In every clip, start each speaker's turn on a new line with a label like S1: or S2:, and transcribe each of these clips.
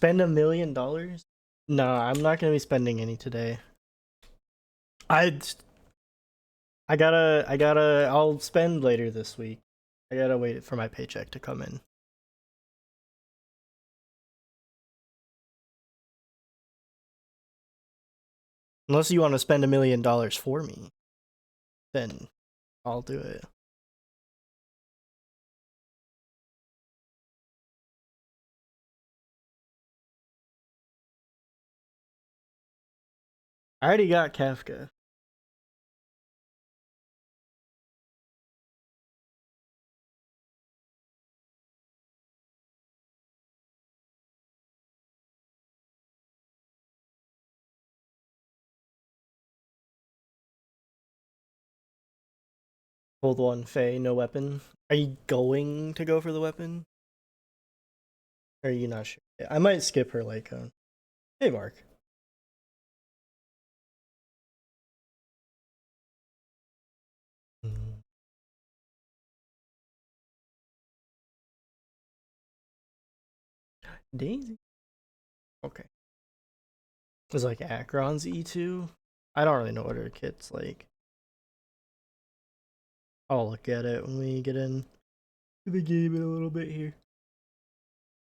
S1: Spend $1 million? No, I'm not gonna be spending any today. I I'll spend later this week. I gotta wait for my paycheck to come in. Unless you want to spend $1 million for me, then I'll do it. I already got Kafka. Hold one, Faye, no weapon. Are you going to go for the weapon? Or are you not sure? I might skip her light cone. Hey, Mark. Daisy. Okay. It's like Akron's E2. I don't really know what her kit's like. I'll look at it when we get in to the game in a little bit here.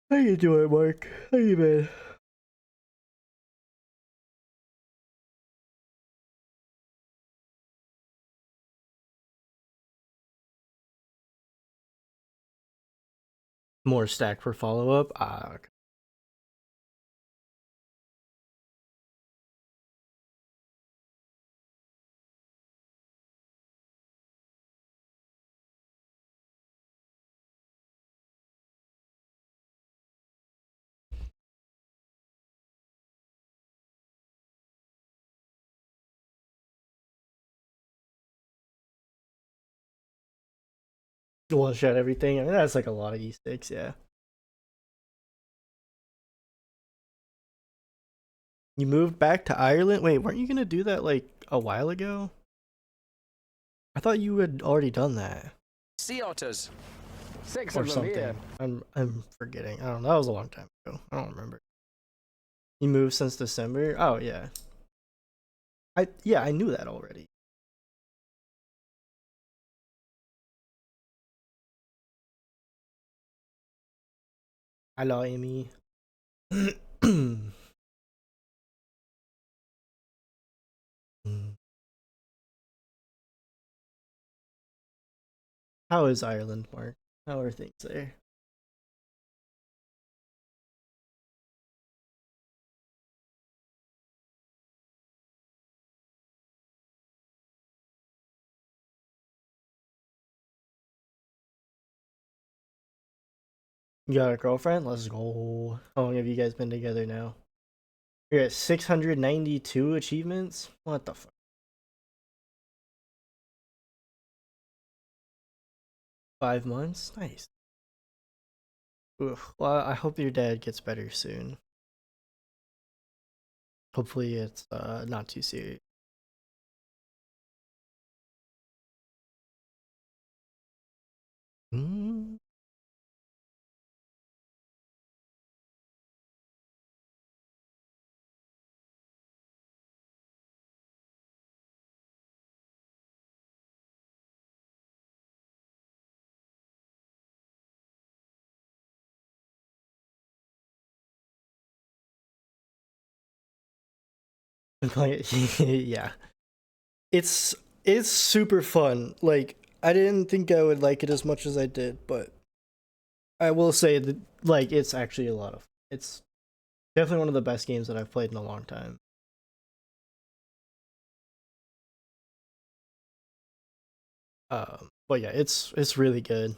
S1: How you doing, Mark? How you been? More stack for follow up. Okay. One shot everything. I mean, that's like a lot of E6, yeah. You moved back to Ireland? Wait, weren't you gonna do that like a while ago? I thought you had already done that.
S2: Sea otters.
S3: Six
S1: Or
S3: of them
S1: something.
S3: here.
S1: I'm forgetting. I don't know. That was a long time ago. I don't remember. You moved since December? Oh yeah. I knew that already. Hello, Amy. How is Ireland, Mark? How are things there? You got a girlfriend? Let's go. How long have you guys been together now? You're at 692 achievements? What the fuck? 5 months? Nice. Oof. Well, I hope your dad gets better soon. Hopefully it's not too serious. Mm. Yeah. It's it's super fun. Like I didn't think I would like it as much as I did, but I will say that like it's actually a lot of it's definitely one of the best games that I've played in a long time. But yeah, it's really good.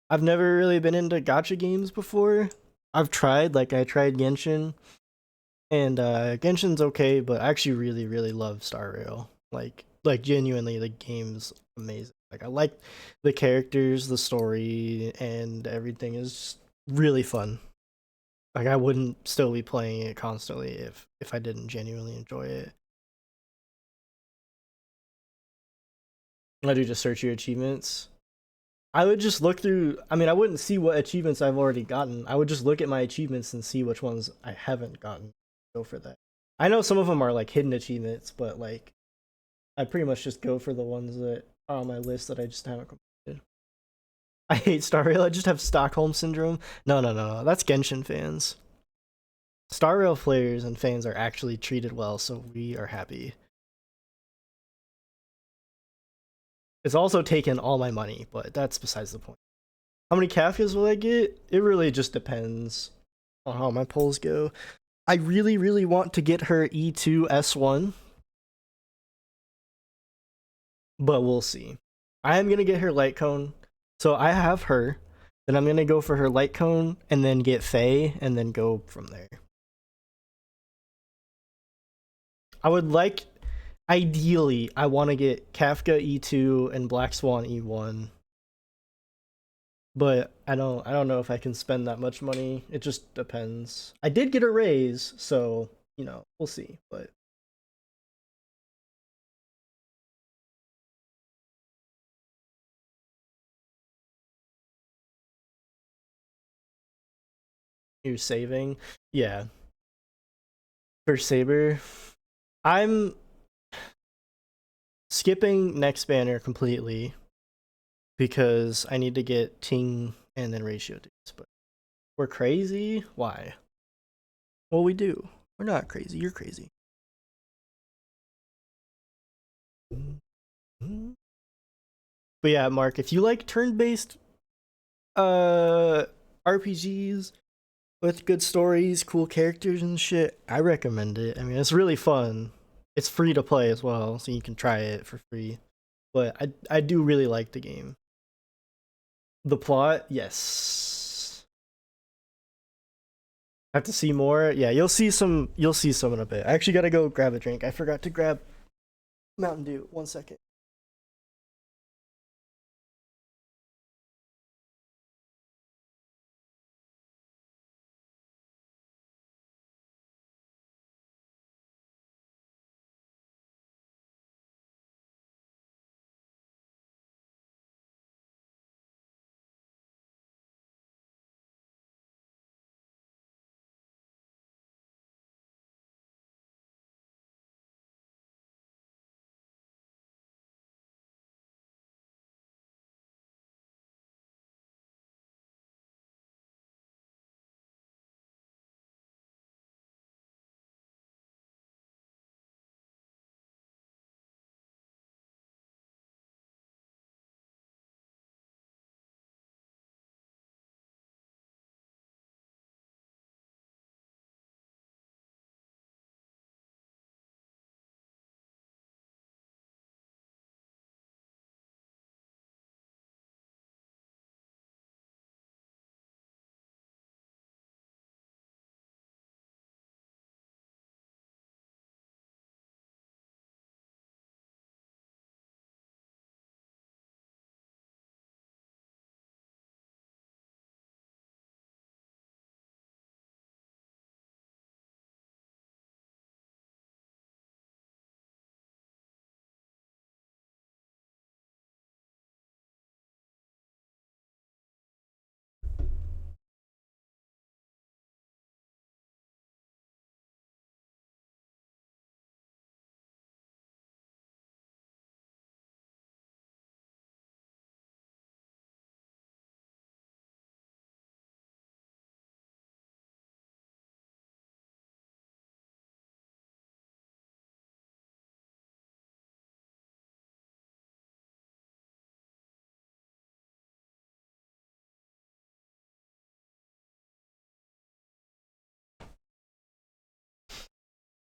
S1: I've never really been into gacha games before. I've tried, like I tried Genshin, and Genshin's okay, but I actually really love Star Rail. Like genuinely, the game's amazing. Like I like the characters, the story, and everything is really fun. Like I wouldn't still be playing it constantly if I didn't genuinely enjoy it. I do just search your achievements. I would just look through. I mean, I wouldn't see what achievements I've already gotten. I would just look at my achievements and see which ones I haven't gotten. Go for that. I know some of them are like hidden achievements, but like I pretty much just go for the ones that are on my list that I just haven't completed. I hate Star Rail. I just have Stockholm syndrome. No, no, no, no. That's Genshin fans. Star Rail players and fans are actually treated well, so we are happy. It's also taken all my money, but that's besides the point. How many Kafkas will I get? It really just depends on how my polls go. I really, really want to get her E2 S1, but we'll see. I am gonna get her light cone, so I have her. Then I'm gonna go for her light cone, and then get Faye, and then go from there. I would like, ideally, I want to get Kafka E2 and Black Swan E1, but I don't know if I can spend that much money. It just depends. I did get a raise, so we'll see. But you're saving, yeah. For Saber, I'm skipping next banner completely because I need to get Ting and then ratio dudes. But we're crazy. Why? Well, we do. We're not crazy. You're crazy. But yeah, Mark, if you like turn-based uh RPGs with good stories, cool characters and shit, I recommend it. I mean, it's really fun. It's free to play as well, so you can try it for free. But I do really like the game. The plot, yes. Have to see more. Yeah, you'll see some. You'll see some in a bit. I actually gotta go grab a drink. I forgot to grab Mountain Dew. 1 second.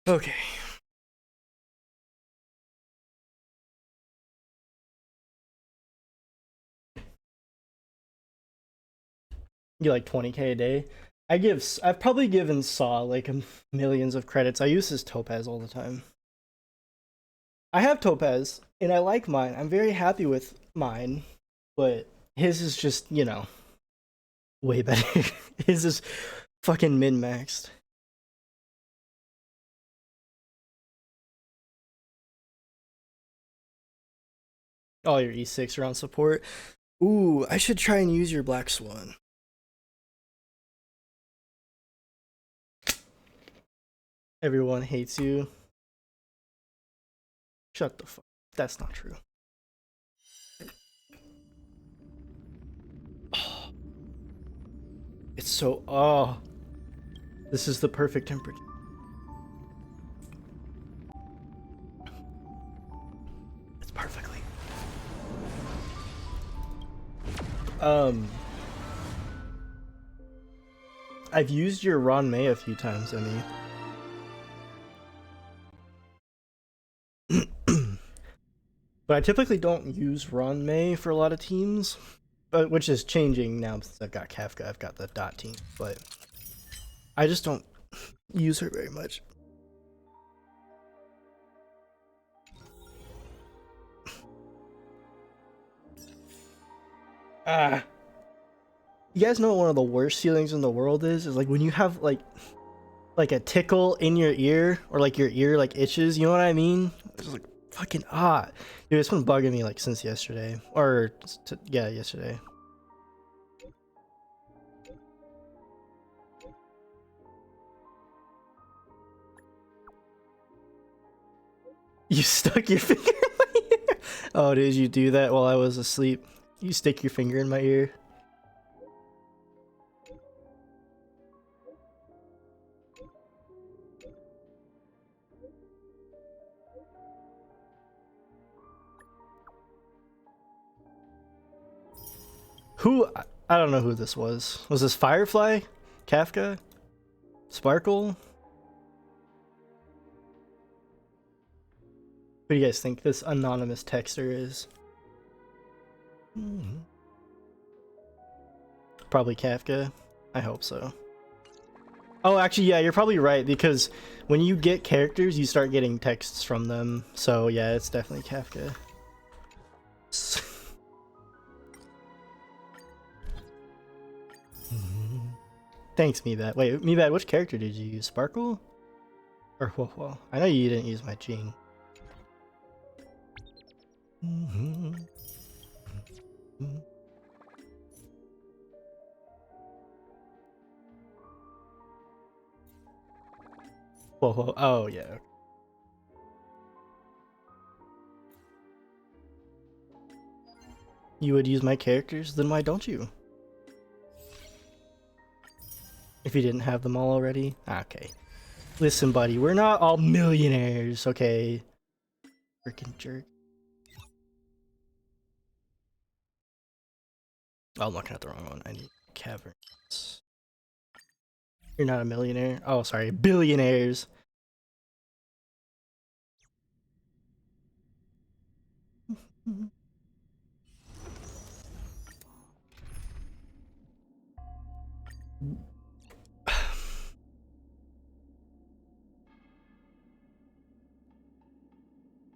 S1: Okay. You like 20K a day. I've probably given Saw like millions of credits. I use his Topaz all the time. I have Topaz and I like mine. I'm very happy with mine, but his is just, way better. His is fucking min maxed. All your E6 are on support. Ooh, I should try and use your Black Swan. Everyone hates you. Shut the fuck. That's not true. Oh, it's so. Oh. This is the perfect temperature. It's perfectly. I've used your Ron May a few times, Emmy. But I typically don't use Ron May for a lot of teams, but which is changing now since I've got Kafka. I've got the dot team, but I just don't use her very much. You guys know what one of the worst feelings in the world is like when you have like a tickle in your ear, or like your ear like itches, you know what I mean? It's just like fucking dude, it's been bugging me like since yesterday, or yeah, yesterday. You stuck your finger in my ear? Oh, did you do that while I was asleep? You stick your finger in my ear? Who? I don't know who this was. Was this Firefly? Kafka? Sparkle? Who do you guys think this anonymous texter is? Probably Kafka. I hope so. Oh, actually, yeah, you're probably right, because when you get characters, you start getting texts from them. So yeah, it's definitely Kafka. Thanks, Meebad. Wait, Meebad, which character did you use? Sparkle? Or Whoa? I know you didn't use my Jing. Whoa. Oh, yeah. You would use my characters? Then why don't you? If you didn't have them all already? Okay. Listen, buddy, we're not all millionaires, okay? Freaking jerk. Oh, I'm looking at the wrong one. I need caverns. You're not a millionaire? Oh, sorry. Billionaires.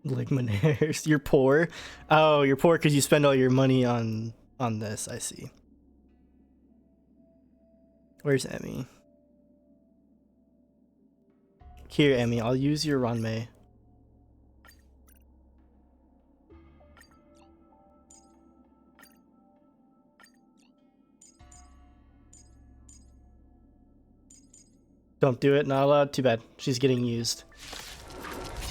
S1: Ligmonaires. You're poor? Oh, you're poor because you spend all your money on this. I see. Where's Emmy? Here, Emmy. I'll use your Ranmei. Don't do it. Not allowed. Too bad. She's getting used.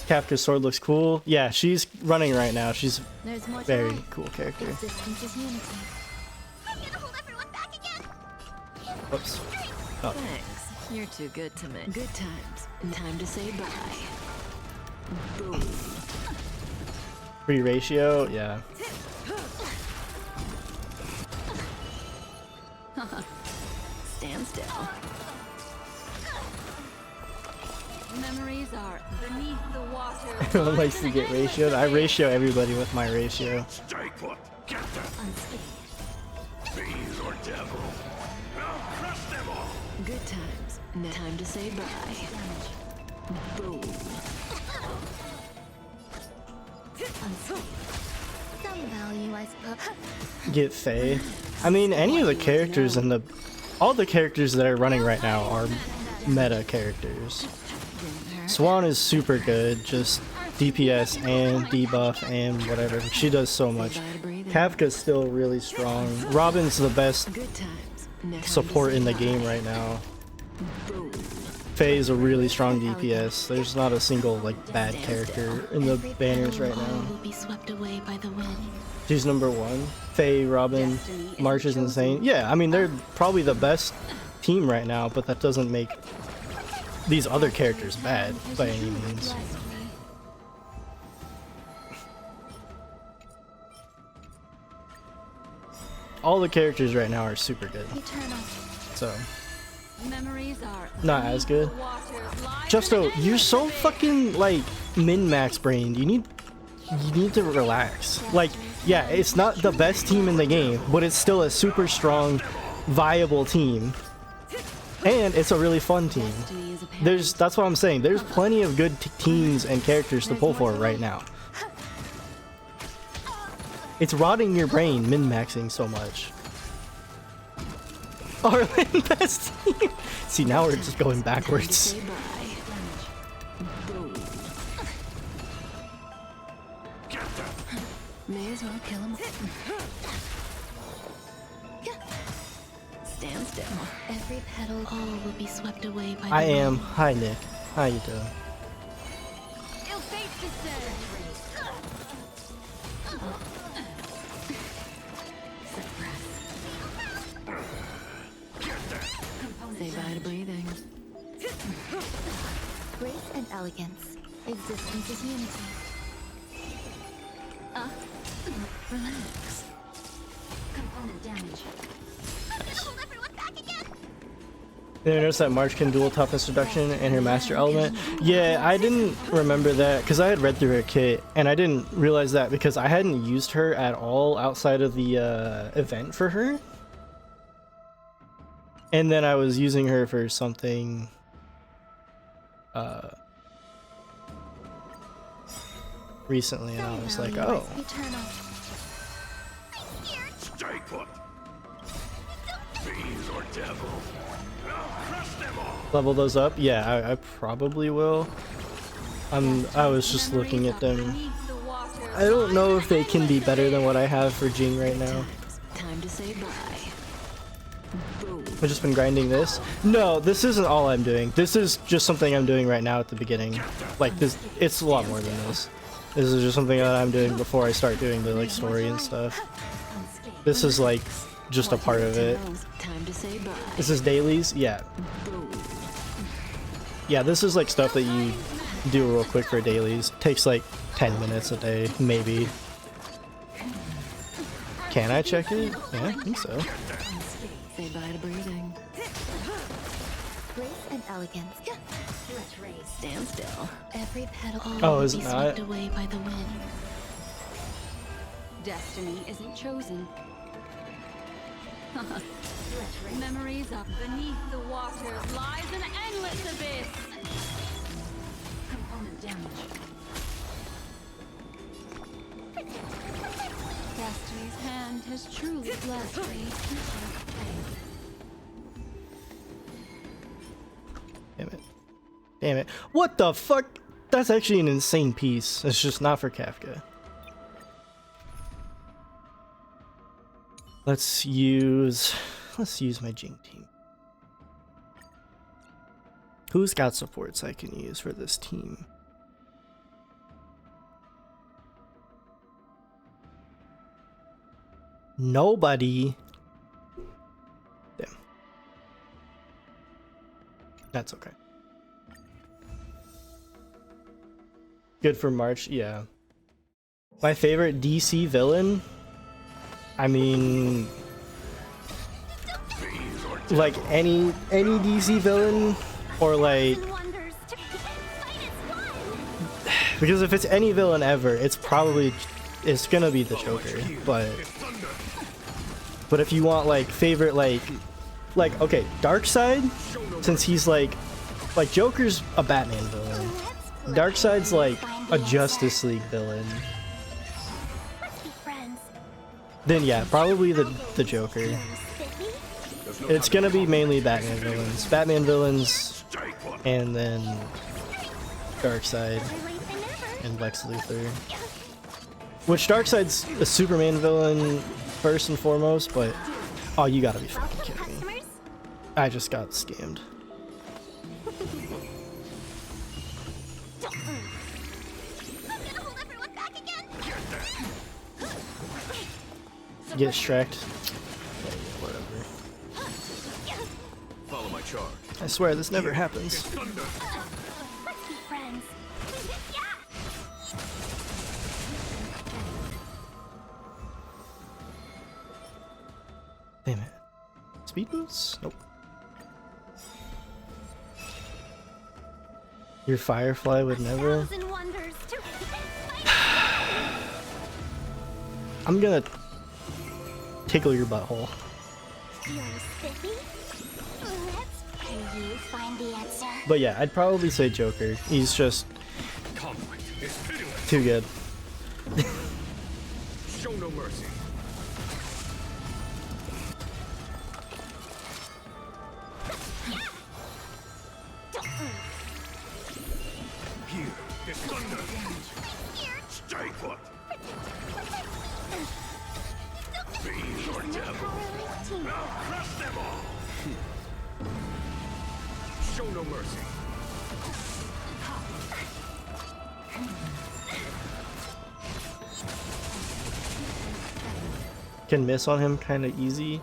S1: Kafka's sword looks cool. Yeah, she's running right now. She's a very cool character. Whoops. Oh.
S2: Thanks. You're too good to me. Good times. Time to say bye. Boom.
S1: Free ratio, yeah.
S2: Stand still. Memories are beneath the water.
S1: Everyone likes to get ratioed. I ratio everybody with my ratio.
S3: Stay put. Get them. Fiend or devil. I'll crush them all.
S2: Good times. Now time to say bye. Boom.
S4: Some value, I suppose.
S1: Get Faye. I mean, any of the characters in the... All the characters that are running right now are meta characters. Swan is super good, just DPS and debuff and whatever. She does so much. Kafka's still really strong. Robin's the best
S2: Good times. No time to
S1: support
S2: say
S1: in the
S2: bye.
S1: game right now.
S2: Boom.
S1: Faye is a really strong DPS. There's not a single like bad character in the banners right now.
S4: Will be swept away by the wind.
S1: She's number one. Faye, Robin, March is insane. Yeah, I mean they're probably the best team right now, but that doesn't make these other characters bad by any means. All the characters right now are super good,
S4: Eternal.
S1: so
S5: Memories are
S1: not as good. Justo, you're so fucking like min-max brained. You need to relax. Like, yeah, it's not the best team in the game, but it's still a super strong, viable team. And it's a really fun team. That's what I'm saying. There's plenty of good teams and characters to pull for right now. It's rotting your brain min-maxing so much. Arlen best team. See, now we're just going backwards.
S2: Say bye. Boom. May as well kill him. Stand still.
S4: Every petal, all will be swept away by the
S1: I am.
S4: wind.
S1: Hi, Nick. How you doing?
S5: ill fate
S2: Say bye to breathing.
S4: Grace and elegance. Existence is unity.
S2: Relax.
S5: component damage.
S1: Did you notice that March can dual toughness reduction and her master element? Yeah, I didn't remember that because I had read through her kit and I didn't realize that because I hadn't used her at all outside of the event for her. And then I was using her for something recently and I was like, oh.
S4: Eternal.
S3: Stay put. Fiends or devils. I'll crush them all.
S1: Level those up? Yeah, I probably will. I was just looking at them. I don't know if they can be better than what I have for Jing right now.
S2: Time to say bye. Boom.
S1: I've just been grinding this. No, this isn't all I'm doing. This is just something I'm doing right now at the beginning. Like this, it's a lot more than this. This is just something that I'm doing before I start doing the like story and stuff. This is like just a part of it.
S2: Time to say bye.
S1: This is dailies? Yeah.
S2: Boom.
S1: Yeah, this is like stuff that you do real quick for dailies. Takes like 10 minutes a day, maybe. Can I check it? Yeah, I think so.
S2: Say bye to breathing.
S4: Grace and elegance.
S2: Stand still.
S4: Every petal, all
S1: Oh,
S4: will
S1: is
S4: be
S1: it
S4: swept
S1: not?
S4: away by the wind.
S5: Destiny isn't chosen. Memories up beneath the waters lies an endless abyss. Component damage. Destiny's hand has truly blessed me.
S1: Damn it. Damn it. What the fuck? That's actually an insane piece. It's just not for Kafka. Let's use my Jing team. Who's got supports I can use for this team? Nobody. Damn. That's okay. Good for March, yeah. My favorite DC villain? I mean, like any DC villain, or like, because if it's any villain ever, it's gonna be the Joker. But if you want like favorite like okay, Darkseid, since he's like Joker's a Batman villain. Darkseid's like a Justice League villain. Then yeah, probably the Joker. It's gonna be mainly Batman villains, and then Darkseid and Lex Luthor. Which Darkseid's a Superman villain first and foremost, but oh, you gotta be fucking kidding me.
S4: Customers?
S1: I just got scammed.
S4: I'm gonna hold everyone back again.
S1: Get Shrek. Whatever.
S3: Follow my charge.
S1: I swear this never happens.
S3: Thunder.
S4: Let's be friends. Yeah.
S1: Damn it. Speed boots? Nope. Your Firefly would never.
S4: Thousand wonders to
S1: I'm gonna tickle your butthole.
S4: You're spiffy? Let's can you find the answer?
S1: But yeah, I'd probably say Joker. He's just
S3: Conflict is pitiless.
S1: too good.
S3: Show no mercy. Here is thunder. Stay put. Be your devil. Now crush them all. Show no mercy.
S1: Can miss on him kind of easy.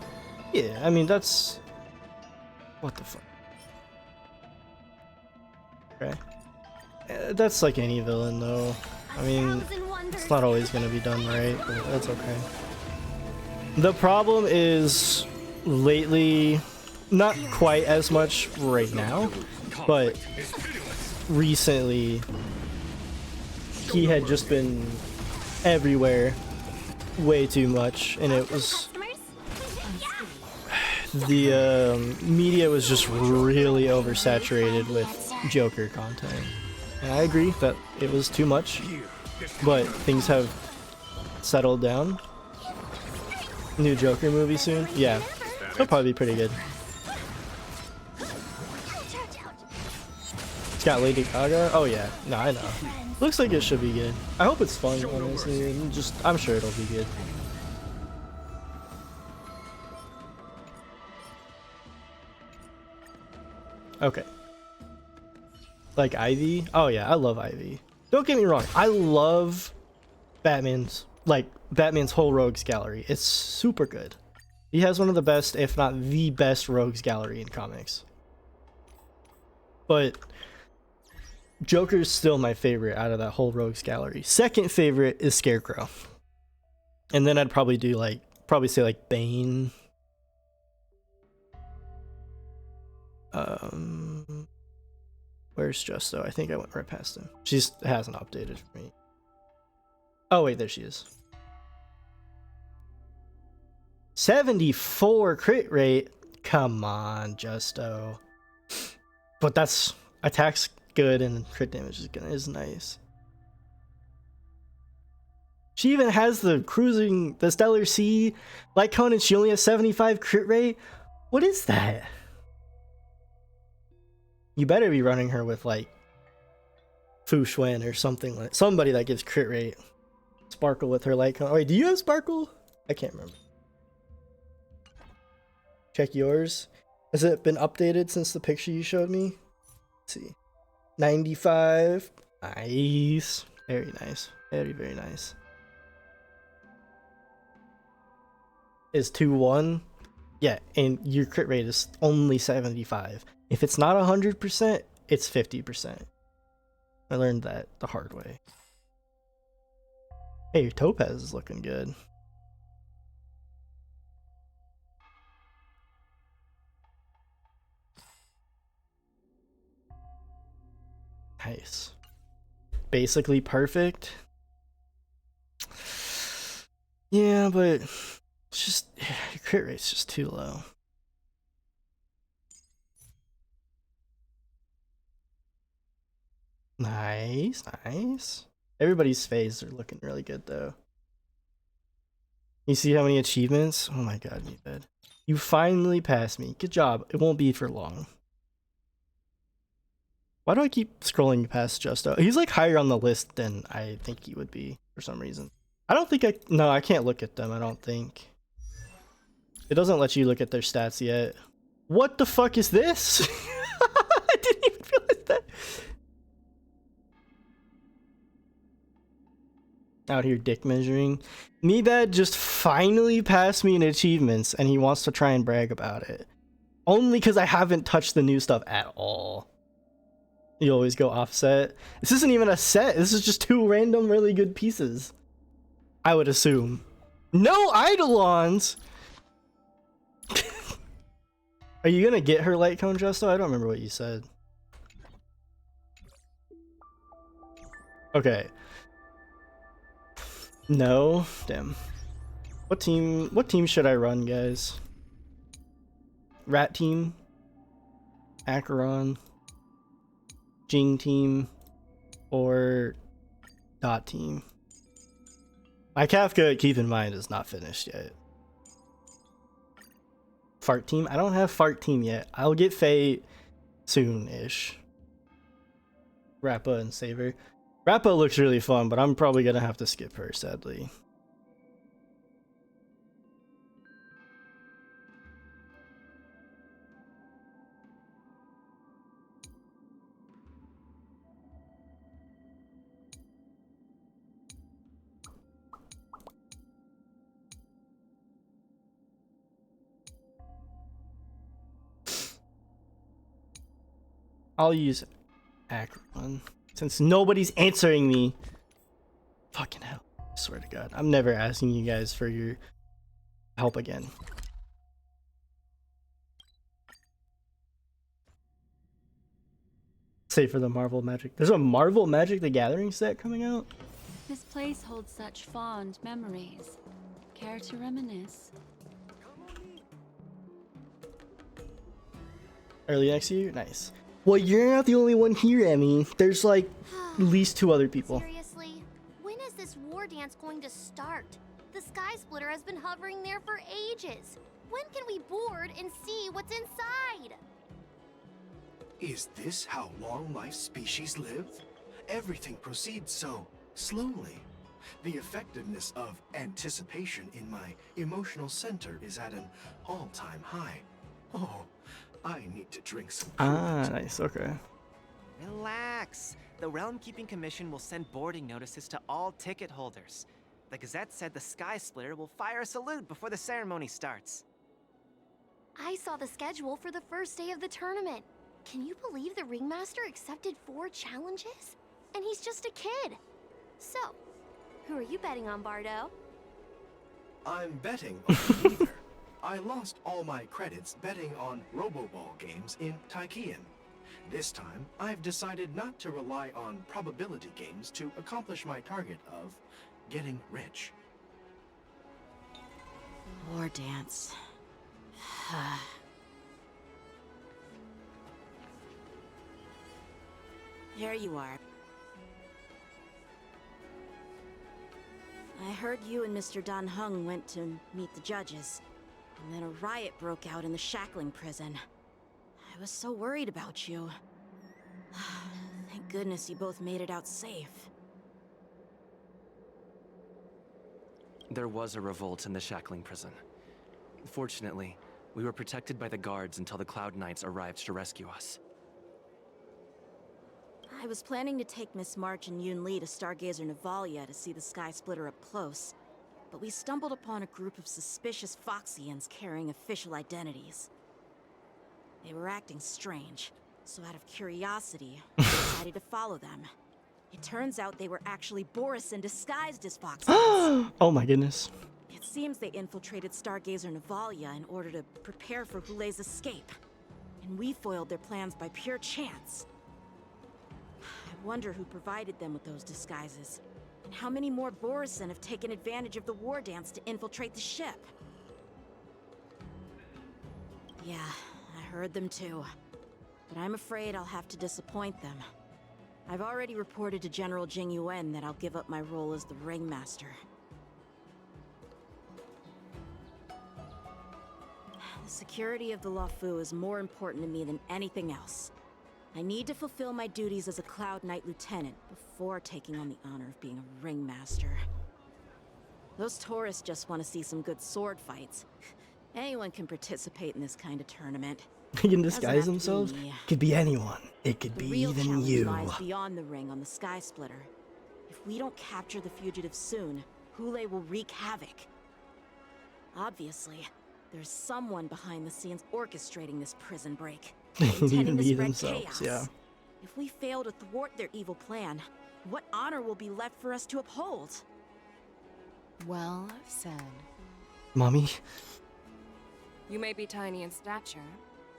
S1: Yeah, I mean that's what the fuck. Okay, that's like any villain though. I mean, it's not always gonna be done right, but that's okay. The problem is lately, not quite as much right now, but
S3: Is pitiless.
S1: recently he had just been everywhere way too much, and it was
S4: Customers?
S1: the media was just really oversaturated with Joker content, and I agree that it was too much,
S3: Here is
S1: but things have settled down. New Joker movie soon? Yeah, it'll probably be pretty good. It's got Lady Gaga. Oh yeah, no, I know. Looks like it should be good. I hope it's fun, honestly. And just, I'm sure it'll be good. Okay. Like Ivy? Oh yeah, I love Ivy. Don't get me wrong, I love Batman's whole rogues gallery. It's super good. He has one of the best, if not the best, rogues gallery in comics. But Joker's still my favorite out of that whole rogues gallery. Second favorite is Scarecrow. And then I'd probably say like Bane. Where's Justo? I think I went right past him. She hasn't updated for me. Oh wait, there she is. 74 crit rate. Come on, Justo. But that's attack's good and crit damage is nice. She even has the Stellar C light cone, and she only has 75 crit rate. What is that? You better be running her with like Fu Xuan or something, like somebody that gives crit rate. Sparkle with her light cone. Oh, wait, do you have Sparkle? I can't remember. Check yours. Has it been updated since the picture you showed me? Let's see. 95. Nice. Very nice. Very, very nice. Is 2-1? Yeah, and your crit rate is only 75. If it's not 100%, it's 50%. I learned that the hard way. Hey, your Topaz is looking good. Nice. Basically perfect. Yeah, but it's just your crit rate's just too low. Nice, nice. Everybody's phase are looking really good though. You see how many achievements? Oh my god, you did. You finally passed me. Good job. It won't be for long. Why do I keep scrolling past Justo? He's like higher on the list than I think he would be for some reason. I don't think no, I can't look at them, I don't think. It doesn't let you look at their stats yet. What the fuck is this? I didn't even realize that. Out here dick measuring. Meebad just finally passed me in achievements and he wants to try and brag about it. Only because I haven't touched the new stuff at all. You always go offset. This isn't even a set. This is just two random really good pieces. I would assume. No Eidolons! Are you gonna get her light cone, Justo? I don't remember what you said. Okay. No. Damn. What team should I run, guys? Rat team? Acheron? Jing team? Or Dot team? My Kafka, keep in mind, is not finished yet. Fart team? I don't have fart team yet. I'll get Faye soon-ish. Rappa and Saver. Rappa looks really fun, but I'm probably gonna have to skip her, sadly. I'll use Acheron since nobody's answering me. Fucking hell. I swear to God. I'm never asking you guys for your help again. Save for the Marvel Magic. There's a Marvel Magic the Gathering set coming out?
S5: This place holds such fond memories. Care to reminisce?
S1: Early next year? Nice. Well, you're not the only one here, Emmy. There's like at least 2 other people.
S4: Seriously? When is this war dance going to start? The Sky Splitter has been hovering there for ages. When can we board and see what's inside?
S3: Is this how long life species live? Everything proceeds so slowly. The effectiveness of anticipation in my emotional center is at an all-time high. Oh, I need to drink some fruit.
S1: Ah, nice. Okay.
S6: Relax. The Realm Keeping Commission will send boarding notices to all ticket holders. The Gazette said the Sky Splitter will fire a salute before the ceremony starts.
S4: I saw the schedule for the first day of the tournament. Can you believe the Ringmaster accepted 4 challenges? And he's just a kid. So, who are you betting on, Bardo?
S3: I'm betting on neither. I lost all my credits betting on Roboball games in Taikian. This time, I've decided not to rely on probability games to accomplish my target of getting rich.
S7: War dance. There you are. I heard you and Mr. Dan Heng went to meet the judges, and then a riot broke out in the shackling prison. I was so worried about you. Thank goodness you both made it out safe.
S6: There was a revolt in the shackling prison. Fortunately, we were protected by the guards until the Cloud Knights arrived to rescue us.
S7: I was planning to take Miss March and Yoon Lee to Stargazer Navalia to see the Sky Splitter up close, but we stumbled upon a group of suspicious Foxians carrying official identities. They were acting strange, so out of curiosity, we decided to follow them. It turns out they were actually Borisin disguised as Foxians.
S1: Oh my goodness.
S7: It seems they infiltrated Stargazer Navalia in order to prepare for Hule's escape, and we foiled their plans by pure chance. I wonder who provided them with those disguises, and how many more Borisin have taken advantage of the war dance to infiltrate the ship. Yeah, I heard them too, but I'm afraid I'll have to disappoint them. I've already reported to General Jing Yuan that I'll give up my role as the Ringmaster. The security of the Luofu is more important to me than anything else. I need to fulfill my duties as a Cloud Knight Lieutenant before taking on the honor of being a Ringmaster. Those tourists just want to see some good sword fights. Anyone can participate in this kind of tournament.
S1: They can
S7: Doesn't
S1: disguise
S7: have to be
S1: themselves.
S7: me.
S1: Could be anyone. It could
S7: The
S1: be
S7: real
S1: even
S7: challenge
S1: you.
S7: lies beyond the ring on the Sky Splitter. If we don't capture the fugitives soon, Hule will wreak havoc. Obviously, there's someone behind the scenes orchestrating this prison break,
S1: They
S7: intending
S1: even
S7: to
S1: be
S7: spread
S1: themselves,
S7: chaos.
S1: yeah.
S7: If we fail to thwart their evil plan, what honor will be left for us to uphold?
S8: Well said.
S1: Mommy?
S8: You may be tiny in stature,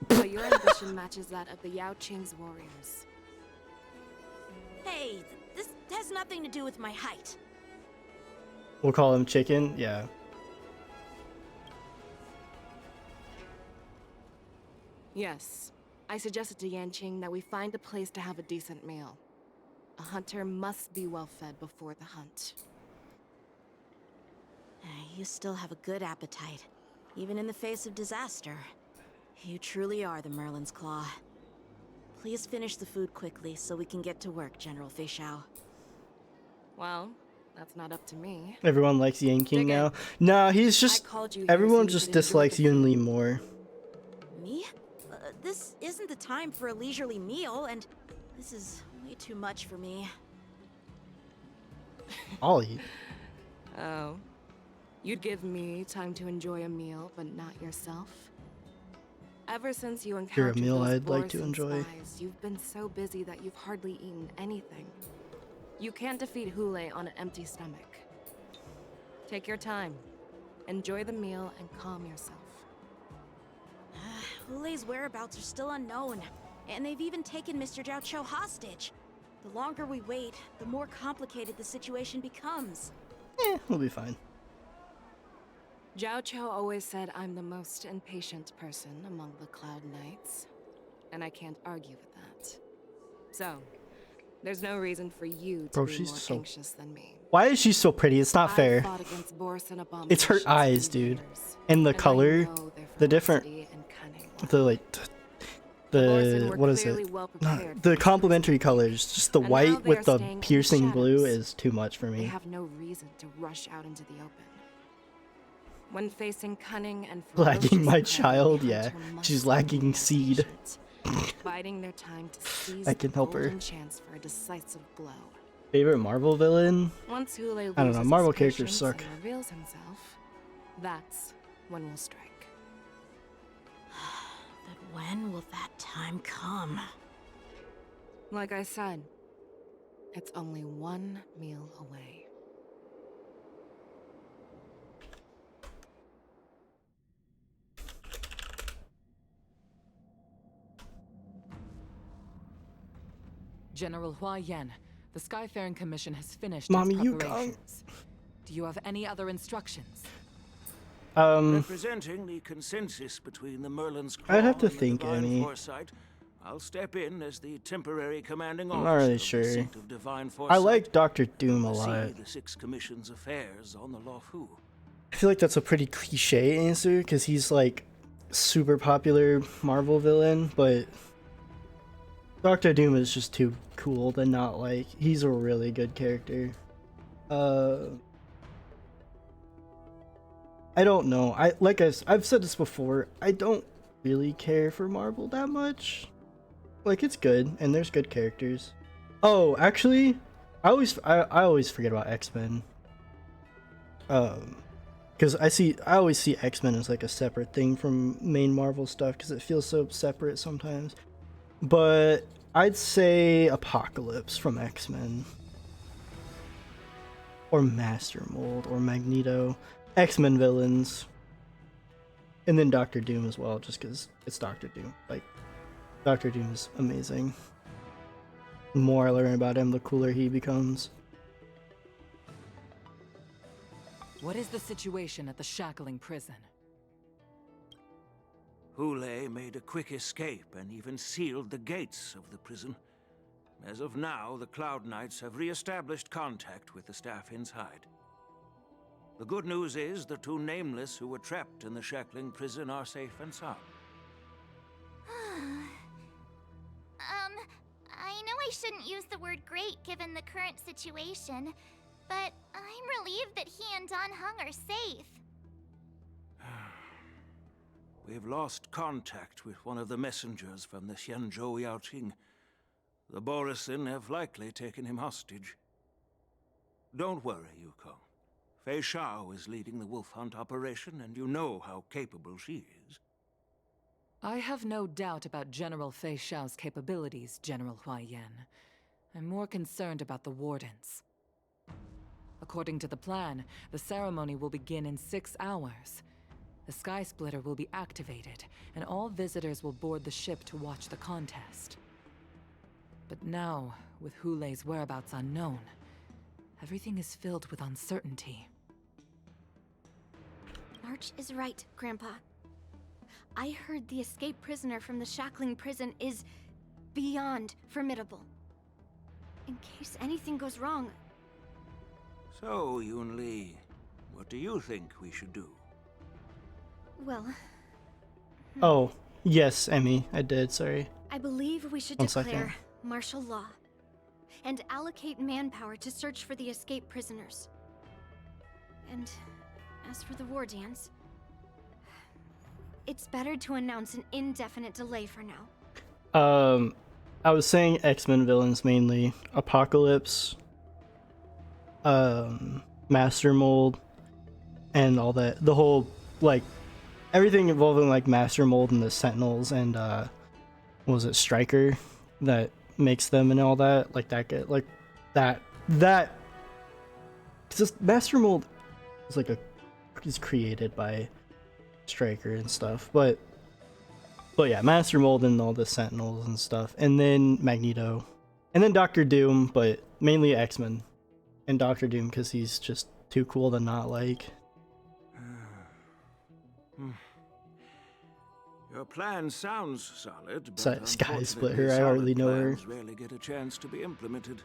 S8: but your ambition matches that of the Yao Qing's warriors.
S7: Hey, this has nothing to do with my height.
S1: We'll call him Chicken? Yeah.
S8: Yes, I suggested to Yanqing that we find a place to have a decent meal. A hunter must be well fed before the hunt.
S7: You still have a good appetite, even in the face of disaster. You truly are the Merlin's Claw. Please finish the food quickly so we can get to work, General Feixiao.
S8: Well, that's not up to me.
S1: Everyone likes Yang King
S8: Dig in.
S1: now. Nah, he's just...
S8: I called you here so
S1: Everyone
S8: you
S1: just
S8: could enjoy
S1: dislikes
S8: the
S1: Yun Li
S8: food.
S1: more.
S7: Me? This isn't the time for a leisurely meal, and this is way too much for me.
S1: I'll eat.
S8: Oh. You'd give me time to enjoy a meal, but not yourself? Ever since you
S1: You're a
S8: encountered
S1: meal
S8: those
S1: I'd like to
S8: Boristan
S1: enjoy.
S8: spies, you've been so busy that you've hardly eaten anything. You can't defeat Hule on an empty stomach. Take your time. Enjoy the meal and calm yourself.
S7: Hule's whereabouts are still unknown, and they've even taken Mr. Zhao Cho hostage. The longer we wait, the more complicated the situation becomes.
S1: We'll be fine.
S8: Zhao Cho always said I'm the most impatient person among the Cloud Knights, and I can't argue with that. So, there's no reason for you to
S1: Bro,
S8: be
S1: she's
S8: more
S1: so...
S8: anxious than me.
S1: Why is she so pretty? It's not
S8: I
S1: fair.
S8: fought against Boristan
S1: It's her
S8: abominations
S1: eyes,
S8: for
S1: dude.
S8: years,
S1: And the
S8: I
S1: color,
S8: know their
S1: the different...
S8: ferocity and cunning.
S1: The, like...
S8: Boristan were
S1: What is
S8: clearly
S1: it?
S8: well prepared
S1: Not,
S8: for
S1: the
S8: this
S1: complementary
S8: prison.
S1: colors. Just the
S8: And now
S1: white
S8: they
S1: with
S8: are
S1: the
S8: staying in the
S1: piercing blue
S8: shadows.
S1: is too much for
S8: They
S1: me.
S8: have no reason to rush out into the open. When facing cunning and
S1: Lagging
S8: ferocious
S1: my
S8: prey,
S1: child,
S8: the
S1: yeah.
S8: hunter must
S1: She's
S8: be
S1: lagging
S8: more
S1: seed.
S8: patient, biding their time to seize
S1: I can
S8: the
S1: help her.
S8: golden chance for a decisive blow.
S1: Favorite Marvel villain?
S8: Once Hule
S1: I don't know,
S8: loses
S1: Marvel
S8: his
S1: characters
S8: patience
S1: suck.
S8: and reveals himself, that's when we'll strike.
S7: But when will that time come?
S8: Like I said, it's only one meal away.
S9: General Hua Yan, the Skyfaring Commission has finished
S1: Mommy,
S9: its
S1: you gone.
S9: preparations. Do you have any other instructions?
S10: Representing the consensus between the Merlin's Claw
S1: I'd have to
S10: and the
S1: think,
S10: Divine
S1: Annie.
S10: Foresight, I'll step in as the temporary commanding
S1: I'm
S10: officer
S1: not really
S10: of the
S1: sure.
S10: seat of Divine Foresight.
S1: I like Doctor Doom a
S10: oversee
S1: lot.
S10: the Six Commission's affairs on the Luofu.
S1: I feel like that's a pretty cliche answer because he's like super popular Marvel villain, but Doctor Doom is just too cool to not like. He's a really good character. I don't know. I've said this before. I don't really care for Marvel that much. Like, it's good and there's good characters. Oh, actually, I always forget about X-Men. Because I always see X-Men as like a separate thing from main Marvel stuff because it feels so separate sometimes. But I'd say Apocalypse from X-Men. Or Master Mold or Magneto. X-Men villains. And then Doctor Doom as well, just because it's Doctor Doom. Like, Doctor Doom is amazing. The more I learn about him, the cooler he becomes.
S9: What is the situation at the shackling prison?
S10: Hule made a quick escape and even sealed the gates of the prison. As of now, the Cloud Knights have re-established contact with the staff inside. The good news is the two Nameless who were trapped in the shackling prison are safe and sound.
S4: I know I shouldn't use the word great given the current situation, But I'm relieved that he and Dan Heng are safe.
S10: We've lost contact with one of the messengers from the Xianzhou Yaoqing. The Borisin have likely taken him hostage. Don't worry, Yukong. Fei Shao is leading the wolf hunt operation, and you know how capable she is.
S9: I have no doubt about General Fei Shao's capabilities, General Huaiyan. I'm more concerned about the Wardens. According to the plan, the ceremony will begin in 6 hours. The Sky Splitter will be activated, and all visitors will board the ship to watch the contest. But now, with Hulei's whereabouts unknown, everything is filled with uncertainty.
S4: March is right, Grandpa. I heard the escaped prisoner from the Shackling prison is beyond formidable. In case anything goes wrong...
S10: So, Yunli, what do you think we should do?
S4: Well...
S1: Oh, yes, Emmy, I did, sorry.
S4: I believe we should
S1: One
S4: declare
S1: second.
S4: martial law and allocate manpower to search for the escaped prisoners. And as for the war dance, it's better to announce an indefinite delay for now.
S1: I was saying X-Men villains mainly. Apocalypse, Master Mold, and all that. The whole, like, everything involving, like, Master Mold and the Sentinels and, what was it, Striker that makes them and all that. Like, that guy, like, that, because Master Mold is, like, is created by Striker and stuff, but yeah, Master Mold and all the Sentinels and stuff, and then Magneto, and then Doctor Doom, but mainly X-Men and Doctor Doom because he's just too cool to not like.
S10: Your plan sounds solid, but
S1: Sky
S10: unfortunately,
S1: Splitter, I hardly know her.
S10: plans rarely get a chance to be implemented.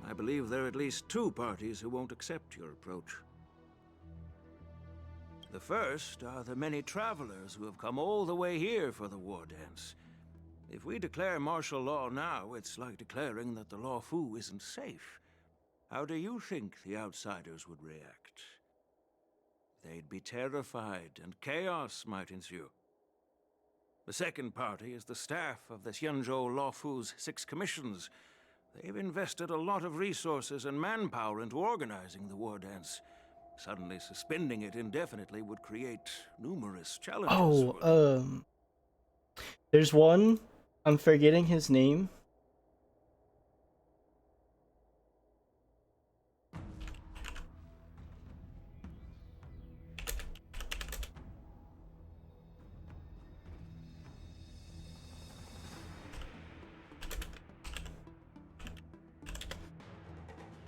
S10: I believe there are at least 2 parties who won't accept your approach. The first are the many travelers who have come all the way here for the war dance. If we declare martial law now, it's like declaring that the Law Fu isn't safe. How do you think the outsiders would react? They'd be terrified, and chaos might ensue. The second party is the staff of the Xianzhou Law Fu's 6 commissions. They've invested a lot of resources and manpower into organizing the war dance. Suddenly suspending it indefinitely would create numerous challenges.
S1: There's one, I'm forgetting his name.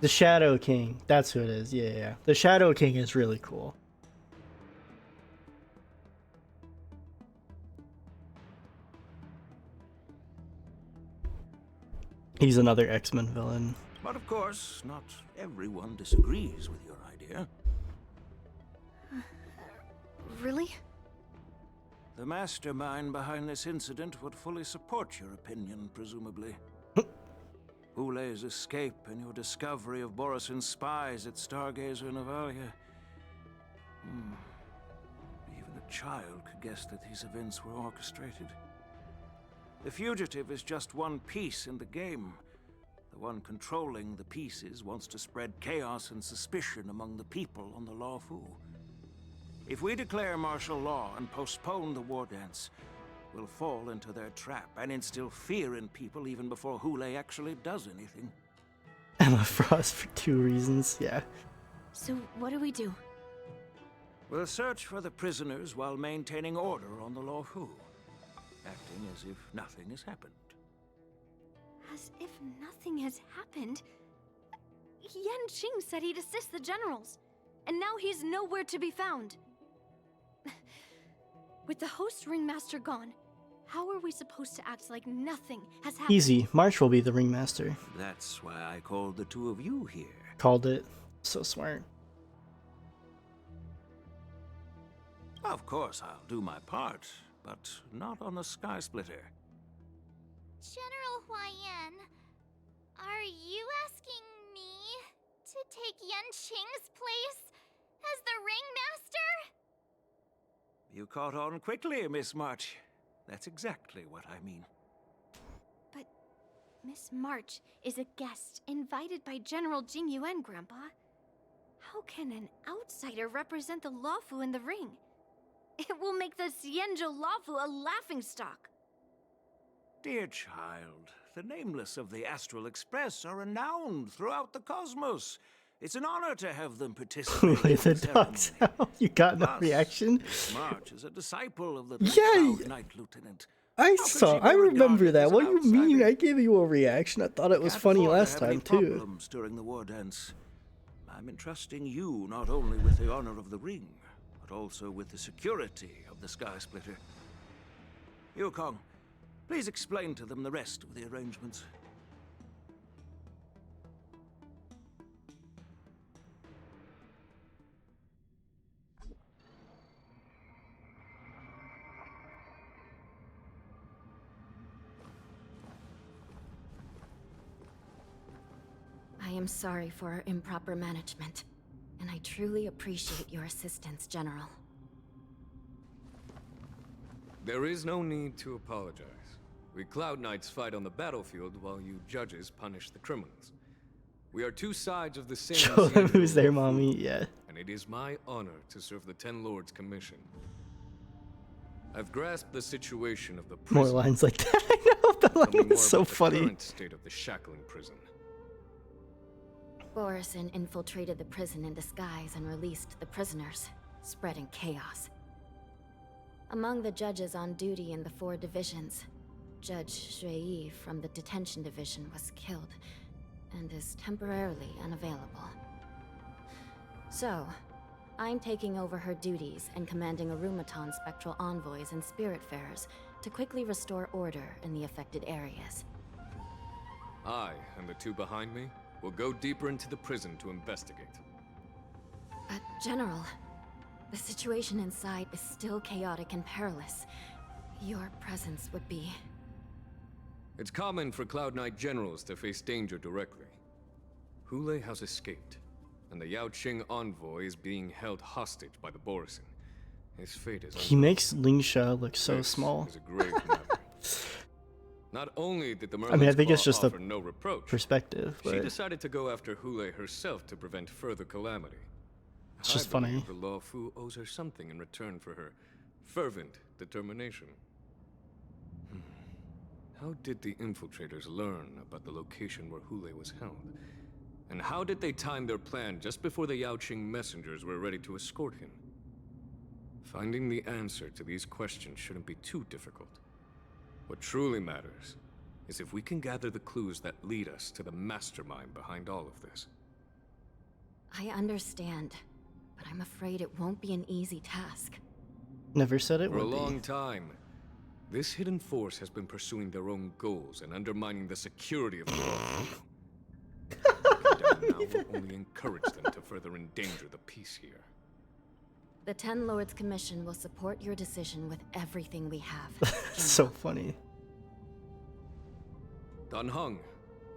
S1: The Shadow King, that's who it is. Yeah. The Shadow King is really cool. He's another X-Men villain.
S10: But of course, not everyone disagrees with your idea.
S4: Really?
S10: The mastermind behind this incident would fully support your opinion, presumably. Hulei's escape and your discovery of Borisin's spies at Stargazer Navalia. Even a child could guess that these events were orchestrated. The fugitive is just one piece in the game. The one controlling the pieces wants to spread chaos and suspicion among the people on the Law Fu. If we declare martial law and postpone the war dance, we'll fall into their trap and instill fear in people even before Hulei actually does anything.
S1: Emma Frost for 2 reasons, yeah.
S4: So what do we do?
S10: We'll search for the prisoners while maintaining order on the Law Fu, acting as if nothing has happened.
S4: As if nothing has happened? Yan Qing said he'd assist the generals, and now he's nowhere to be found. With the host ringmaster gone, how are we supposed to act like nothing has happened?
S1: Easy, March will be the ringmaster.
S10: That's why I called the 2 of you here.
S1: Called it. So smart.
S10: Of course, I'll do my part, but not on the Sky Splitter.
S4: General Huaiyan, are you asking me to take Yanqing's place as the ringmaster?
S10: You caught on quickly, Miss March. That's exactly what I mean.
S4: But Miss March is a guest invited by General Jing Yuan, Grandpa. How can an outsider represent the Lawfu in the ring? It will make the Xianzhou Lawfu a laughingstock.
S10: Dear child, the nameless of the Astral Express are renowned throughout the cosmos. It's an honor to have them participate in
S1: the
S10: the
S1: dog
S10: ceremony.
S1: sound. You got no
S10: Plus,
S1: reaction?
S10: Miss March is a disciple of the
S1: Yeah,
S10: Cloud Knight Lieutenant.
S1: I
S10: How could
S1: saw.
S10: she be
S1: I remember
S10: regarded
S1: that.
S10: as
S1: What
S10: an
S1: do you mean?
S10: outsider?
S1: I gave you a reaction. I thought it was
S10: Can't
S1: funny
S10: afford to
S1: last
S10: have any
S1: time too.
S10: problems during the war dance. I'm entrusting you not only with the honor of the ring, but also with the security of the Sky Splitter. Yukong, please explain to them the rest of the arrangements.
S7: I am sorry for our improper management, and I truly appreciate your assistance, General.
S11: There is no need to apologize. We Cloud Knights fight on the battlefield while you judges punish the criminals. We are two sides of the same
S1: Show them
S11: single
S1: who's their
S11: law.
S1: mommy. Yeah.
S11: And it is my honor to serve the Ten Lords' commission. I've grasped the situation of the
S1: More
S11: prison.
S1: lines like that. I know. The
S11: Tell me
S1: line
S11: more
S1: is so
S11: about the
S1: funny.
S11: current state of the shackling prison.
S7: Borison infiltrated the prison in disguise and released the prisoners, spreading chaos. Among the judges on duty in the 4 divisions, Judge Shui from the detention division was killed and is temporarily unavailable. So, I'm taking over her duties and commanding Arumaton spectral envoys and spiritfarers to quickly restore order in the affected areas.
S11: I and the 2 behind me will go deeper into the prison to investigate.
S7: But, General, the situation inside is still chaotic and perilous. Your presence would be...
S11: It's common for Cloud Knight generals to face danger directly. Hule has escaped, and the Yaoqing envoy is being held hostage by the Borison. His fate is
S1: He makes Ling Sha look so
S11: This
S1: small.
S11: is a grave matter. Not only did the
S1: I mean, I think
S11: Merlin's
S1: it's just
S11: Claw
S1: a
S11: offer no reproach,
S1: perspective,
S11: she
S1: but
S11: decided to go after Hule herself to prevent further calamity.
S1: it's just
S11: I believe
S1: funny.
S11: the Law Fu owes her something in return for her fervent determination. How did the infiltrators learn about the location where Hule was held? And how did they time their plan just before the Yaoqing messengers were ready to escort him? Finding the answer to these questions shouldn't be too difficult. What truly matters is if we can gather the clues that lead us to the mastermind behind all of this.
S7: I understand, but I'm afraid it won't be an easy task.
S1: Never said it
S11: For a
S1: would
S11: long
S1: be.
S11: time, this hidden force has been pursuing their own goals and undermining the security of the world. Now will only encourage them to further endanger the peace here.
S7: The Ten Lords Commission will support your decision with everything we have.
S1: So funny.
S11: Dan Heng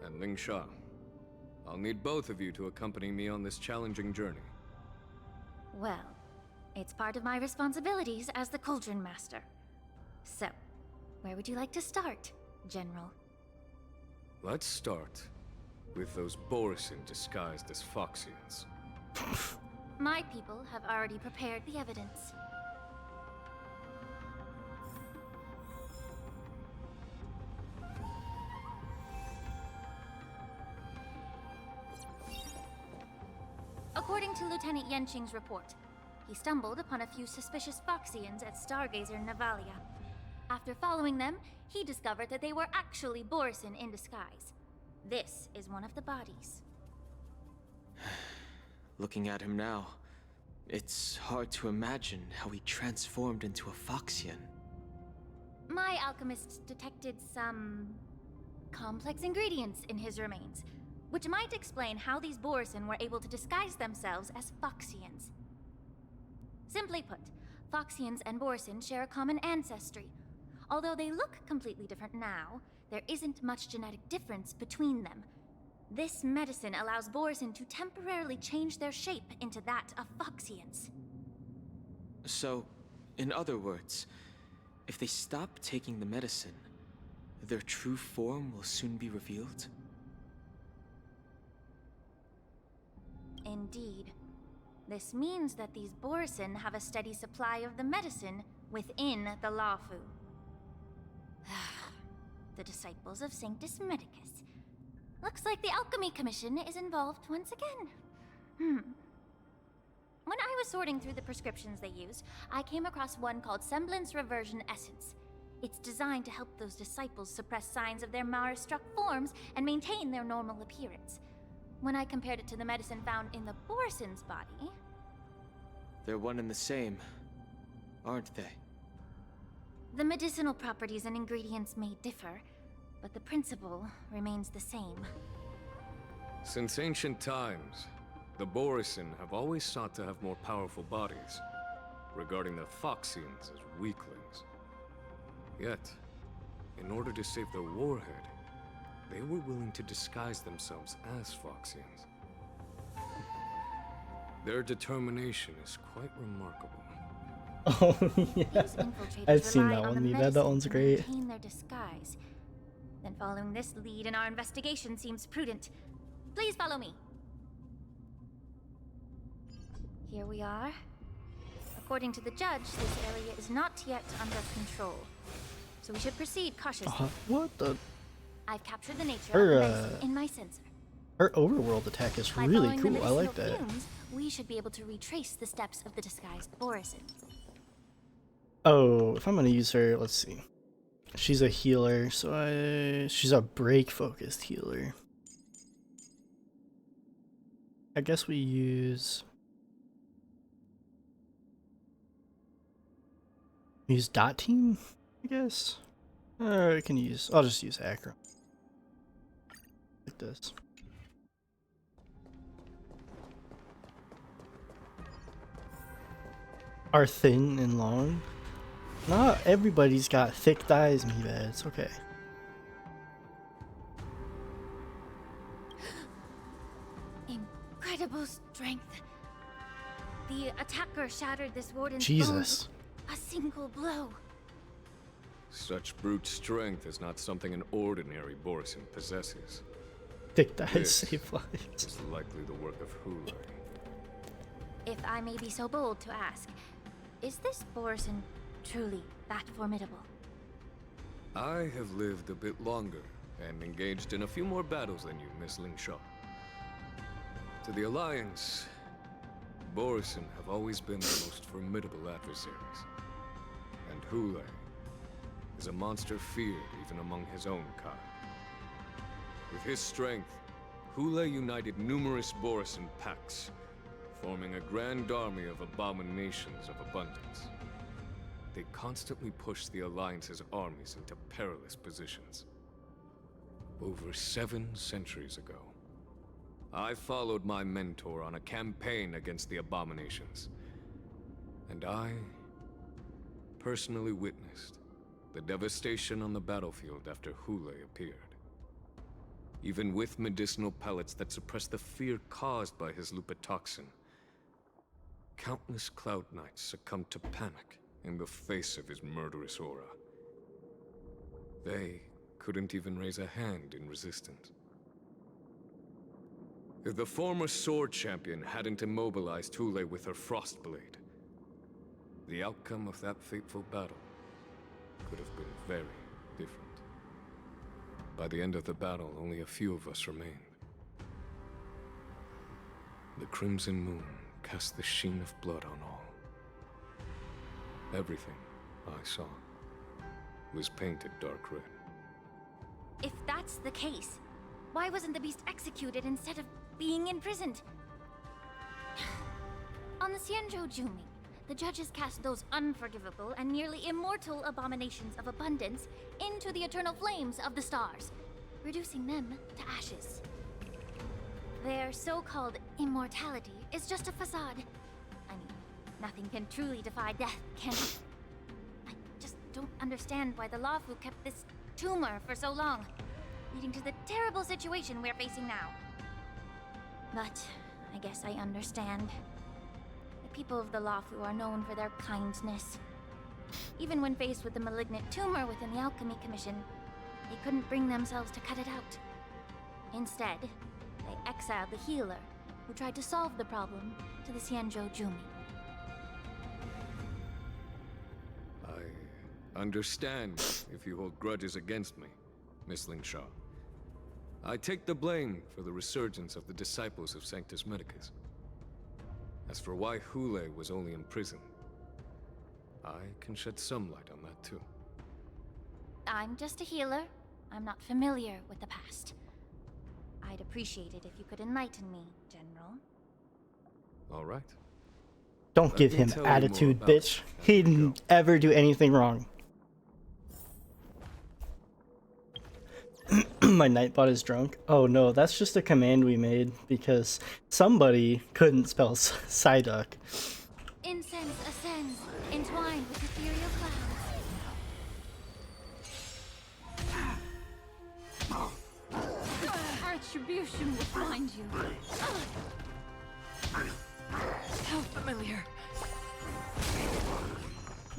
S11: and Ling Sha, I'll need both of you to accompany me on this challenging journey.
S4: Well, it's part of my responsibilities as the Cauldron Master. So, where would you like to start, General?
S11: Let's start with those Borison disguised as Foxians.
S4: My people have already prepared the evidence. According to Lieutenant Yanqing's report, he stumbled upon a few suspicious Foxians at Stargazer Navalia. After following them, he discovered that they were actually Borison in disguise. This is one of the bodies.
S12: Looking at him now, it's hard to imagine how he transformed into a Foxian.
S4: My alchemists detected some complex ingredients in his remains, which might explain how these Borison were able to disguise themselves as Foxians. Simply put, Foxians and Borison share a common ancestry. Although they look completely different now, there isn't much genetic difference between them.
S13: This medicine allows Borison to temporarily change their shape into that of Foxians.
S12: So, in other words, if they stop taking the medicine, their true form will soon be revealed?
S13: Indeed. This means that these Borison have a steady supply of the medicine within the Lafu. The disciples of Sanctus Medicus. Looks like the Alchemy Commission is involved once again. When I was sorting through the prescriptions they used, I came across one called Semblance Reversion Essence. It's designed to help those disciples suppress signs of their Mara-struck forms and maintain their normal appearance. When I compared it to the medicine found in the Borison's body...
S12: They're one and the same, aren't they?
S13: The medicinal properties and ingredients may differ, but the principle remains the same.
S11: Since ancient times, the Borison have always sought to have more powerful bodies, regarding the Foxians as weaklings. Yet, in order to save their warhead, they were willing to disguise themselves as Foxians. Their determination is quite remarkable.
S1: Oh, yeah. I've seen that one, Meva. That one's great.
S13: Maintain their disguise. Then following this lead in our investigation seems prudent. Please follow me. Here we are. According to the judge, this area is not yet under control. So we should proceed cautiously.
S1: What the?
S13: I've captured the nature
S1: Her,
S13: of the medicine in my sensor.
S1: Her overworld attack is
S13: By
S1: really
S13: following
S1: cool.
S13: the
S1: I like
S13: medicinal
S1: that.
S13: fumes, we should be able to retrace the steps of the disguised Borison.
S1: Oh, if I'm gonna use her, let's see. She's a healer, so she's a break-focused healer. I guess we use dot team, I guess. Or I can use, I'll just use acro. Like this. Are thin and long. Not everybody's got thick thighs, Meva. It's okay.
S13: Incredible strength. The attacker shattered this warden's
S1: Jesus.
S13: bones with a single blow.
S11: Such brute strength is not something an ordinary Borison possesses.
S1: Thick thighs
S11: This
S1: save lives.
S11: is likely the work of Hule.
S13: If I may be so bold to ask, is this Borison truly that formidable?
S11: I have lived a bit longer and engaged in a few more battles than you, Miss Lingshaw. To the Alliance, Borison have always been the most formidable adversaries. And Hule is a monster feared even among his own kind. With his strength, Hule united numerous Borison packs, forming a grand army of abominations of abundance. They constantly pushed the Alliance's armies into perilous positions. Over 7 centuries ago, I followed my mentor on a campaign against the abominations. And I personally witnessed the devastation on the battlefield after Hule appeared. Even with medicinal pellets that suppressed the fear caused by his lupitoxin, countless Cloud Knights succumbed to panic in the face of his murderous aura. They couldn't even raise a hand in resistance. If the former sword champion hadn't immobilized Hule with her Frostblade, the outcome of that fateful battle could have been very different. By the end of the battle, only a few of us remained. The Crimson Moon cast the sheen of blood on all. Everything I saw was painted dark red.
S13: If that's the case, why wasn't the beast executed instead of being imprisoned? On the Xianzhou Jumi, the judges cast those unforgivable and nearly immortal abominations of abundance into the eternal flames of the stars, reducing them to ashes. Their so-called immortality is just a facade. I mean, nothing can truly defy death, can it? I just don't understand why the Lafu kept this tumor for so long. leading to the terrible situation we're facing now. But I guess I understand. The people of the Lafu are known for their kindness. Even when faced with a malignant tumor within the Alchemy Commission, they couldn't bring themselves to cut it out. Instead, they exiled the healer, who tried to solve the problem, to the Xianzhou Jumi.
S11: I understand if you hold grudges against me, Miss Ling Sha. I take the blame for the resurgence of the disciples of Sanctus Medicus. As for why Hule was only in prison, I can shed some light on that too.
S13: I'm just a healer. I'm not familiar with the past. I'd appreciate it if you could enlighten me, General.
S11: All right.
S1: Don't give
S11: me
S1: him
S11: tell you more
S1: attitude,
S11: about it
S1: bitch.
S11: as
S1: He
S11: we go.
S1: didn't ever do anything wrong. My Nightbot is drunk. Oh no, that's just a command we made because somebody couldn't spell Psyduck.
S13: Incense ascends, entwined with ethereal clouds.
S5: Retribution will find you.
S8: How familiar.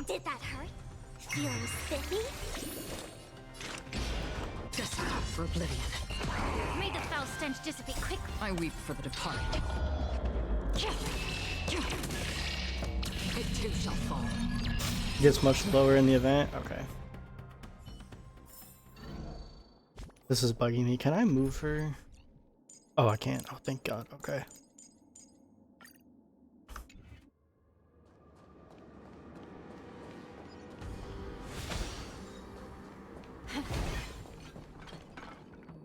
S13: Did that hurt? Feeling spiffy?
S9: Destined for oblivion.
S13: May the foul stench dissipate quickly.
S9: I weep for the departed. It too shall fall.
S1: Gets much lower in the event. Okay. This is bugging me. Can I move her? Oh, I can't. Oh, thank God. Okay.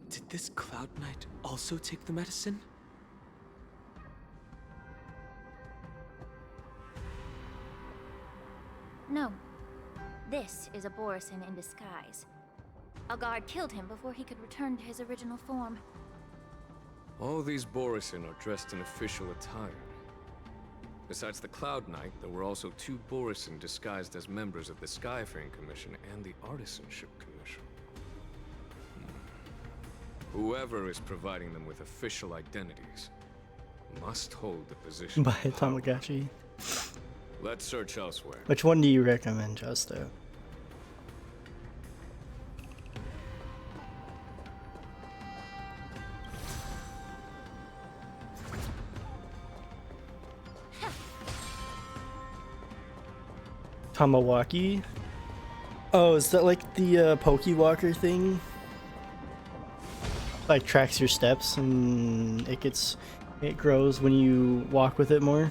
S12: Did this Cloud Knight also take the medicine?
S13: No. This is a Borisin in disguise. A guard killed him before he could return to his original form.
S11: All these Borisin are dressed in official attire. Besides the Cloud Knight, there were also 2 Borisin disguised as members of the Skyfaring Commission and the Artisanship Commission. Whoever is providing them with official identities must hold the position.
S1: By
S11: of power.
S1: Tamagotchi.
S11: Let's search elsewhere.
S1: Which one do you recommend, Justo? Tamawaki? Oh, is that like the Pokewalker thing? Like tracks your steps and it grows when you walk with it more?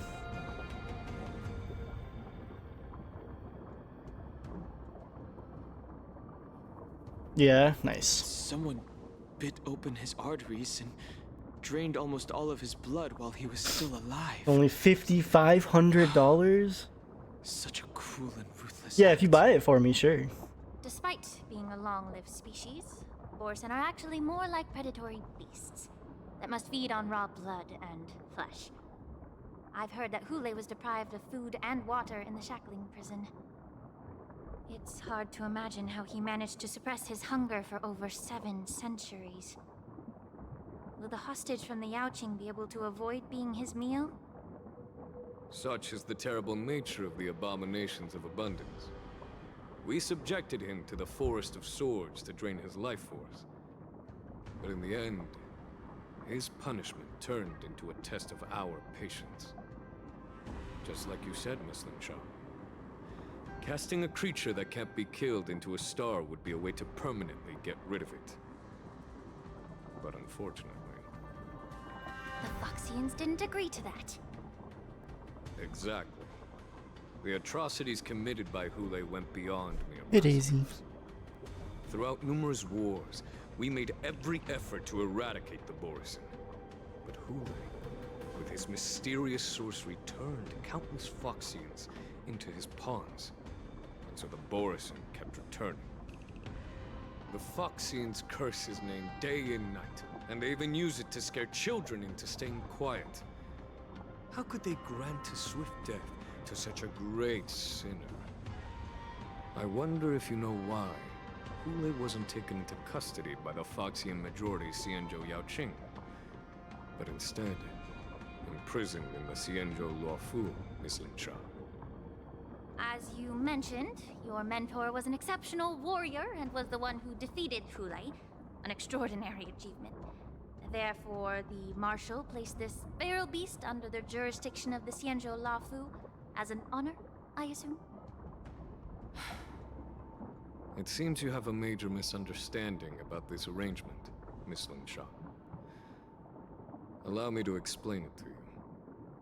S1: Yeah, nice.
S12: Someone bit open his arteries and drained almost all of his blood while he was still alive.
S1: Only $5,500?
S12: Such a cruel and ruthless
S1: Yeah, if you
S12: act.
S1: buy it for me, sure.
S13: Despite being a long-lived species, Borisin are actually more like predatory beasts that must feed on raw blood and flesh. I've heard that Hule was deprived of food and water in the shackling prison. It's hard to imagine how he managed to suppress his hunger for over 7 centuries. Will the hostage from the Yaoqing be able to avoid being his meal?
S11: Such is the terrible nature of the abominations of abundance. We subjected him to the Forest of Swords to drain his life force. But in the end, his punishment turned into a test of our patience. Just like you said, Miss Linshaw. Casting a creature that can't be killed into a star would be a way to permanently get rid of it. But unfortunately...
S13: The Foxians didn't agree to that.
S11: Exactly. The atrocities committed by Hule went beyond mere
S1: It easy.
S11: massacres. Throughout numerous wars, we made every effort to eradicate the Borisin. But Hule, with his mysterious sorcery, turned countless Foxians into his pawns. And so the Borisin kept returning. The Foxians curse his name day and night, and they even use it to scare children into staying quiet. How could they grant a swift death to such a great sinner? I wonder if you know why Hule wasn't taken into custody by the Foxian majority Xianzhou Yaoqing, but instead imprisoned in the Xianzhou Luofu, Miss Lin Sha.
S13: As you mentioned, your mentor was an exceptional warrior and was the one who defeated Hule, an extraordinary achievement. Therefore, the Marshal placed this feral beast under the jurisdiction of the Xianzhou Luofu as an honor, I assume?
S11: It seems you have a major misunderstanding about this arrangement, Miss Lin Sha. Allow me to explain it to you.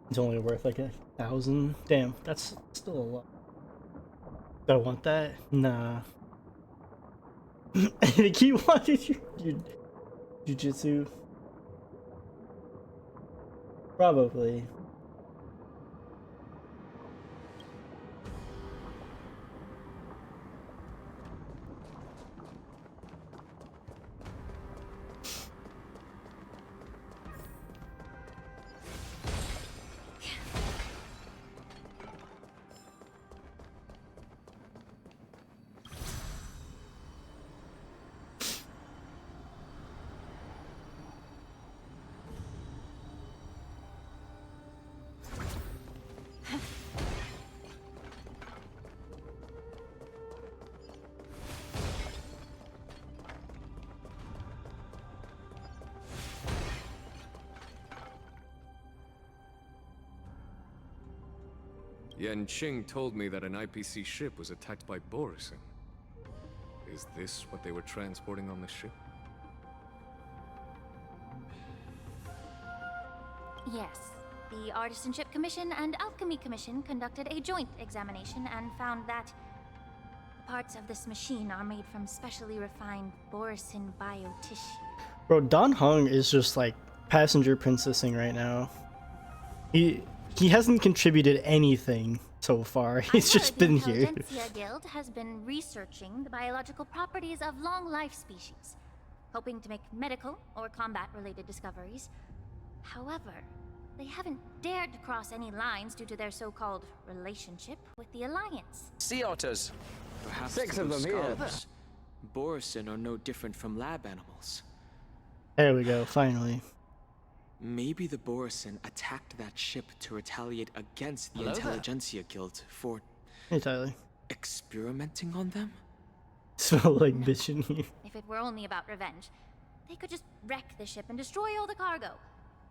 S1: It's only worth like 1,000. Damn, that's still a lot. Do I want that? Nah. I think you wanted your jujitsu. Probably.
S11: Yanqing told me that an IPC ship was attacked by Borisin. Is this what they were transporting on the ship?
S13: Yes. The Artisanship Commission and Alchemy Commission conducted a joint examination and found that parts of this machine are made from specially refined Borisin biotissue.
S1: Bro, Dan Heng is just like passenger princessing right now. He hasn't contributed anything so far. He's just been here.
S13: The Intelligentsia Guild has been researching the biological properties of long-life species, hoping to make medical or combat-related discoveries. However, they haven't dared to cross any lines due to their so-called relationship with the Alliance.
S12: Sea otters. Perhaps
S14: 6 of them here.
S12: Borisin are no different from lab animals.
S1: There we go, finally.
S12: Maybe the Borisin attacked that ship to retaliate against the Intelligentsia Guild for...
S1: Hey, Tyler.
S12: experimenting on them?
S1: Smell like bitch in here.
S13: If it were only about revenge, they could just wreck the ship and destroy all the cargo,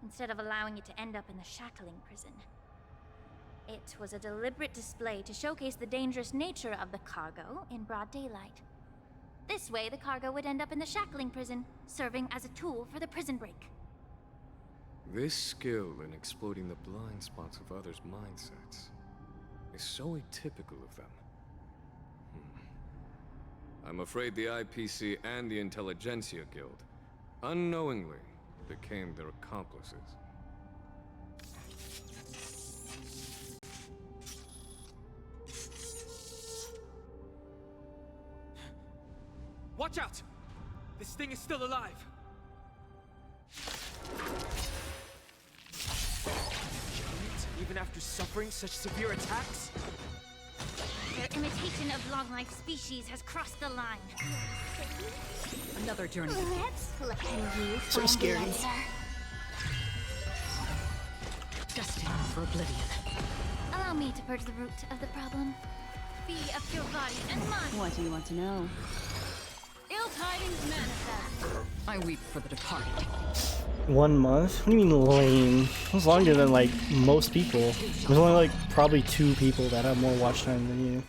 S13: instead of allowing it to end up in the shackling prison. It was a deliberate display to showcase the dangerous nature of the cargo in broad daylight. This way, the cargo would end up in the shackling prison, serving as a tool for the prison break.
S11: This skill in exploiting the blind spots of others' mindsets is so atypical of them. I'm afraid the IPC and the Intelligentsia Guild unknowingly became their accomplices.
S12: Watch out! This thing is still alive! Even after suffering such severe attacks?
S13: Their imitation of long-life species has crossed the line.
S2: Another journey.
S13: Let's look at you.
S1: So scary.
S2: Destined for oblivion.
S13: Allow me to purge the root of the problem. Be of pure body and mind.
S5: What do you want to know?
S13: Ill tidings manifest.
S2: I weep for the departed.
S1: 1 month? What do you mean lame? It was longer than like most people. There's only like probably 2 people that have more watch time than you.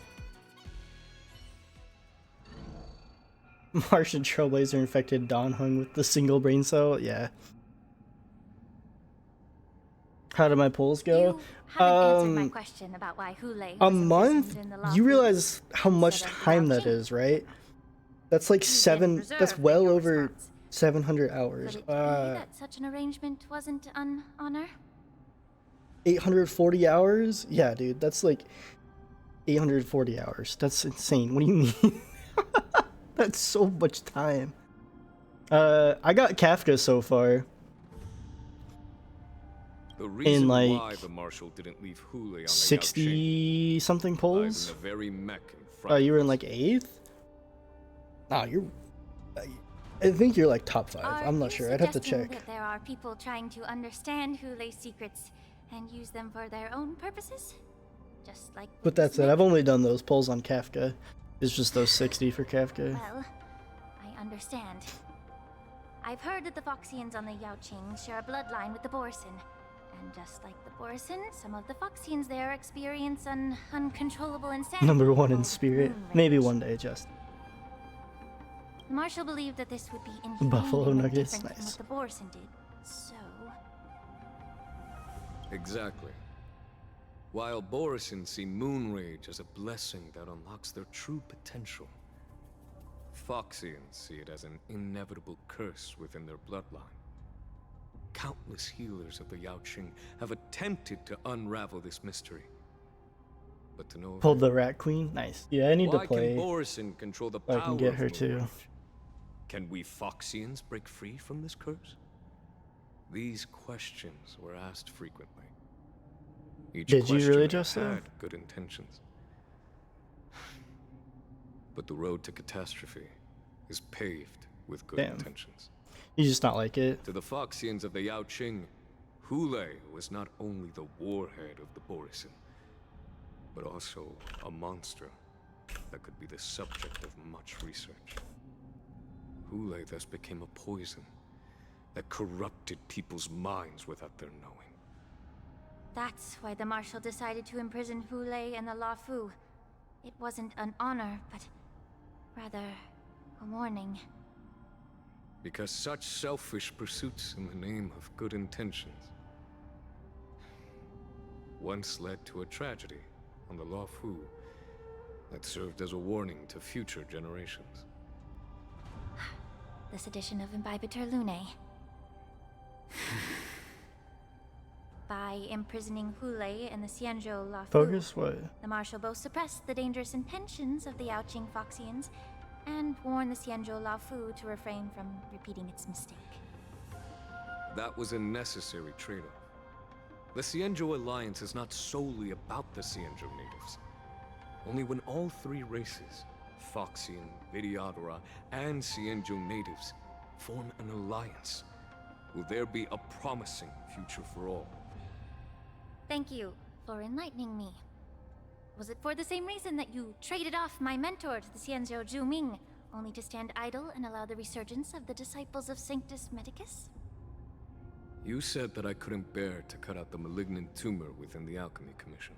S1: Martian Trailblazer infected Dan Heng with the single brain cell? Yeah. How did my polls go?
S13: You haven't answered my question about why Hule
S1: A
S13: was
S1: month?
S13: imprisoned in the
S1: You
S13: Luofu
S1: realize how much
S13: instead of
S1: time that
S13: Yaoqing.
S1: is, right? That's like that's
S13: preserved
S1: well
S13: your
S1: over
S13: response.
S1: 700 hours.
S13: Could it be that such an arrangement wasn't an honor?
S1: 840 hours? Yeah, dude, that's like 840 hours. That's insane. What do you mean? That's so much time. I got Kafka so far.
S11: The reason
S1: like
S11: why the Marshal didn't leave Hule on the
S1: 60 something
S11: Yaoqing
S1: polls.
S11: lies in the very mech in front
S1: Oh, you
S11: of
S1: were in
S11: us.
S1: like 8th? Nah, you're. I think you're like top 5.
S13: Are
S1: I'm not
S13: you
S1: sure. I'd have to
S13: suggesting
S1: check.
S13: that there are people trying to understand Hule's secrets and use them for their own purposes? Just like
S1: But that said, I've only done those polls on Kafka. It's just those 60 for Kafka.
S13: Well, I understand. I've heard that the Foxians on the Yaoqing share a bloodline with the Borson. And just like the Borson, some of the Foxians there experience an uncontrollable insanity.
S1: Number 1 in
S13: called
S1: spirit.
S13: moon
S1: Maybe
S13: rage.
S1: one day, just.
S13: The Marshal believed that this would be inhumane
S1: Buffalo
S13: and
S1: nuggets,
S13: different
S1: nice.
S13: from what the Borson did. So,
S11: Exactly. While Borison see moon rage as a blessing that unlocks their true potential, Foxians see it as an inevitable curse within their bloodline. Countless healers of the Yaoqing have attempted to unravel this mystery, but to no
S1: Pulled the Rat Queen. Nice. Yeah, I need
S11: Why
S1: to play.
S11: can Borison control the
S1: so
S11: power
S1: I can get
S11: of
S1: her
S11: moon
S1: too.
S11: rage? Can we Foxians break free from this curse? These questions were asked frequently. Each
S1: Did you really,
S11: questioner
S1: Justin?
S11: had good intentions. But the road to catastrophe is paved with good
S1: Damn.
S11: intentions.
S1: You just not like it.
S11: To the Foxians of the Yaoqing, Hule was not only the warhead of the Borison, but also a monster that could be the subject of much research. Hule thus became a poison that corrupted people's minds without their knowing.
S13: that's why the Marshal decided to imprison Hule and the Lafu. It wasn't an honor, but rather a warning.
S11: Because such selfish pursuits in the name of good intentions once led to a tragedy on the Lafu that served as a warning to future generations.
S13: The sedition of Imbibitor Lunae. By imprisoning Hule and the Xianzhou Lafu,
S1: Focus? What?
S13: the Marshal both suppressed the dangerous intentions of the Yaoqing Foxians and warned the Xianzhou Lafu to refrain from repeating its mistake.
S11: That was a necessary trade-off. The Xianzhou alliance is not solely about the Xianzhou natives. Only when all 3 races, Foxian, Vidyadhara, and Xianzhou natives, form an alliance, will there be a promising future for all.
S13: Thank you for enlightening me. Was it for the same reason that you traded off my mentor to the Xianzhou Zhuming, only to stand idle and allow the resurgence of the disciples of Sanctus Medicus?
S11: You said that I couldn't bear to cut out the malignant tumor within the Alchemy Commission,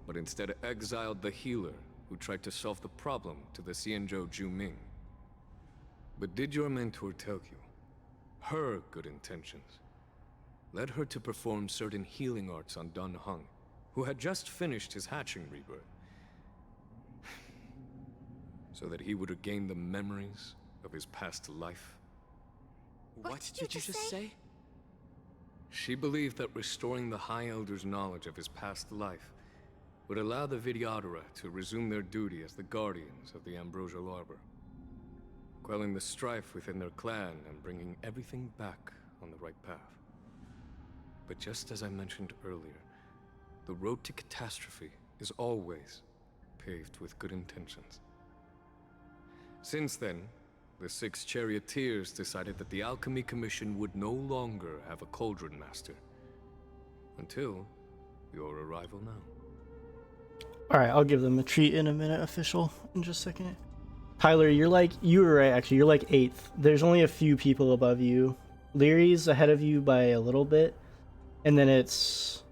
S11: but instead exiled the healer who tried to solve the problem to the Xianzhou Zhuming. But did your mentor tell you her good intentions led her to perform certain healing arts on Dun Hung, who had just finished his hatching rebirth, so that he would regain the memories of his past life?
S12: What did you just say?
S11: She believed that restoring the High Elder's knowledge of his past life would allow the Vidyadhara to resume their duty as the guardians of the Ambrosial Arbor, quelling the strife within their clan and bringing everything back on the right path. But just as I mentioned earlier, the road to catastrophe is always paved with good intentions. Since then, the 6 charioteers decided that the Alchemy Commission would no longer have a Cauldron Master. Until your arrival now.
S1: Alright, I'll give them a treat in a minute, official, in just a second. Tyler, you were right, actually. You're like 8th. There's only a few people above you. Leary's ahead of you by a little bit. And then it's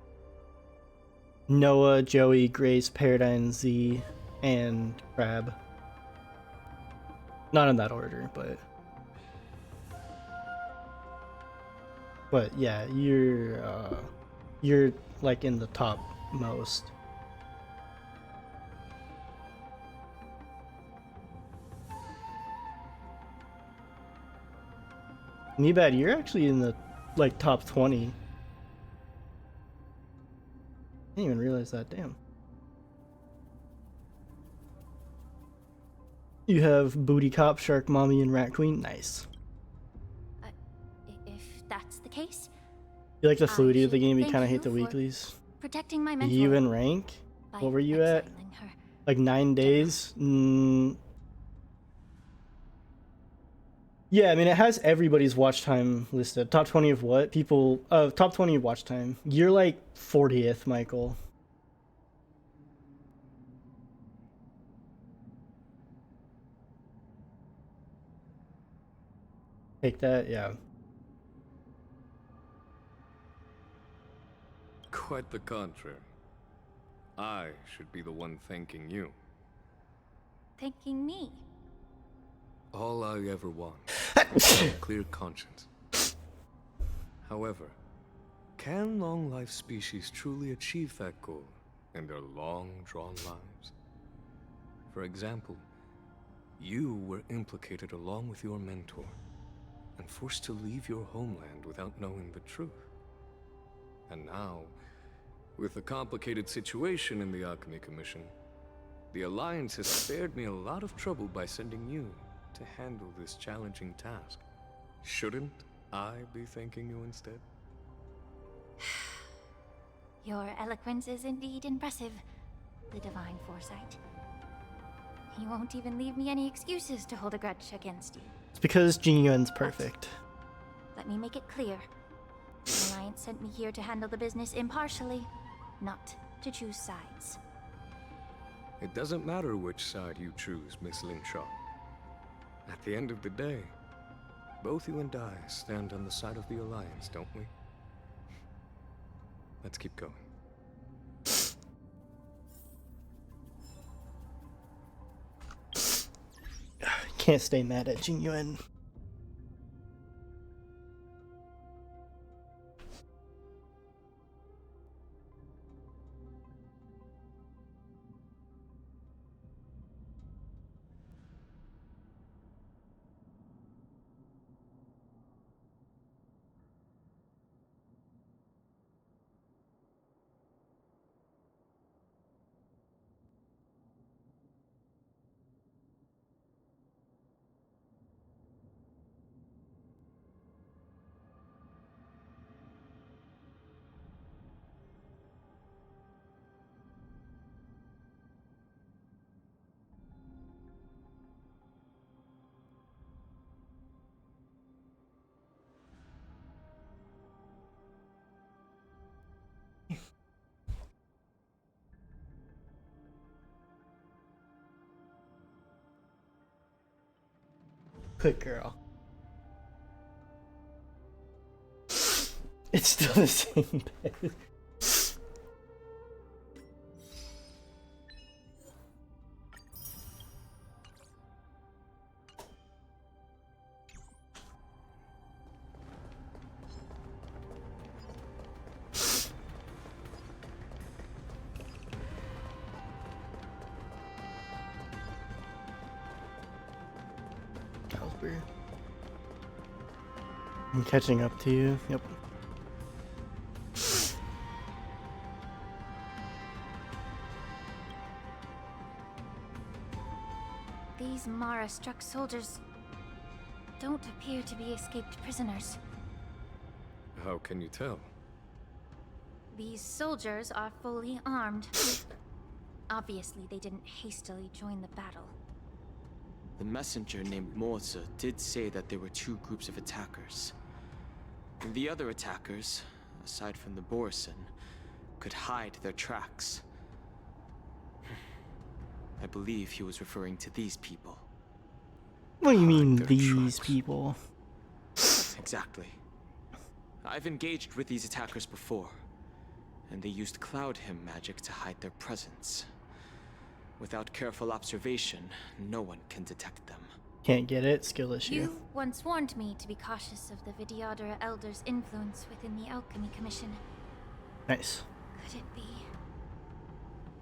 S1: Noah, Joey, Grace, Paradigm, Z, and Crab. Not in that order, but yeah, you're like in the top most. Nebad, you're actually in the like top 20. I didn't even realize that. Damn. You have Booty Cop, Shark Mommy, and Rat Queen. Nice.
S13: If that's the case,
S1: You like the fluidity of the
S13: should
S1: game, you
S13: thank
S1: kind of hate
S13: you
S1: the
S13: for
S1: weeklies.
S13: protecting my mentor.
S1: You in rank?
S13: by
S1: What were you at?
S13: exiling her.
S1: Like 9 days? Yeah, I mean, it has everybody's watch time listed. Top 20 of what? People, top 20 of watch time. You're like 40th, Michael. Take that, yeah.
S11: Quite the contrary. I should be the one thanking you.
S13: Thanking me.
S11: All I ever want is a clear conscience. However, can long-life species truly achieve that goal in their long-drawn lives? For example, you were implicated along with your mentor and forced to leave your homeland without knowing the truth. And now, with the complicated situation in the Alchemy Commission, the Alliance has spared me a lot of trouble by sending you to handle this challenging task. Shouldn't I be thanking you instead?
S13: Your eloquence is indeed impressive, the divine foresight. You won't even leave me any excuses to hold a grudge against you.
S1: It's because Jing Yuan's perfect.
S13: Let me make it clear. The Alliance sent me here to handle the business impartially, not to choose sides.
S11: It doesn't matter which side you choose, Miss Lingshaw. At the end of the day, both you and I stand on the side of the Alliance, don't we? Let's keep going.
S1: Can't stay mad at Jing Yuan. Good girl. It's still the same bed. I'm catching up to you. Yep.
S13: These Mara-struck soldiers don't appear to be escaped prisoners.
S11: How can you tell?
S13: These soldiers are fully armed. Obviously, they didn't hastily join the battle.
S12: The messenger named Moza did say that there were two groups of attackers. And the other attackers, aside from the Borison, could hide their tracks. I believe he was referring to these people.
S1: What do you mean, these people?
S12: Exactly. I've engaged with these attackers before, and they used Cloud Hymn magic to hide their presence. Without careful observation, no one can detect them.
S1: Can't get it, skill issue.
S13: You once warned me to be cautious of the Vidyadhara Elder's influence within the Alchemy Commission.
S1: Nice.
S13: Could it be?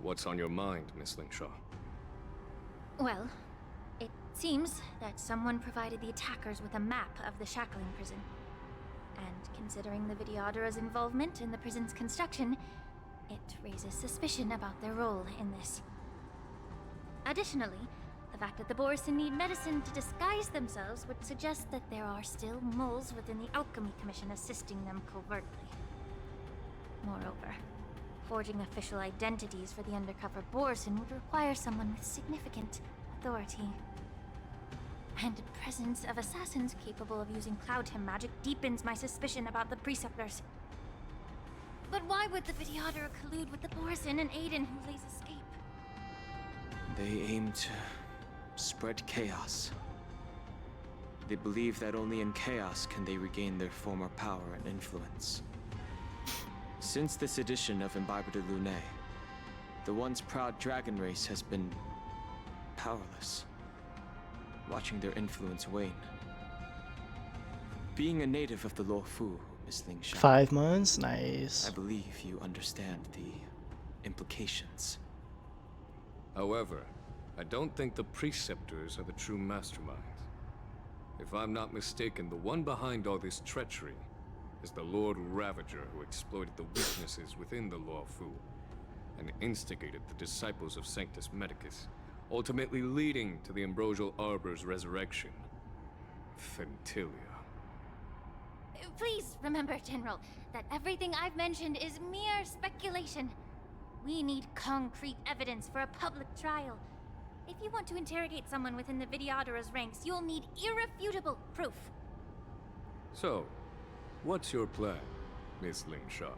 S11: What's on your mind, Miss Lingshaw?
S13: Well, it seems that someone provided the attackers with a map of the shackling prison. And considering the Vidyadhara's involvement in the prison's construction, it raises suspicion about their role in this. Additionally, the fact that the Borison need medicine to disguise themselves would suggest that there are still moles within the Alchemy Commission assisting them covertly. Moreover, forging official identities for the undercover Borison would require someone with significant authority. And the presence of assassins capable of using Cloudhim magic deepens my suspicion about the Preceptors. But why would the Videoter collude with the Borisin and aid in Hule's escape?
S12: They aim to spread chaos. They believe that only in chaos can they regain their former power and influence. Since this edition of Imbiber de Lune, the once proud dragon race has been powerless, watching their influence wane. Being a native of the Luofu, Miss Ling Shan,
S1: 5 months? Nice.
S12: I believe you understand the implications.
S11: However, I don't think the Preceptors are the true masterminds. If I'm not mistaken, the one behind all this treachery is the Lord Ravager, who exploited the weaknesses within the Luofu and instigated the disciples of Sanctus Medicus, ultimately leading to the Ambrosial Arbor's resurrection. Fentilia.
S13: Please remember, General, that everything I've mentioned is mere speculation. We need concrete evidence for a public trial. If you want to interrogate someone within the Videoter's ranks, you'll need irrefutable proof.
S11: So, what's your plan, Miss Ling Shan?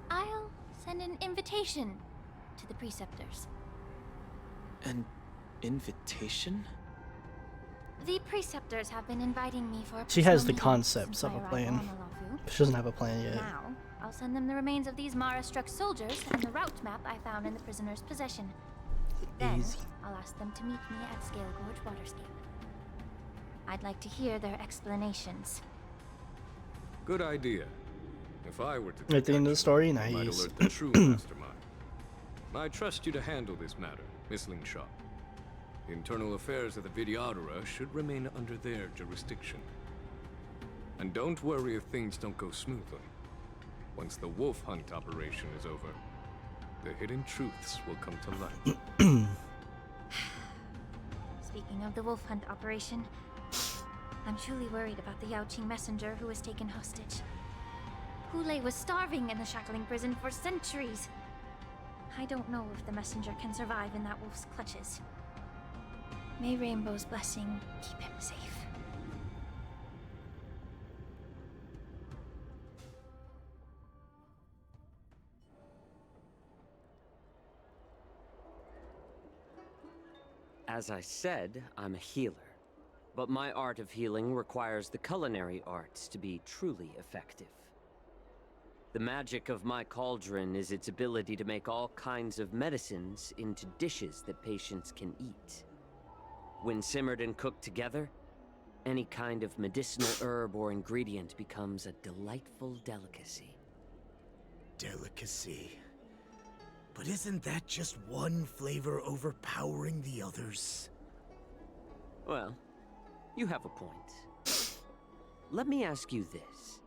S13: I'll send an invitation to the Preceptors.
S12: An invitation?
S13: The Preceptors have been inviting me for a
S1: She has the
S13: personal meeting
S1: concepts
S13: since
S1: of a
S13: my
S1: plan.
S13: arrival on Luofu.
S1: But she doesn't have a plan yet.
S13: Now, I'll send them the remains of these Mara-struck soldiers and the route map I found in the prisoner's possession. Then,
S1: Easy.
S13: I'll ask them to meet me at Scale Gorge Waterscape. I'd like to hear their explanations.
S11: Good idea. If I were to
S1: At the end of the story,
S11: I might
S1: nice.
S11: alert the true mastermind. I trust you to handle this matter, Miss Ling Shan. The internal affairs of the Videodora should remain under their jurisdiction. And don't worry if things don't go smoothly. Once the wolf hunt operation is over, the hidden truths will come to light.
S13: Speaking of the wolf hunt operation, I'm truly worried about the Yaoqing messenger who was taken hostage. Hule was starving in the shackling prison for centuries. I don't know if the messenger can survive in that wolf's clutches. May Rainbow's blessing keep him safe.
S14: As I said, I'm a healer. But my art of healing requires the culinary arts to be truly effective. The magic of my cauldron is its ability to make all kinds of medicines into dishes that patients can eat. When simmered and cooked together, any kind of medicinal herb or ingredient becomes a delightful delicacy.
S15: Delicacy. But isn't that just one flavor overpowering the others?
S14: Well, you have a point. Let me ask you this.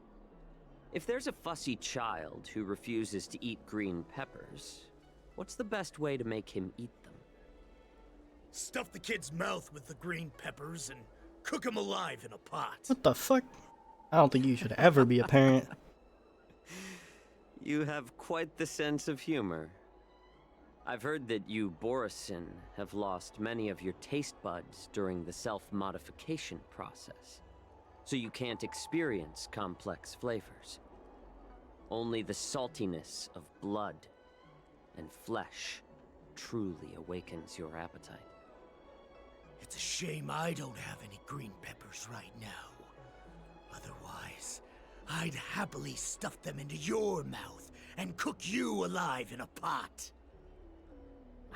S14: If there's a fussy child who refuses to eat green peppers, what's the best way to make him eat them?
S15: Stuff the kid's mouth with the green peppers and cook him alive in a pot.
S1: What the fuck? I don't think you should ever be a parent.
S14: You have quite the sense of humor. I've heard that you, Borisin, have lost many of your taste buds during the self-modification process, so you can't experience complex flavors. Only the saltiness of blood and flesh truly awakens your appetite.
S15: It's a shame I don't have any green peppers right now. Otherwise, I'd happily stuff them into your mouth and cook you alive in a pot.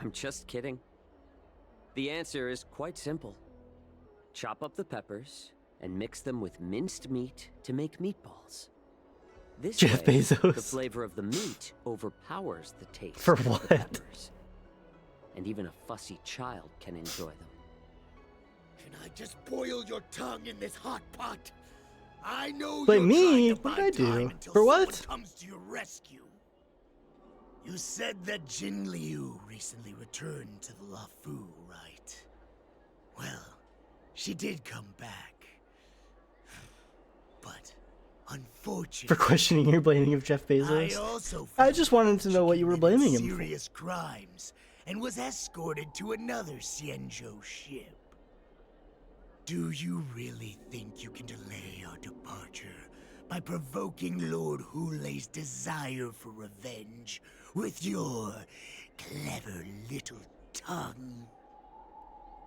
S14: I'm just kidding. The answer is quite simple. Chop up the peppers and mix them with minced meat to make meatballs. This
S1: Jeff
S14: way,
S1: Bezos.
S14: the flavor of the meat overpowers the taste
S1: For
S14: of
S1: what?
S14: the peppers. And even a fussy child can enjoy them.
S15: Can I just boil your tongue in this hot pot? I know
S1: But
S15: you're
S1: me?
S15: trying to
S1: What'd
S15: buy
S1: I do?
S15: time until
S1: For what?
S15: someone comes to your rescue. You said that Jin Liu recently returned to the Luofu, right? Well, she did come back. But unfortunately,
S1: For questioning your blaming of Jeff Bezos?
S15: I also
S1: I just wanted to know what you were blaming him for.
S15: serious crimes and was escorted to another Xianzhou ship. Do you really think you can delay our departure by provoking Lord Hule's desire for revenge with your clever little tongue?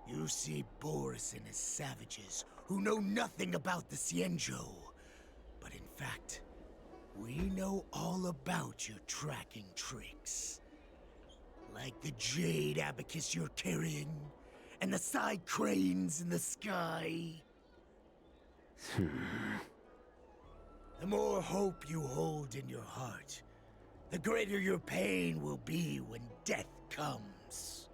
S15: You see Borison as savages who know nothing about the Xianzhou. But in fact, we know all about your tracking tricks. Like the jade abacus you're carrying, and the side cranes in the sky. The more hope you hold in your heart, the greater your pain will be when death comes.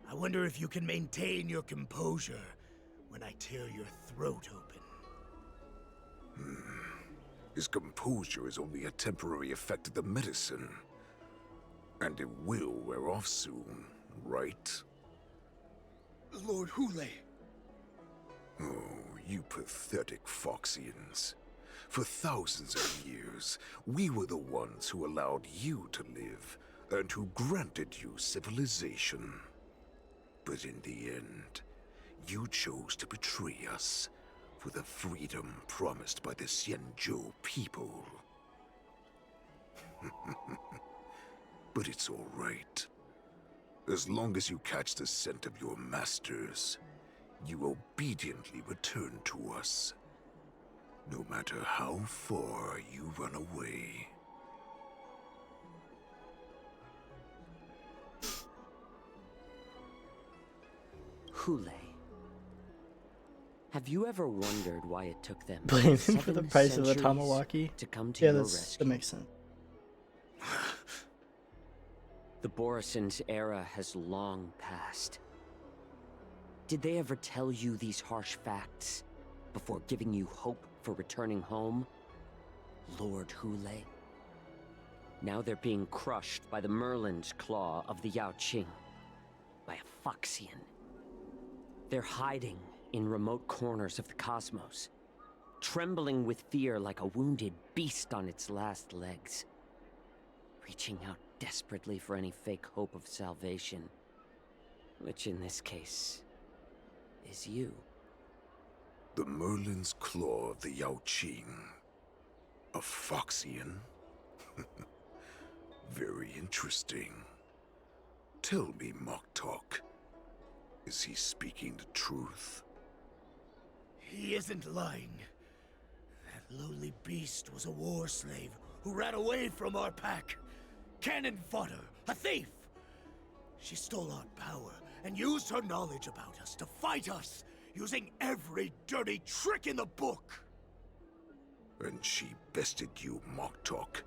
S15: I wonder if you can maintain your composure when I tear your throat open.
S16: His composure is only a temporary effect of the medicine. And it will wear off soon, right?
S15: Lord Hule!
S16: Oh, you pathetic Foxians. For thousands of years, we were the ones who allowed you to live, and who granted you civilization. But in the end, you chose to betray us for the freedom promised by the Xianzhou people. But it's all right. As long as you catch the scent of your masters, you obediently return to us. No matter how far you run away.
S14: Hule. Have you ever wondered why it took them
S1: Blame him for the
S14: 7
S1: price of a
S14: centuries
S1: Tamawaki.
S14: to come to
S1: Yeah,
S14: your
S1: that
S14: rescue?
S1: makes sense.
S14: The Borison's era has long passed. Did they ever tell you these harsh facts before giving you hope for returning home? Lord Hule? Now they're being crushed by the Merlin's claw of the Yaoqing, by a Foxian. They're hiding in remote corners of the cosmos, trembling with fear like a wounded beast on its last legs, reaching out desperately for any fake hope of salvation, which in this case is you.
S16: The Merlin's claw of the Yaoqing. A Foxian? Very interesting. Tell me, Moktok, is he speaking the truth?
S15: He isn't lying. That lowly beast was a war slave who ran away from our pack. Cannon fodder, a thief! She stole our power and used her knowledge about us to fight us, using every dirty trick in the book!
S16: And she bested you, Moktok.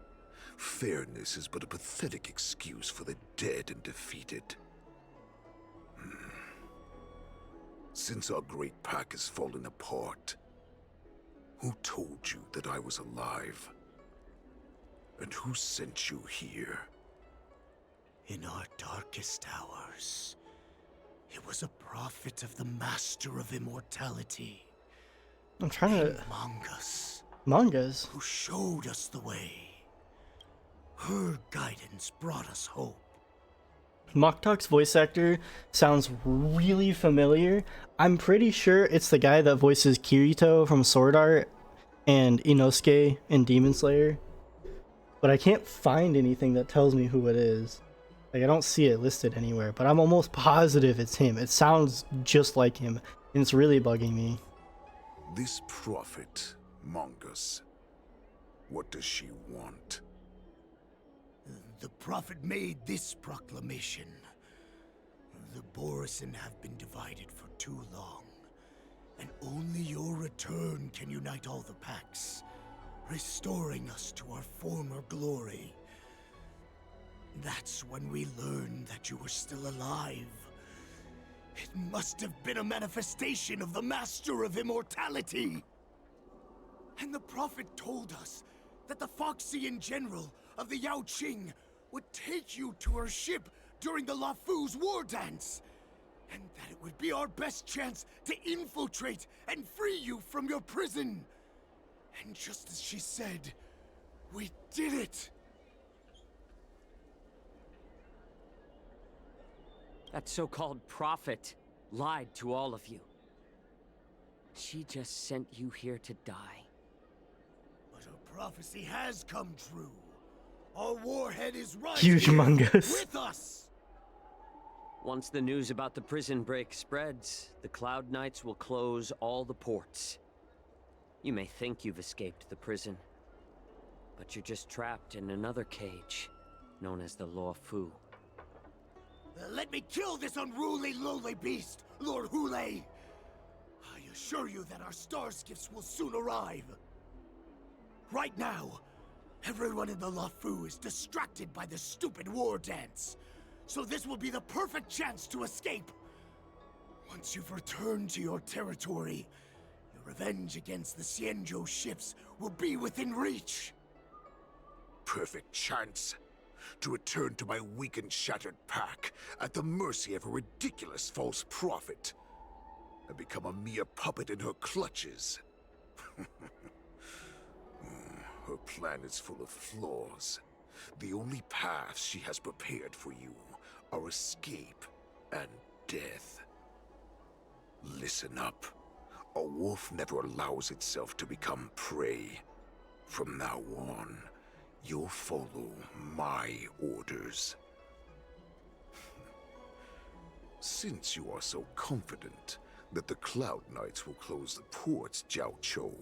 S16: Fairness is but a pathetic excuse for the dead and defeated. Since our great pack has fallen apart, who told you that I was alive? And who sent you here?
S15: In our darkest hours, it was a prophet of the Master of Immortality.
S1: I'm trying to... Mangas?
S15: Who showed us the way. Her guidance brought us hope.
S1: Moktok's voice actor sounds really familiar. I'm pretty sure it's the guy that voices Kirito from Sword Art and Inosuke in Demon Slayer. But I can't find anything that tells me who it is. Like, I don't see it listed anywhere, but I'm almost positive it's him. It sounds just like him, and it's really bugging me.
S16: This prophet, Mongus, what does she want?
S15: The prophet made this proclamation. The Borison have been divided for too long, and only your return can unite all the packs, restoring us to our former glory. That's when we learned that you were still alive. It must have been a manifestation of the Master of Immortality. And the prophet told us that the Foxian general of the Yaoqing would take you to her ship during the Lafu's war dance, and that it would be our best chance to infiltrate and free you from your prison. And just as she said, we did it!
S14: That so-called prophet lied to all of you. She just sent you here to die.
S15: But her prophecy has come true. Our warhead is right
S1: Huge
S15: here
S1: Mungus.
S15: with us.
S14: Once the news about the prison break spreads, the Cloud Knights will close all the ports. You may think you've escaped the prison, but you're just trapped in another cage, known as the Law Fu.
S15: Let me kill this unruly, lowly beast, Lord Hule. I assure you that our star skiffs will soon arrive. Right now, everyone in the Lafu is distracted by the stupid war dance. So this will be the perfect chance to escape. Once you've returned to your territory, your revenge against the Xianzhou ships will be within reach.
S16: Perfect chance to return to my weak and shattered pack at the mercy of a ridiculous false prophet and become a mere puppet in her clutches. Her plan is full of flaws. The only paths she has prepared for you are escape and death. Listen up. A wolf never allows itself to become prey. From now on, you'll follow my orders. Since you are so confident that the Cloud Knights will close the ports, Jiao Chou,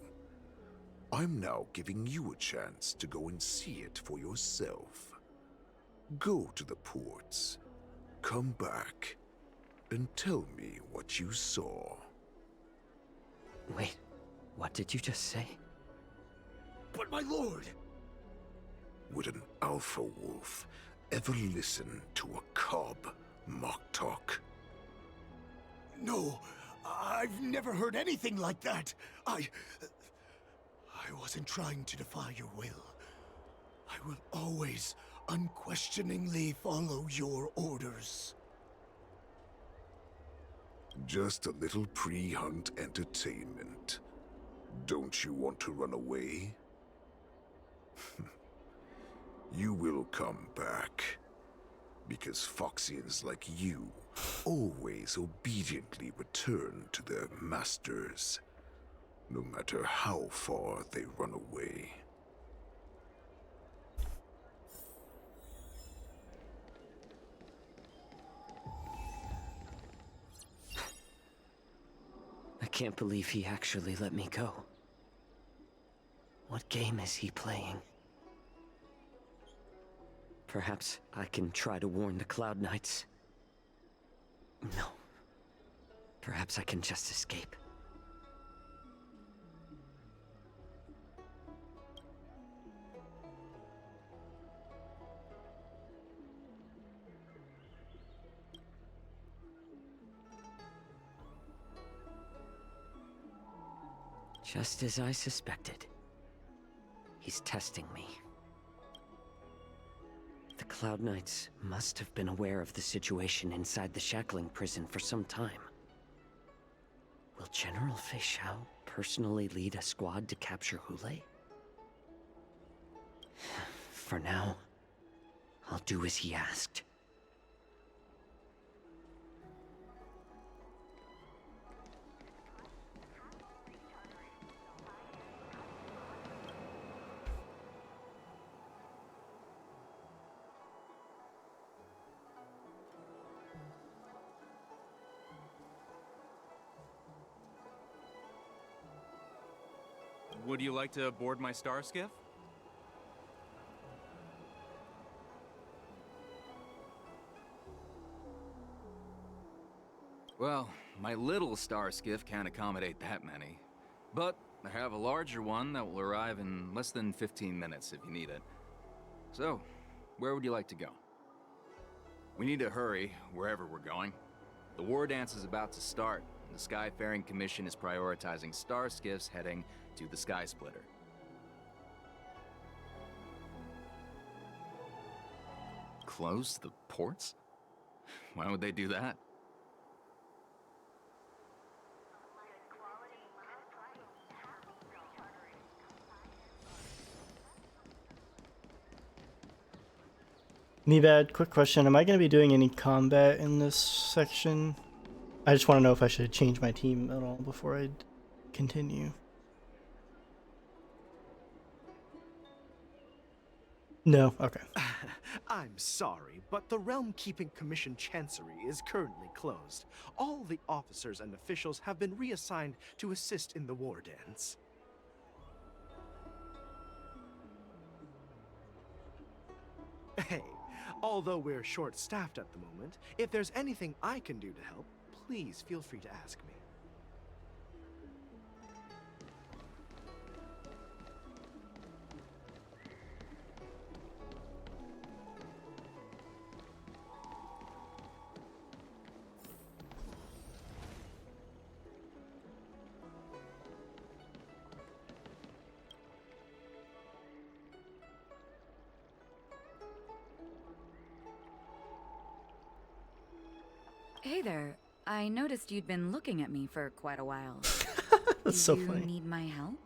S16: I'm now giving you a chance to go and see it for yourself. Go to the ports, come back, and tell me what you saw.
S14: Wait, what did you just say?
S15: But my lord!
S16: Would an alpha wolf ever listen to a cub mock talk?
S15: No, I've never heard anything like that. I wasn't trying to defy your will. I will always unquestioningly follow your orders.
S16: Just a little pre-hunt entertainment. Don't you want to run away? You will come back. Because Foxians like you always obediently return to their masters, no matter how far they run away.
S14: I can't believe he actually let me go. What game is he playing? Perhaps I can try to warn the Cloud Knights. No. Perhaps I can just escape. Just as I suspected. He's testing me. The Cloud Knights must have been aware of the situation inside the shackling prison for some time. Will General Fei Xiao personally lead a squad to capture Hule? For now, I'll do as he asked.
S17: Would you like to board my star skiff? Well, my little star skiff can't accommodate that many. But I have a larger one that will arrive in less than 15 minutes if you need it. So, where would you like to go? We need to hurry wherever we're going. The war dance is about to start, and the Skyfaring Commission is prioritizing star skiffs heading to the Sky Splitter. Close the ports? Why would they do that?
S1: Me bad, quick question. Am I going to be doing any combat in this section? I just want to know if I should change my team at all before I continue. No? Okay.
S3: I'm sorry, but the Realm Keeping Commission Chancery is currently closed. All the officers and officials have been reassigned to assist in the war dance. Hey, although we're short-staffed at the moment, if there's anything I can do to help, please feel free to ask me.
S18: Hey there. I noticed you'd been looking at me for quite a while.
S1: That's so
S18: Do you
S1: funny.
S18: need my help?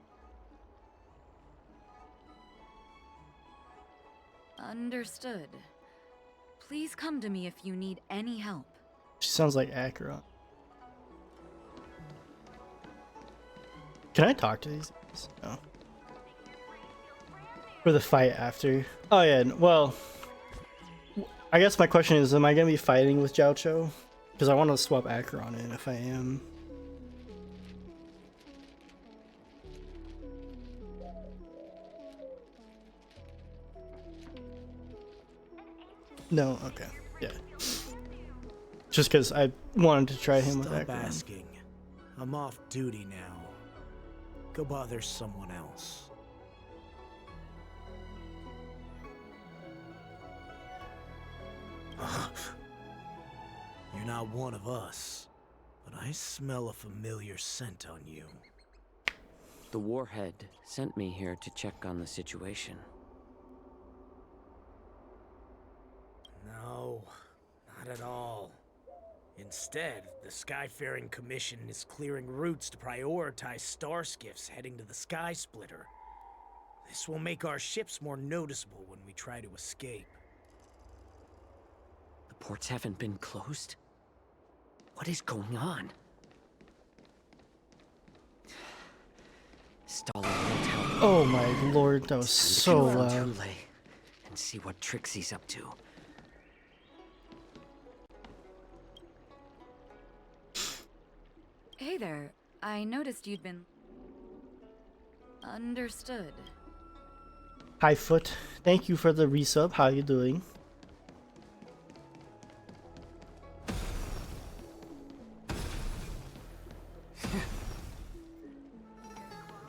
S18: Understood. Please come to me if you need any help.
S1: She sounds like Acheron. Can I talk to these guys? No. For the fight after. Oh yeah, well, I guess my question is, am I gonna be fighting with Jiao Cho? Because I want to swap Acheron in if I am. No, okay, yeah. Just because I wanted to try him with
S15: Stop
S1: Acheron.
S15: asking. I'm off duty now. Go bother someone else. You're not one of us, but I smell a familiar scent on you.
S14: The Warhead sent me here to check on the situation.
S15: No, not at all. Instead, the Skyfaring Commission is clearing routes to prioritize star skiffs heading to the Sky Splitter. This will make our ships more noticeable when we try to escape.
S14: The ports haven't been closed? What is going on? Stalin will tell me.
S1: Oh my lord, that was so loud.
S14: And see what tricks he's up to.
S18: Hey there. I noticed you'd been... Understood.
S1: Hi Foot, thank you for the resub. How you doing?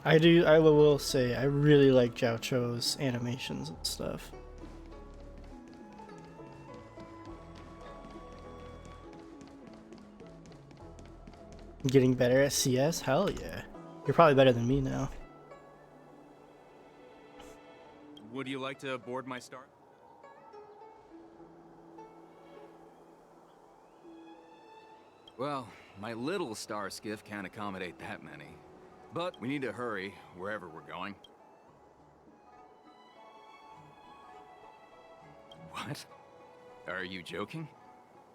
S1: I will say, I really like Jiao Cho's animations and stuff. Getting better at CS? Hell yeah. You're probably better than me now.
S17: Would you like to board my star? Well, my little star skiff can't accommodate that many. But we need to hurry wherever we're going. What? Are you joking?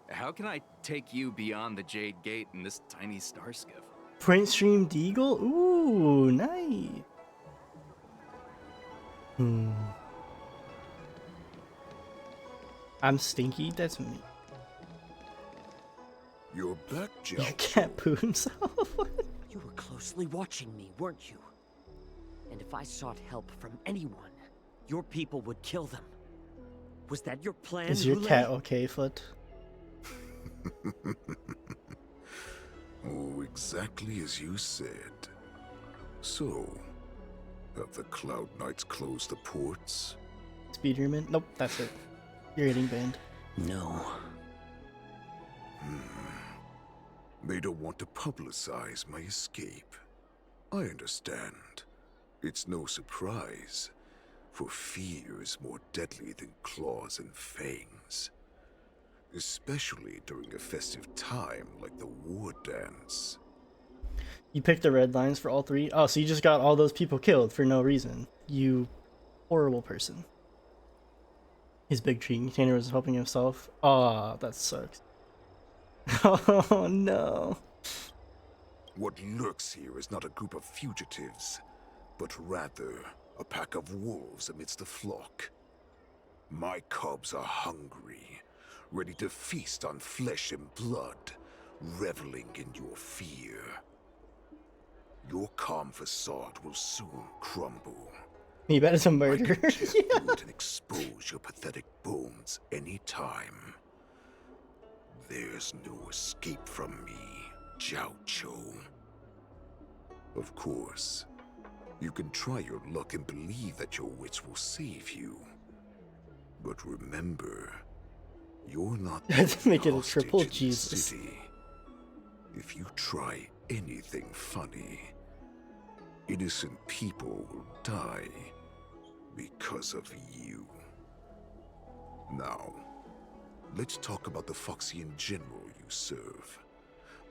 S17: How can I take you beyond the Jade Gate in this tiny star skiff?
S1: Print Stream Deagle? Ooh, nice. I'm Stinky, that's me.
S16: You're back, Jiao.
S1: Your cat poo himself.
S14: You were closely watching me, weren't you? And if I sought help from anyone, your people would kill them. Was that your plan?
S1: Is your
S14: Hule?
S1: cat okay, Foot?
S16: Oh, exactly as you said. So, have the Cloud Knights closed the ports?
S1: Speederman? Nope, that's it. You're getting banned.
S14: No.
S16: They don't want to publicize my escape. I understand. It's no surprise, for fear is more deadly than claws and fangs. Especially during a festive time like the war dance.
S1: You picked the red lines for all three? Oh, so you just got all those people killed for no reason. You horrible person. His big tree container was helping himself. Ah, that sucks. Oh no.
S16: What lurks here is not a group of fugitives, but rather a pack of wolves amidst a flock. My cubs are hungry, ready to feast on flesh and blood, reveling in your fear. Your calm facade will soon crumble.
S1: He bet it's a
S16: I
S1: murderer.
S16: can tear through it and expose your pathetic bones anytime. There's no escape from me, Jiao Cho. Of course, you can try your luck and believe that your wits will save you. But remember, you're not the
S1: Let's make it a
S16: hostage
S1: triple
S16: in the
S1: Jesus.
S16: city. If you try anything funny, innocent people will die because of you. Now, let's talk about the Foxian general you serve.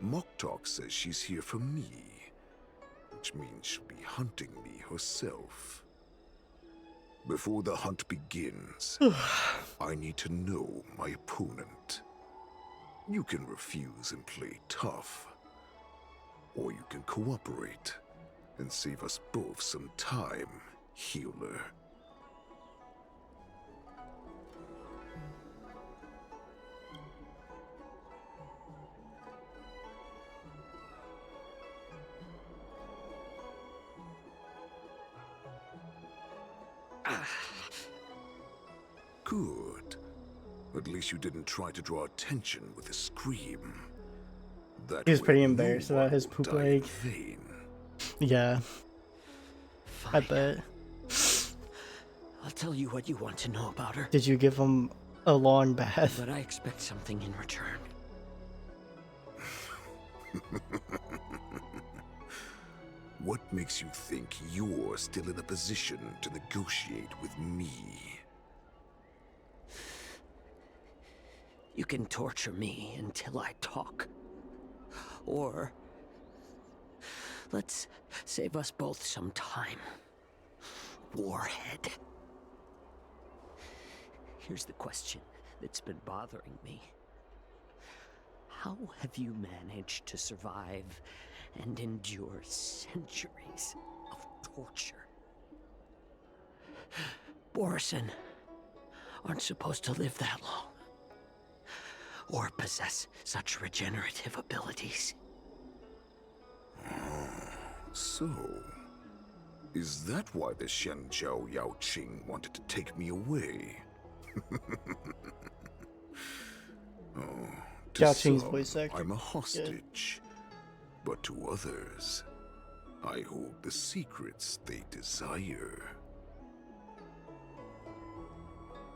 S16: Moktok says she's here for me, which means she'll be hunting me herself. Before the hunt begins, I need to know my opponent. You can refuse and play tough, or you can cooperate and save us both some time, healer. Good. At least you didn't try to draw attention with a scream. That
S1: He was
S16: way
S1: pretty
S16: no
S1: embarrassed
S16: one
S1: about his
S16: will
S1: poop
S16: die in
S1: leg.
S16: vain.
S1: Yeah. I bet.
S14: I'll tell you what you want to know about her.
S1: Did you give him a long bath?
S14: But I expect something in return.
S16: What makes you think you're still in a position to negotiate with me?
S14: You can torture me until I talk. Or let's save us both some time. Warhead. Here's the question that's been bothering me. How have you managed to survive and endure centuries of torture? Borison aren't supposed to live that long, or possess such regenerative abilities.
S16: So, is that why the Shenjiao Yao Qing wanted to take me away? Oh, to
S1: Yao Qing's
S16: some,
S1: voice actor.
S16: I'm a hostage. But to others, I hold the secrets they desire.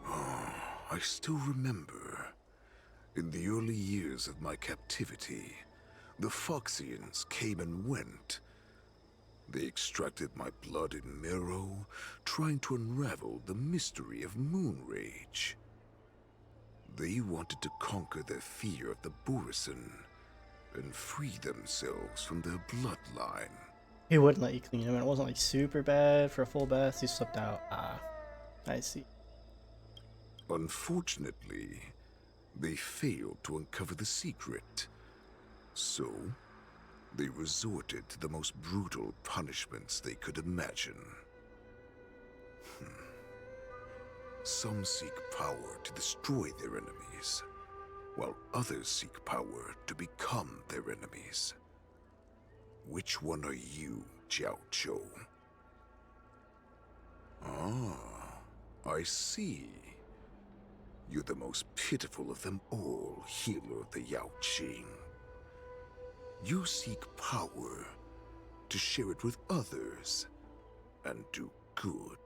S16: Oh, I still remember. In the early years of my captivity, the Foxians came and went. They extracted my blood and marrow, trying to unravel the mystery of moon rage. They wanted to conquer their fear of the Borison and free themselves from their bloodline.
S1: He wouldn't let you clean him, and it wasn't like super bad for a full bath. He slipped out. Ah, I see.
S16: Unfortunately, they failed to uncover the secret. So, they resorted to the most brutal punishments they could imagine. Some seek power to destroy their enemies, while others seek power to become their enemies. Which one are you, Jiao Cho? Ah, I see. You're the most pitiful of them all, healer of the Yao Qing. You seek power to share it with others and do good.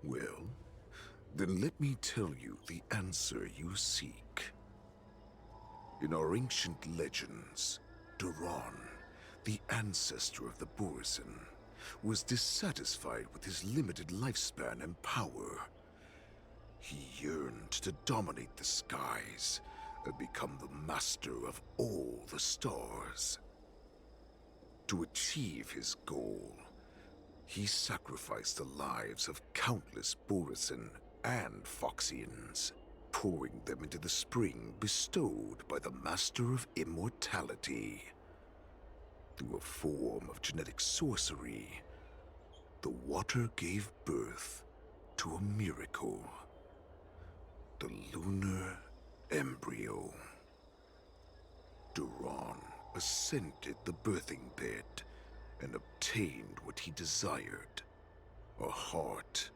S16: Well, then let me tell you the answer you seek. In our ancient legends, Duran, the ancestor of the Borison, was dissatisfied with his limited lifespan and power. He yearned to dominate the skies and become the master of all the stars. To achieve his goal, he sacrificed the lives of countless Borison and Foxians. pouring them into the spring bestowed by the Master of Immortality. Through a form of genetic sorcery, the water gave birth to a miracle. The lunar embryo. Duran ascended the birthing bed and obtained what he desired. A heart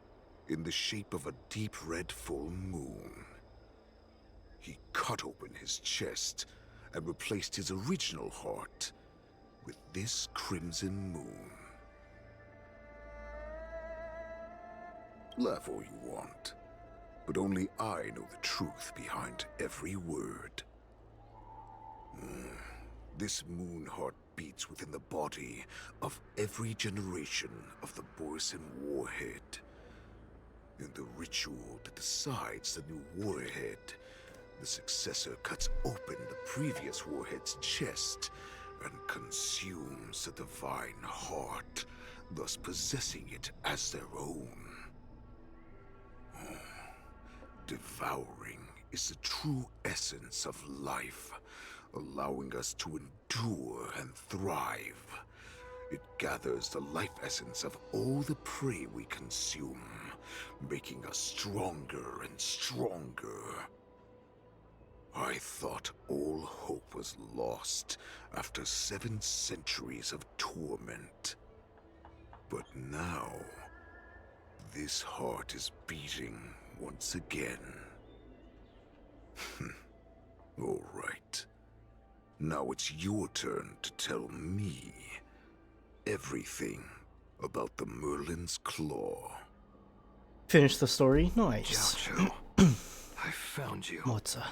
S16: in the shape of a deep red full moon. He cut open his chest and replaced his original heart with this crimson moon. Laugh all you want, but only I know the truth behind every word. This moon heart beats within the body of every generation of the Borson warhead. In the ritual that decides the new warhead, the successor cuts open the previous warhead's chest and consumes the divine heart, thus possessing it as their own. Devouring is the true essence of life, allowing us to endure and thrive. It gathers the life essence of all the prey we consume, making us stronger and stronger. I thought all hope was lost after 7 centuries of torment. But now, this heart is beating once again. All right. Now it's your turn to tell me everything about the Merlin's Claw.
S1: Finish the story? Nice.
S11: Jiao, I found you.
S1: Moza.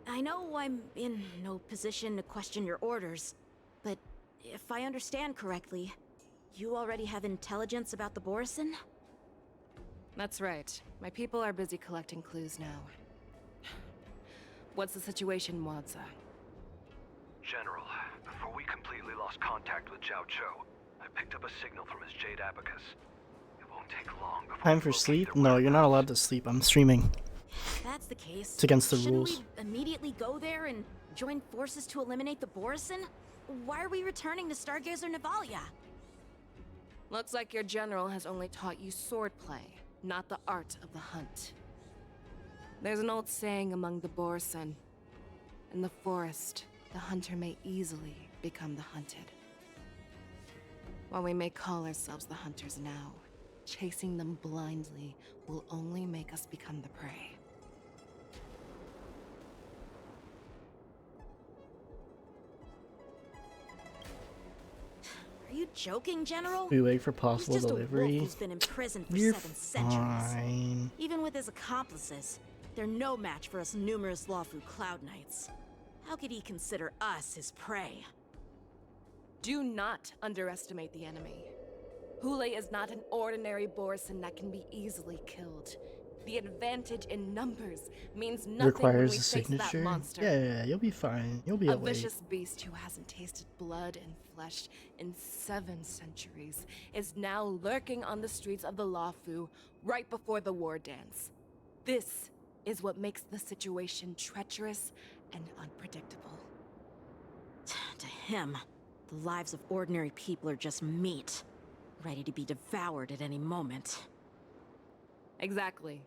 S7: I know I'm in no position to question your orders, but if I understand correctly, you already have intelligence about the Borson?
S8: That's right. My people are busy collecting clues now. What's the situation, Moza?
S19: General, before we completely lost contact with Zhao Cho, I picked up a signal from his Jade Abacus. It won't take long before
S1: Time for sleep? No, you're not allowed to sleep. I'm streaming.
S7: If that's the case,
S1: It's against the
S7: shouldn't
S1: rules.
S7: we immediately go there and join forces to eliminate the Borson? Why are we returning to Stargazer Navalia?
S8: Looks like your general has only taught you swordplay, not the art of the hunt. There's an old saying among the Borson. In the forest, the hunter may easily become the hunted. While we may call ourselves the hunters now, chasing them blindly will only make us become the prey.
S7: Are you joking, General?
S1: We wait for possible
S7: He's just
S1: delivery.
S7: A wolf who's been imprisoned for
S1: You're
S7: 7 centuries.
S1: fine.
S7: Even with his accomplices, they're no match for us numerous Lawfu Cloud Knights. How could he consider us his prey?
S8: Do not underestimate the enemy. Hule is not an ordinary Borson that can be easily killed. The advantage in numbers means nothing
S1: Requires
S8: when
S1: a
S8: we face
S1: signature.
S8: that monster.
S1: Yeah, you'll be fine. You'll be
S8: A
S1: awake.
S8: vicious beast who hasn't tasted blood and flesh in 7 centuries is now lurking on the streets of the Lawfu right before the war dance. This is what makes the situation treacherous and unpredictable.
S7: To him, the lives of ordinary people are just meat, ready to be devoured at any moment.
S8: Exactly.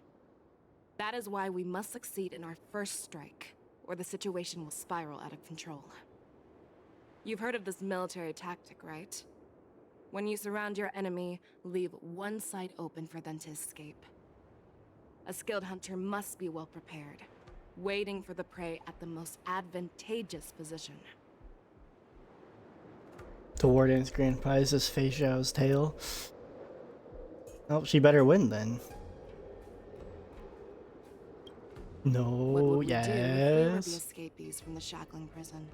S8: That is why we must succeed in our first strike, or the situation will spiral out of control. You've heard of this military tactic, right? When you surround your enemy, leave one side open for them to escape. A skilled hunter must be well prepared, waiting for the prey at the most advantageous position.
S1: The Warden's grand prize is Fei Xiao's tail. Oh, she better win then.
S8: What
S1: No,
S8: would we do if we were the
S1: yes.
S8: escapees from the shackling prison?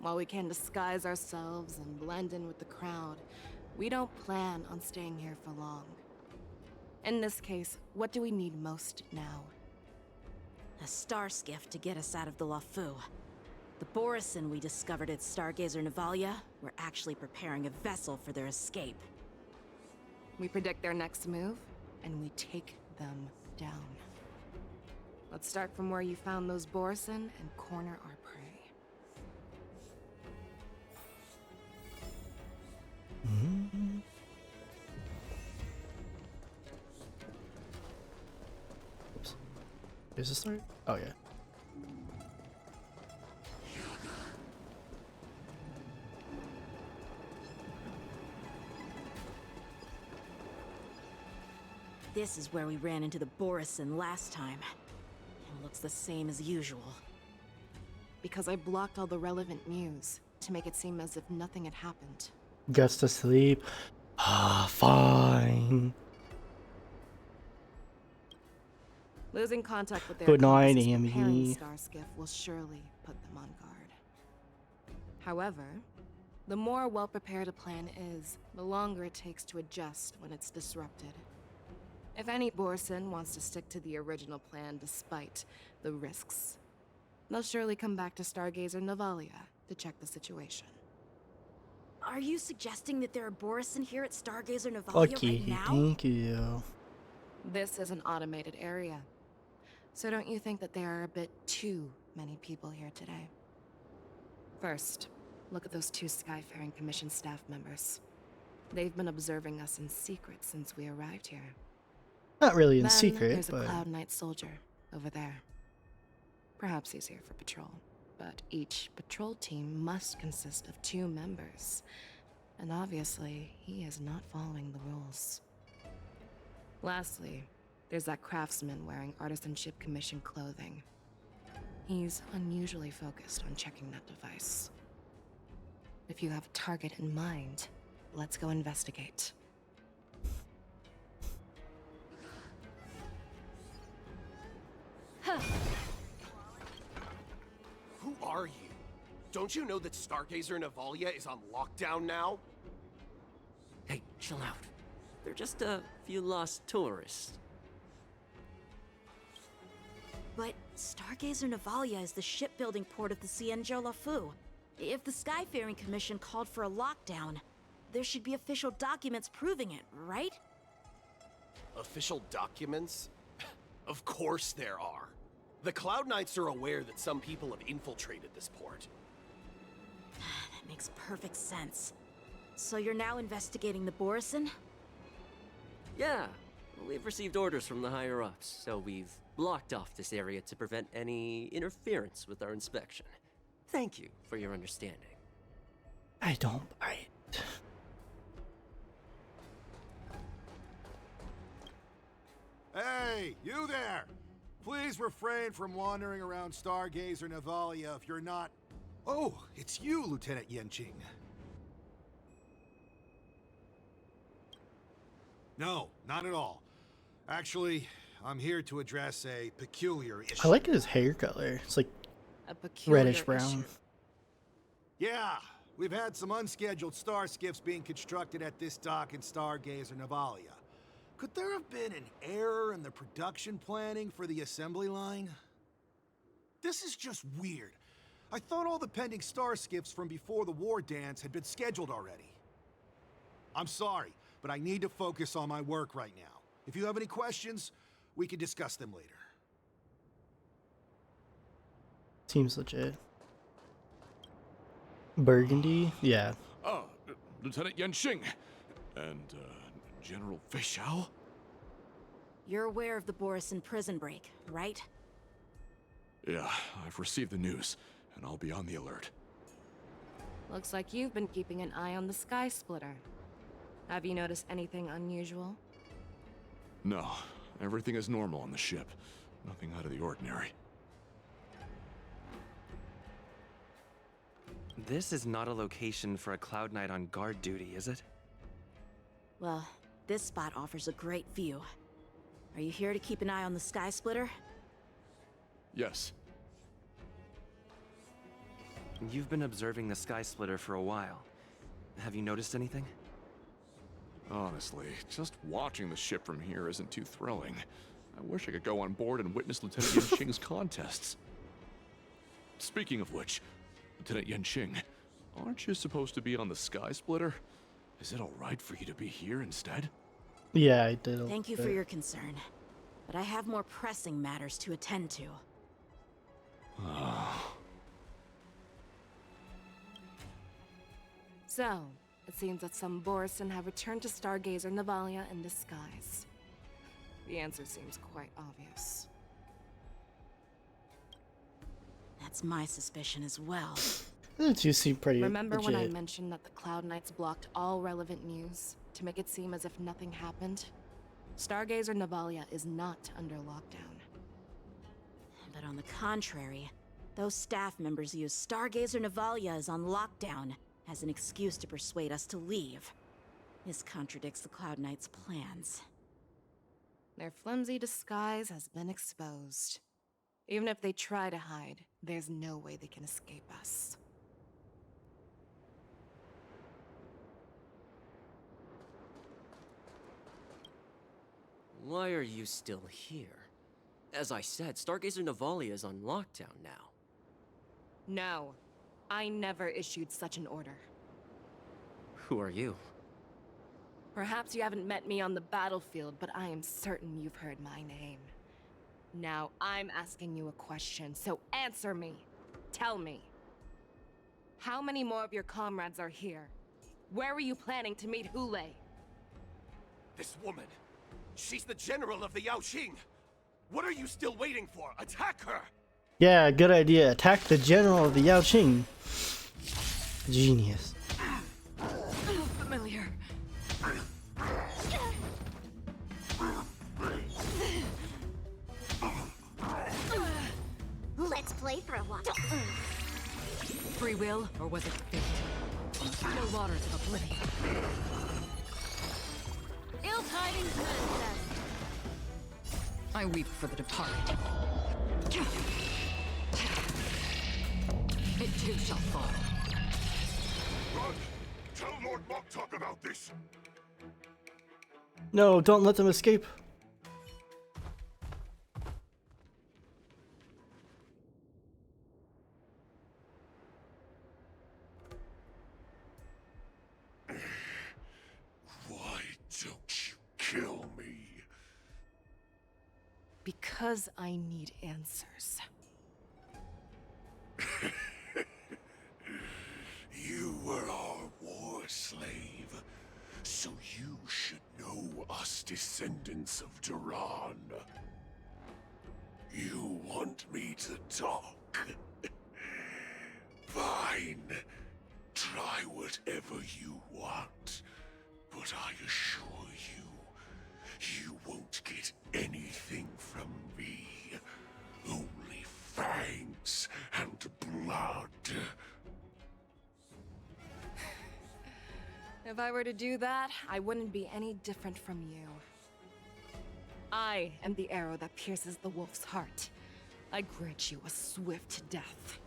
S8: While we can disguise ourselves and blend in with the crowd, we don't plan on staying here for long. In this case, what do we need most now?
S7: A star skiff to get us out of the Lawfu. The Borison we discovered at Stargazer Navalia were actually preparing a vessel for their escape.
S8: We predict their next move, and we take them down. Let's start from where you found those Borison and corner our prey.
S1: Oops. Is this start? Oh yeah.
S7: This is where we ran into the Borison last time. It looks the same as usual.
S8: Because I blocked all the relevant news to make it seem as if nothing had happened.
S1: Gets to sleep. Ah, fine.
S8: Losing contact with their
S1: Good night,
S8: accomplices preparing
S1: Amy.
S8: the Star Skiff will surely put them on guard. However, the more well-prepared a plan is, the longer it takes to adjust when it's disrupted. If any Borison wants to stick to the original plan despite the risks, they'll surely come back to Stargazer Navalia to check the situation.
S7: Are you suggesting that there are Borison here at Stargazer Navalia
S1: Okay,
S7: right now?
S1: thank you.
S8: This is an automated area, so don't you think that there are a bit too many people here today? First, look at those 2 Skyfaring Commission staff members. They've been observing us in secret since we arrived here.
S1: Not really in
S8: Then
S1: secret,
S8: there's
S1: but
S8: a Cloud Knight soldier over there. Perhaps he's here for patrol, but each patrol team must consist of 2 members. And obviously, he is not following the rules. Lastly, there's that craftsman wearing Artisanship Commission clothing. He's unusually focused on checking that device. If you have a target in mind, let's go investigate.
S20: Who are you? Don't you know that Stargazer Navalia is on lockdown now?
S14: Hey, chill out. They're just a few lost tourists.
S7: But Stargazer Navalia is the shipbuilding port of the Cienjo Lafu. If the Skyfaring Commission called for a lockdown, there should be official documents proving it, right?
S20: Official documents? Of course there are. The Cloud Knights are aware that some people have infiltrated this port.
S7: That makes perfect sense. So you're now investigating the Borison?
S14: Yeah, we've received orders from the higher-ups, so we've blocked off this area to prevent any interference with our inspection. Thank you for your understanding.
S1: I don't buy it.
S21: Hey, you there! Please refrain from wandering around Stargazer Navalia if you're not... Oh, it's you, Lieutenant Yenching. No, not at all. Actually, I'm here to address a peculiar issue.
S1: I like his hair color. It's like
S8: A peculiar
S1: reddish brown.
S8: issue.
S21: Yeah, we've had some unscheduled star skiffs being constructed at this dock in Stargazer Navalia. Could there have been an error in the production planning for the assembly line? This is just weird. I thought all the pending star skiffs from before the war dance had been scheduled already. I'm sorry, but I need to focus on my work right now. If you have any questions, we can discuss them later.
S1: Seems legit. Burgundy? Yeah.
S22: Lieutenant Yenching. And, General Fei Xiao?
S7: You're aware of the Borison prison break, right?
S22: Yeah, I've received the news, and I'll be on the alert.
S8: Looks like you've been keeping an eye on the Sky Splitter. Have you noticed anything unusual?
S22: No, everything is normal on the ship. Nothing out of the ordinary.
S6: This is not a location for a Cloud Knight on guard duty, is it?
S7: Well, this spot offers a great view. Are you here to keep an eye on the Sky Splitter?
S22: Yes.
S6: You've been observing the Sky Splitter for a while. Have you noticed anything?
S22: Honestly, just watching the ship from here isn't too thrilling. I wish I could go on board and witness Lieutenant Yenching's contests. Speaking of which, Lieutenant Yanqing, aren't you supposed to be on the Sky Splitter? Is it alright for you to be here instead?
S1: Yeah, I did.
S7: Thank you for your concern, but I have more pressing matters to attend to.
S8: So, it seems that some Borison have returned to Stargazer Navalia in disguise. The answer seems quite obvious.
S7: That's my suspicion as well.
S1: You seem pretty
S8: Remember
S1: legit.
S8: when I mentioned that the Cloud Knights blocked all relevant news to make it seem as if nothing happened? Stargazer Navalia is not under lockdown.
S7: But on the contrary, those staff members use Stargazer Navalia is on lockdown as an excuse to persuade us to leave. This contradicts the Cloud Knights' plans.
S8: Their flimsy disguise has been exposed. Even if they try to hide, there's no way they can escape us.
S14: Why are you still here? As I said, Stargazer Navalia is on lockdown now.
S8: No, I never issued such an order.
S14: Who are you?
S8: Perhaps you haven't met me on the battlefield, but I am certain you've heard my name. Now, I'm asking you a question, so answer me. Tell me. How many more of your comrades are here? Where were you planning to meet Hule?
S20: This woman, she's the general of the Yaoqing. What are you still waiting for? Attack her!
S1: Yeah, good idea. Attack the general of the Yaoqing. Genius.
S18: Familiar.
S13: Let's play for a while.
S18: Free will, or was it fate? On the still waters of oblivion.
S5: Ill tidings manifest.
S18: I weep for the departed. It too shall fall.
S16: Run! Tell Lord Moktok about this!
S1: No, don't let them escape.
S16: Why don't you kill me?
S8: Because I need answers.
S16: You were our war slave, so you should know us descendants of Duran. You want me to talk? Fine. Try whatever you want, but I assure you, you won't get anything from me. Only fangs and blood.
S8: If I were to do that, I wouldn't be any different from you. I am the arrow that pierces the wolf's heart. I grant you a swift death.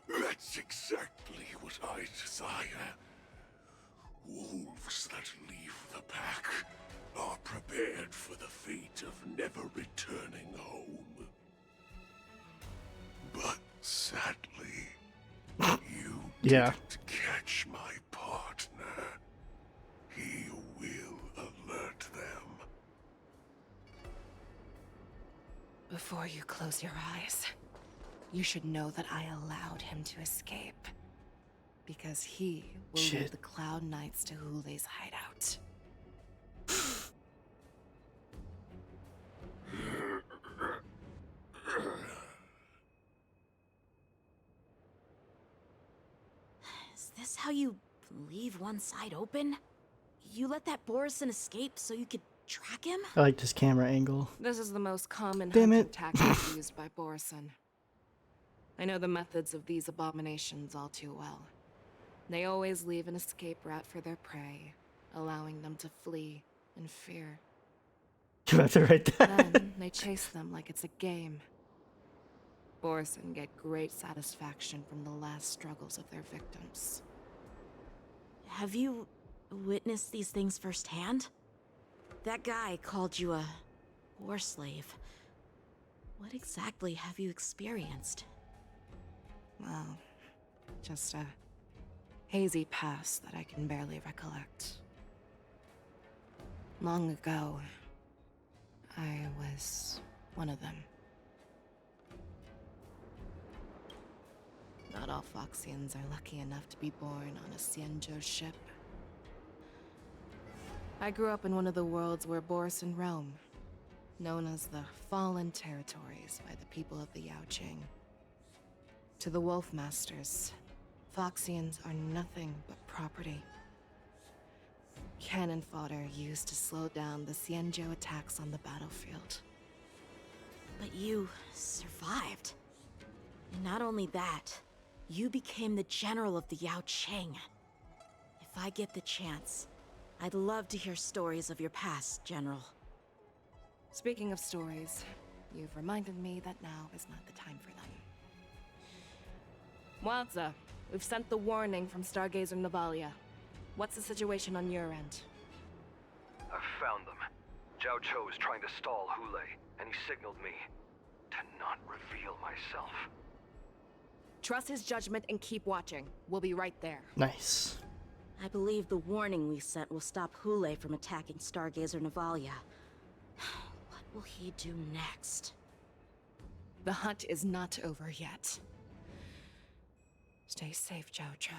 S16: That's exactly what I desire. Wolves that leave the pack are prepared for the fate of never returning home. But sadly, you didn't catch my partner. He will alert them.
S8: Before you close your eyes, you should know that I allowed him to escape. Because he will lead the Cloud Knights to Hule's hideout.
S7: Is this how you leave one side open? You let that Borison escape so you could track him?
S1: I like this camera angle.
S8: This is the most common
S1: Damn
S8: hunting
S1: it.
S8: tactic used by Borison. I know the methods of these abominations all too well. They always leave an escape route for their prey, allowing them to flee in fear.
S1: You have to write that.
S8: Then they chase them like it's a game. Borison get great satisfaction from the last struggles of their victims.
S7: Have you witnessed these things firsthand? That guy called you a war slave. What exactly have you experienced?
S8: Well, just a hazy past that I can barely recollect. Long ago, I was one of them. Not all Foxians are lucky enough to be born on a Xianzhou ship. I grew up in one of the worlds where Boris realm, known as the Fallen Territories by the people of the Yaoqing. To the Wolf Masters, Foxians are nothing but property. Cannon fodder used to slow down the Xianzhou attacks on the battlefield.
S7: But you survived. And not only that, you became the general of the Yaoqing. If I get the chance, I'd love to hear stories of your past, General.
S8: Speaking of stories, you've reminded me that now is not the time for them. Wadza, we've sent the warning from Stargazer Navalia. What's the situation on your end?
S19: I've found them. Zhao Cho is trying to stall Hule, and he signaled me to not reveal myself.
S8: Trust his judgment and keep watching. We'll be right there.
S1: Nice.
S7: I believe the warning we sent will stop Hule from attacking Stargazer Navalia. What will he do next?
S8: The hunt is not over yet. Stay safe, Zhao Cho.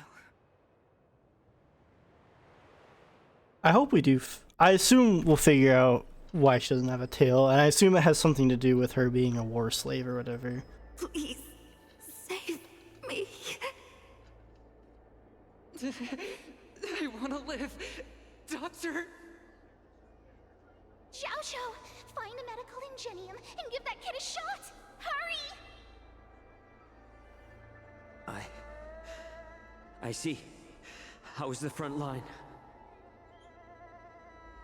S1: I hope we do. I assume we'll figure out why she doesn't have a tail, and I assume it has something to do with her being a war slave or whatever.
S5: Please, save me.
S18: I want to live. Doctor!
S13: Xiao, find a medical ingenium and give that kid a shot! Hurry!
S14: I see. How is the front line?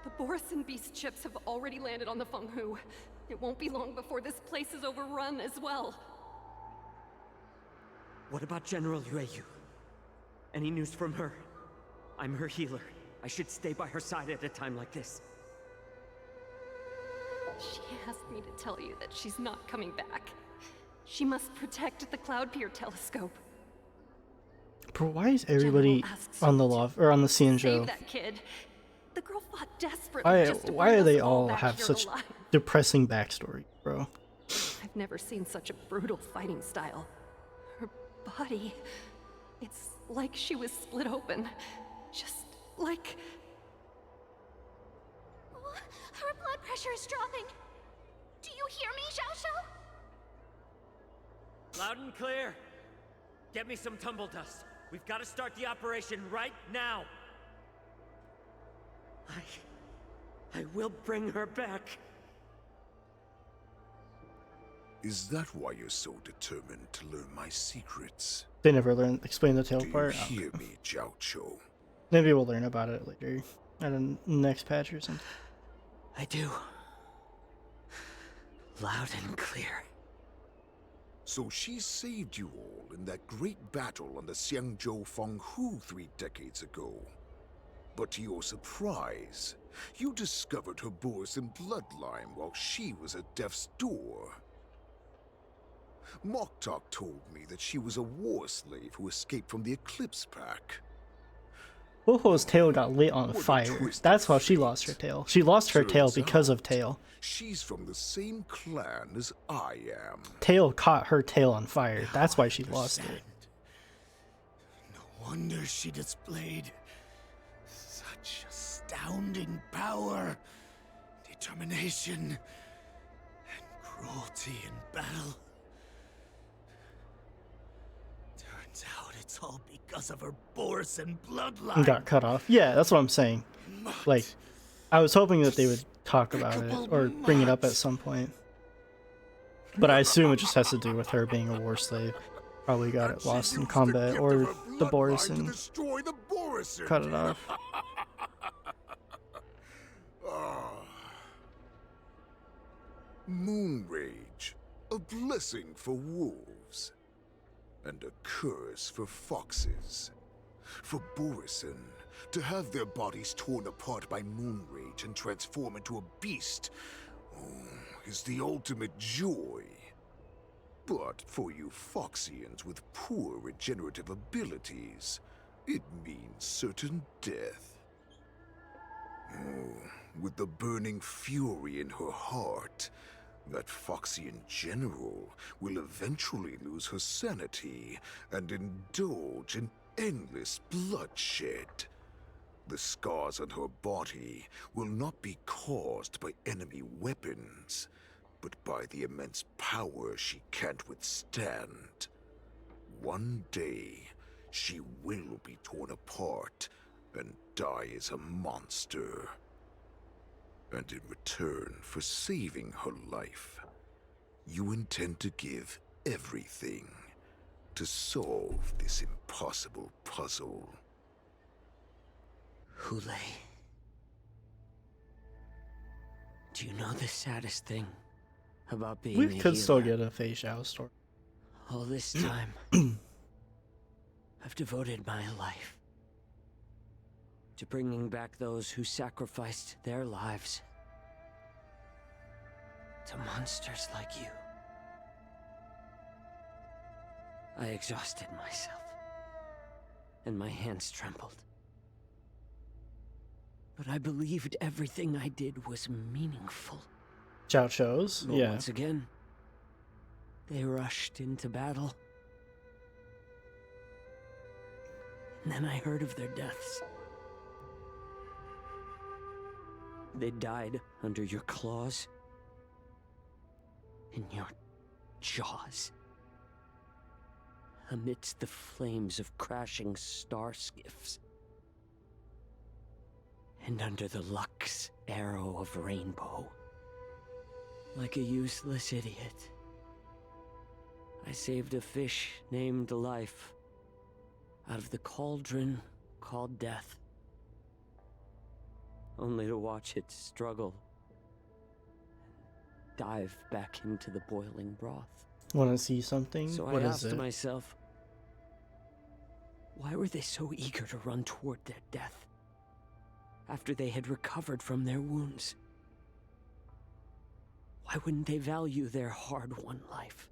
S18: The Borisin Beast ships have already landed on the Fenghu. It won't be long before this place is overrun as well.
S14: What about General Yueyu? Any news from her? I'm her healer. I should stay by her side at a time like this.
S18: She asked me to tell you that she's not coming back. She must protect the Cloud Pier telescope.
S1: Bro, why is everybody on the love or on the
S18: Save
S1: Xianzhou?
S18: that kid. The girl fought desperately just to bring
S1: Why do they
S18: us
S1: all
S18: back
S1: have
S18: here
S1: such
S18: alive.
S1: depressing backstory, bro?
S18: I've never seen such a brutal fighting style. Her body, it's like she was split open. Just like...
S13: Her blood pressure is dropping. Do you hear me, Xiao?
S14: Loud and clear. Get me some tumble dust. We've got to start the operation right now. I will bring her back.
S16: Is that why you're so determined to learn my secrets?
S1: They never explain the tail
S16: Do
S1: part.
S16: you hear me, Zhao Cho?
S1: Maybe we'll learn about it later, at a next patch or something.
S14: I do. Loud and clear.
S16: So she saved you all in that great battle on the Xianzhou Fenghu 3 decades ago. But to your surprise, you discovered her Borisin bloodline while she was at death's door. Moktok told me that she was a war slave who escaped from the Eclipse Pack.
S1: Ho-Ho's tail got lit on fire. That's how she lost her tail. She lost her tail because of Tail.
S16: She's from the same clan as I am.
S1: Tail caught her tail on fire. That's why she lost it.
S15: No wonder she displayed such astounding power, determination, and cruelty in battle. Turns out it's all because of her Borisin bloodline.
S1: Got cut off. Yeah, that's what I'm saying. Like, I was hoping that they would talk about it or bring it up at some point. But I assume it just has to do with her being a war slave. Probably got it lost in combat or the Borisin cut it off.
S16: Moon Rage, a blessing for wolves, and a curse for foxes. For Borisin, to have their bodies torn apart by Moon Rage and transform into a beast is the ultimate joy. But for you Foxians with poor regenerative abilities, it means certain death. Oh, with the burning fury in her heart, that Foxian general will eventually lose her sanity and indulge in endless bloodshed. The scars on her body will not be caused by enemy weapons, but by the immense power she can't withstand. One day, she will be torn apart and die as a monster. And in return for saving her life, you intend to give everything to solve this impossible puzzle.
S4: Hule, do you know the saddest thing about being
S1: We
S4: a
S1: could
S4: healer?
S1: still get a Fei Xiao story.
S4: All this time, I've devoted my life to bringing back those who sacrificed their lives to monsters like you. I exhausted myself, and my hands trembled. But I believed everything I did was meaningful.
S1: Zhao Chou's?
S4: But
S1: Yeah.
S4: once again, they rushed into battle. And then I heard of their deaths. They died under your claws, in your jaws, amidst the flames of crashing star skiffs, and under the Lux arrow of Rainbow. Like a useless idiot, I saved a fish named Life out of the cauldron called Death, only to watch it struggle and dive back into the boiling broth.
S1: Want to see something?
S4: So
S1: What
S4: I
S1: is
S4: asked
S1: it?
S4: myself, why were they so eager to run toward their death after they had recovered from their wounds? Why wouldn't they value their hard-won life?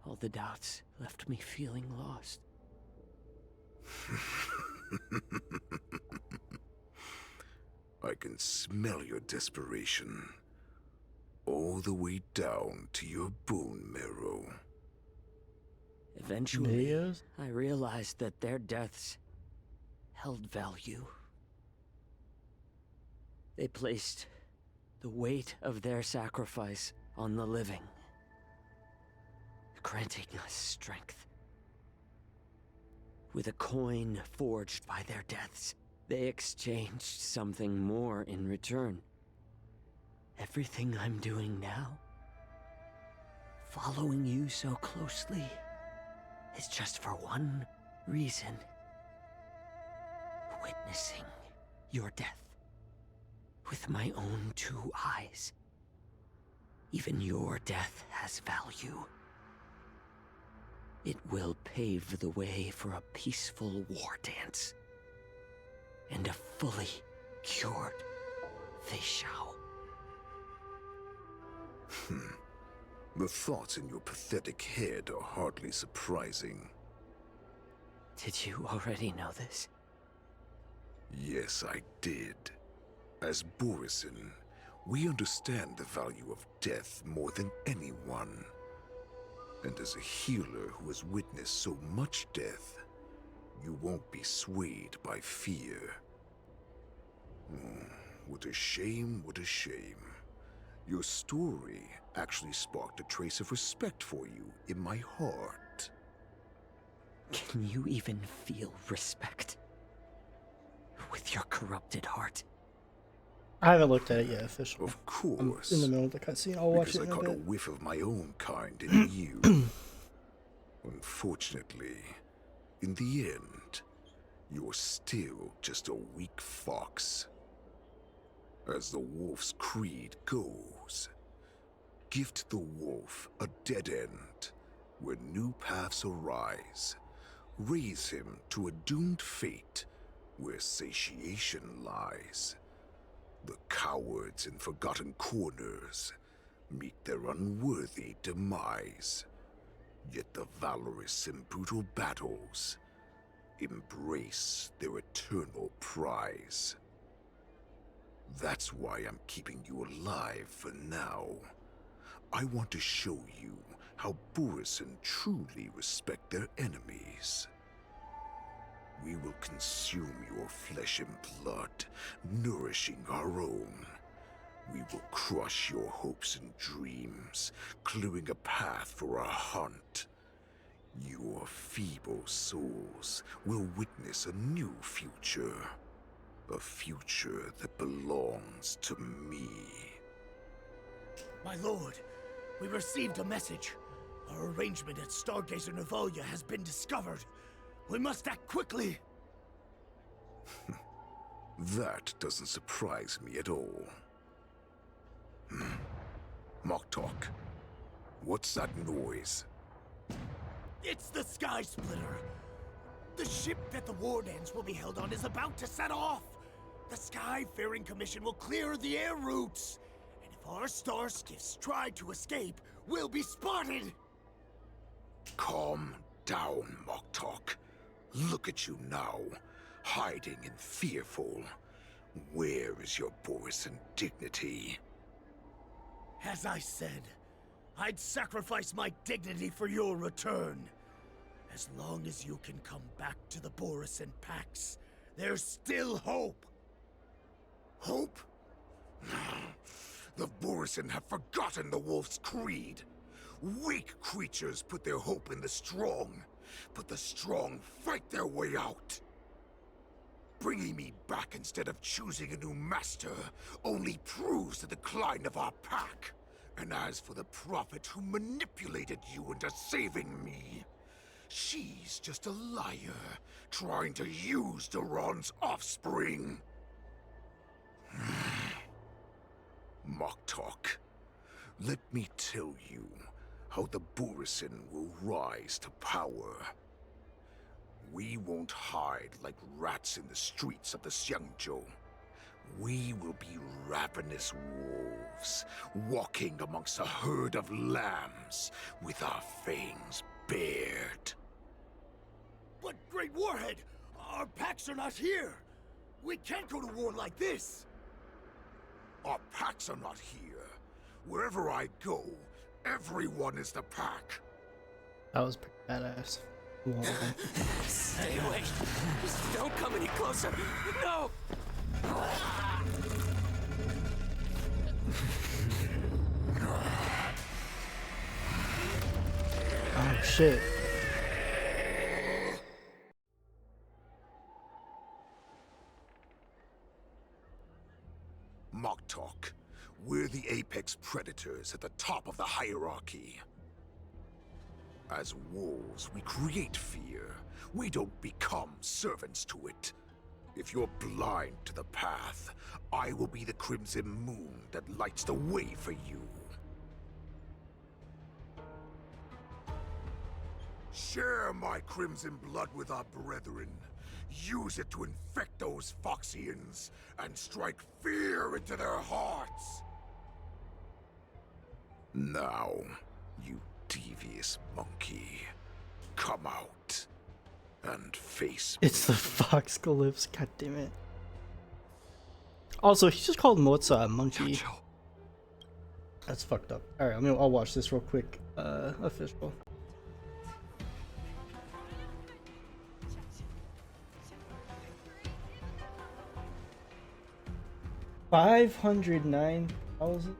S4: All the doubts left me feeling lost.
S16: I can smell your desperation, all the way down to your bone marrow.
S4: Eventually,
S1: Videos?
S4: I realized that their deaths held value. They placed the weight of their sacrifice on the living, granting us strength. With a coin forged by their deaths, they exchanged something more in return. Everything I'm doing now, following you so closely, is just for one reason: witnessing your death with my own two eyes. Even your death has value. It will pave the way for a peaceful war dance and a fully cured Fei Xiao.
S16: The thoughts in your pathetic head are hardly surprising.
S4: Did you already know this?
S16: Yes, I did. As Borisin, we understand the value of death more than anyone. And as a healer who has witnessed so much death, you won't be swayed by fear. Oh, what a shame, what a shame. Your story actually sparked a trace of respect for you in my heart.
S4: Can you even feel respect with your corrupted heart?
S1: I haven't looked at it yet officially.
S16: Of course.
S1: I'm in the middle of the cutscene. I'll watch
S16: Because
S1: it in
S16: I
S1: a
S16: caught a
S1: bit.
S16: whiff of my own kind in you. Unfortunately, in the end, you're still just a weak fox. As the wolf's creed goes, gift the wolf a dead end where new paths arise. Raise him to a doomed fate where satiation lies. The cowards in forgotten corners meet their unworthy demise. Yet the valorous in brutal battles embrace their eternal prize. That's why I'm keeping you alive for now. I want to show you how Borisin truly respect their enemies. We will consume your flesh and blood, nourishing our own. We will crush your hopes and dreams, clearing a path for our hunt. Your feeble souls will witness a new future. A future that belongs to me.
S15: My lord, we received a message. Our arrangement at Stargazer Navalia has been discovered. We must act quickly.
S16: That doesn't surprise me at all. Moktok, what's that noise?
S15: It's the Sky Splitter. The ship that the Wardens will be held on is about to set off. The Skyfaring Commission will clear the air routes. And if our star skiffs try to escape, we'll be spotted.
S16: Calm down, Moktok. Look at you now, hiding and fearful. Where is your Borisin dignity?
S15: As I said, I'd sacrifice my dignity for your return. As long as you can come back to the Borisin Pax, there's still hope.
S16: Hope? The Borisin have forgotten the Wolf's creed. Weak creatures put their hope in the strong, but the strong fight their way out. Bringing me back instead of choosing a new master only proves the decline of our pack. And as for the prophet who manipulated you into saving me, she's just a liar trying to use Duran's offspring. Moktok, let me tell you how the Borisin will rise to power. We won't hide like rats in the streets of the Xiangzhou. We will be ravenous wolves, walking amongst a herd of lambs, with our fangs bared.
S15: But, Great Warhead, our packs are not here. We can't go to war like this.
S16: Our packs are not here. Wherever I go, everyone is the pack.
S1: That was pretty badass. Wow.
S4: Stay away. Just don't come any closer. No!
S1: Oh shit.
S16: Moktok, we're the apex predators at the top of the hierarchy. As wolves, we create fear. We don't become servants to it. If you're blind to the path, I will be the crimson moon that lights the way for you. Share my crimson blood with our brethren. Use it to infect those Foxians and strike fear into their hearts. Now, you devious monkey, come out and face me.
S1: It's the Foxcalypse, goddammit. Also, he just called Moza a monkey. That's fucked up. Alright, I'll watch this real quick. Official. $509,000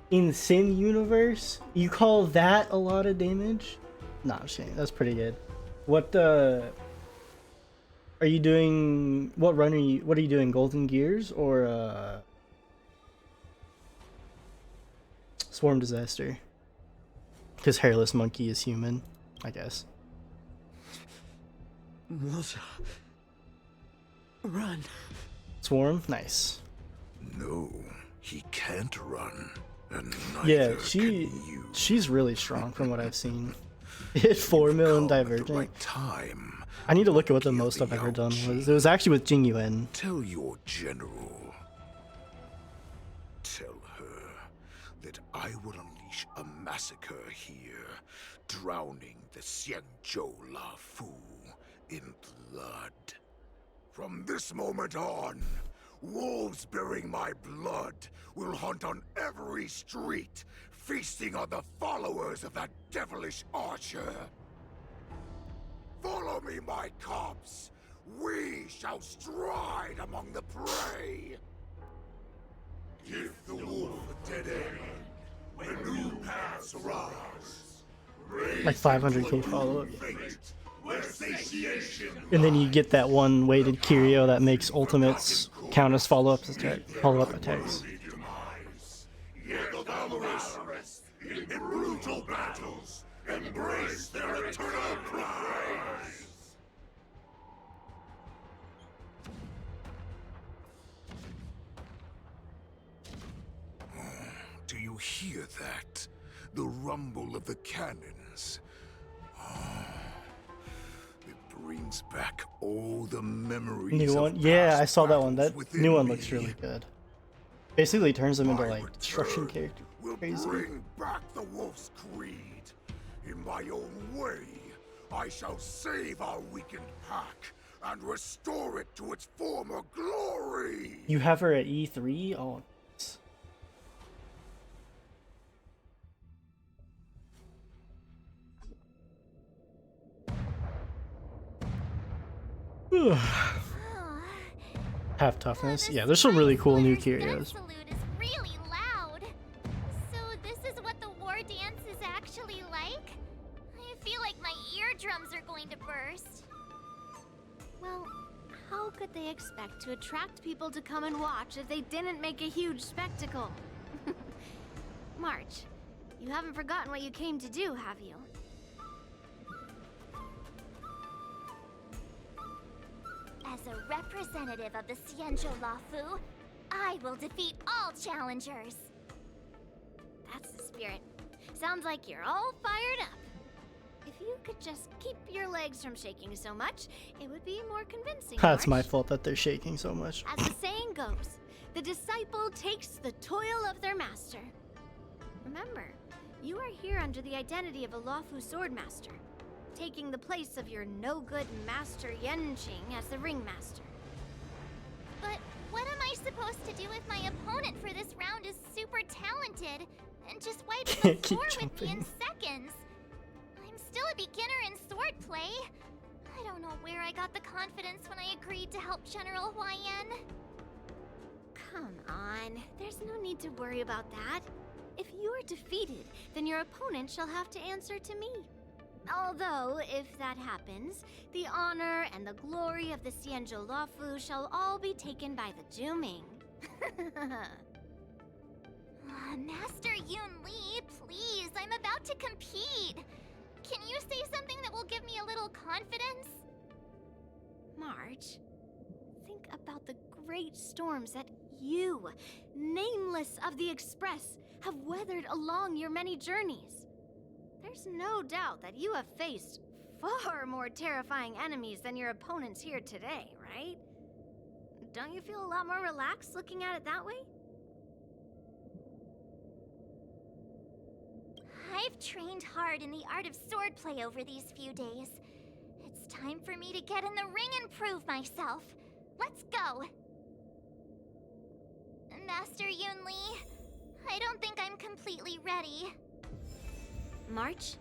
S1: in Sim Universe? You call that a lot of damage? Nah, Shane, that's pretty good. What are you doing? What run are you? What are you doing? Golden Gears or Swarm Disaster? Because Hairless Monkey is human, I guess.
S4: Moza. Run.
S1: Swarm, nice.
S16: No, he can't run. And
S1: yeah, she's really strong from what I've seen. Hit 4 mil in Divergent. I need to look at what the most I've ever done was. It was actually with Jing Yuan.
S16: Tell your general. Tell her that I will unleash a massacre here, drowning the Xianzhou La Fu in blood. From this moment on, wolves bearing my blood will hunt on every street, feasting on the followers of that devilish archer. Follow me, my cubs. We shall stride among the prey. Give the wolf a dead end when new paths arise.
S1: Like 500k follow-up.
S16: Where satiation
S1: And then you get that one weighted curio that makes ultimates count as follow-up attacks.
S16: Yet the valorous, in brutal battles, embrace their eternal prize. Do you hear that? The rumble of the cannons. It brings back all the memories.
S1: New one? Yeah, I saw that one. That new one looks really good. Basically turns them into like destruction character. Crazy.
S16: Bring back the wolf's creed. In my own way, I shall save our weakened pack and restore it to its former glory.
S1: You have her at E3? Oh. Have toughness. Yeah, there's some really cool new curios.
S13: Really loud. So this is what the war dance is actually like? I feel like my eardrums are going to burst.
S9: Well, how could they expect to attract people to come and watch if they didn't make a huge spectacle? March, you haven't forgotten what you came to do, have you?
S13: As a representative of the Xianzhou La Fu, I will defeat all challengers.
S9: That's the spirit. Sounds like you're all fired up. If you could just keep your legs from shaking so much, it would be more convincing.
S1: That's my
S9: March.
S1: fault that they're shaking so much.
S9: As the saying goes, the disciple takes the toil of their master. Remember, you are here under the identity of a lawful swordmaster, taking the place of your no-good master Yenqing as the ringmaster.
S13: But what am I supposed to do if my opponent for this round is super talented and just wipes the
S1: Keep
S13: floor with me in
S1: jumping.
S13: seconds? I'm still a beginner in swordplay. I don't know where I got the confidence when I agreed to help General Huaiyan.
S9: Come on, there's no need to worry about that. If you are defeated, then your opponent shall have to answer to me. Although, if that happens, the honor and the glory of the Xianzhou La Fu shall all be taken by the Juming.
S13: Master Yun Li, please, I'm about to compete. Can you say something that will give me a little confidence?
S9: March, think about the great storms that you, nameless of the Express, have weathered along your many journeys. There's no doubt that you have faced far more terrifying enemies than your opponents here today, right? Don't you feel a lot more relaxed looking at it that way?
S13: I've trained hard in the art of swordplay over these few days. It's time for me to get in the ring and prove myself. Let's go! Master Yun Li, I don't think I'm completely ready.
S9: March,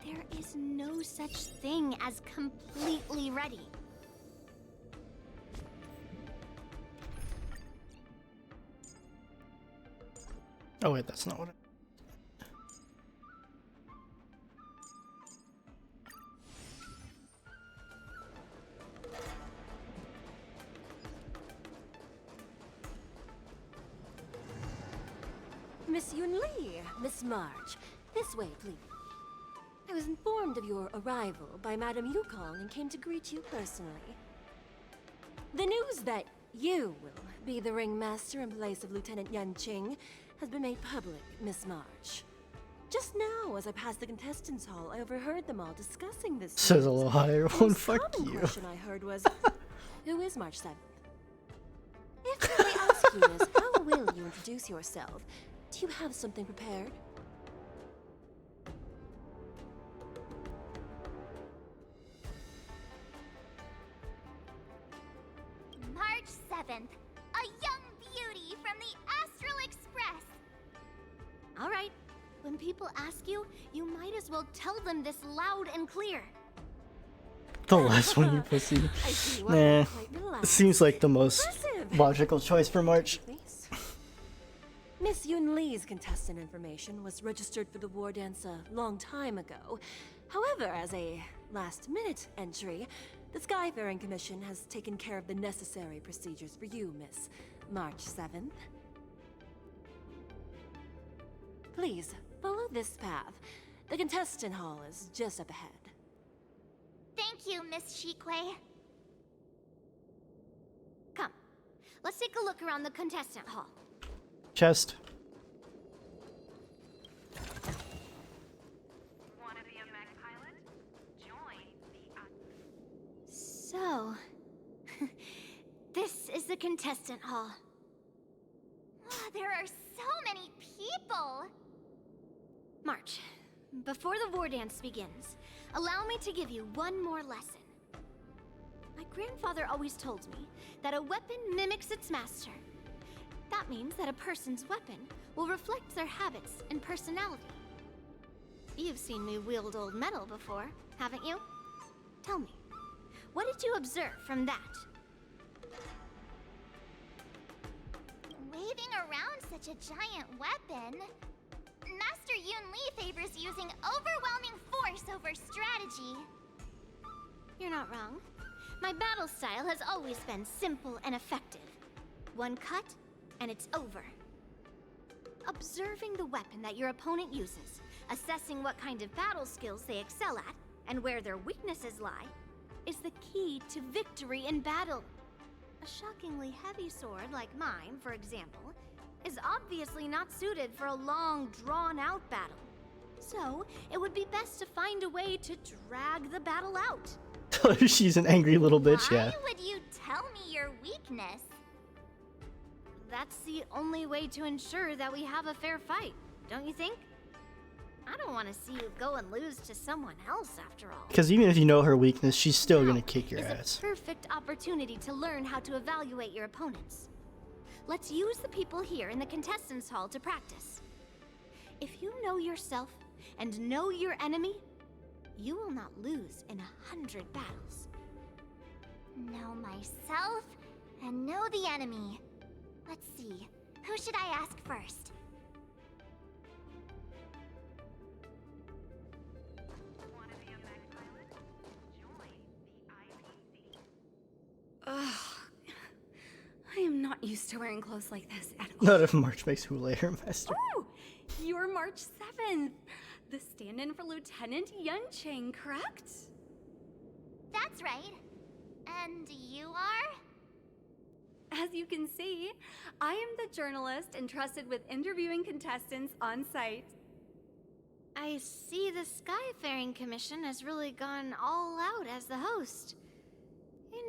S9: there is no such thing as completely ready.
S1: Oh wait, that's not what
S10: Miss Yun Li, Miss March, this way, please. I was informed of your arrival by Madame Yukong and came to greet you personally. The news that you will be the ringmaster in place of Lieutenant Yenqing has been made public, Miss March. Just now, as I passed the contestants' hall, I overheard them all discussing this.
S1: says a little higher
S10: The
S1: one.
S10: most
S1: Fuck
S10: common
S1: you.
S10: question I heard was, who is March 7th? If I ask you, Miss, how will you introduce yourself? Do you have something prepared?
S13: March 7th, a young beauty from the Astral Express.
S9: All right. When people ask you, you might as well tell them this loud and clear.
S1: The last one, you pussy. Nah, it seems like the most logical choice for March.
S10: Miss Yun Li's contestant information was registered for the war dance a long time ago. However, as a last-minute entry, the Skyfaring Commission has taken care of the necessary procedures for you, Miss March 7th. Please, follow this path. The contestant hall is just up ahead.
S13: Thank you, Miss Shikwe.
S9: Come, let's take a look around the contestant hall.
S1: Chest.
S9: So, this is the contestant hall.
S13: There are so many people.
S9: March, before the war dance begins, allow me to give you one more lesson. My grandfather always told me that a weapon mimics its master. That means that a person's weapon will reflect their habits and personality. You've seen me wield old metal before, haven't you? Tell me, what did you observe from that?
S13: Waving around such a giant weapon, Master Yun Li favors using overwhelming force over strategy.
S9: You're not wrong. My battle style has always been simple and effective. One cut, and it's over. Observing the weapon that your opponent uses, assessing what kind of battle skills they excel at, and where their weaknesses lie, is the key to victory in battle. A shockingly heavy sword like mine, for example, is obviously not suited for a long, drawn-out battle. So, it would be best to find a way to drag the battle out.
S1: She's an angry little bitch, yeah.
S13: Why would you tell me your weakness?
S9: That's the only way to ensure that we have a fair fight, don't you think? I don't want to see you go and lose to someone else after all.
S1: Because even if you know her weakness, she's still gonna kick your ass.
S9: Perfect opportunity to learn how to evaluate your opponents. Let's use the people here in the contestants hall to practice. If you know yourself and know your enemy, you will not lose in 100 battles.
S13: Know myself and know the enemy. Let's see, who should I ask first?
S2: Ugh. I am not used to wearing clothes like this at all.
S1: Not if March makes Hule her master.
S2: Oh! You're March 7th. The stand-in for Lieutenant Yuncheng, correct?
S13: That's right. And you are?
S2: As you can see, I am the journalist entrusted with interviewing contestants on site.
S9: I see the Skyfaring Commission has really gone all out as the host.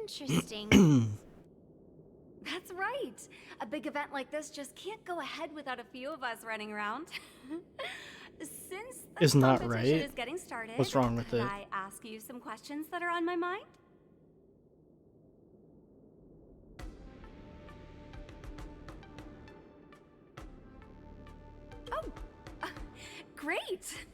S9: Interesting.
S2: That's right. A big event like this just can't go ahead without a few of us running around. Since the
S1: Is not
S2: competition
S1: right.
S2: is getting started,
S1: What's wrong with
S2: could
S1: it?
S2: I ask you some questions that are on my mind? Oh, great.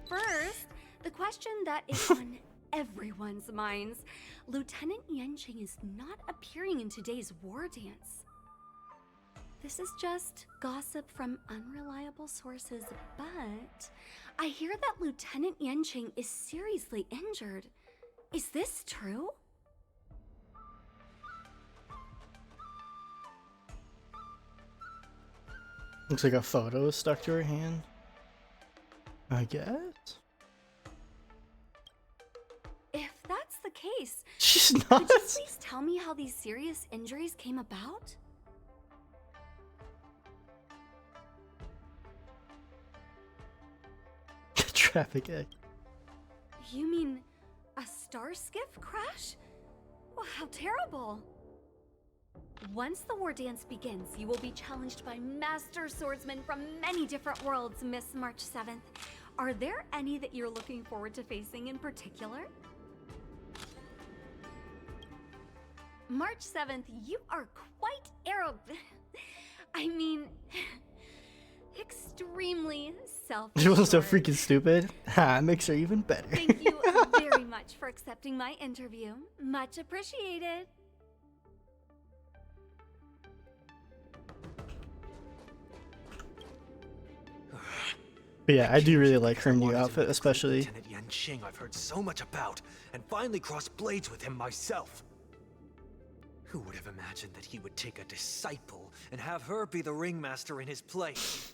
S2: First, the question that is on everyone's minds. Lieutenant Yanqing is not appearing in today's war dance. This is just gossip from unreliable sources, but I hear that Lieutenant Yanqing is seriously injured. Is this true?
S1: Looks like a photo stuck to her hand. I guess.
S2: If that's the case,
S1: she's
S2: could
S1: not.
S2: you please tell me how these serious injuries came about?
S1: Traffic egg.
S2: You mean a star skiff crash? Well, how terrible. Once the war dance begins, you will be challenged by master swordsmen from many different worlds, Miss March 7th. Are there any that you're looking forward to facing in particular? March 7th, you are quite I mean, extremely self-assured.
S1: She was so freaking stupid. Ha, makes her even better.
S2: Thank you very much for accepting my interview. Much appreciated.
S1: But yeah, I do really like her new outfit, especially.
S19: Lieutenant Yanqing I've heard so much about, and finally crossed blades with him myself. Who would have imagined that he would take a disciple and have her be the ringmaster in his place?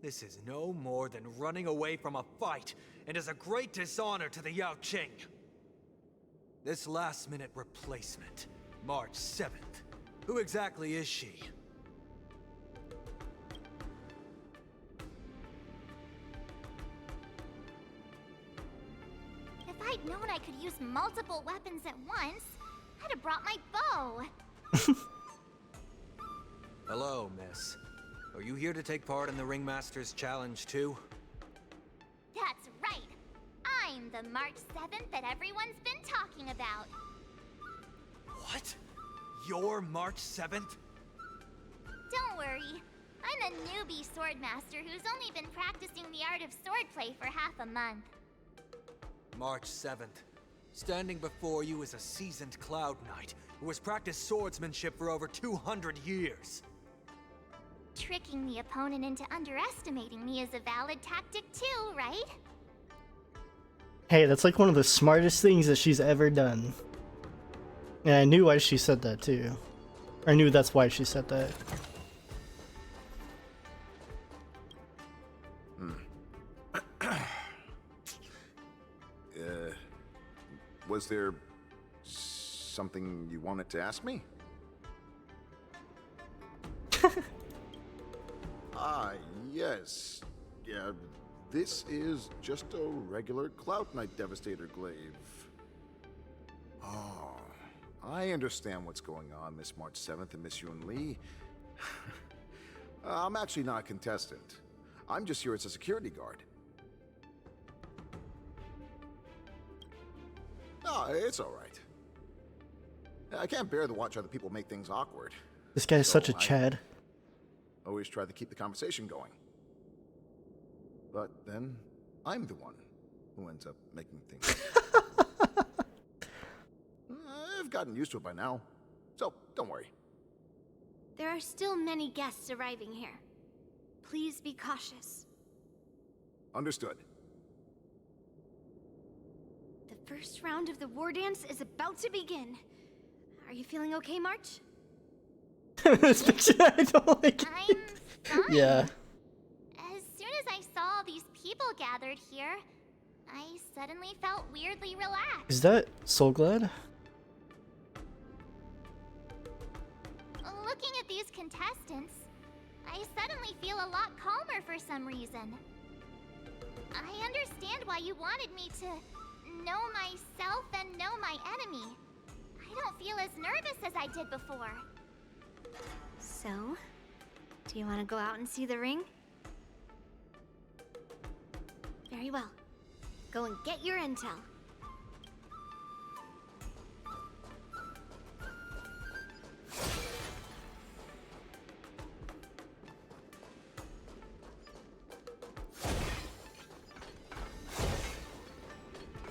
S19: This is no more than running away from a fight, and is a great dishonor to the Yaoqing. This last-minute replacement, March 7th. Who exactly is she?
S13: If I'd known I could use multiple weapons at once, I'd have brought my bow.
S19: Hello, miss. Are you here to take part in the Ringmaster's Challenge too?
S13: That's right. I'm the March 7th that everyone's been talking about.
S19: What? You're March 7th?
S13: Don't worry. I'm a newbie swordmaster who's only been practicing the art of swordplay for half a month.
S19: March 7th. Standing before you is a seasoned Cloud Knight who has practiced swordsmanship for over 200 years.
S13: Tricking the opponent into underestimating me is a valid tactic too, right?
S1: Hey, that's like one of the smartest things that she's ever done. And I knew why she said that too. I knew that's why she said that.
S16: Was there something you wanted to ask me? Yes. Yeah, this is just a regular Cloud Knight Devastator glaive. Oh, I understand what's going on, Miss March 7th and Miss Yun Li. I'm actually not a contestant. I'm just here as a security guard. Oh, it's all right. I can't bear to watch other people make things awkward.
S1: This guy is such a Chad.
S16: Always try to keep the conversation going. But then, I'm the one who ends up making things. I've gotten used to it by now, so don't worry.
S9: There are still many guests arriving here. Please be cautious.
S16: Understood.
S9: The first round of the war dance is about to begin. Are you feeling okay, March?
S1: This picture, I don't like it.
S13: I'm fine.
S1: Yeah.
S13: As soon as I saw all these people gathered here, I suddenly felt weirdly relaxed.
S1: Is that Soulglad?
S13: Looking at these contestants, I suddenly feel a lot calmer for some reason. I understand why you wanted me to know myself and know my enemy. I don't feel as nervous as I did before.
S9: So, do you want to go out and see the ring? Very well. Go and get your intel.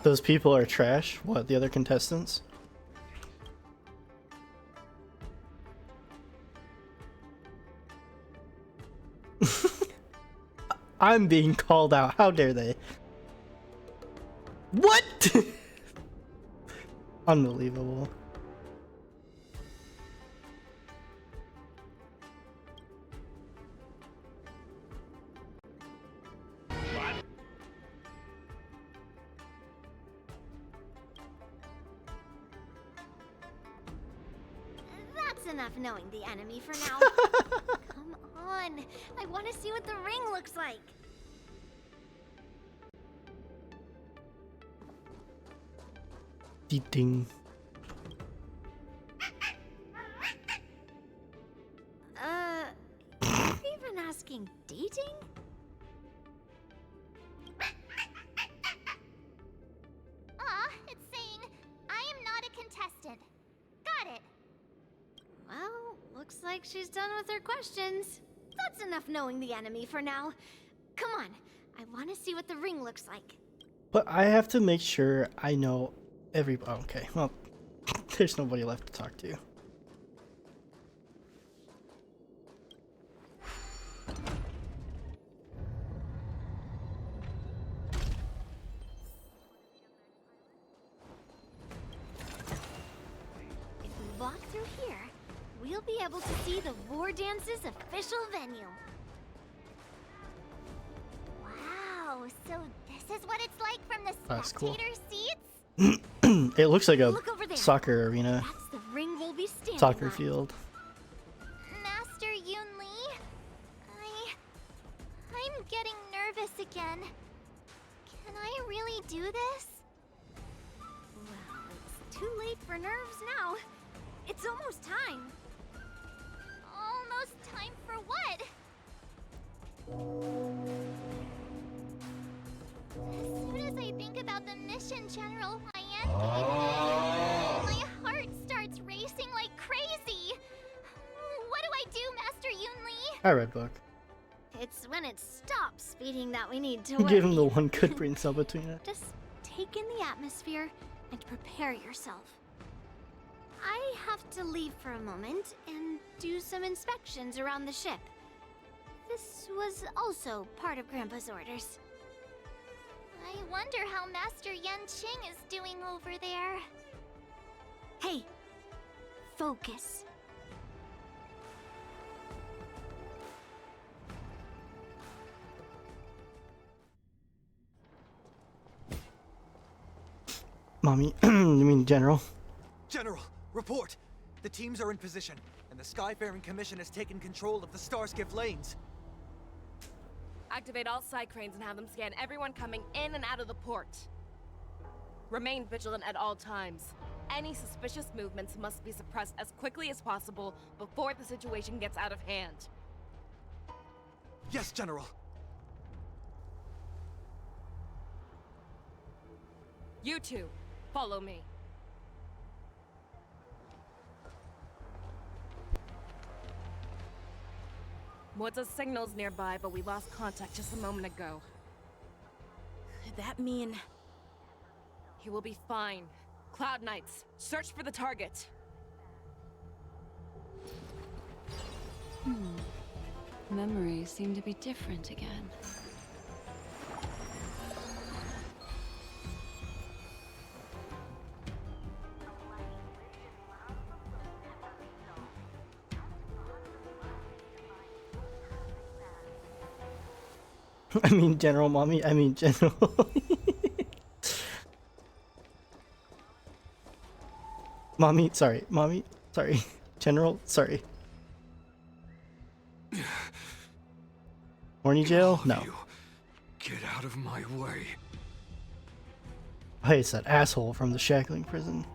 S1: Those people are trash? What, the other contestants? I'm being called out. How dare they? What? Unbelievable.
S9: That's enough knowing the enemy for now. Come on. I want to see what the ring looks like.
S1: Ding.
S9: asking dating?
S13: Aw, it's saying, I am not a contestant. Got it.
S9: Well, looks like she's done with her questions. That's enough knowing the enemy for now. Come on, I want to see what the ring looks like.
S1: But I have to make sure I know every. Oh, okay, well, there's nobody left to talk to.
S9: If we walk through here, we'll be able to see the War Dance's official venue.
S13: Wow, so this is what it's like from the
S1: That's cool.
S13: spectator seats?
S1: It looks like a
S9: Look over there.
S1: soccer arena,
S9: That's the ring we'll be standing
S1: soccer
S9: on.
S1: field.
S13: Master Yoon Lee? I'm getting nervous again. Can I really do this?
S9: Well, it's too late for nerves now. It's almost time.
S13: Almost time for what? As soon as I think about the mission General Hyan gave me, my heart starts racing like crazy. What do I do, Master Yoon Lee?
S1: I read book.
S9: It's when it stops speeding that we need to worry.
S1: Give him the one good brain cell between it.
S9: Just take in the atmosphere and prepare yourself. I have to leave for a moment and do some inspections around the ship. This was also part of Grandpa's orders.
S13: I wonder how Master Yan Qing is doing over there.
S9: Hey, focus.
S1: Mommy, you mean General?
S6: General, report! The teams are in position, and the Skyfaring Commission has taken control of the Starskiff lanes.
S8: Activate all side cranes and have them scan everyone coming in and out of the port. Remain vigilant at all times. Any suspicious movements must be suppressed as quickly as possible before the situation gets out of hand.
S6: Yes, General.
S8: You two, follow me. What's signals nearby, but we lost contact just a moment ago.
S7: Could that mean...
S8: He will be fine. Cloud Knights, search for the target.
S5: Memories seem to be different again.
S1: I mean General, Mommy. I mean General. Mommy, sorry. Mommy, sorry. General, sorry. Horny jail? No.
S11: Get out of my way.
S1: Hey, it's that asshole from the shackling prison.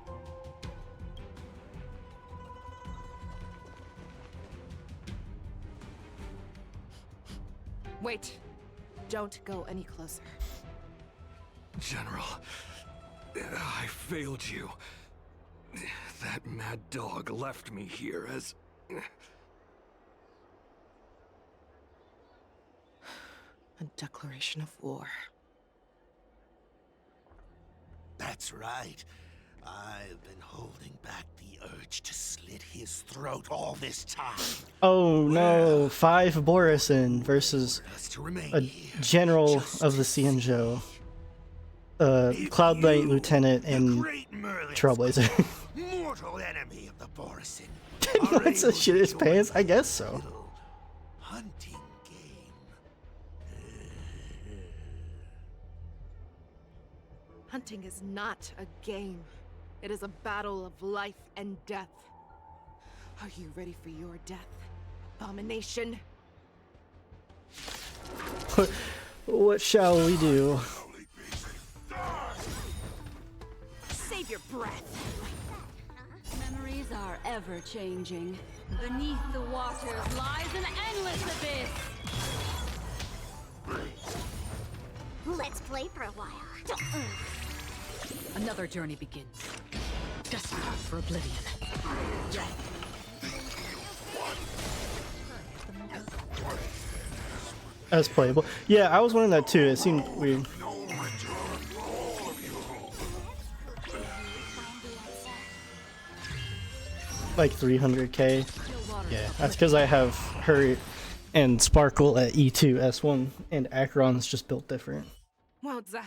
S8: Wait. Don't go any closer.
S11: General, I failed you. That mad dog left me here as...
S7: A declaration of war.
S15: That's right. I've been holding back the urge to slit his throat all this time.
S1: Oh no, 5 Borison versus a general of the Xianzhou. Cloud Knight Lieutenant and Trailblazer.
S15: Mortal enemy of the Borison.
S1: What's a shit his pants? I guess so.
S15: Hunting
S8: Hunting is not a game. It is a battle of life and death. Are you ready for your death, Abomination?
S1: What shall we do?
S8: Save your breath.
S5: Memories are ever changing. Beneath the waters lies an endless abyss.
S9: play for a while.
S5: Another journey begins. Desperate for oblivion.
S1: As playable. Yeah, I was wondering that too. It seemed weird. Like 300k. Yeah, that's because I have her and Sparkle at E2 S1, and Acheron's just built different.
S8: Wowza.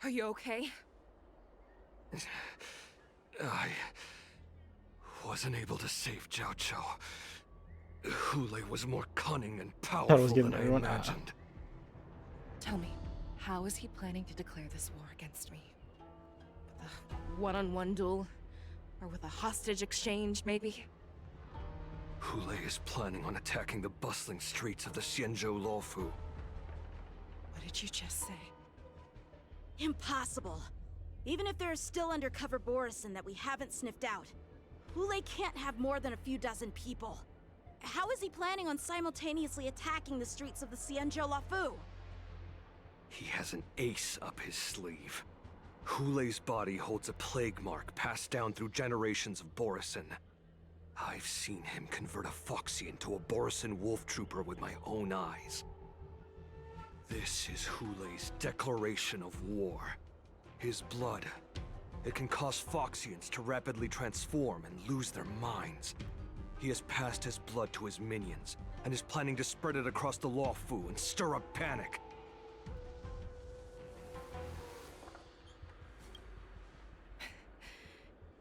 S8: Are you okay?
S22: I wasn't able to save Jiao Chou. Hule was more cunning and powerful
S1: giving
S22: than I
S1: everyone
S22: imagined.
S8: Tell me, how is he planning to declare this war against me? With a one-on-one duel? Or with a hostage exchange, maybe?
S22: Hule is planning on attacking the bustling streets of the Xianzhou Luofu.
S8: What did you just say?
S7: Impossible. Even if there is still undercover Borisin that we haven't sniffed out, Hule can't have more than a few dozen people. How is he planning on simultaneously attacking the streets of the Xianzhou Luofu?
S22: He has an ace up his sleeve. Hule's body holds a plague mark passed down through generations of Borisin. I've seen him convert a Foxy into a Borisin wolf trooper with my own eyes. This is Hule's declaration of war. His blood. It can cause Foxians to rapidly transform and lose their minds. He has passed his blood to his minions, and is planning to spread it across the Luofu and stir up panic.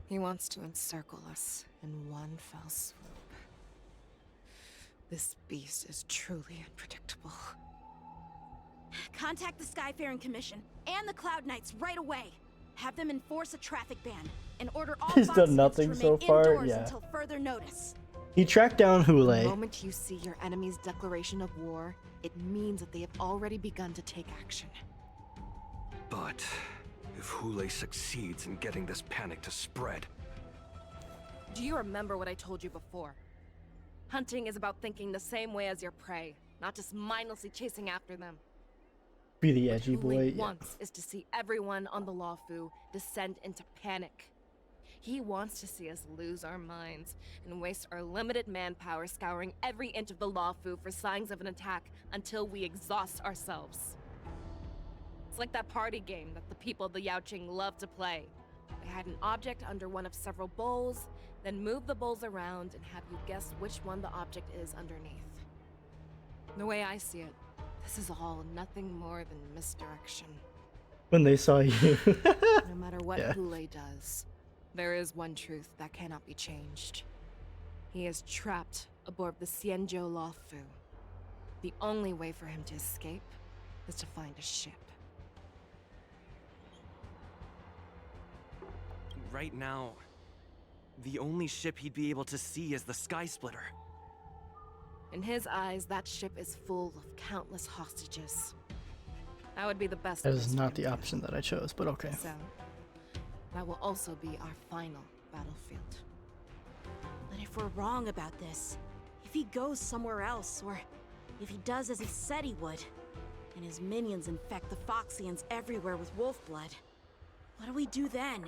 S8: He wants to encircle us in one fell swoop. This beast is truly unpredictable.
S7: Contact the Skyfaring Commission and the Cloud Knights right away. Have them enforce a traffic ban and order all
S1: He's done
S7: Foxians
S1: nothing
S7: to
S1: so
S7: remain
S1: far,
S7: indoors
S1: yeah.
S7: until further notice.
S1: He tracked down
S8: The
S1: Hule.
S8: moment you see your enemy's declaration of war, it means that they have already begun to take action.
S22: But if Hule succeeds in getting this panic to spread...
S8: Do you remember what I told you before? Hunting is about thinking the same way as your prey, not just mindlessly chasing after them.
S1: Be the edgy
S8: What
S1: boy.
S8: Hule
S1: Yeah.
S8: wants is to see everyone on the Luofu descend into panic. He wants to see us lose our minds and waste our limited manpower scouring every inch of the Luofu for signs of an attack until we exhaust ourselves. It's like that party game that the people of the Yaoqing love to play. They hide an object under one of several bowls, then move the bowls around and have you guess which one the object is underneath. The way I see it, this is all nothing more than misdirection.
S1: When they saw you.
S8: No matter what
S1: Yeah.
S8: Hule does, there is one truth that cannot be changed. He is trapped aboard the Xianzhou Luofu. The only way for him to escape is to find a ship.
S6: Right now, the only ship he'd be able to see is the Sky Splitter.
S8: In his eyes, that ship is full of countless hostages. That would be the best.
S1: That is not the option that I chose, but okay.
S8: So, that will also be our final battlefield.
S7: But if we're wrong about this, if he goes somewhere else, or if he does as he said he would, and his minions infect the Foxians everywhere with wolf blood, what do we do then?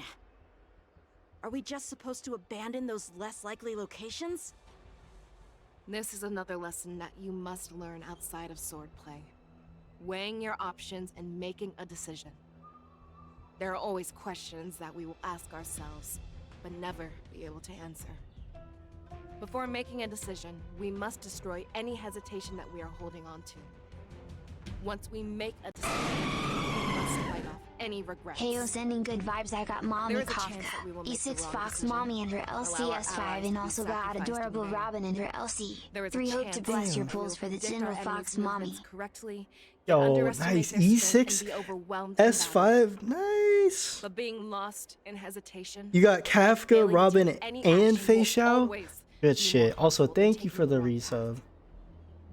S7: Are we just supposed to abandon those less likely locations?
S8: This is another lesson that you must learn outside of swordplay. Weighing your options and making a decision. There are always questions that we will ask ourselves, but never be able to answer. Before making a decision, we must destroy any hesitation that we are holding on to. Once we make a decision, we must fight off any regrets.
S3: Heyo, sending good vibes. I got Mommy
S8: There is a chance
S3: Kafka,
S8: that we will make the
S3: E6
S8: wrong
S3: Fox
S8: decision.
S3: Mommy and her
S8: Allow our
S3: LCS5,
S8: allies
S3: and
S8: to be
S3: also got
S8: sacrificed in
S3: adorable
S8: vain.
S3: Robin and her LC.
S8: There is a
S3: 3 hope
S8: chance
S3: to bless your
S8: that we
S3: pulls
S8: will
S3: for the
S8: predict
S3: General
S8: our
S3: Fox
S8: enemy's
S3: Mommy.
S8: movements correctly,
S1: Yo,
S8: underestimate
S1: nice.
S8: their strength,
S1: E6,
S8: and be overwhelmed in battle.
S1: S5, nice.
S8: But being lost in hesitation.
S1: You got Kafka,
S8: failing to
S1: Robin,
S8: take any
S1: and
S8: action
S1: Fei
S8: will
S1: Xiao.
S8: always
S1: Good
S8: be
S1: shit.
S8: more
S1: Also,
S8: comfortable than
S1: thank you
S8: taking
S1: for the
S8: the wrong
S1: resub.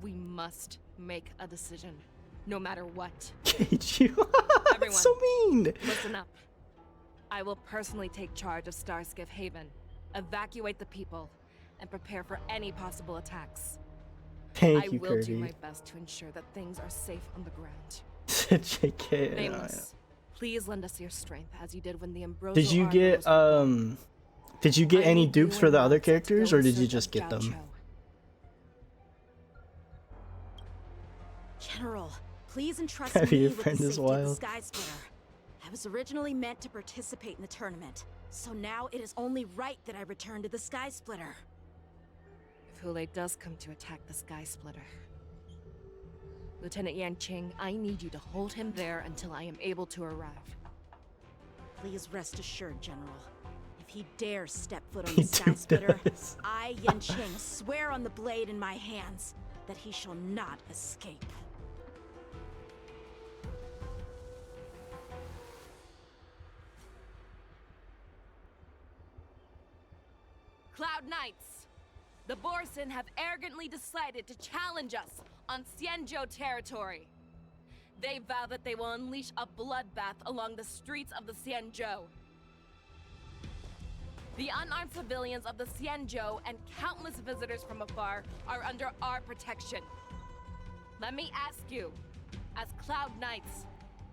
S8: We must make a decision, no matter what.
S1: Hate you.
S8: Everyone,
S1: so mean.
S8: listen up. I will personally take charge of Starskiff Haven, evacuate the people, and prepare for any possible attacks.
S1: Thank
S8: I
S1: you,
S8: will do
S1: Kirby.
S8: my best to ensure that things are safe on the ground.
S1: said JK.
S8: Nameless, please lend us your strength as you did when the Ambrosial
S1: Did you
S8: armor
S1: get
S8: was reborn.
S1: did you get
S8: I
S1: any
S8: need
S1: dupes
S8: you
S1: for
S8: and
S1: the other
S8: Malta to
S1: characters,
S8: go
S1: or
S8: in
S1: did you
S8: search
S1: just
S8: of
S1: get them?
S8: Zhao.
S7: General, please entrust
S1: Having
S7: me
S1: your
S7: with the
S1: friend is
S7: safety of the
S1: wild.
S7: Sky Splitter. I was originally meant to participate in the tournament, so now it is only right that I return to the Sky Splitter.
S8: If Hule does come to attack the Sky Splitter, Lieutenant Yanqing, I need you to hold him there until I am able to arrive.
S7: Please rest assured, General. If he dares step foot on
S1: He
S7: the Sky Splitter,
S1: does.
S7: I, Yanqing, swear on the blade in my hands that he shall not escape.
S8: Cloud Knights! The Borson have arrogantly decided to challenge us on Xianzhou territory. They vow that they will unleash a bloodbath along the streets of the Xianzhou. The unarmed civilians of the Xianzhou and countless visitors from afar are under our protection. Let me ask you, as Cloud Knights,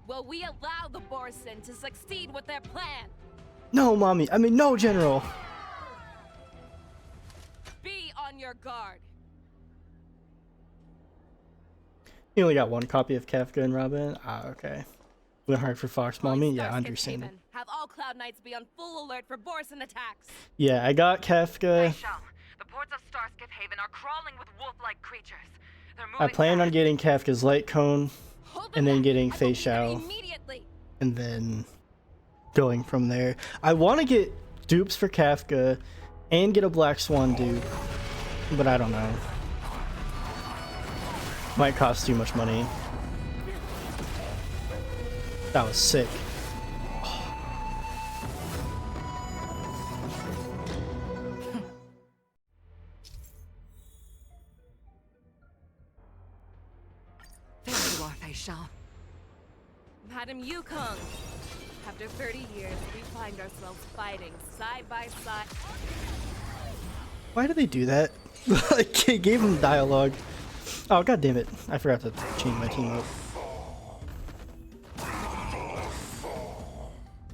S8: will we allow the Borson to succeed with their plan?
S1: No, mommy. I mean, no, General.
S8: Be on your guard.
S1: You only got one copy of Kafka and Robin? Ah, okay. Went hard for Fox, mommy? Yeah, I
S8: Starskip
S1: understand.
S8: Haven, have all Cloud Knights be on full alert for Borson attacks.
S1: Yeah, I got Kafka.
S12: The ports of Starskip Haven are crawling with wolf-like creatures. They're
S1: I
S12: moving
S1: plan on
S12: fast.
S1: getting Kafka's Light Cone, and then getting Fei Xiao,
S8: Immediately.
S1: and then going from there. I want to get dupes for Kafka, and get a Black Swan dupe, but I don't know. Might cost too much money. That was sick.
S12: There you are, Fei Xiao.
S8: Madam Yukong, after 30 years, we find ourselves fighting side by side.
S1: Why do they do that? Like, it gave him dialogue. Oh, god damn it. I forgot to change my team up.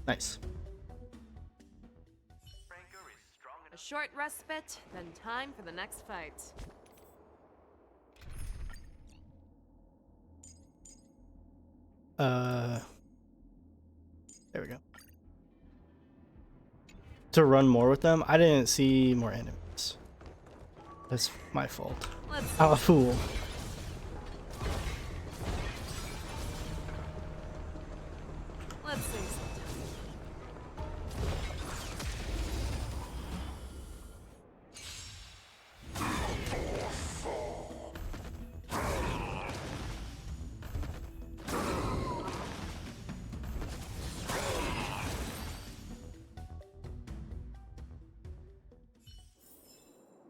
S1: Nice.
S8: A short respite, then time for the next fight.
S1: There we go. To run more with them? I didn't see more enemies. That's my fault. I'm a fool.
S8: Let's see.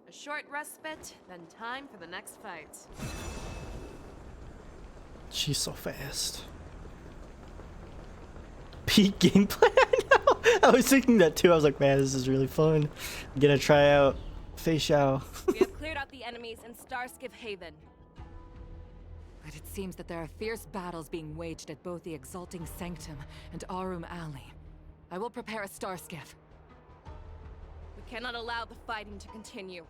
S8: A short respite, then time for the next fight.
S1: She's so fast. Peak gameplay? I know! I was thinking that too. I was like, man, this is really fun. I'm gonna try out Fei Xiao.
S8: We have cleared out the enemies in Starskip Haven.
S12: But it seems that there are fierce battles being waged at both the Exalting Sanctum and Arum Alley. I will prepare a star skiff.
S8: We cannot allow the fighting to continue.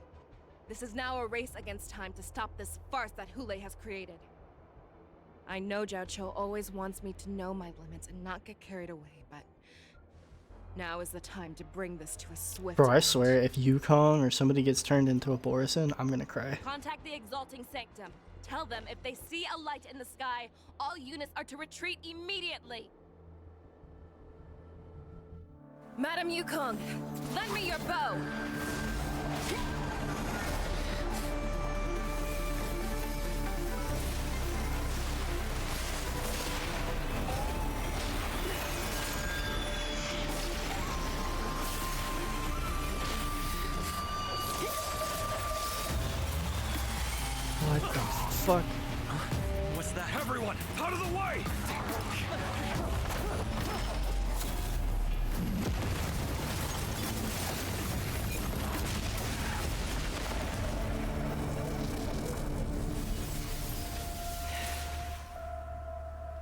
S8: This is now a race against time to stop this farce that Hule has created. I know Zhao Qiu always wants me to know my limits and not get carried away, but now is the time to bring this to a swift
S1: Bro, I
S8: end.
S1: swear, if Yukong or somebody gets turned into a Borison, I'm gonna cry.
S8: Contact the Exalting Sanctum. Tell them if they see a light in the sky, all units are to retreat immediately. Madam Yukong, lend me your bow.
S1: What the fuck?
S22: What's that? Everyone, out of the way!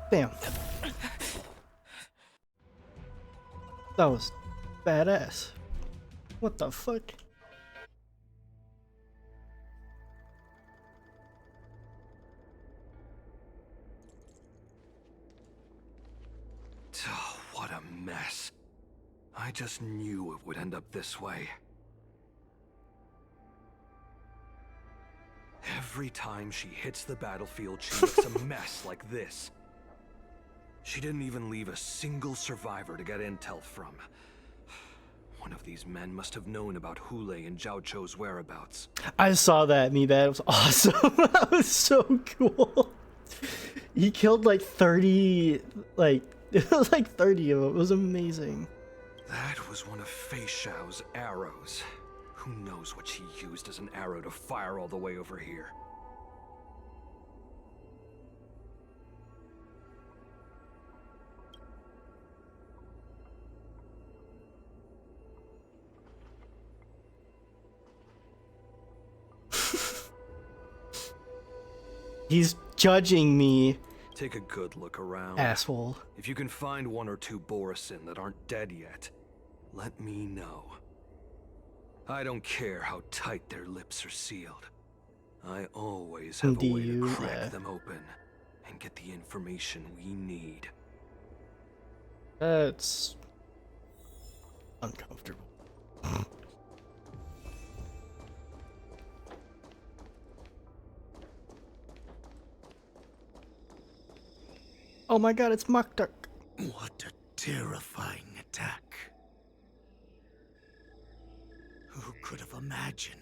S1: Bam. That was badass. What the fuck?
S22: Oh, what a mess. I just knew it would end up this way. Every time she hits the battlefield, she makes a mess like this. She didn't even leave a single survivor to get intel from. One of these men must have known about Hule and Zhao Chou's whereabouts.
S1: I saw that, me bad. It was awesome. That was so cool. He killed like 30, like, it was like 30 of them. It was amazing.
S22: That was one of Fei Xiao's arrows. Who knows what she used as an arrow to fire all the way over here?
S1: He's judging me.
S22: Take a good look around.
S1: Asshole.
S22: If you can find one or two Borisin that aren't dead yet, let me know. I don't care how tight their lips are sealed. I always have a way to crack them open and get the information we need.
S1: That's uncomfortable. Oh my god, it's Makdak.
S15: What a terrifying attack. Who could have imagined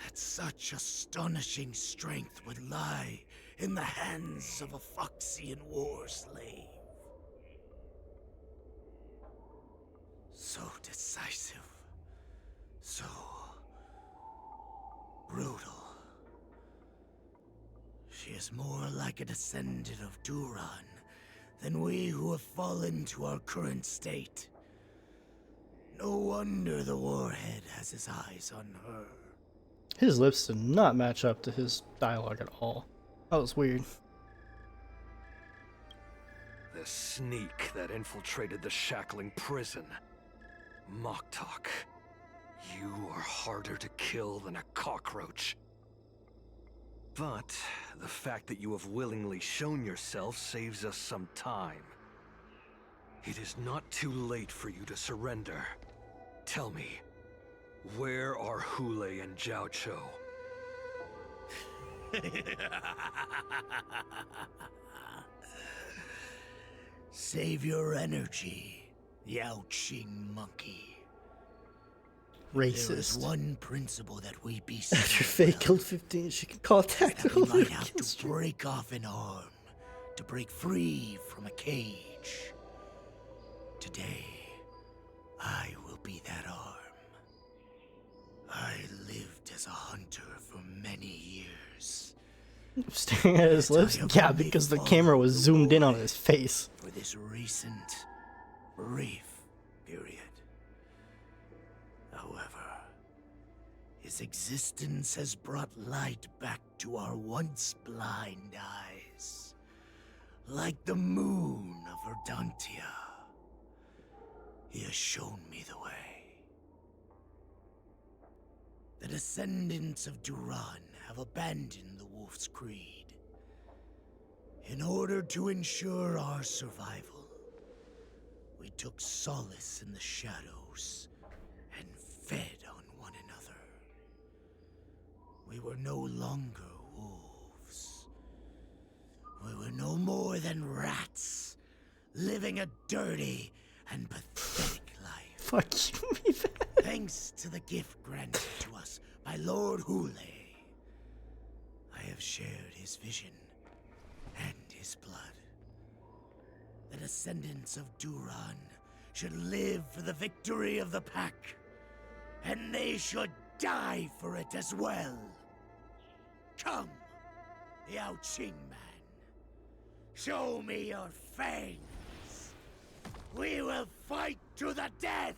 S15: that such astonishing strength would lie in the hands of a Foxian war slave? So decisive, so brutal. She is more like a descendant of Duran than we who have fallen to our current state. No wonder the Warhead has his eyes on her.
S1: His lips did not match up to his dialogue at all. That was weird.
S22: The sneak that infiltrated the shackling prison. Moktok, you are harder to kill than a cockroach. But the fact that you have willingly shown yourself saves us some time. It is not too late for you to surrender. Tell me, where are Hule and Zhao Chou?
S15: Save your energy, Yao Qing monkey.
S1: Racist.
S15: There is one principle that we beasts
S1: After Faye killed 15, she could call tactical.
S15: We might have to break off an arm to break free from a cage. Today, I will be that arm. I lived as a hunter for many years.
S1: Staring at his lips? Yeah, because the camera was zoomed in on his face.
S15: For this recent, brief period. However, his existence has brought light back to our once blind eyes. Like the moon of Verdantia. He has shown me the way. The descendants of Duran have abandoned the Wolf's Creed. In order to ensure our survival, we took solace in the shadows and fed on one another. We were no longer wolves. We were no more than rats, living a dirty and pathetic life.
S1: Fuck you,
S15: Thanks to the gift granted to us by Lord Hule, I have shared his vision and his blood. The descendants of Duran should live for the victory of the pack, and they should die for it as well. Come, Yao Qing man. Show me your fangs. We will fight to the death!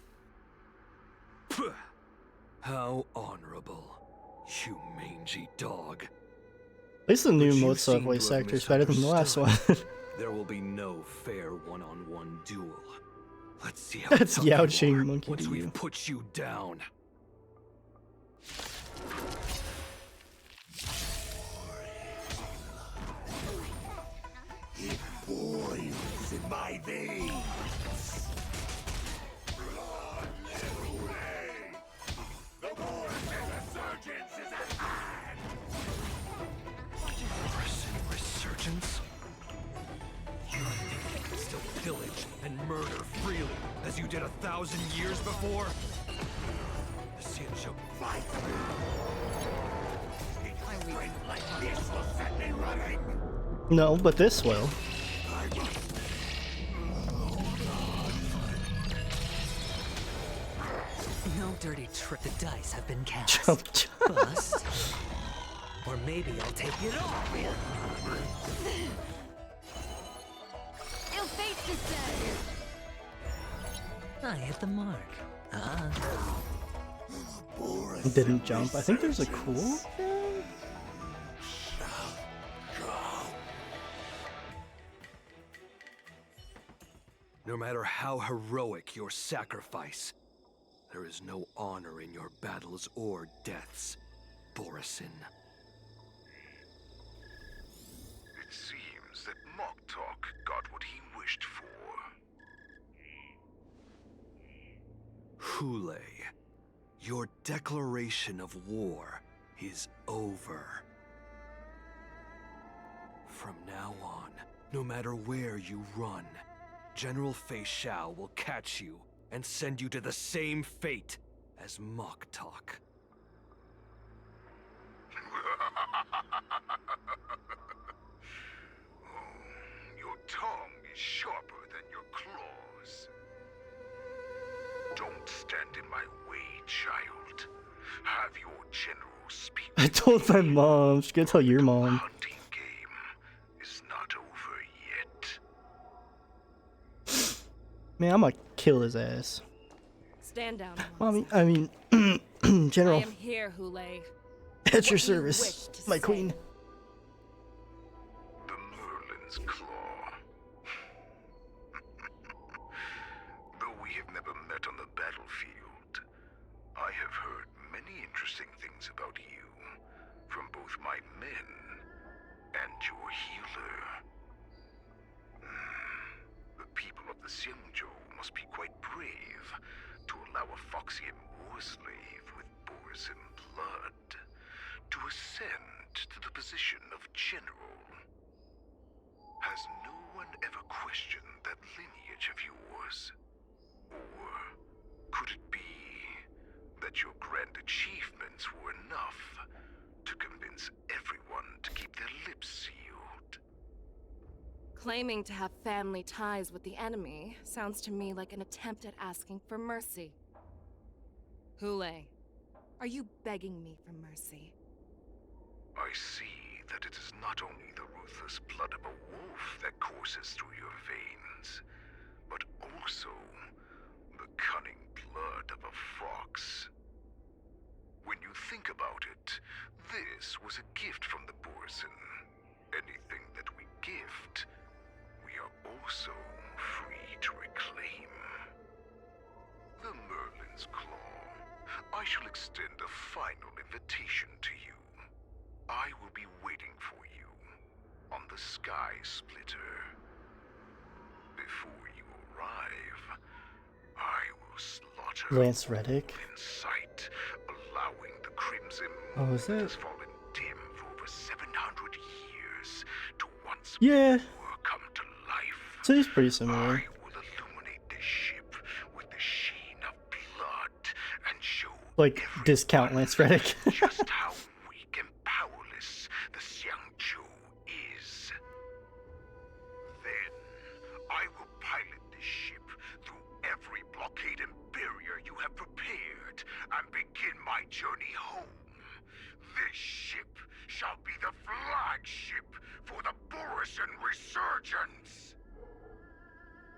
S22: How honorable, you mangy dog.
S1: At least the new
S22: But you
S1: Mozart
S22: seem
S1: voice
S22: to have
S1: actor is better than the last one.
S22: There will be no fair one-on-one duel. Let's see how
S1: That's
S22: tough you
S1: Yaoqing
S22: are
S1: monkey
S22: once
S1: to
S22: we've
S1: you.
S22: put you down.
S15: It boils in my veins. Blood little way. The Borisson resurgence is at hand.
S22: Borisson resurgence? You think you can still pillage and murder freely, as you did 1,000 years before? The Xianzhou
S15: Fight me. A strength like this will set me running.
S1: No, but this will.
S17: No dirty trick. The dice have been cast.
S1: Jump.
S17: Bust. Or maybe I'll take it off.
S5: Ill fate is dead.
S17: I hit the mark.
S1: Didn't jump. I think there's a cool.
S22: No matter how heroic your sacrifice, there is no honor in your battles or deaths, Borisson.
S16: It seems that Moktok got what he wished for.
S22: Hule, your declaration of war is over. From now on, no matter where you run, General Fei Xiao will catch you and send you to the same fate as Moktok.
S16: Your tongue is sharper than your claws. Don't stand in my way, child. Have your general speak.
S1: I told my mom. She's gonna tell your mom.
S16: Hunting game is not over yet.
S1: Man, I'm gonna kill his ass.
S8: Stand down.
S1: Mommy, I mean, General.
S8: I am here, Hule.
S1: At your
S8: What do you wish
S1: service,
S8: to
S1: my
S8: say?
S1: queen.
S16: The Merlin's Claw. Though we have never met on the battlefield, I have heard many interesting things about you from both my men and your healer. The people of the Xianzhou must be quite brave to allow a Foxian war slave with Borisson blood to ascend to the position of general. Has no one ever questioned that lineage of yours? Or could it be that your grand achievements were enough to convince everyone to keep their lips sealed?
S8: Claiming to have family ties with the enemy sounds to me like an attempt at asking for mercy. Hule, are you begging me for mercy?
S16: I see that it is not only the ruthless blood of a wolf that courses through your veins, but also the cunning blood of a fox. When you think about it, this was a gift from the Borisson. Anything that we gift, we are also free to reclaim. The Merlin's Claw. I shall extend a final invitation to you. I will be waiting for you on the Sky Splitter. Before you arrive, I will slaughter
S1: Lance Reddick.
S16: in sight, allowing the Crimson
S1: Oh,
S16: Moon
S1: is
S16: that
S1: it?
S16: has fallen dim for over 700 years to once
S1: Yeah.
S16: more come to life.
S1: So he's pretty similar.
S16: I will illuminate this ship with the sheen of blood and show
S1: Like discount Lance Reddick.
S16: just how weak and powerless the Xianzhou is. Then, I will pilot this ship through every blockade and barrier you have prepared and begin my journey home. This ship shall be the flagship for the Borisson Resurgence.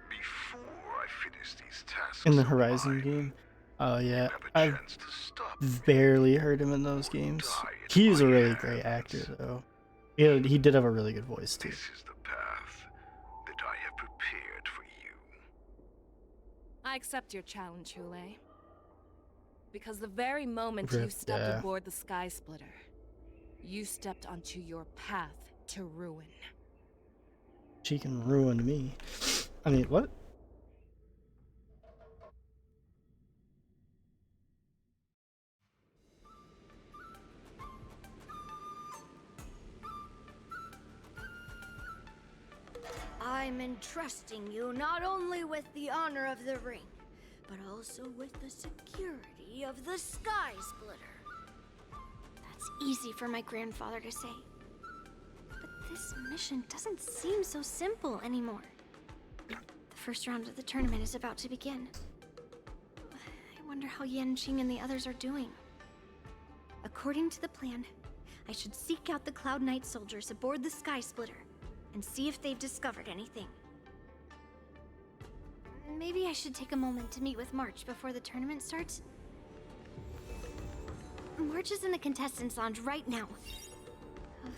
S16: Before I finish these tasks
S1: In the
S16: of
S1: Horizon
S16: mine,
S1: game. Oh yeah,
S16: have a
S1: I've
S16: chance to stop
S1: barely heard him in those games. He's a really great actor though. Yeah, he did have a really good voice too.
S16: This is the path
S8: I accept your challenge, Hule. Because the very moment you stepped aboard the Sky Splitter, you stepped onto your path to ruin.
S1: She can ruin me. I mean, what?
S9: I'm entrusting you not only with the honor of the ring, but also with the security of the Sky Splitter. That's easy for my grandfather to say. But this mission doesn't seem so simple anymore. The first round of the tournament is about to begin. I wonder how Yanqing and the others are doing. According to the plan, I should seek out the Cloud Knight soldiers aboard the Sky Splitter and see if they've discovered anything. Maybe I should take a moment to meet with March before the tournament starts. March is in the contestants' lounge right now. I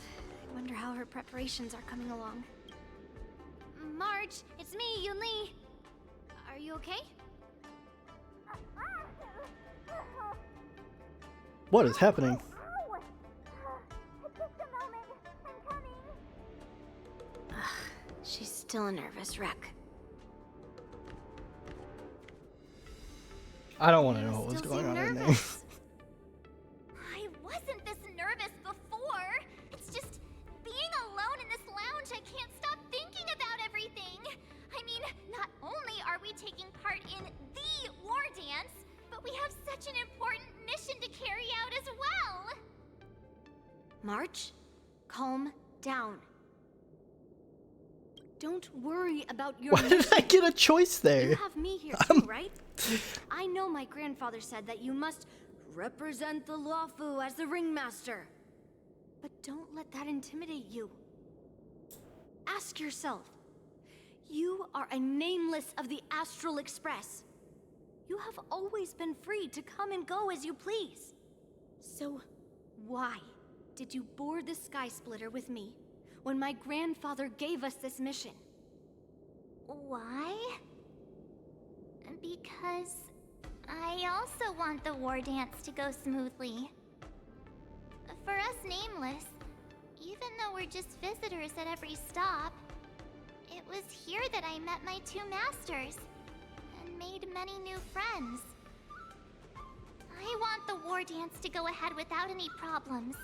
S9: wonder how her preparations are coming along. March, it's me, Yunli. Are you okay?
S1: What is happening?
S9: She's still a nervous wreck.
S1: I don't want to know what was going on in there.
S13: I wasn't this nervous before. It's just being alone in this lounge, I can't stop thinking about everything. I mean, not only are we taking part in the war dance, but we have such an important mission to carry out as well.
S9: March, calm down. Don't worry about your
S1: Why did I get a choice there?
S9: You have me here too, right? I know my grandfather said that you must represent the Luofu as the ringmaster. But don't let that intimidate you. Ask yourself, you are a nameless of the Astral Express. You have always been free to come and go as you please. So, why did you board the Sky Splitter with me when my grandfather gave us this mission?
S13: Why? Because I also want the war dance to go smoothly. For us Nameless, even though we're just visitors at every stop, it was here that I met my two masters and made many new friends. I want the war dance to go ahead without any problems,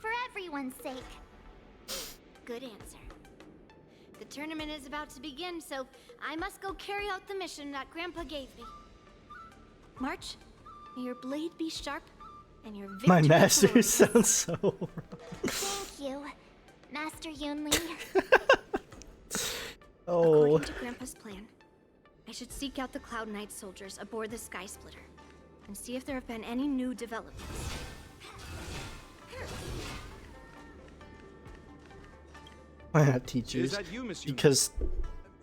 S13: for everyone's sake.
S9: Good answer. The tournament is about to begin, so I must go carry out the mission that Grandpa gave me. March, may your blade be sharp and your victory
S1: My master
S9: glorious.
S1: sounds so wrong.
S13: Thank you, Master Yunli.
S1: Oh.
S9: According to Grandpa's plan, I should seek out the Cloud Knight soldiers aboard the Sky Splitter and see if there have been any new developments.
S1: Why not teachers?
S20: Is that you, Miss Yunli?
S1: Because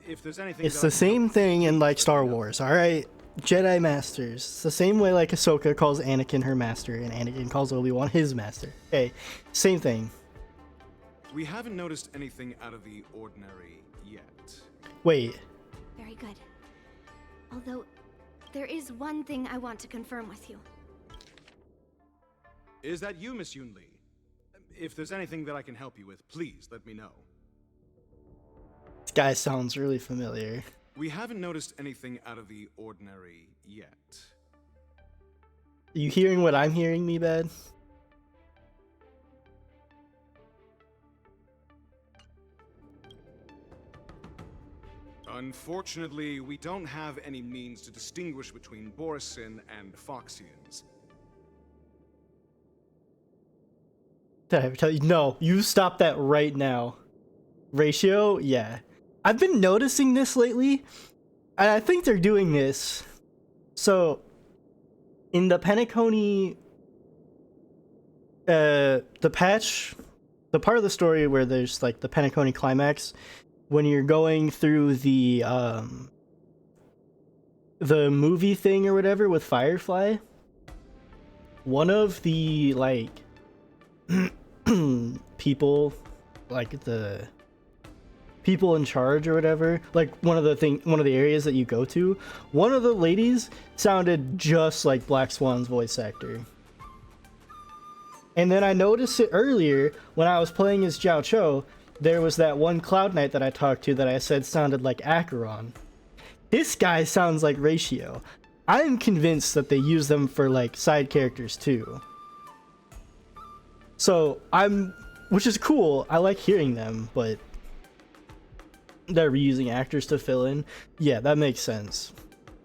S20: If there's anything
S1: it's
S20: that I
S1: the
S20: can
S1: same thing in like Star Wars, alright? Jedi Masters. It's the same way like Ahsoka calls Anakin her master and Anakin calls Obi-Wan his master. Okay, same thing.
S20: We haven't noticed anything out of the ordinary yet.
S1: Wait.
S9: Very good. Although, there is one thing I want to confirm with you.
S20: Is that you, Miss Yunli? If there's anything that I can help you with, please let me know.
S1: This guy sounds really familiar.
S20: We haven't noticed anything out of the ordinary yet.
S1: You hearing what I'm hearing, me bad?
S20: Unfortunately, we don't have any means to distinguish between Borisin and Foxians.
S1: Did I ever tell you? No, you stop that right now. Ratio? Yeah. I've been noticing this lately, and I think they're doing this. So, in the Penacony, the patch, the part of the story where there's like the Penacony climax, when you're going through the movie thing or whatever with Firefly, one of the like people, like the people in charge or whatever, like one of the areas that you go to, one of the ladies sounded just like Black Swan's voice actor. And then I noticed it earlier when I was playing as Jiao Cho. There was that one Cloud Knight that I talked to that I said sounded like Acheron. This guy sounds like Ratio. I am convinced that they use them for like side characters too. So which is cool. I like hearing them, but they're reusing actors to fill in. Yeah, that makes sense.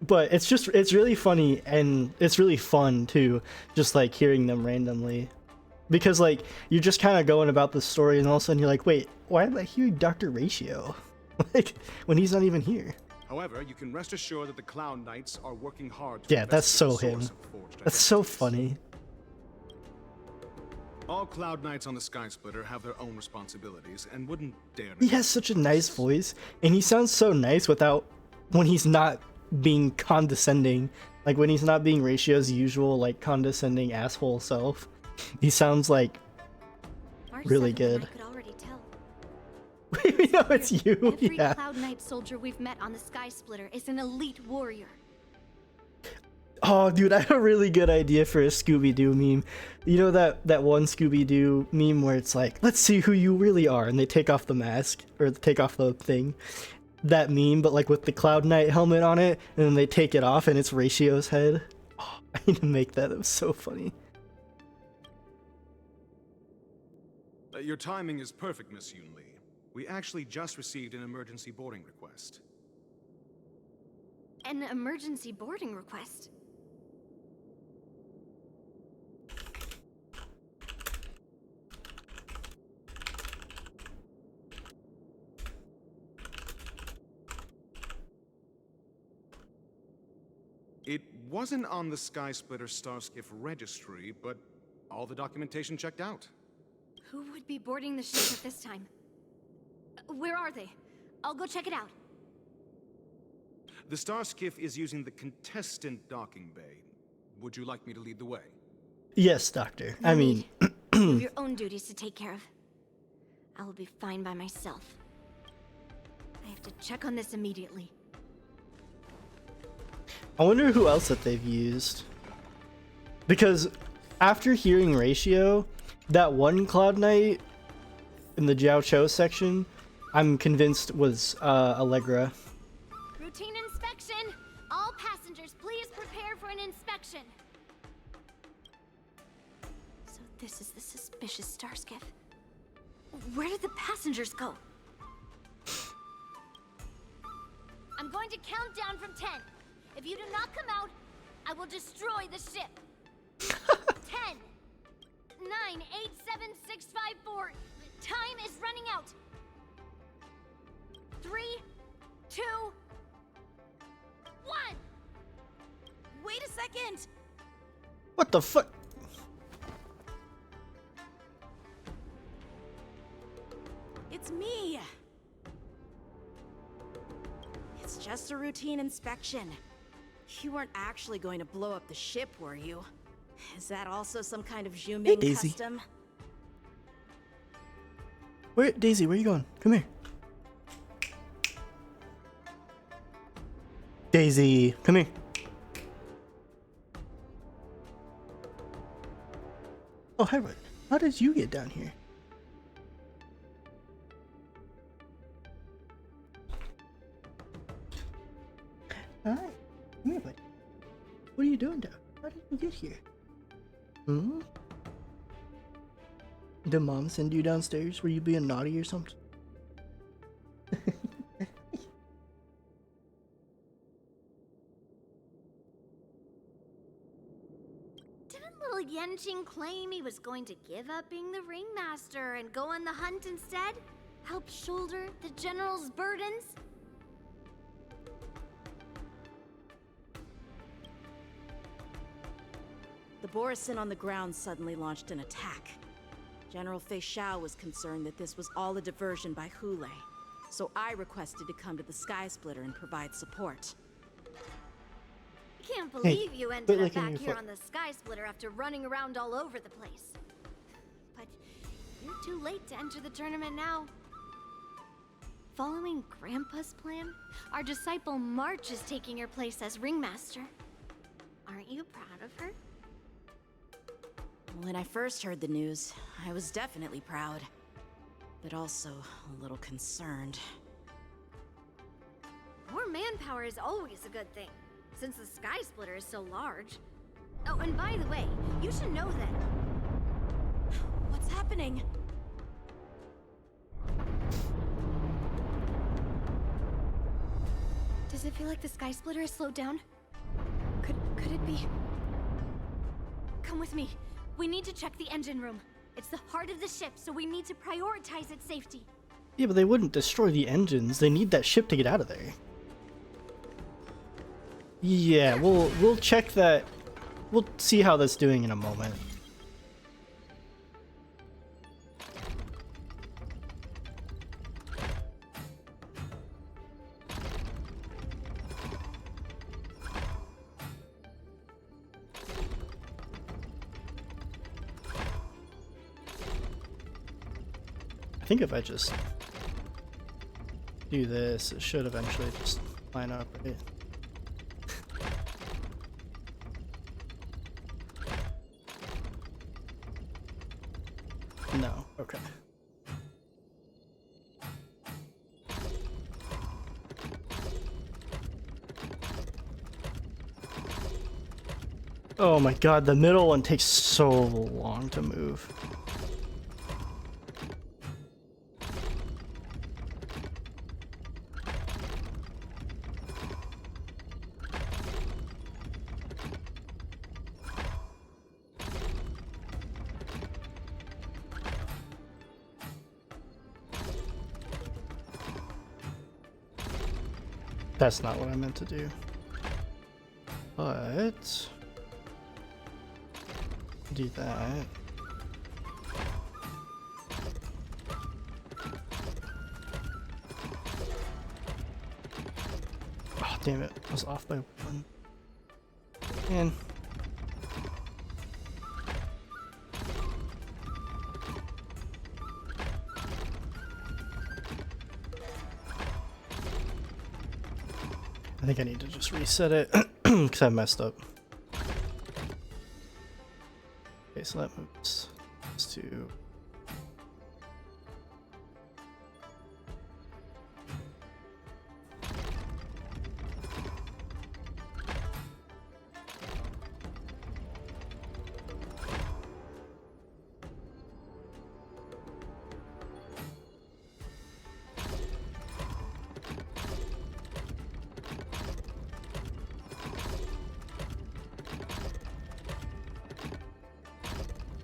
S1: But it's really funny and it's really fun too, just like hearing them randomly. Because like you're just kind of going about the story and all of a sudden you're like, wait, why am I hearing Dr. Ratio? Like when he's not even here.
S20: However, you can rest assured that the Clown Knights are working hard to
S1: Yeah, that's so
S20: investigate
S1: him.
S20: the source of forged
S1: That's so
S20: identities.
S1: funny.
S20: All Cloud Knights on the Sky Splitter have their own responsibilities and wouldn't dare.
S1: He has such a nice voice and he sounds so nice when he's not being condescending. Like when he's not being Ratio's usual like condescending asshole self. He sounds like really good.
S2: I could already tell.
S1: We know it's you.
S2: Every
S1: Yeah.
S2: Cloud Knight soldier we've met on the Sky Splitter is an elite warrior.
S1: Oh, dude, I have a really good idea for a Scooby-Doo meme. You know that one Scooby-Doo meme where it's like, let's see who you really are, and they take off the mask, or take off the thing. That meme, but like with the Cloud Knight helmet on it, and then they take it off, and it's Ratio's head. Oh, I need to make that. It was so funny.
S20: Your timing is perfect, Miss Yoon Lee. We actually just received an emergency boarding request.
S2: An emergency boarding request.
S20: It wasn't on the Sky Splitter Starskiff registry, but all the documentation checked out.
S2: Who would be boarding the ship at this time? Where are they? I'll go check it out.
S20: The Starskiff is using the contestant docking bay. Would you like me to lead the way?
S1: Yes, Doctor. I mean...
S2: You have your own duties to take care of. I will be fine by myself. I have to check on this immediately.
S1: I wonder who else that they've used. Because after hearing Ratio, that one Cloud Knight in the Jiao Cho section, I'm convinced was Allegra.
S9: Routine inspection! All passengers, please prepare for an inspection.
S2: So this is the suspicious Starskiff. Where did the passengers go?
S9: I'm going to count down from 10. If you do not come out, I will destroy the ship. 10, 9, 8, 7, 6, 5, 4. Time is running out. 3, 2, 1.
S7: Wait a second!
S1: What the fuck?
S7: It's me! It's just a routine inspection. You weren't actually going to blow up the ship, were you? Is that also some kind of Zhuming
S1: Daisy.
S7: custom?
S1: Daisy, where you going? Come here. Daisy, come here. Oh, hi, Bud. How did you get down here? Hi. Come here, bud. What are you doing down? How did you get here? Hmm? Did Mom send you downstairs? Were you being naughty or something?
S9: Didn't little Yenqing claim he was going to give up being the ringmaster and go on the hunt instead? Help shoulder the general's burdens?
S7: The Borisin on the ground suddenly launched an attack. General Fei Xiao was concerned that this was all a diversion by Hule, so I requested to come to the Sky Splitter and provide support.
S9: I can't believe you
S1: quit
S9: ended up
S1: licking
S9: back
S1: your
S9: here
S1: foot.
S9: on the Sky Splitter after running around all over the place. But you're too late to enter the tournament now. Following Grandpa's plan, our disciple March is taking your place as ringmaster. Aren't you proud of her?
S7: When I first heard the news, I was definitely proud. But also a little concerned.
S9: More manpower is always a good thing, since the Sky Splitter is so large. Oh, and by the way, you should know that...
S7: What's happening?
S9: Does it feel like the Sky Splitter has slowed down? Could it be? Come with me. We need to check the engine room. It's the heart of the ship, so we need to prioritize its safety.
S1: Yeah, but they wouldn't destroy the engines. They need that ship to get out of there. Yeah, we'll check that. We'll see how that's doing in a moment. I think if I just do this, it should eventually just line up, right? No, okay. Oh my god, the middle one takes so long to move. That's not what I meant to do. But do that. Oh, damn it. I was off by one. And I think I need to just reset it because I messed up. Okay, so that moves to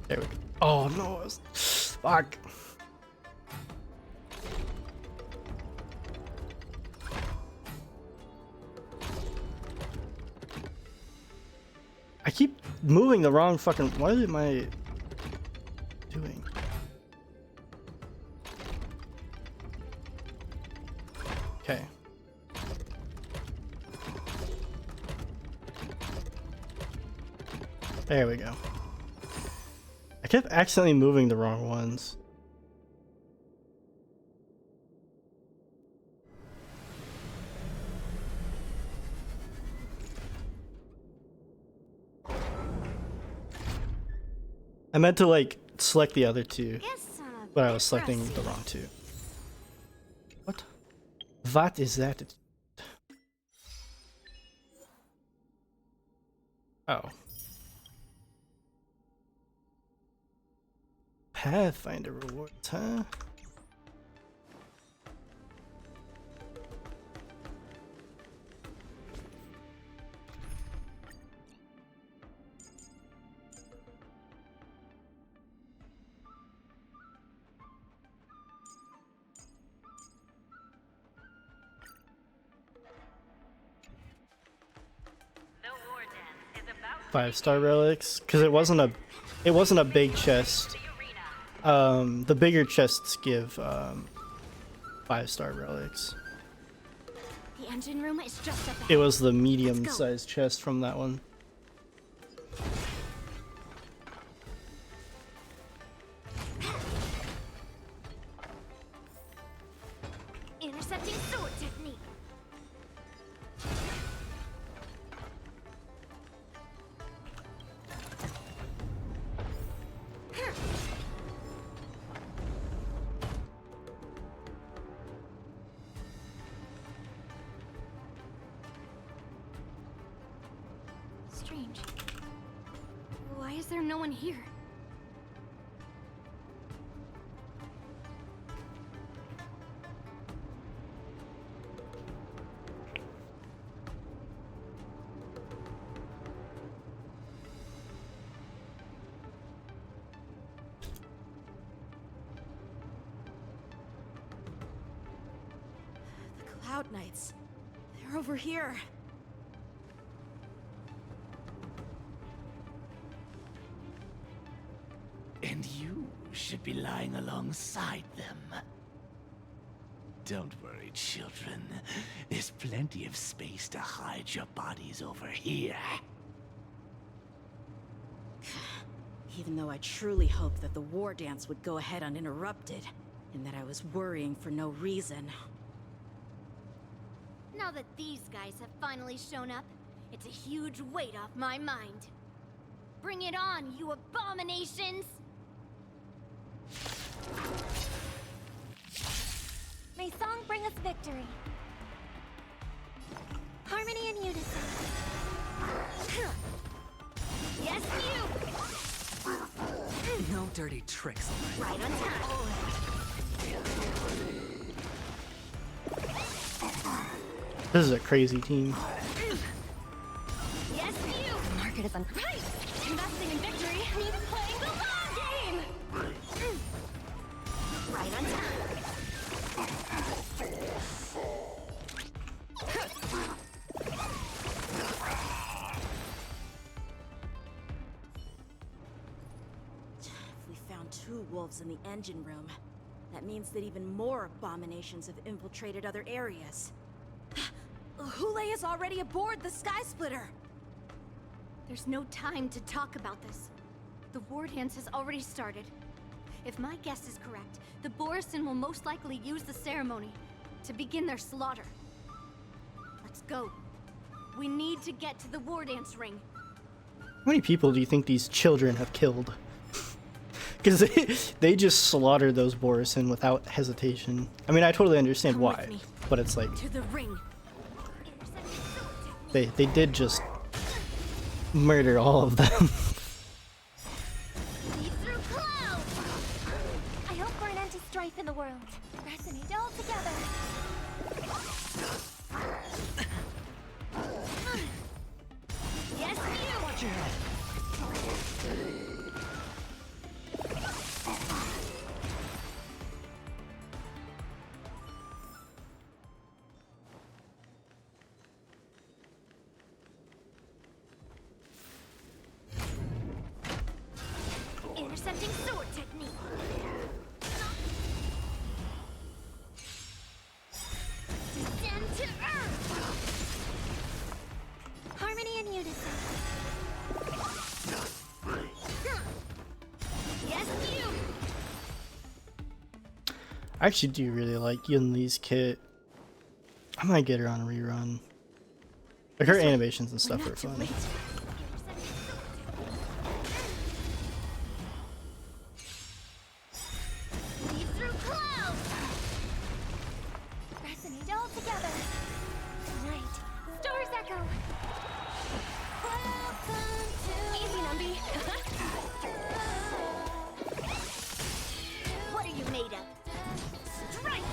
S1: there we go. Oh no, I was... fuck. I keep moving the wrong fucking... What am I doing? Okay. There we go. I kept accidentally moving the wrong ones. I meant to like select the other two, but I was selecting the wrong two. What? What is that? Oh. Pathfinder rewards, huh? Five-star relics, because it wasn't a big chest. The bigger chests give 5-star relics.
S9: The engine room is just up ahead.
S1: It was the medium-sized chest from that one.
S9: In
S13: Intercepting sword technique. Strange. Why is there no one here?
S7: The Cloud Knights. They're over here.
S15: And you should be lying alongside them. Don't worry, children. There's plenty of space to hide your bodies over here.
S7: Even though I truly hoped that the war dance would go ahead uninterrupted, and that I was worrying for no reason.
S13: Now that these guys have finally shown up, it's a huge weight off my mind. Bring it on, you abominations!
S9: May song bring us victory. Harmony and unison.
S13: Yes, you!
S17: No dirty tricks.
S13: Right on time.
S1: This is a crazy team.
S13: Yes, you!
S10: The market is
S13: Right! Investing in victory means playing the long game! Right on time.
S7: If we found 2 wolves in the engine room, that means that even more abominations have infiltrated other areas. Hule is already aboard the Sky Splitter!
S13: There's no time to talk about this. The war dance has already started. If my guess is correct, the Borisin will most likely use the ceremony to begin their slaughter. Let's go. We need to get to the war dance ring.
S1: How many people do you think these children have killed? Because they just slaughtered those Borisin without hesitation. I mean, I totally understand why, but it's like
S13: To the ring.
S1: they did just murder all of them.
S9: Lead through clouds! I hope for an end to strife in the world. Resonate all together.
S13: Yes, you!
S17: Watch your head.
S13: Intercepting sword technique. Descend to earth.
S9: Harmony and unison.
S13: Yes, you!
S1: I actually do really like Yun Lee's kit. I might get her on a rerun. Like her animations and stuff are fun.
S13: Lead through clouds.
S9: Resonate all together. Tonight, stars echo.
S13: Easy, Numby. What are you made of? Strike!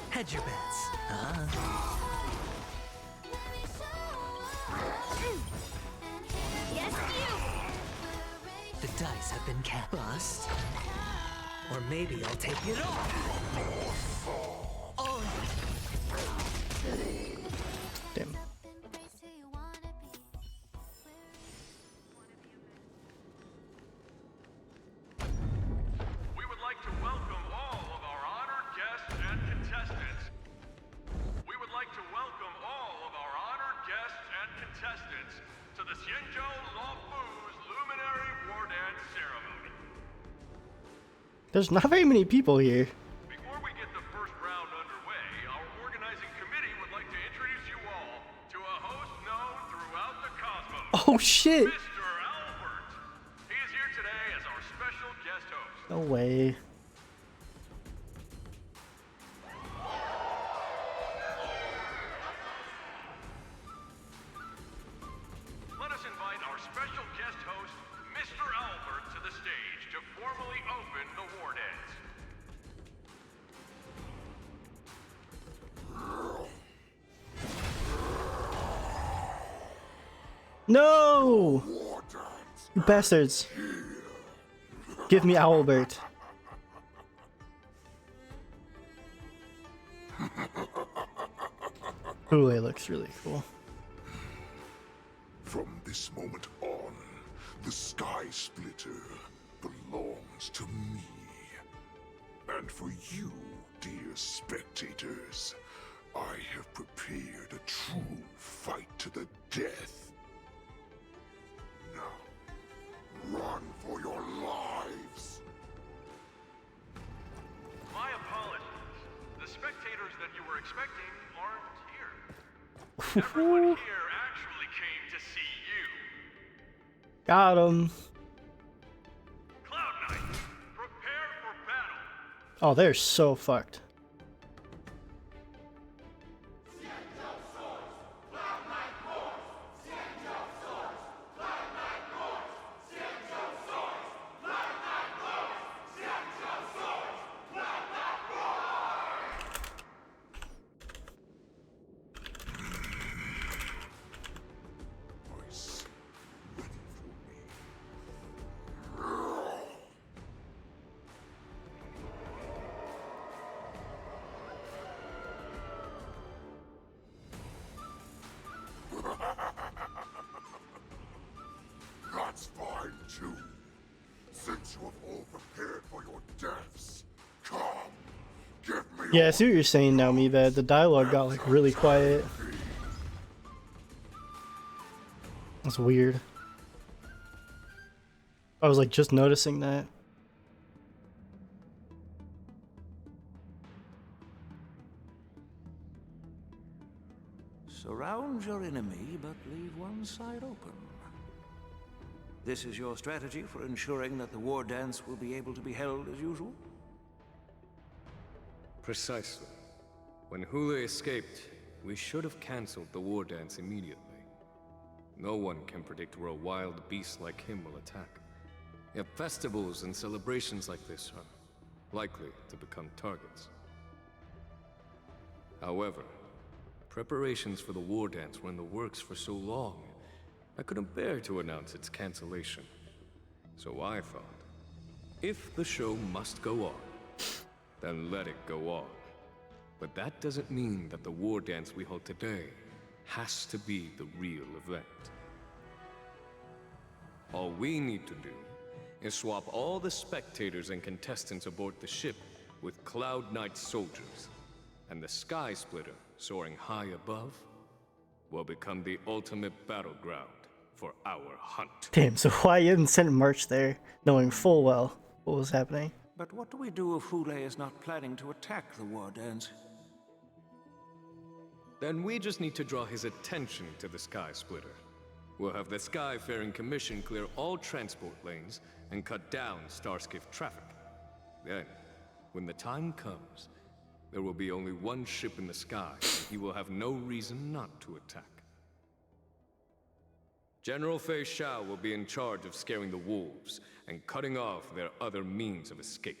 S17: Hedge your bets.
S13: Yes, you!
S17: The dice have been cast. Bust. Or maybe I'll take it off. Oh.
S1: Damn.
S18: We would like to welcome all of our honored guests and contestants. We would like to welcome all of our honored guests and contestants to the Xianzhou Luofu's Luminary War Dance Ceremony.
S1: There's not very many people here.
S18: Before we get the first round underway, our
S1: Oh shit!
S18: Mr. Albert. He is here today as our special guest host.
S1: No way.
S18: Let us invite our special guest host, Mr. Albert, to the stage to formally open the war dance.
S1: No! You bastards. Give me Owlbert. Hule looks really cool.
S16: From this moment on, the Sky Splitter belongs to me. And for you, dear spectators, I have prepared a true fight to the death. Now, run for your lives!
S18: My apologies. The spectators that you were expecting aren't here. Everyone here actually came to see you.
S1: Got him.
S18: Cloud Knight, prepare for battle.
S1: Oh, they're so fucked.
S16: That's fine too. Since you have all prepared for your deaths, come, give me
S1: Yeah, I see what you're saying now, Meebad. The dialogue got like really quiet. That's weird. I was like just noticing that.
S14: Surround your enemy, but leave one side open. This is your strategy for ensuring that the war dance will be able to be held as usual?
S11: Precisely. When Hule escaped, we should have cancelled the war dance immediately. No one can predict where a wild beast like him will attack. Yet festivals and celebrations like this are likely to become targets. However, preparations for the war dance were in the works for so long, I couldn't bear to announce its cancellation. So I thought, if the show must go on, then let it go on. But that doesn't mean that the war dance we hold today has to be the real event. All we need to do is swap all the spectators and contestants aboard the ship with Cloud Knight soldiers, and the Sky Splitter, soaring high above, will become the ultimate battleground for our hunt.
S1: Damn, so why even sent March there, knowing full well what was happening?
S14: But what do we do if Hule is not planning to attack the war dance?
S11: Then we just need to draw his attention to the Sky Splitter. We'll have the Skyfaring Commission clear all transport lanes and cut down Starskiff traffic. Then, when the time comes, there will be only one ship in the sky, and he will have no reason not to attack. General Fei Shao will be in charge of scaring the wolves and cutting off their other means of escape,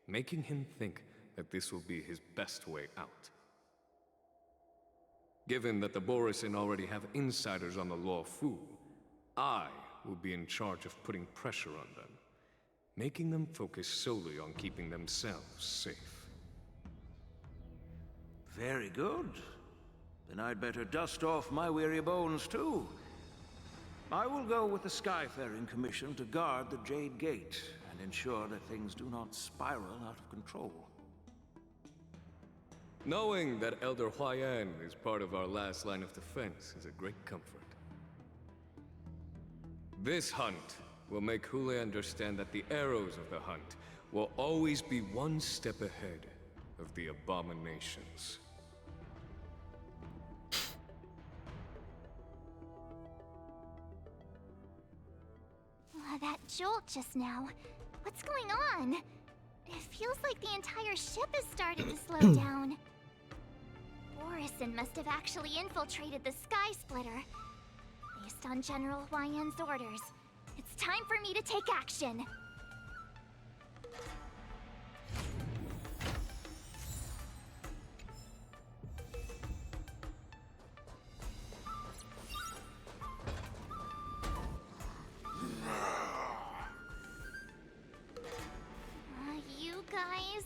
S11: making him think that this will be his best way out. Given that the Borisin already have insiders on the Law Fu, I will be in charge of putting pressure on them, making them focus solely on keeping themselves safe.
S14: Very good. Then I'd better dust off my weary bones too. I will go with the Skyfaring Commission to guard the Jade Gate and ensure that things do not spiral out of control.
S11: Knowing that Elder Huayan is part of our last line of defense is a great comfort. This hunt will make Hule understand that the arrows of the hunt will always be one step ahead of the abominations.
S13: that jolt just now. What's going on? It feels like the entire ship has started to slow down. Borison must have actually infiltrated the Sky Splitter. Based on General Huayan's orders, it's time for me to take action. You guys,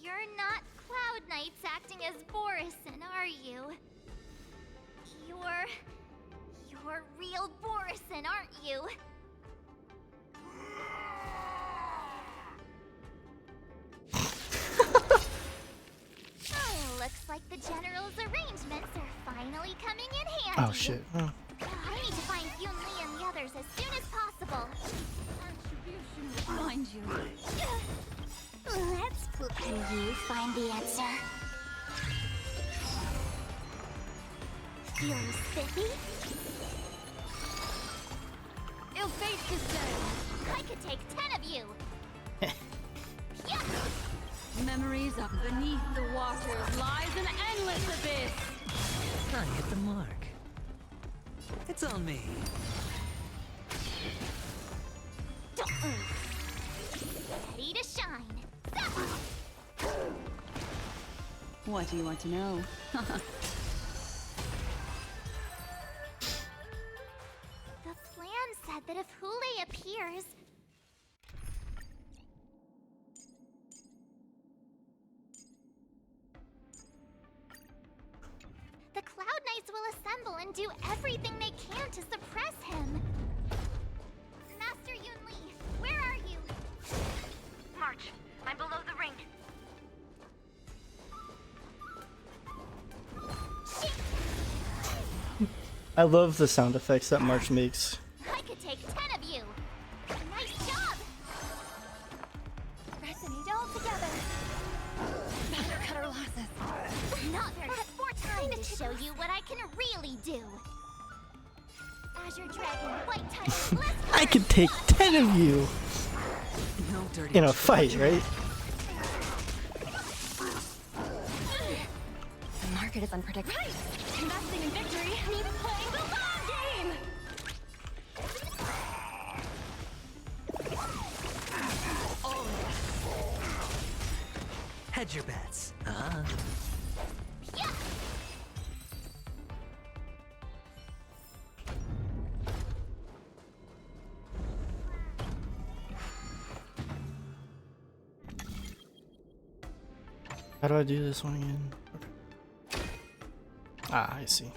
S13: you're not Cloud Knights acting as Borison, are you? You're real Borison, aren't you? Oh, looks like the General's arrangements are finally coming in handy.
S1: Oh shit. Oh.
S13: I need to find Yunli and the others as soon as possible.
S5: Find you.
S13: Let's put. Can you find the answer? Feeling spiffy?
S5: Ill fate to say.
S13: I could take 10 of you.
S5: Memories of beneath the waters lies an endless abyss.
S17: I hit the mark. It's on me.
S13: Ready to shine.
S5: What do you want to know?
S13: The plan said that if Hule appears... the Cloud Knights will assemble and do everything they can to suppress him. Master Yunli, where are you?
S4: March, I'm below the ring.
S1: I love the sound effects that March makes.
S13: I could take 10 of you. Nice job. Resonate all together.
S5: Better cut our losses.
S13: Not very time to show you what I can really do. Azure Dragon, White Titan, let's
S1: I could take 10 of you
S17: No dirty
S1: in a fight, right?
S5: The market is unpredictable. Right. Investing in victory means playing the long game.
S17: Hedge your bets.
S1: How do I do this one again? Okay. Ah, I see.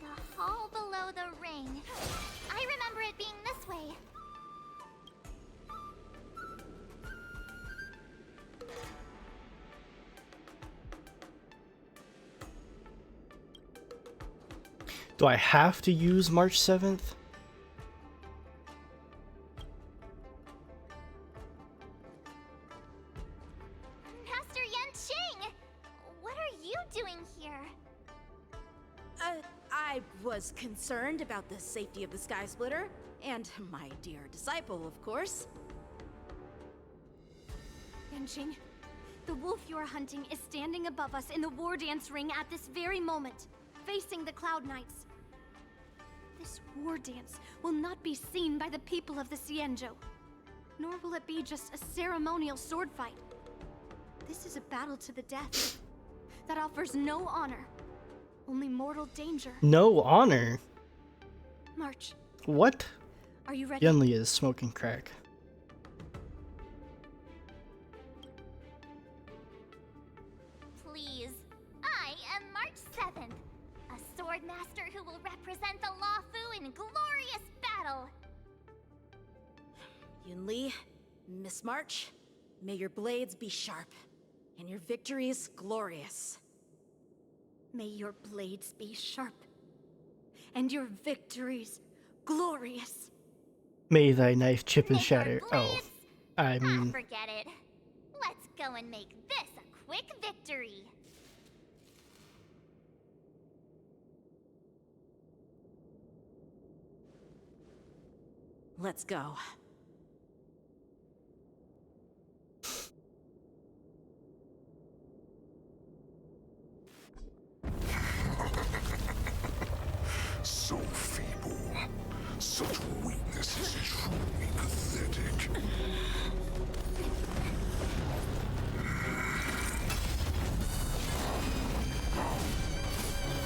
S13: The hall below the ring. I remember it being this way.
S1: Do I have to use March 7th?
S13: Master Yanqing! What are you doing here?
S7: I was concerned about the safety of the Sky Splitter, and my dear disciple, of course.
S2: Yanqing, the wolf you're hunting is standing above us in the war dance ring at this very moment, facing the Cloud Knights. This war dance will not be seen by the people of the Xianzhou, nor will it be just a ceremonial sword fight. This is a battle to the death that offers no honor, only mortal danger.
S1: No honor?
S2: March,
S1: What?
S2: are you ready?
S1: Yunli is smoking crack.
S13: Please. I am March 7th, a sword master who will represent the Luofu in glorious battle.
S7: Yunli, Miss March, may your blades be sharp, and your victories glorious.
S2: May your blades be sharp, and your victories glorious.
S1: May thy knife chip and shatter. Oh, I
S13: Ah,
S1: mean,
S13: forget it. Let's go and make this a quick victory.
S7: Let's go.
S16: So feeble. Such weakness is truly pathetic.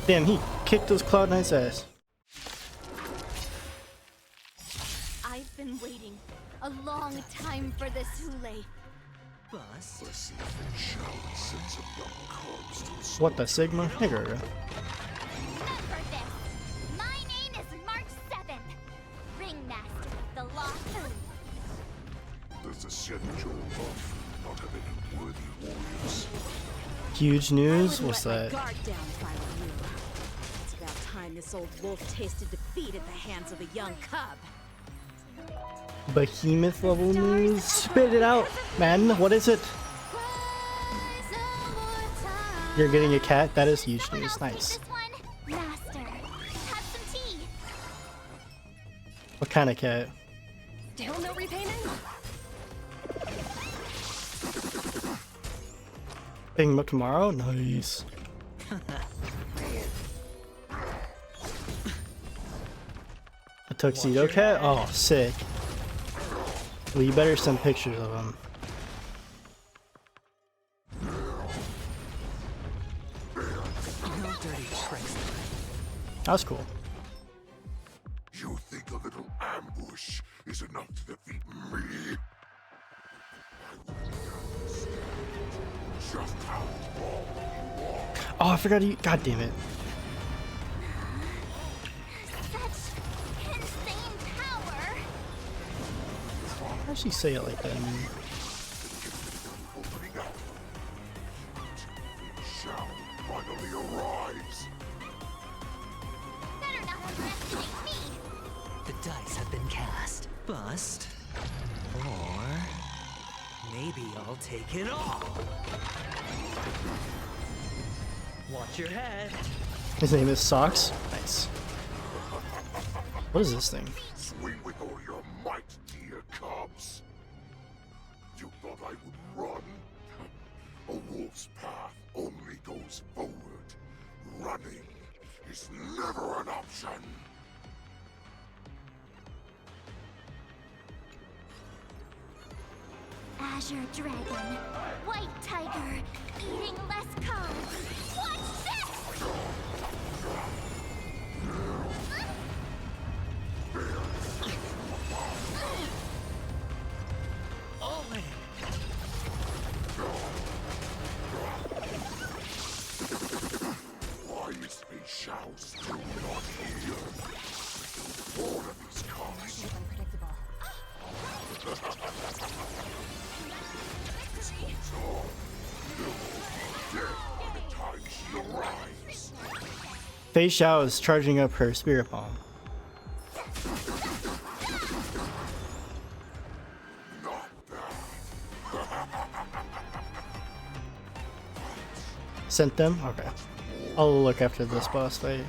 S1: damn, he kicked those Cloud Knight's ass.
S2: I've been waiting a long time for this, Hule.
S17: Bust.
S16: Let's see if it shall send some young cubs to
S1: What the Sigma? Nigga.
S13: Remember this. My name is March 7th, Ringmaster of the Lost Food.
S16: Does the Senjo buff not have any worthy warriors?
S1: Huge news? What's that?
S7: Guard down if I were you. It's about time this old wolf tasted defeat at the hands of a young cub.
S1: Behemoth level news? Spit it out, man. What is it? You're getting a cat? That is huge news. Nice.
S13: Master, have some tea.
S1: What kind of cat?
S8: Still no repayment?
S1: Picking him up tomorrow? Nice. A tuxedo cat? Oh, sick. Well, you better send pictures of him.
S17: No dirty tricks.
S1: That's cool.
S16: You think a little ambush is enough to defeat me? Just how long you are.
S1: Oh, I forgot you. God damn it.
S13: Such insane power.
S1: Why does she say it like that? I mean,
S16: Shall finally arise.
S13: Better not underestimate me.
S17: The dice have been cast. Bust. Or maybe I'll take it all. Watch your head.
S1: his name is Socks. Nice. What is this thing?
S16: Swing with all your might, dear cubs. You thought I would run? A wolf's path only goes forward. Running is never an option.
S13: Azure Dragon, White Tiger, eating less carbs. Watch this!
S17: Ole!
S16: Why is the Shao still not here? All of these cubs. This goes on. They'll all dead by the time she arrives.
S1: Fei Xiao is charging up her Spirit Bomb. Sent them? Okay. I'll look after this boss fight.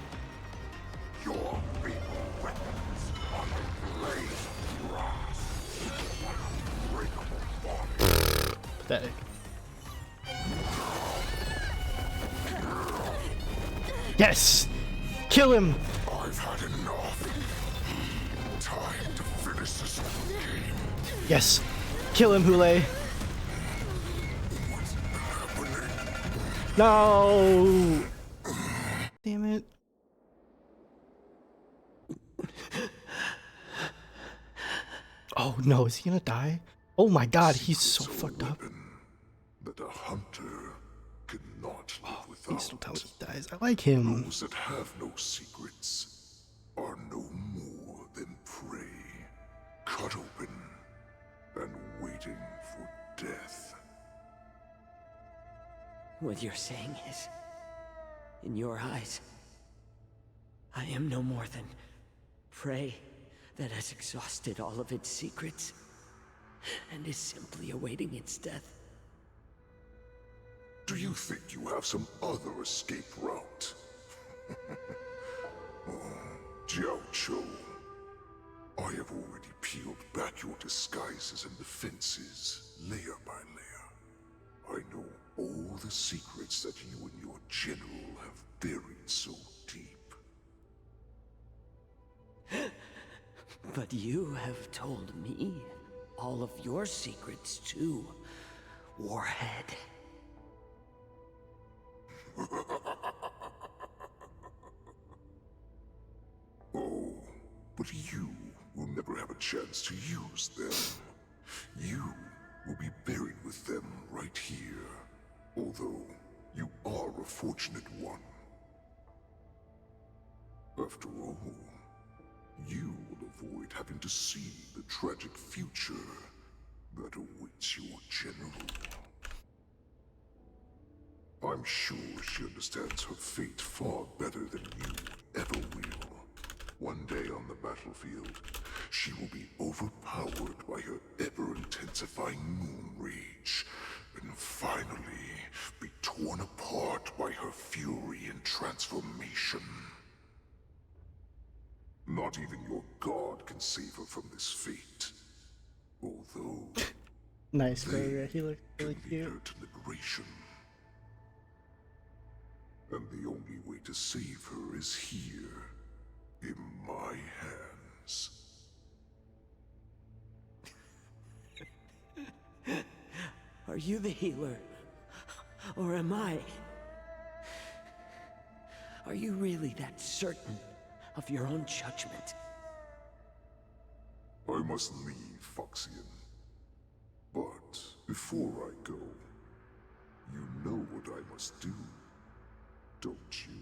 S16: Your feeble weapons are the blade of grass. Unbreakable body.
S1: Pathetic. Yes! Kill him!
S16: I've had enough. Time to finish this game.
S1: Yes! Kill him, Hule! No! Damn it. Oh no, is he gonna die? Oh my god, he's so fucked up.
S16: That a hunter cannot live without.
S1: Please don't tell me he dies. I like him.
S16: Those that have no secrets are no more than prey, cut open and waiting for death.
S17: What you're saying is, In your eyes, I am no more than prey that has exhausted all of its secrets and is simply awaiting its death.
S16: Do you think you have some other escape route? Oh, Jiao Cho, I have already peeled back your disguises and defenses, layer by layer. I know all the secrets that you and your general have buried so deep.
S17: But you have told me all of your secrets too, Warhead.
S16: Oh, but you will never have a chance to use them. You will be buried with them right here. Although, you are a fortunate one. After all, you will avoid having to see the tragic future that awaits your general. I'm sure she understands her fate far better than you ever will. One day on the battlefield, she will be overpowered by her ever-intensifying moon rage, and finally be torn apart by her fury and transformation. Not even your god can save her from this fate. Although...
S1: Nice, bro. He looks really cute.
S16: Her to liberation. And the only way to save her is here, in my hands.
S17: Are you the healer? Or am I? Are you really that certain of your own judgment?
S16: I must leave, Foxian. But before I go, you know what I must do, don't you?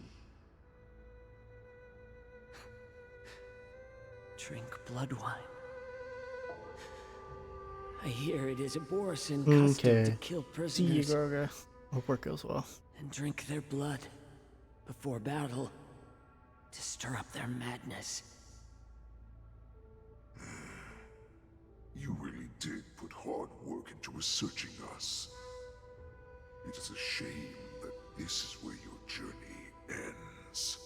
S17: Drink blood wine. I hear it is a Borisin custom to kill
S1: See you,
S17: prisoners
S1: Groga. Hope work goes well.
S17: and drink their blood before battle to stir up their madness.
S16: You really did put hard work into researching us. It is a shame that this is where your journey ends.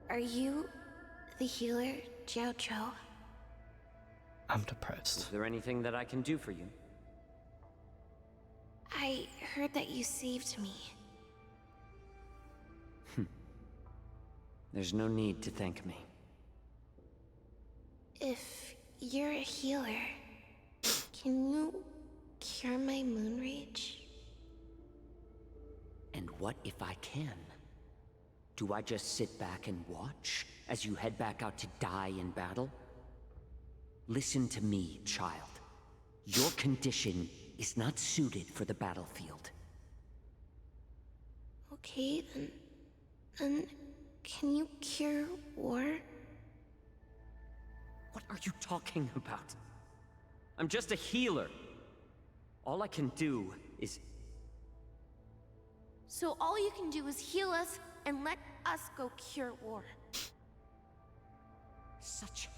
S9: Are you the healer, Jiao Cho?
S1: I'm depressed.
S17: Is there anything that I can do for you?
S9: I heard that you saved me.
S17: There's no need to thank me.
S9: If you're a healer, can you cure my moon rage?
S17: And what if I can? Do I just sit back and watch as you head back out to die in battle? Listen to me, child. Your condition is not suited for the battlefield.
S9: Okay, then can you cure war?
S17: What are you talking about? I'm just a healer. All I can do is...
S9: So all you can do is heal us and let us go cure war.
S17: Such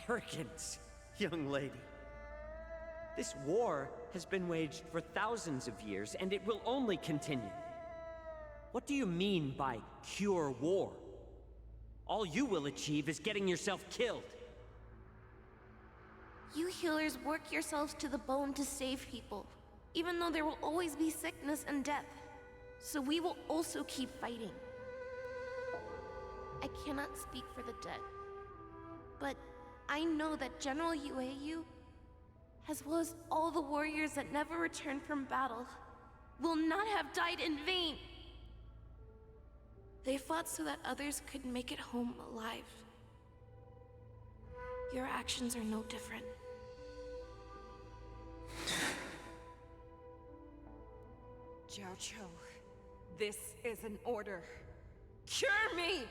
S17: arrogance, young lady. This war has been waged for thousands of years, and it will only continue. What do you mean by cure war? All you will achieve is getting yourself killed.
S9: You healers work yourselves to the bone to save people, even though there will always be sickness and death. So we will also keep fighting. I cannot speak for the dead, but I know that General Yueyu, as well as all the warriors that never returned from battle, will not have died in vain. They fought so that others could make it home alive. Your actions are no different.
S8: Jiao Cho, this is an order. Cure me!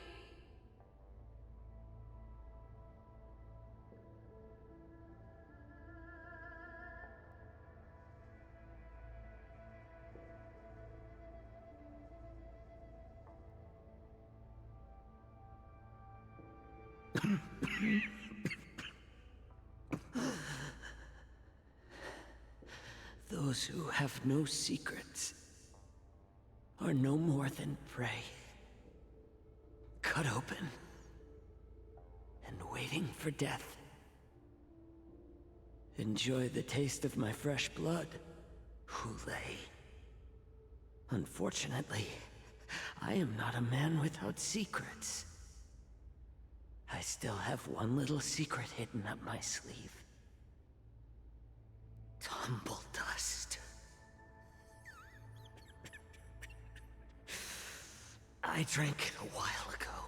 S17: Those who have no secrets are no more than prey. Cut open and waiting for death. Enjoy the taste of my fresh blood, Hule. Unfortunately, I am not a man without secrets. I still have one little secret hidden up my sleeve. Tumble dust. I drank it a while ago,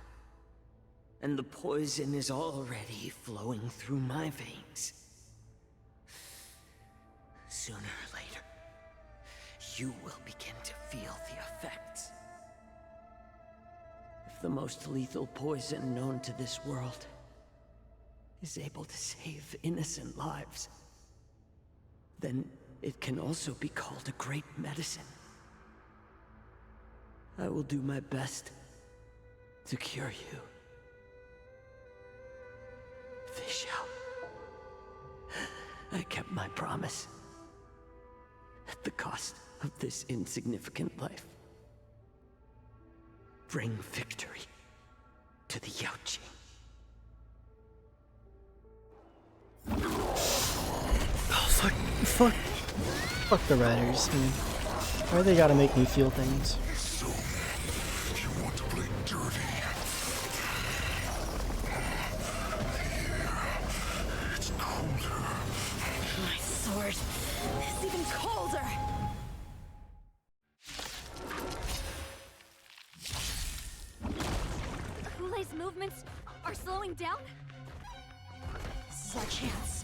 S17: and the poison is already flowing through my veins. Sooner or later, you will begin to feel the effects. If the most lethal poison known to this world is able to save innocent lives, then it can also be called a great medicine. I will do my best to cure you. Fish out. I kept my promise. At the cost of this insignificant life. Bring victory to the Yaoqing.
S1: Oh, fuck the writers, man. Why they gotta make me feel things?
S16: So, if you want to play dirty, it's colder.
S7: My sword is even colder!
S2: Hule's movements are slowing down?
S7: This is our chance.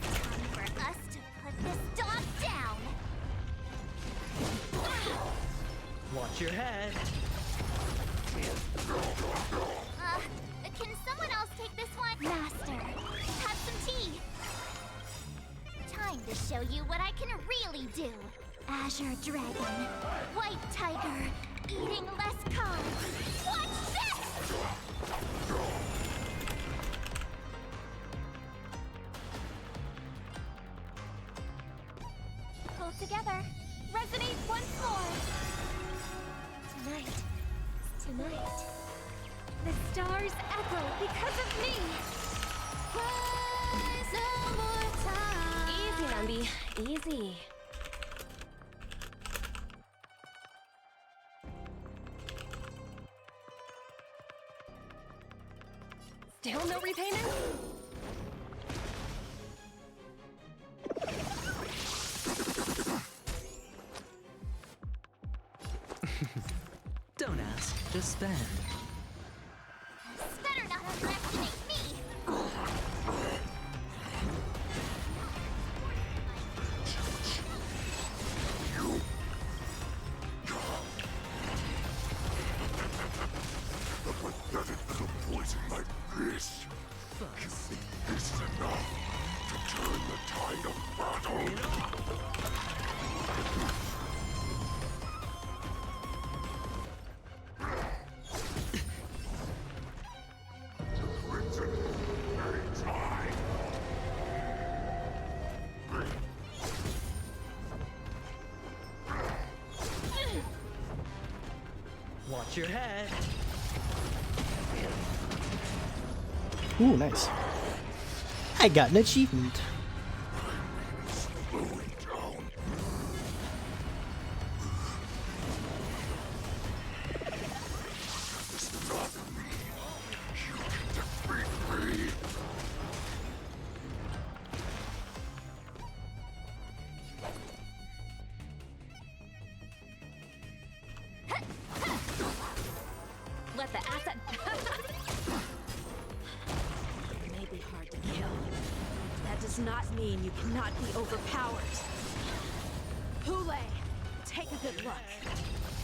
S13: Time for us to put this dog down.
S17: Watch your head.
S13: Can someone else take this one? Master, have some tea. Time to show you what I can really do. Azure Dragon, White Tiger, eating less carbs. Watch this! Pull together. Resonate once more. Tonight.
S2: The stars echo because of me.
S10: Easy, Nambi. Easy. Still no repayment?
S17: Don't ask, just spend.
S13: Better not underestimate me.
S16: A pathetic little poison like this. You think this is enough to turn the tide of battle?
S17: Watch your head.
S1: Ooh, nice. I got an achievement.
S2: Let the asset.
S7: You may be hard to kill. That does not mean you cannot be overpowered. Hule, take a good look.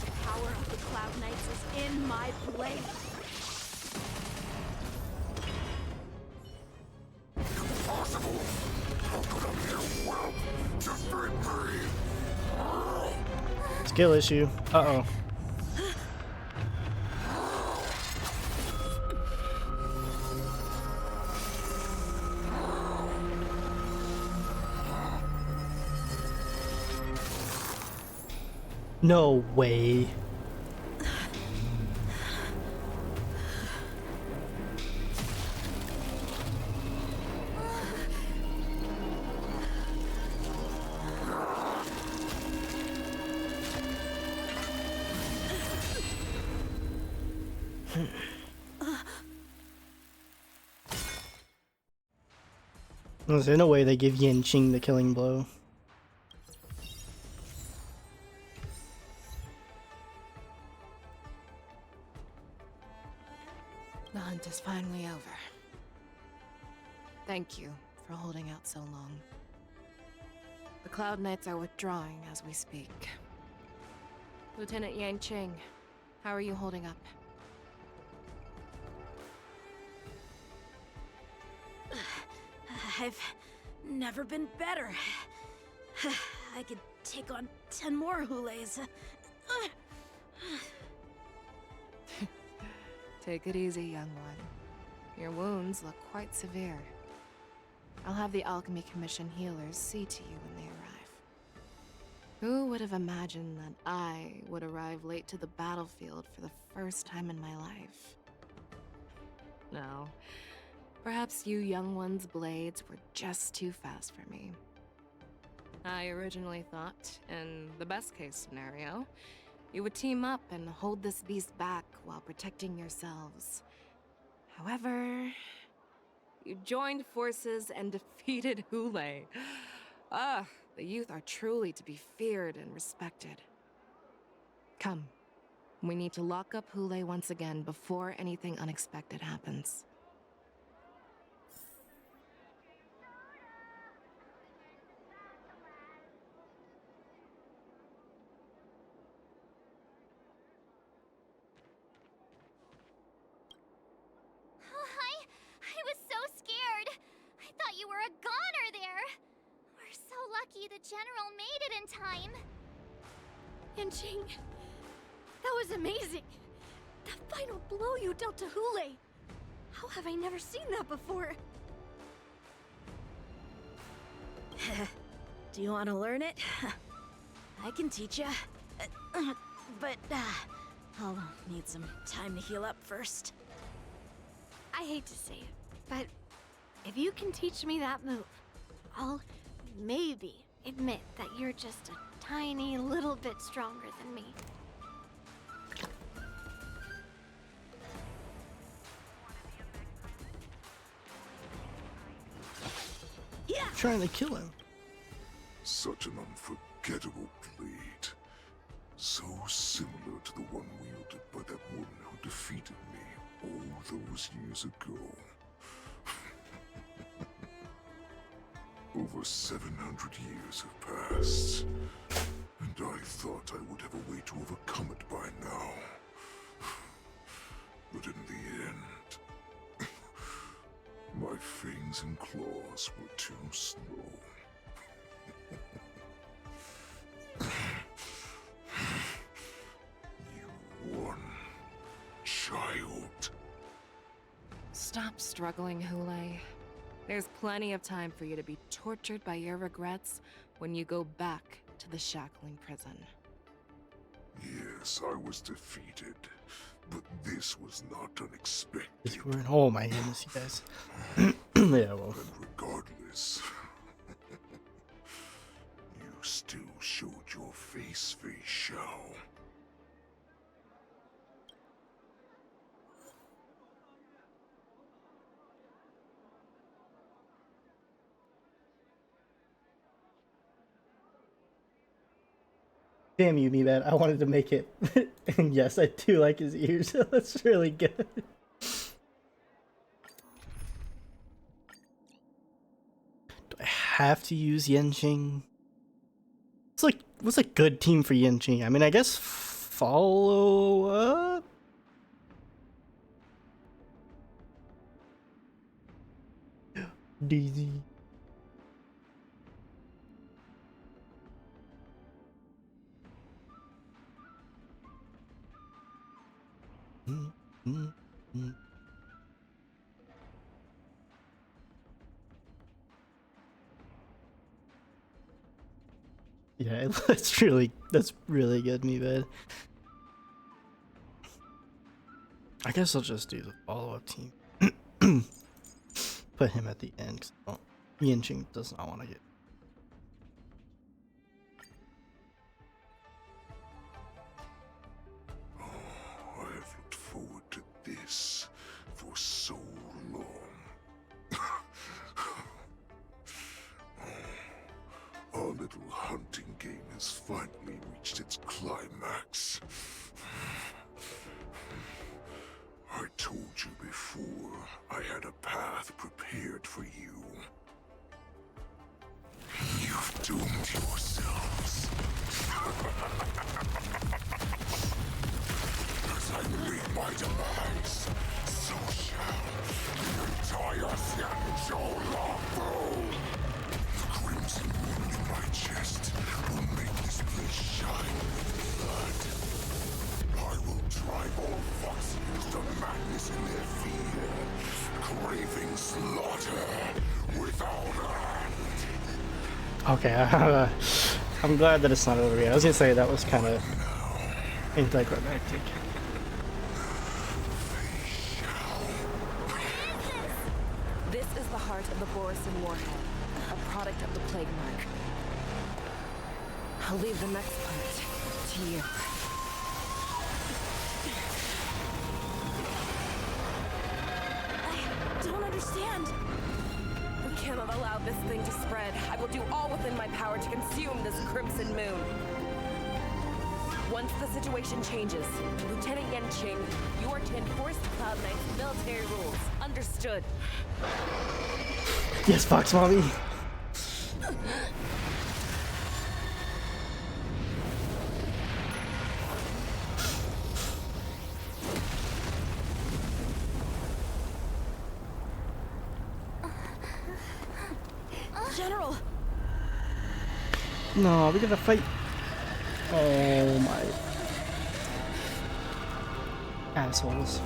S7: The power of the Cloud Knights is in my blade.
S16: Impossible! How could a mere whelp defeat me?
S1: Skill issue. Uh-oh. No way. In a way, they give Yanqing the killing blow.
S8: The hunt is finally over. Thank you for holding out so long. The Cloud Knights are withdrawing as we speak. Lieutenant Yanqing, how are you holding up?
S7: I've never been better. I could take on 10 more Hulays.
S8: Take it easy, young one. Your wounds look quite severe. I'll have the Alchemy Commission healers see to you when they arrive. Who would have imagined that I would arrive late to the battlefield for the first time in my life? No. Perhaps you young ones' blades were just too fast for me. I originally thought, in the best case scenario, you would team up and hold this beast back while protecting yourselves. However, you joined forces and defeated Hulay. Ah, the youth are truly to be feared and respected. Come, we need to lock up Hulay once again before anything unexpected happens.
S9: I was so scared. I thought you were a goner there. We're so lucky the general made it in time.
S5: Yanqing, that was amazing. That final blow you dealt to Hulay. How have I never seen that before?
S7: Do you want to learn it? I can teach ya. But I'll need some time to heal up first.
S5: I hate to say it, but if you can teach me that move, I'll maybe admit that you're just a tiny little bit stronger than me.
S7: Yeah.
S1: Trying to kill him.
S16: Such an unforgettable blade. So similar to the one wielded by that woman who defeated me all those years ago. Over 700 years have passed, and I thought I would have a way to overcome it by now. But in the end, my fangs and claws were too slow. You won, child.
S8: Stop struggling, Hulay. There's plenty of time for you to be tortured by your regrets when you go back to the shackling prison.
S16: Yes, I was defeated, but this was not unexpected.
S1: You were in, oh my goodness, you guys. Yeah, well.
S16: And regardless, you still showed your face, Shao.
S1: Damn you, me bad. I wanted to make it. And yes, I do like his ears. That's really good. Do I have to use Yanqing? What's a good team for Yanqing? I mean, I guess follow up? Daisy. Yeah, that's really good, me bad. I guess I'll just do the follow-up team. Put him at the end, 'cause Yanqing does not want to get.
S16: I have looked forward to this for so long. Our little hunting game has finally reached its climax. I told you before, I had a path prepared for you. You've doomed yourselves. As I meet my demise, so shall the entire Xianzhou Longbow. The crimson wound in my chest will make this place shine with blood. I will drive all Foxians to madness in their fear, craving slaughter without end.
S1: Okay, I'm glad that it's not over yet. I was gonna say that was kind of anticlimactic.
S8: This is the heart of the Borisin warhead, a product of the plague mark. I'll leave the next part to you.
S7: I don't understand.
S8: We cannot allow this thing to spread. I will do all within my power to consume this crimson moon. Once the situation changes, Lieutenant Yanqing, you are to enforce the Cloud Knight's military rules. Understood?
S1: Yes, Fox Mommy.
S7: General!
S1: No, we gotta fight. Oh my. Assholes.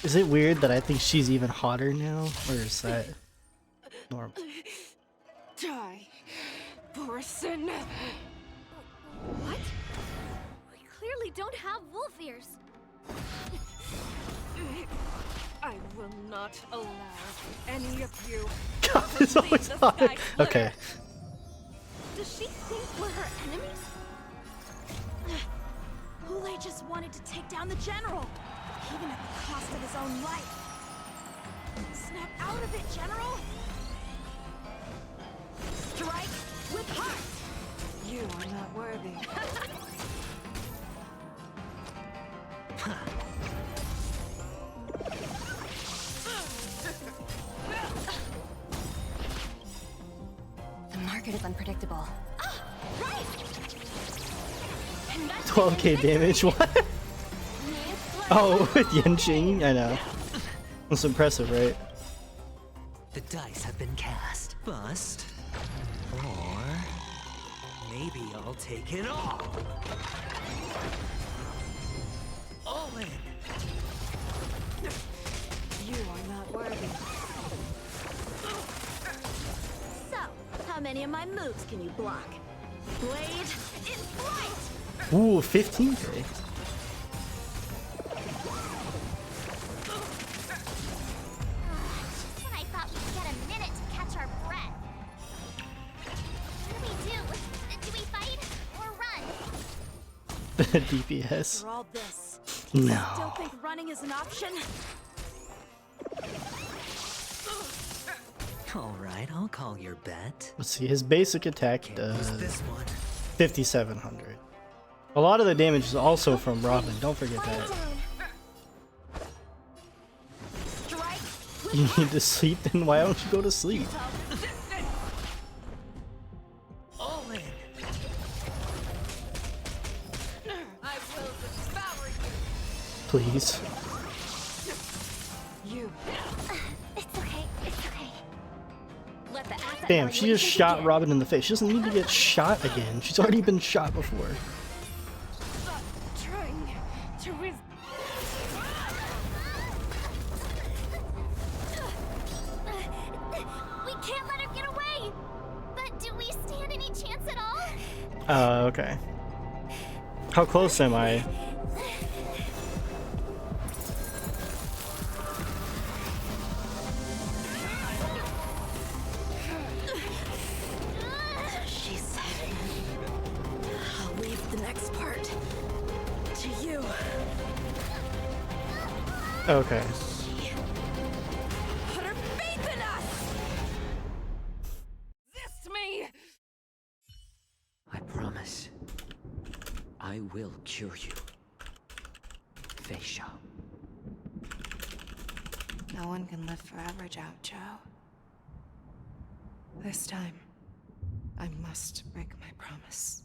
S1: Is it weird that I think she's even hotter now? Or is that normal?
S8: Die, Borisin.
S9: What? We clearly don't have wolf ears.
S8: I will not allow any of you
S1: God, it's always hotter. Okay.
S9: Does she think we're her enemies?
S7: Hule just wanted to take down the general, even at the cost of his own life. Snap out of it, General! Strike with heart!
S8: You are not worthy.
S10: The market is unpredictable.
S1: 12k damage, what? Oh, with Yanqing? I know. That's impressive, right?
S19: The dice have been cast. Bust. Or maybe I'll take it all. All in.
S8: You are not worthy.
S7: So, how many of my moves can you block? Blade in flight!
S1: Ooh, 15k.
S13: Just when I thought we'd get a minute to catch our breath. What do we do? Do we fight or run?
S1: DPS.
S7: For all this,
S1: No.
S7: still think running is an option?
S19: All right, I'll call your bet.
S1: Let's see, his basic attack
S19: Use
S1: does
S19: this one.
S1: 5,700. A lot of the damage is also from Robin, don't forget that. You need to sleep, then why don't you go to sleep?
S19: All in.
S8: I will devour
S1: Please.
S8: you.
S13: It's okay. It's okay. Let the asset
S1: Damn, she just
S13: evaluation
S1: shot
S13: begin.
S1: Robin in the face. She doesn't need to get shot again. She's already been shot before.
S8: Stop trying to resist.
S13: We can't let her get any chance at all?
S1: Okay. How close am I?
S7: She said, I'll leave the next part to you.
S1: Okay.
S8: Put her faith in us! Resist me!
S17: I promise. I will cure you. Fei Shao.
S8: No one can live forever, Zhao Zhao. This time, I must break my promise.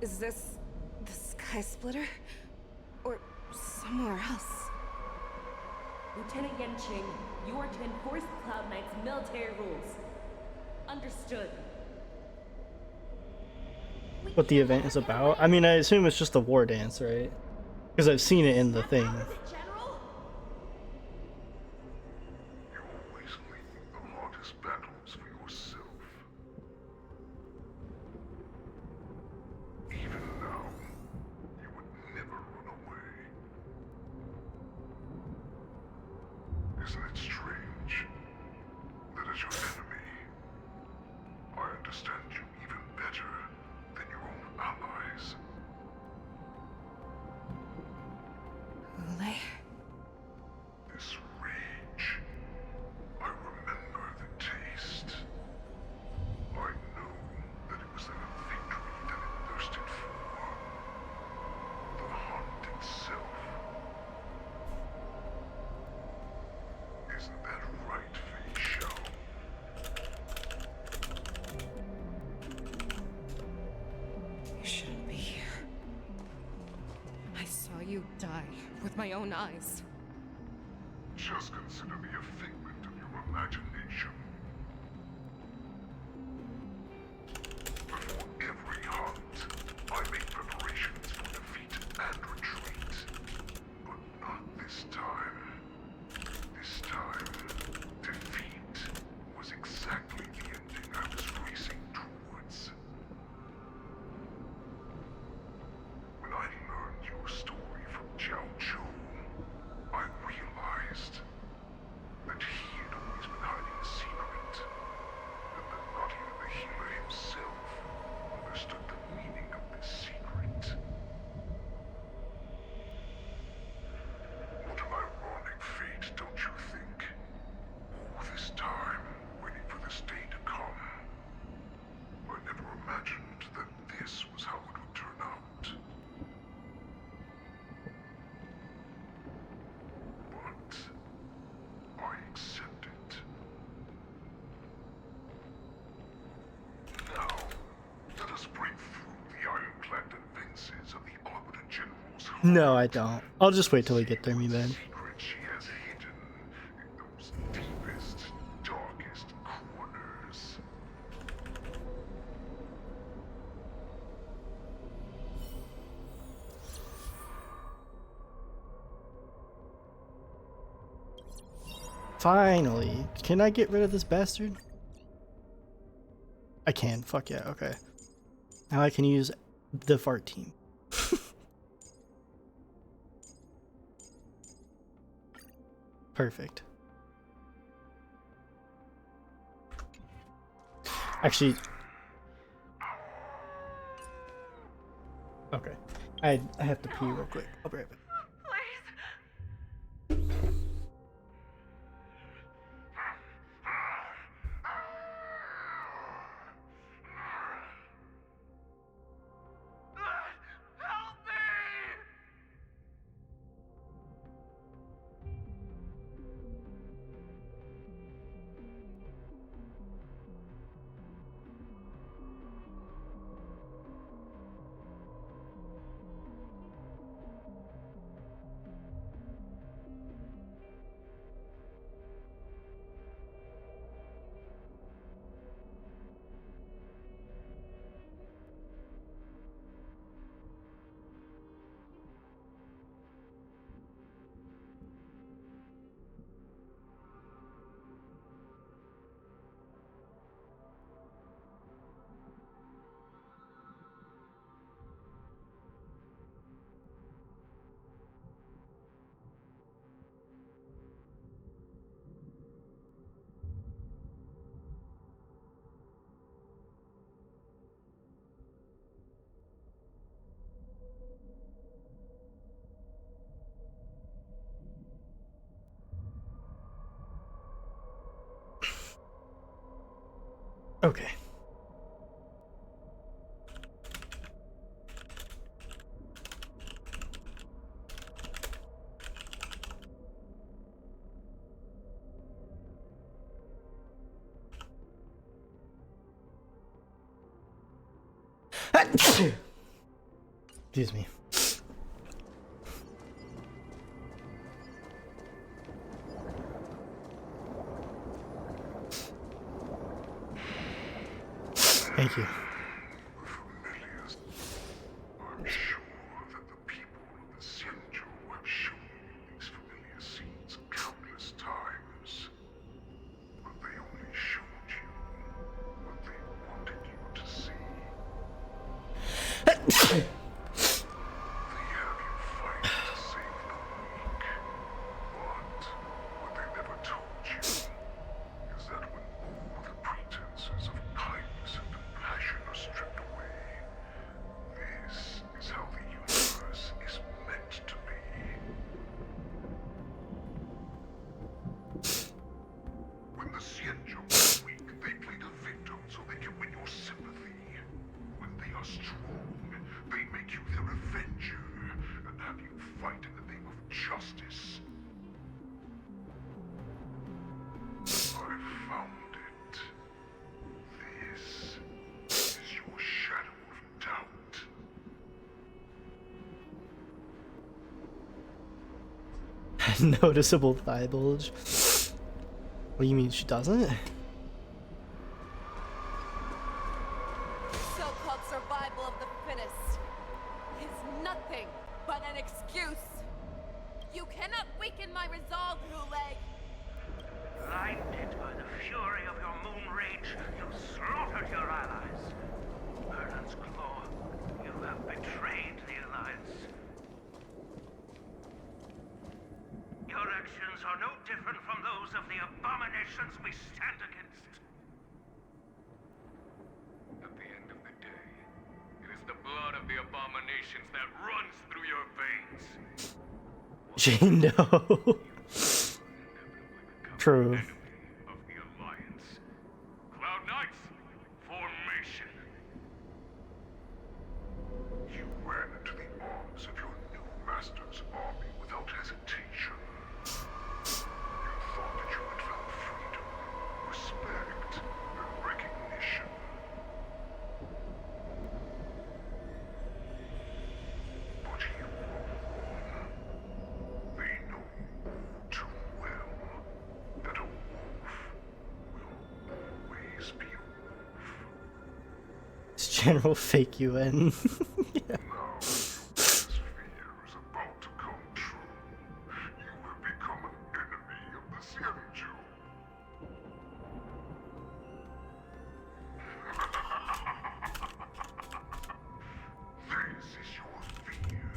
S8: Is this the Sky Splitter? Or somewhere else?
S10: Lieutenant Yanqing, you are to enforce the Cloud Knight's military rules. Understood.
S1: What the event is about? I mean, I assume it's just a war dance, right? Because I've seen it in the thing.
S10: General?
S16: You always leave the hardest battles for yourself. Even now, you would never run away. Isn't it strange that as your enemy, I understand you even better than your own allies?
S8: Ulay?
S16: This rage, I remember the taste. I know that it was a victory that it thirsted for. The hunt itself. Isn't that right, Fei Shao?
S8: You shouldn't be here. I saw you die with my own eyes.
S16: Just consider me a figment of your imagination. Before every hunt, I make preparations for defeat and retreat. But not this time. This time, defeat was exactly the ending I was racing towards. When I learned your story from Zhao Zhou, I realized that he had always been hiding a secret, and that not even the healer himself understood the meaning of this secret. What an ironic fate, don't you think? All this time, waiting for this day to come. I never imagined that this was how it would turn out. But I accept it. Now, let us break through the ironclad defenses of the Arbiter General's home.
S1: No, I don't. I'll just wait till we get there, me man.
S16: Secret she has hidden in those deepest, darkest corners.
S1: Finally. Can I get rid of this bastard? I can. Fuck yeah. Okay. Now I can use the fart team. Perfect. Actually, okay. I have to pee real quick. I'll be right back. Okay. Excuse me. Thank you.
S16: I'm sure that the people of the Xianzhou have shown you these familiar scenes countless times. But they only showed you what they wanted you to see. They have you fight to save the weak. But what they never told you is that when all the pretenses of kindness and compassion are stripped away, this is how the universe is meant to be. When the Xianzhou are weak, they play the victim so they can win your sympathy. When they are strong, they make you their avenger and have you fight in the name of justice. I found it. This is your shadow of doubt.
S1: Noticeable thigh bulge. What do you mean she doesn't?
S8: So-called survival of the fittest is nothing but an excuse. You cannot weaken my resolve, Hule.
S14: Blinded by the fury of your moon rage, you slaughtered your allies. Merlin's Claw, you have betrayed the Alliance. Your actions are no different from those of the abominations we stand against.
S11: At the end of the day, it is the blood of the abominations that runs through your veins.
S1: Jane, no. True.
S11: Of the Alliance. Cloud Knights, formation.
S16: You ran into the arms of your new master's army without hesitation. You thought that you had found freedom, respect, and recognition. But you were wrong. They know all too well that a wolf will always be a wolf.
S1: It's general fake UN. Yeah.
S16: Now, this fear is about to come true. You have become an enemy of the Xianzhou. This is your fear.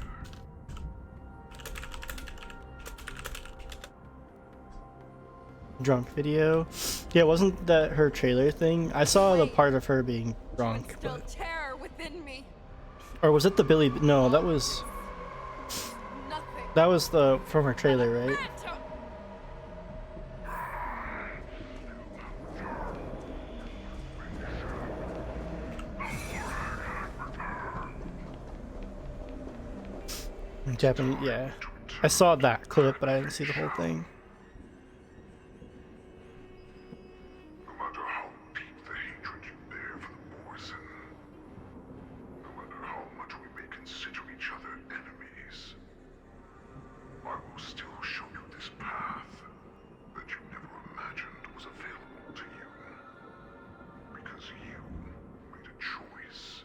S1: Drunk video. Yeah, wasn't that her trailer thing? I saw the part of her being drunk,
S8: Still
S1: but...
S8: terror within me.
S1: Or was it the Billy... No, that was...
S8: Nothing.
S1: That was the... from her trailer, right? Japanese, yeah. I saw that clip, but I didn't see the whole thing.
S16: No matter how deep the hatred you bear for the Morrison, no matter how much we may consider each other enemies, I will still show you this path that you never imagined was available to you. Because you made a choice.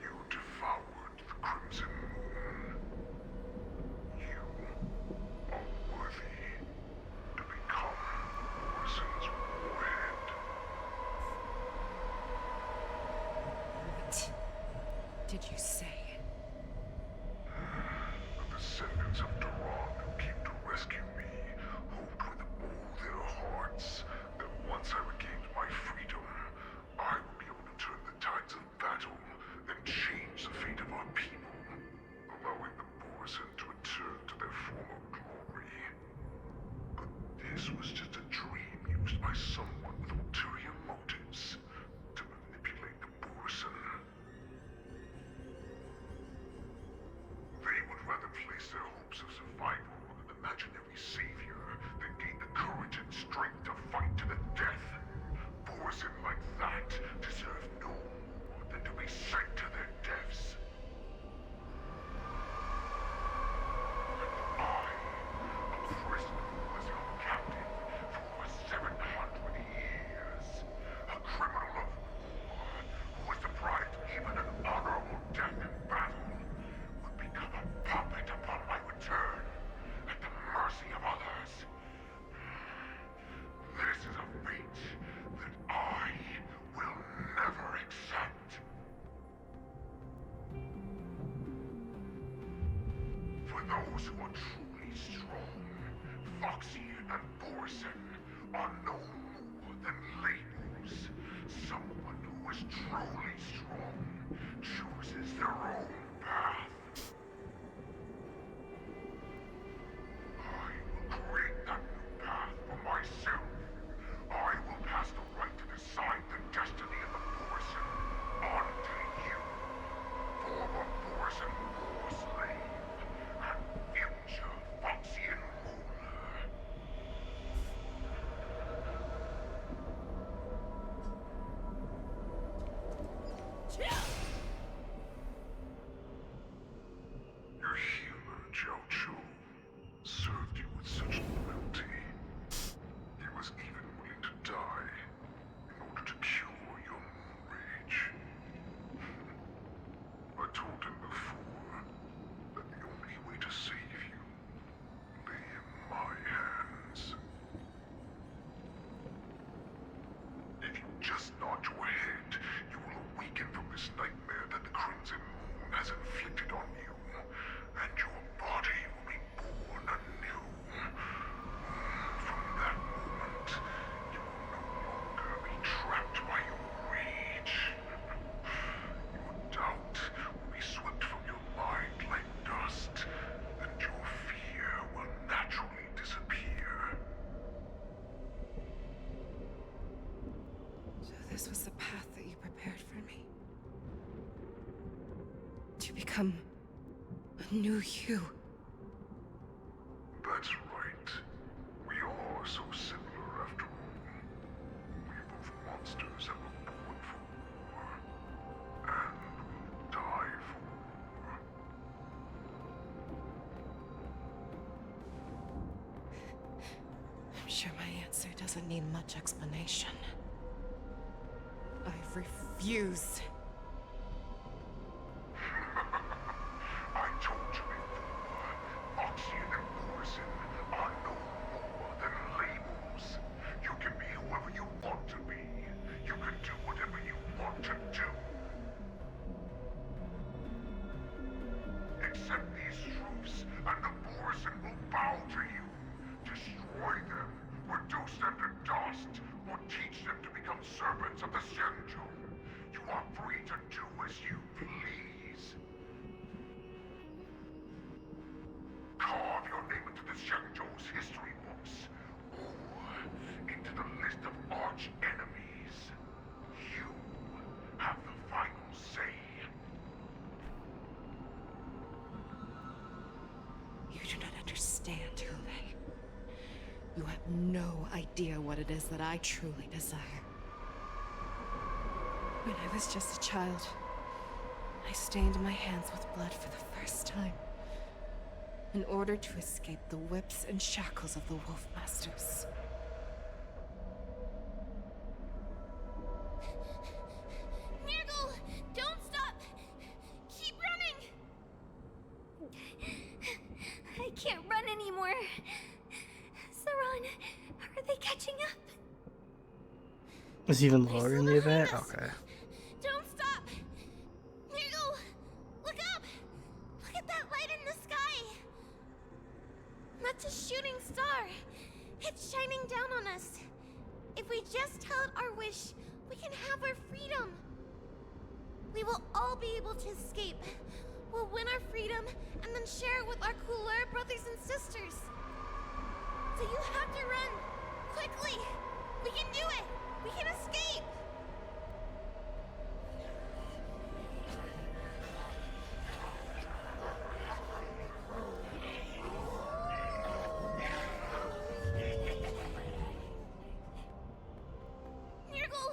S16: You devoured the Crimson Moon. You are worthy to become Morrison's warhead.
S12: What did you say?
S16: The descendants of Duran who came to rescue me hoped with all their hearts that once I regained my freedom, I would be able to turn the tides of battle and change the fate of our people, allowing the Morrison to return to their former glory. But this was just a dream used by Those who are truly strong, Foxy and Borson, are no more than labels. Someone who is truly strong chooses their own path. I will create that new path for myself. I will pass the right to decide the destiny of the Borson on to you, former Borson war slave and future Foxian ruler. Your human Jojo served you with such loyalty. He was even willing to die in order to cure your moon rage. I told him before that the only way to save you lay in my hands. If you just nod your head, you will awaken from this nightmare that the Crimson Moon has inflicted on you, and your body will be born anew. From that moment, you will no longer be trapped by your rage. Your doubt will be swept from your mind like dust, and your fear will naturally disappear.
S8: So this was the path that you prepared for me. To become a new you.
S16: That's right. We are so similar after all. We're both monsters that were born for war, and will die for war.
S8: I'm sure my answer doesn't need much explanation. I refuse.
S16: I told you before, Foxian and Borson are no more than labels. You can be whoever you want to be. You can do whatever you want to do. Accept these truths, and the Borson will bow to you. Destroy them, reduce them to dust, or teach them to become servants of the Senjo. You are free to do as you please. Carve your name into the Senjo's history books, or into the list of arch enemies. You have the final say.
S8: You do not understand, Hule. You have no idea what it is that I truly desire. When I was just a child, I stained my hands with blood for the first time, in order to escape the whips and shackles of the Wolf Masters.
S9: Nirgal, don't stop! Keep running!
S2: I can't run anymore. Saran, are they catching up?
S1: It's even lower in the event? Okay.
S9: Don't stop! Nirgal, look up! Look at that light in the sky! That's a shooting star. It's shining down on us. If we just tell it our wish, we can have our freedom. We will all be able to escape. We'll win our freedom and then share it with our cooler brothers and sisters. So you have to run. Quickly! We can do it! We can escape! Nirgal,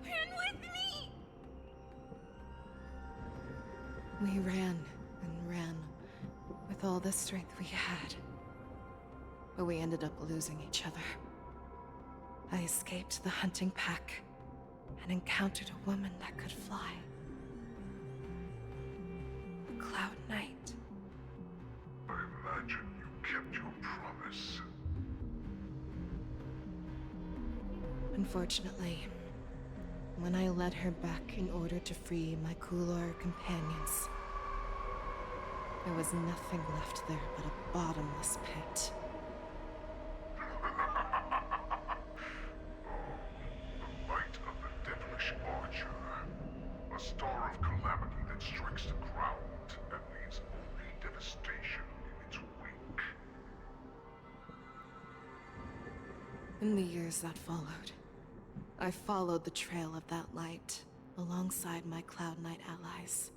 S9: run with me!
S8: We ran and ran with all the strength we had. But we ended up losing each other. I escaped the hunting pack and encountered a woman that could fly. Cloud Knight.
S16: I imagine you kept your promise.
S8: Unfortunately, when I led her back in order to free my Kulor companions, There was nothing left there but a bottomless pit.
S16: The light of the devilish archer. A star of calamity that strikes the ground and leaves only devastation in its wake.
S8: In the years that followed, I followed the trail of that light alongside my Cloud Knight allies,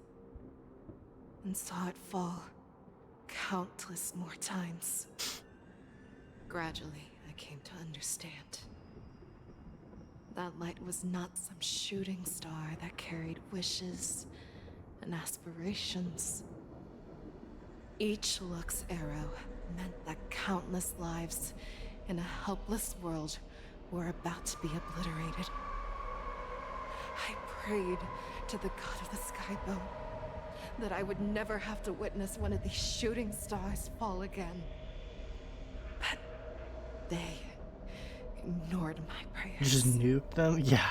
S8: and saw it fall countless more times. Gradually, I came to understand. That light was not some shooting star that carried wishes and aspirations. Each Lux arrow meant that countless lives in a helpless world were about to be obliterated. I prayed to the god of the Skybow that I would never have to witness one of these shooting stars fall again. But they ignored my prayers.
S1: You just nuked them? Yeah.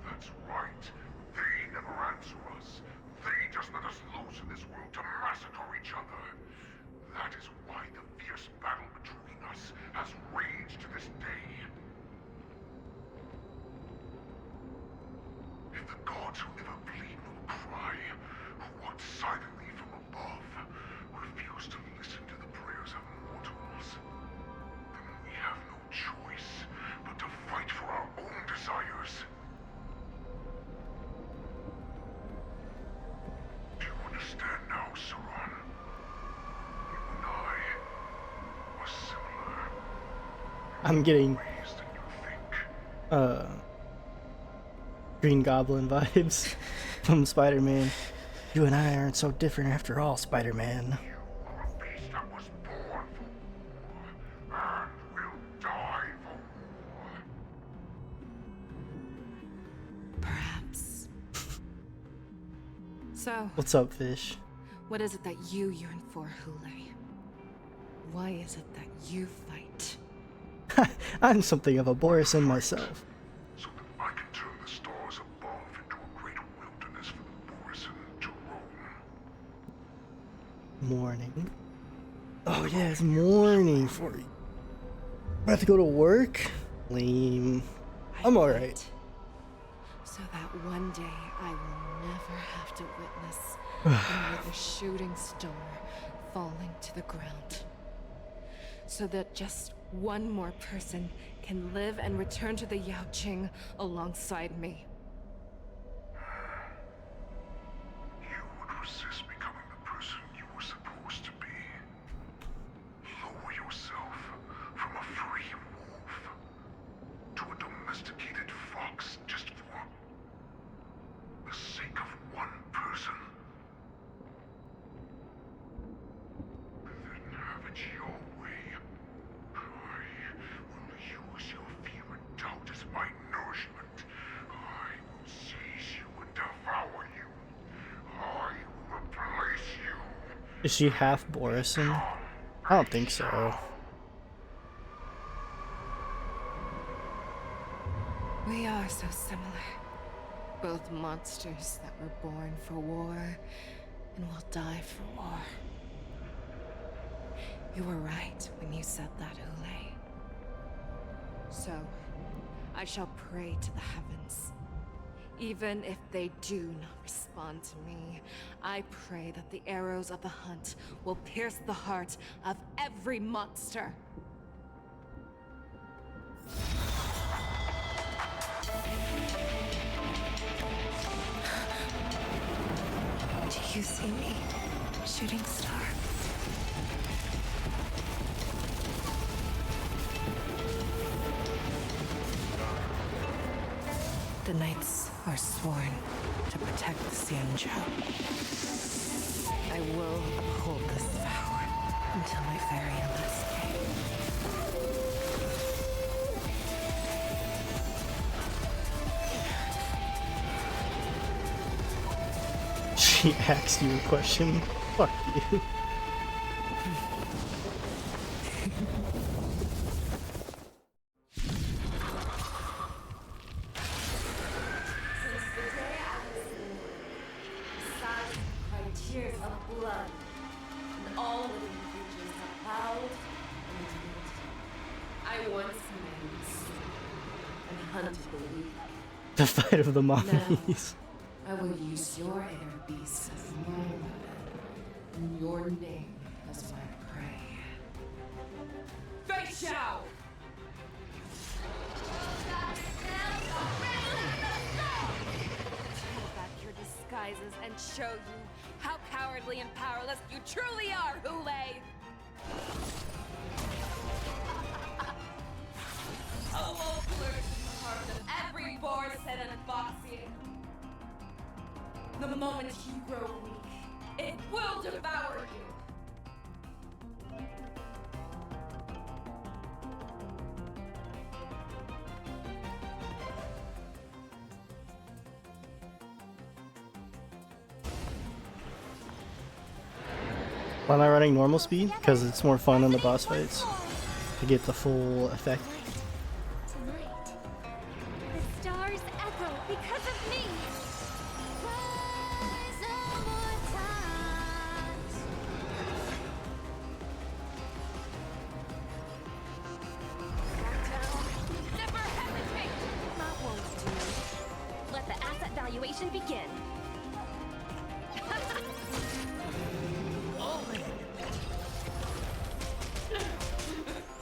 S16: That's right. They never answer us. They just let us loose in this world to massacre each other. That is why the fierce battle between us has raged to this day. If the gods who never bleed nor cry, who watch silently from above, refuse to listen to the prayers of mortals, then we have no choice but to fight for our own desires. Do you understand now, Saran? You and I are similar.
S1: I'm getting
S16: Ways that you think.
S1: Green Goblin vibes from Spider-Man. You and I aren't so different after all, Spider-Man.
S16: Beast that was born for war and will die for war.
S8: Perhaps. So,
S1: What's up, Fish?
S8: what is it that you yearn for, Hule? Why is it that you fight?
S1: I'm something of a Borisin myself.
S16: So that I can turn the stars above into a great wilderness for the Borisin to roam.
S1: Morning. Oh yeah, it's morning for you. I have to go to work? Lame. I'm alright.
S8: So that one day I will never have to witness another shooting star falling to the ground. So that just one more person can live and return to the Yaoqing alongside me.
S16: You would resist becoming the person you were supposed to be. Lower yourself from a free wolf to a domesticated fox just for the sake of one person. Then have it your way. I will use your fear and doubt as my nourishment. I will seize you and devour you. I will replace you.
S1: Is she half Borisin? I don't think so.
S8: We are so similar. Both monsters that were born for war and will die for war. You were right when you said that, Hule. So, I shall pray to the heavens. Even if they do not respond to me, I pray that the arrows of the hunt will pierce the heart of every monster. Do you see me, shooting star? The knights are sworn to protect the Xianzhou. I will uphold this vow until my very last day.
S1: She asked you a question. Fuck you.
S8: blood, and all living creatures have bowed and kneeled. I once made and hunted the weak.
S1: The fight of the mommies.
S8: I will use your inner beast as my weapon, and your name as my prey. Face Shao! Pull back your disguises and show you how cowardly and powerless you truly are, Hule! A wolf lurks in the heart of every Borset and Foxian. The moment you grow weak, it will devour you.
S1: Why am I running normal speed? Because it's more fun in the boss fights to get the full effect.
S9: Tonight, the stars echo because of me. Rise no more times.
S2: Never hesitate! Not won't do. Let the asset valuation begin.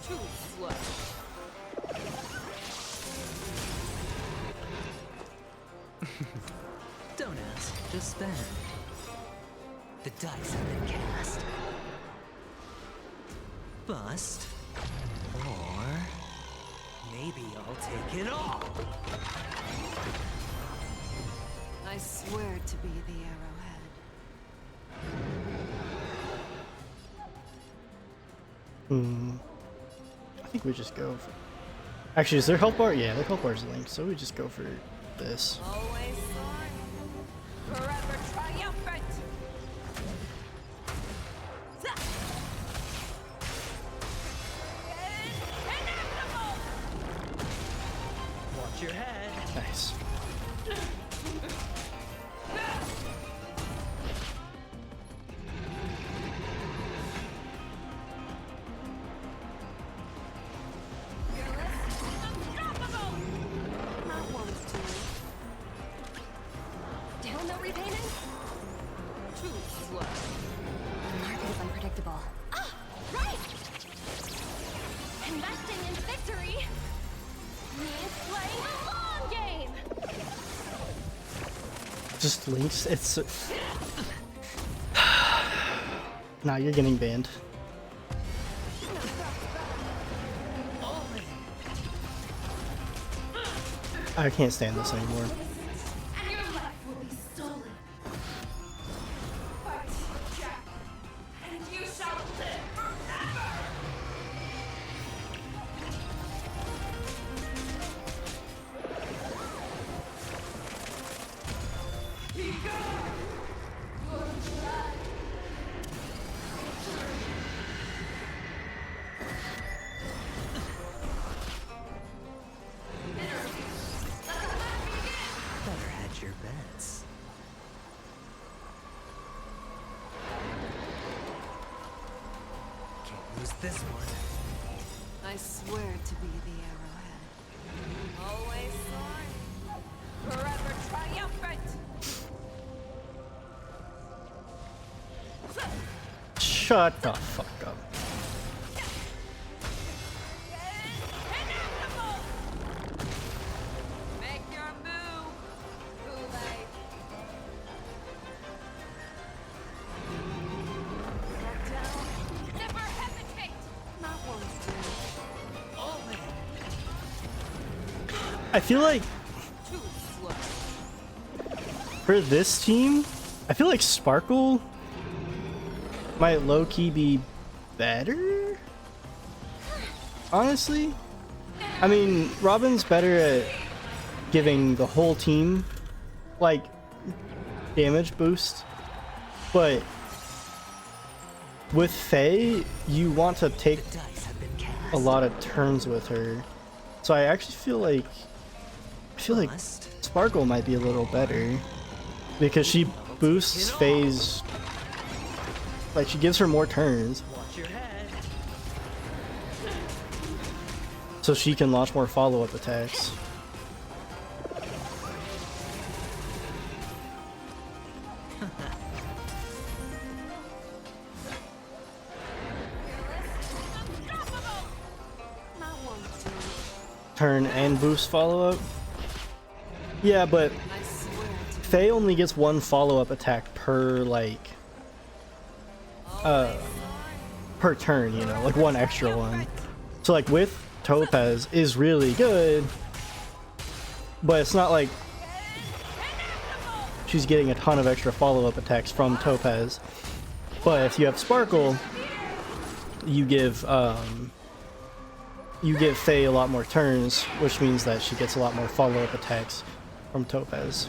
S8: Too slow.
S19: Don't ask, just spend. The dice have been cast. Bust. Or maybe I'll take it all.
S8: I swear to be the arrowhead.
S1: I think we just go for... Actually, is their health bar? Yeah, their health bar is linked, so we just go for this.
S8: Always on. Forever triumphant. Inevitable.
S19: Watch your head.
S1: Nice.
S2: Down no repayment?
S8: Too slow.
S2: The market is unpredictable. Ah, right! Investing in victory means playing a long game!
S1: Just links. It's... Nah, you're getting banned. I can't stand this anymore.
S8: And your life will be stolen. Fight, Jack, and you shall live forever!
S19: Better hedge your bets. Can't lose this one.
S8: I swear to be the arrowhead. Always on. Forever triumphant!
S1: Shut the fuck up.
S8: Inevitable! Make your move, Hule. Get down. Never hesitate! Not once, dude. All in.
S1: I feel like
S8: Too slow.
S1: for this team, I feel like Sparkle might low-key be better? Honestly? I mean, Robin's better at giving the whole team, like, damage boost, but with Faye, you want to take a lot of turns with her. So I actually feel like Sparkle might be a little better because she boosts Faye's Like, she gives her more turns.
S17: Watch your head.
S1: So she can launch more follow-up attacks. Turn and boost follow-up. Yeah, but Faye only gets one follow-up attack per, like, per turn, you know, like one extra one. So, like, with Topaz is really good, but it's not like she's getting a ton of extra follow-up attacks from Topaz. But if you have Sparkle, you give Faye a lot more turns, which means that she gets a lot more follow-up attacks from Topaz.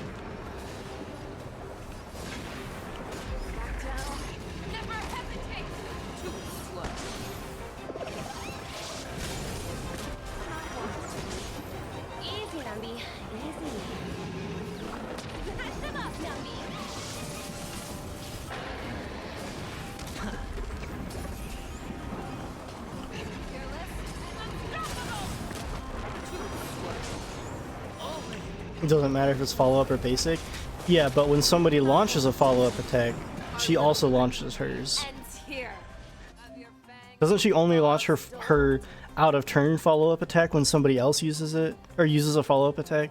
S1: It doesn't matter if it's follow-up or basic. Yeah, but when somebody launches a follow-up attack, she also launches hers. Doesn't she only launch her out-of-turn follow-up attack when somebody else uses it? Or uses a follow-up attack?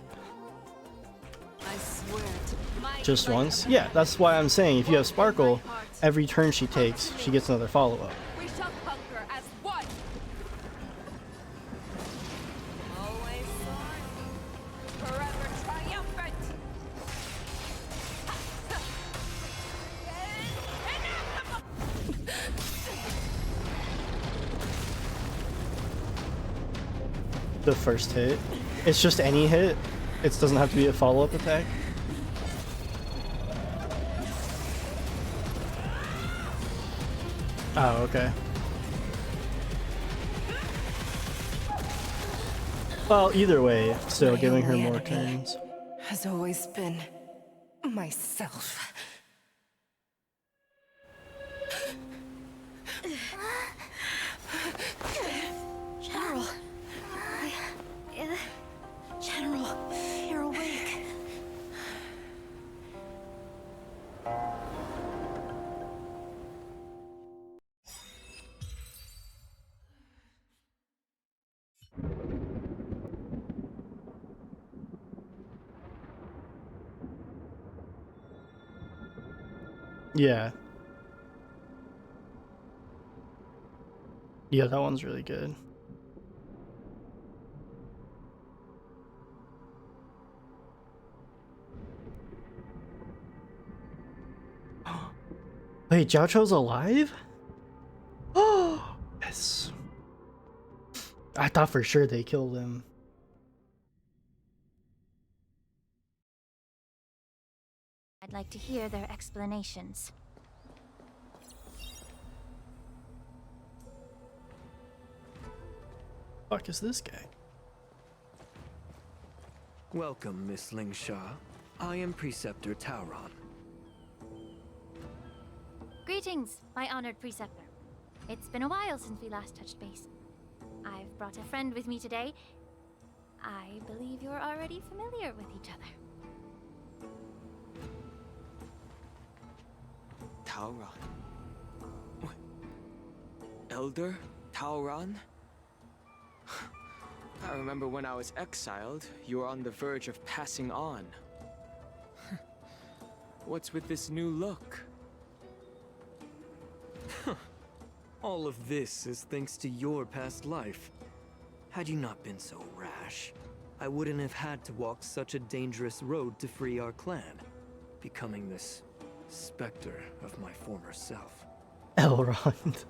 S1: Just once? Yeah, that's why I'm saying if you have Sparkle, every turn she takes, she gets another follow-up.
S8: We shall conquer as one. Always sorry. Forever triumphant.
S1: The first hit. It's just any hit. It doesn't have to be a follow-up attack. Oh, okay. Well, either way, still giving her more turns.
S8: Has always been myself.
S5: General. General, you're awake.
S1: Yeah. Yeah, that one's really good. Wait, Jiao Chou's alive? Oh, yes. I thought for sure they killed him.
S13: I'd like to hear their explanations.
S1: Fuck is this guy?
S19: Welcome, Miss Lingsha. I am Preceptor Tauron.
S13: Greetings, my honored preceptor. It's been a while since we last touched base. I've brought a friend with me today. I believe you're already familiar with each other.
S6: Tauron. Elder Tauron? I remember when I was exiled, you were on the verge of passing on. What's with this new look?
S19: All of this is thanks to your past life. Had you not been so rash, I wouldn't have had to walk such a dangerous road to free our clan, becoming this specter of my former self.
S1: Elrond.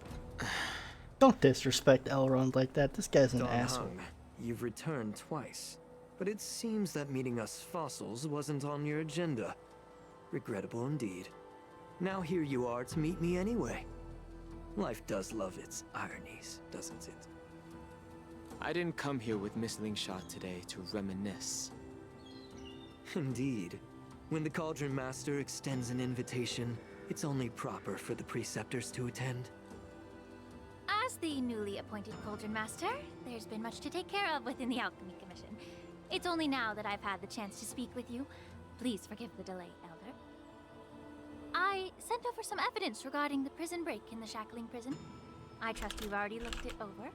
S1: Don't disrespect Elrond like that. This guy's an
S19: Don
S1: asshole.
S19: Hung, you've returned twice, but it seems that meeting us fossils wasn't on your agenda. Regrettable indeed. Now here you are to meet me anyway. Life does love its ironies, doesn't it?
S6: I didn't come here with Miss Lingsha today to reminisce.
S19: Indeed. When the Cauldron Master extends an invitation, It's only proper for the preceptors to attend.
S13: As the newly appointed Cauldron Master, there's been much to take care of within the Alchemy Commission. It's only now that I've had the chance to speak with you. Please forgive the delay, Elder. I sent over some evidence regarding the prison break in the Shackling prison. I trust you've already looked it over.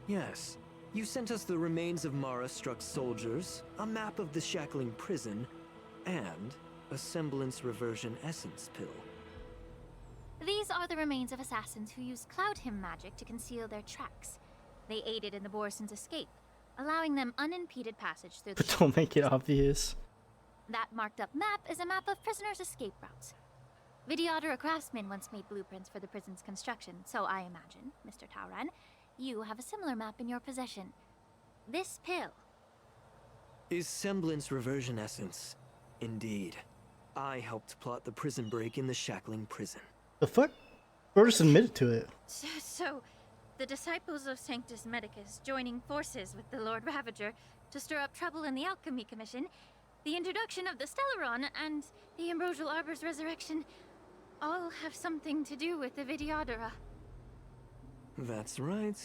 S19: Yes. You sent us the remains of Mara-struck soldiers, a map of the Shackling prison, and a semblance reversion essence pill.
S13: These are the remains of assassins who used Cloud Hymn magic to conceal their tracks. They aided in the Borison's escape, allowing them unimpeded passage through the
S1: Don't make it obvious.
S13: That marked up map is a map of prisoners' escape routes. Vidyadhara craftsmen once made blueprints for the prison's construction, so I imagine, Mr. Tauran, you have a similar map in your possession. This pill.
S19: Is semblance reversion essence. Indeed. I helped plot the prison break in the Shackling prison.
S1: The fuck? Boris admitted to it.
S13: So, the disciples of Sanctus Medicus joining forces with the Lord Ravager to stir up trouble in the Alchemy Commission, the introduction of the Stellaron, and the Ambrosial Arbor's resurrection all have something to do with the Vidyadhara.
S19: That's right.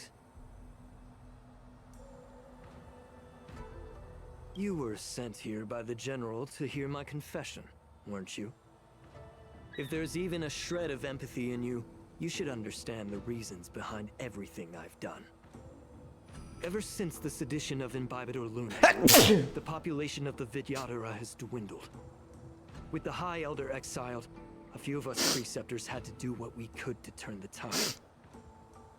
S19: You were sent here by the General to hear my confession, weren't you? If there's even a shred of empathy in you, you should understand the reasons behind everything I've done. Ever since the sedition of Imbibitor Luna, the population of the Vidyadhara has dwindled. With the High Elder exiled, a few of us preceptors had to do what we could to turn the tide.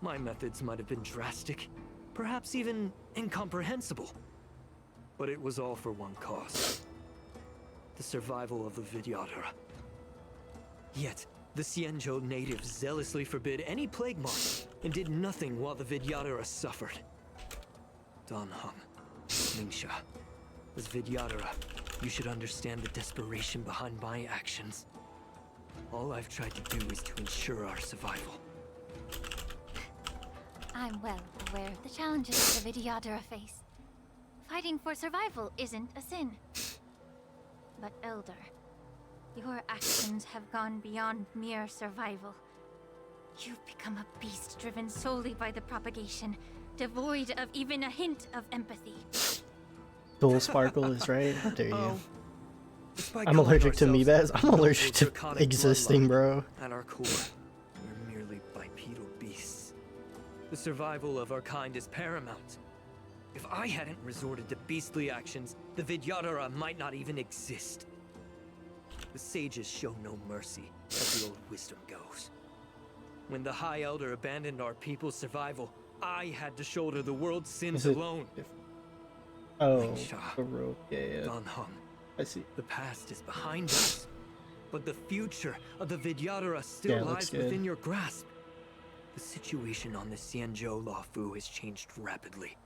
S19: My methods might have been drastic, perhaps even incomprehensible. But it was all for one cause. The survival of the Vidyadhara. Yet, the Xianzhou natives zealously forbid any plague mark and did nothing while the Vidyadhara suffered. Dan Heng, Ningxia, as Vidyadhara, you should understand the desperation behind my actions. All I've tried to do is to ensure our survival.
S13: I'm well aware of the challenges the Vidyadhara face. Fighting for survival isn't a sin. But Elder, your actions have gone beyond mere survival. You've become a beast driven solely by the propagation, devoid of even a hint of empathy.
S1: Dual Sparkle is right. How dare you?
S19: Oh.
S1: I'm allergic to amoebas. I'm allergic to existing, bro.
S19: At our core, we're merely bipedal beasts. The survival of our kind is paramount. If I hadn't resorted to beastly actions, the Vidyadhara might not even exist. The sages show no mercy, as the old wisdom goes. When the High Elder abandoned our people's survival, I had to shoulder the world's sins alone.
S1: Oh, the rope. Yeah.
S19: Dan Heng,
S1: I see.
S19: the past is behind us, but the future of the Vidyadhara still lies within your grasp. The situation on the Xianzhou Luofu has changed rapidly.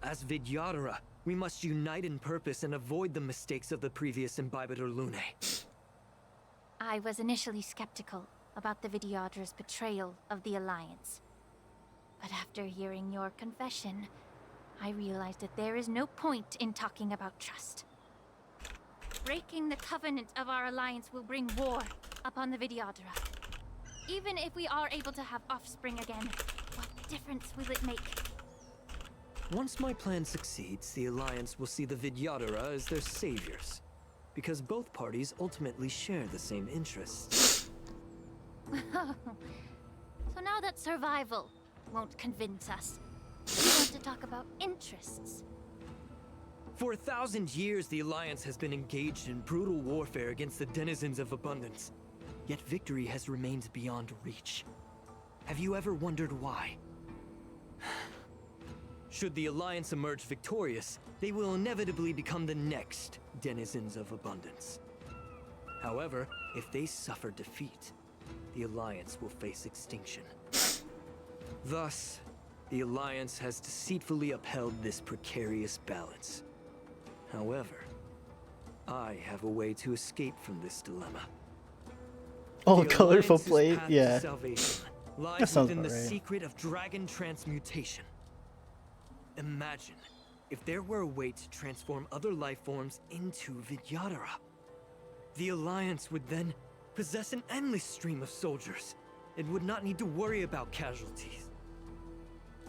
S19: As Vidyadhara, we must unite in purpose and avoid the mistakes of the previous Imbibitor Lune.
S13: I was initially skeptical about the Vidyadhara's betrayal of the Alliance. But after hearing your confession, I realized that there is no point in talking about trust. Breaking the covenant of our alliance will bring war upon the Vidyadhara. Even if we are able to have offspring again, what difference will it make?
S19: Once my plan succeeds, the Alliance will see the Vidyadhara as their saviors, because both parties ultimately share the same interests.
S13: So now that survival won't convince us, we want to talk about interests.
S19: For 1,000 years, the Alliance has been engaged in brutal warfare against the denizens of abundance. Yet victory has remained beyond reach. Have you ever wondered why? Should the Alliance emerge victorious, they will inevitably become the next denizens of abundance. However, if they suffer defeat, the Alliance will face extinction. Thus, the Alliance has deceitfully upheld this precarious balance. However, I have a way to escape from this dilemma.
S1: Oh,
S19: The
S1: colorful
S19: Alliance's
S1: plate?
S19: path to
S1: Yeah.
S19: salvation
S1: That
S19: lies
S1: sounds
S19: within the
S1: about right.
S19: secret of dragon transmutation. Imagine if there were a way to transform other life forms into Vidyadhara. The Alliance would then possess an endless stream of soldiers and would not need to worry about casualties.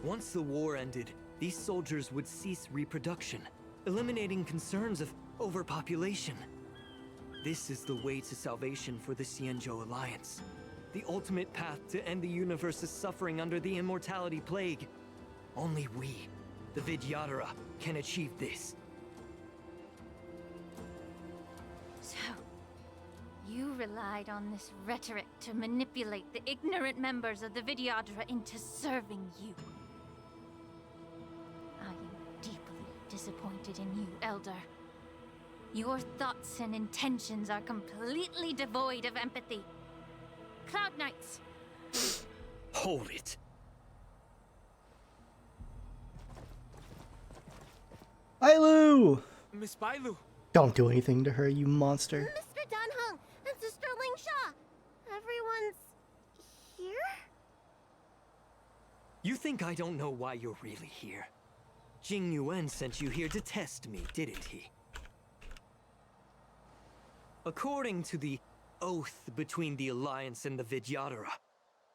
S19: Once the war ended, these soldiers would cease reproduction, eliminating concerns of overpopulation. This is the way to salvation for the Xianzhou Alliance. The ultimate path to end the universe's suffering under the immortality plague. Only we, the Vidyadhara, can achieve this.
S13: So, you relied on this rhetoric to manipulate the ignorant members of the Vidyadhara into serving you. I am deeply disappointed in you, Elder. Your thoughts and intentions are completely devoid of empathy. Cloud Knights!
S19: Hold it.
S1: Bailu!
S6: Miss Bailu!
S1: Don't do anything to her, you monster.
S9: Mr. Danheng and Sister Lingsha! Everyone's here?
S19: You think I don't know why you're really here? Jing Yuan sent you here to test me, didn't he? According to the oath between the Alliance and the Vidyadhara,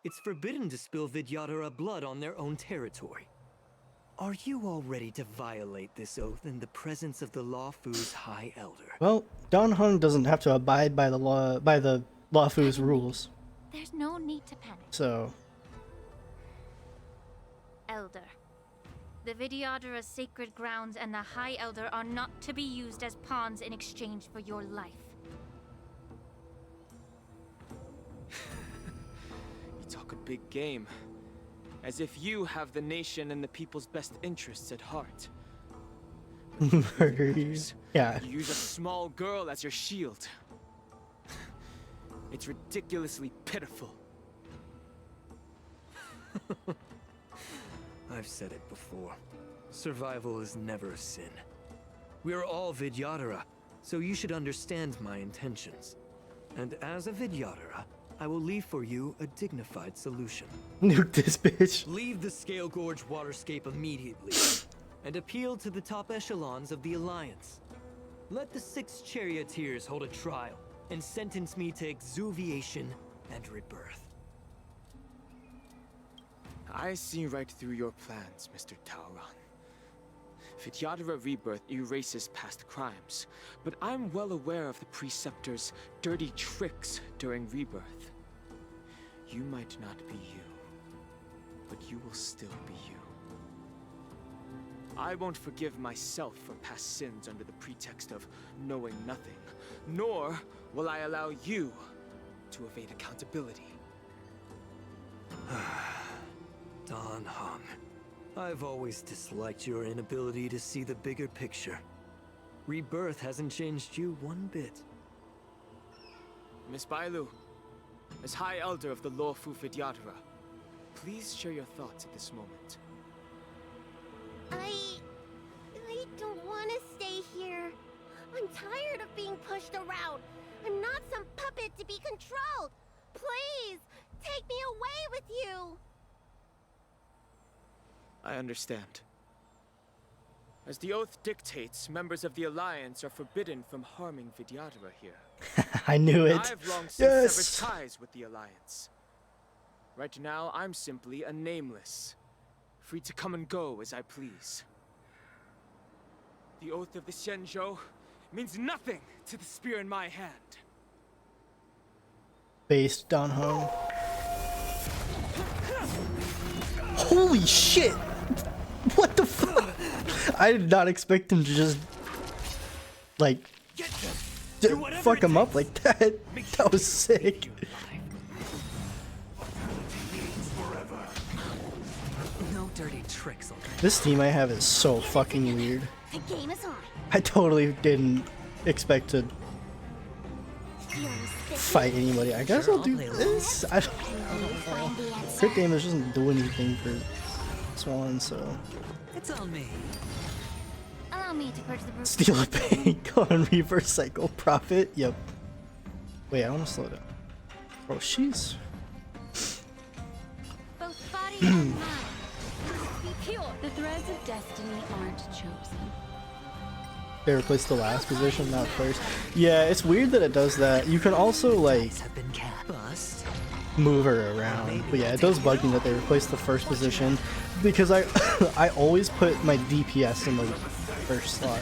S19: it's forbidden to spill Vidyadhara blood on their own territory. Are you all ready to violate this oath in the presence of the Lawfu's High Elder?
S1: Well, Dan Heng doesn't have to abide by the Lawfu's rules.
S13: There's no need to panic.
S1: So,
S13: Elder. The Vidyadhara's sacred grounds and the High Elder are not to be used as pawns in exchange for your life.
S6: You talk a big game. As if you have the nation and the people's best interests at heart.
S1: murder you. Yeah.
S6: You use a small girl as your shield. It's ridiculously pitiful.
S19: I've said it before. Survival is never a sin. We're all Vidyadhara, so you should understand my intentions. And as a Vidyadhara, I will leave for you a dignified solution.
S1: Nuke this bitch.
S19: Leave the Scale Gorge waterscape immediately, and appeal to the top echelons of the Alliance. Let the 6 charioteers hold a trial, and sentence me to exuviation and rebirth.
S6: I see right through your plans, Mr. Taoran. Vidyadhara Rebirth erases past crimes, but I'm well aware of the Preceptor's dirty tricks during Rebirth. You might not be you, but you will still be you. I won't forgive myself for past sins under the pretext of knowing nothing, nor will I allow you to evade accountability.
S19: Dan Heng, I've always disliked your inability to see the bigger picture. Rebirth hasn't changed you one bit.
S6: Miss Bailu, as High Elder of the Lawfu Vidyadhara, please share your thoughts at this moment.
S9: I don't want to stay here. I'm tired of being pushed around. I'm not some puppet to be controlled. Please, take me away with you.
S6: I understand. As the oath dictates, members of the Alliance are forbidden from harming Vidyadhara here.
S1: I knew it.
S6: I've long since
S1: Yes.
S6: severed ties with the Alliance. Right now, I'm simply a nameless, free to come and go as I please. The oath of the Xianzhou means nothing to the spear in my hand.
S1: Based Dan Heng. Holy shit! What the fuck? I did not expect him to just like fuck him up like that. That was sick.
S19: No dirty tricks, okay?
S1: This team I have is so fucking weird.
S9: The game is on.
S1: I totally didn't expect to fight anybody. I guess I'll do this. I don't know. Crit damage doesn't do anything for Swan, so.
S19: It's on me.
S13: Allow me to purge the brute.
S1: Steal a bank on reverse cycle profit. Yep. Wait, I want to slow down. Oh, she's.
S13: Both body and mind. Be pure.
S2: The threads of destiny aren't chosen.
S1: They replaced the last position, not first. Yeah, it's weird that it does that. You can also like move her around. But yeah, it does bug me that they replaced the first position because I I always put my DPS in the first slot.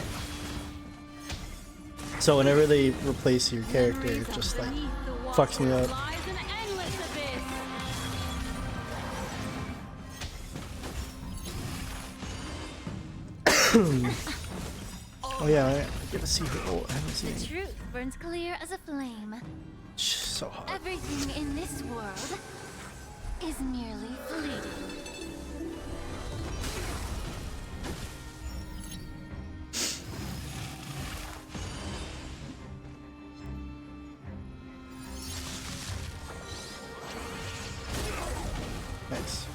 S1: So whenever they replace your character, it just like fucks me up. Oh yeah, I get to see her ult. I haven't seen
S13: The
S1: it.
S13: truth burns clear as a flame.
S1: So hot.
S13: Everything in this world is merely fleeting.
S1: Nice.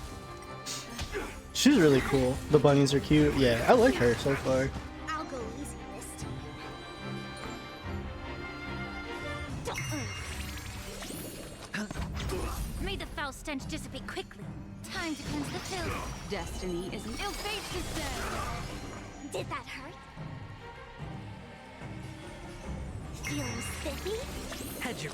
S1: She's really cool. The bunnies are cute. Yeah, I like her so far.
S9: I'll go easy this time.
S13: May the foul stench dissipate quickly. Time to cleanse the filth.
S8: Destiny is an ill fate to say.
S9: Did that hurt? Feeling spiffy?
S15: Had your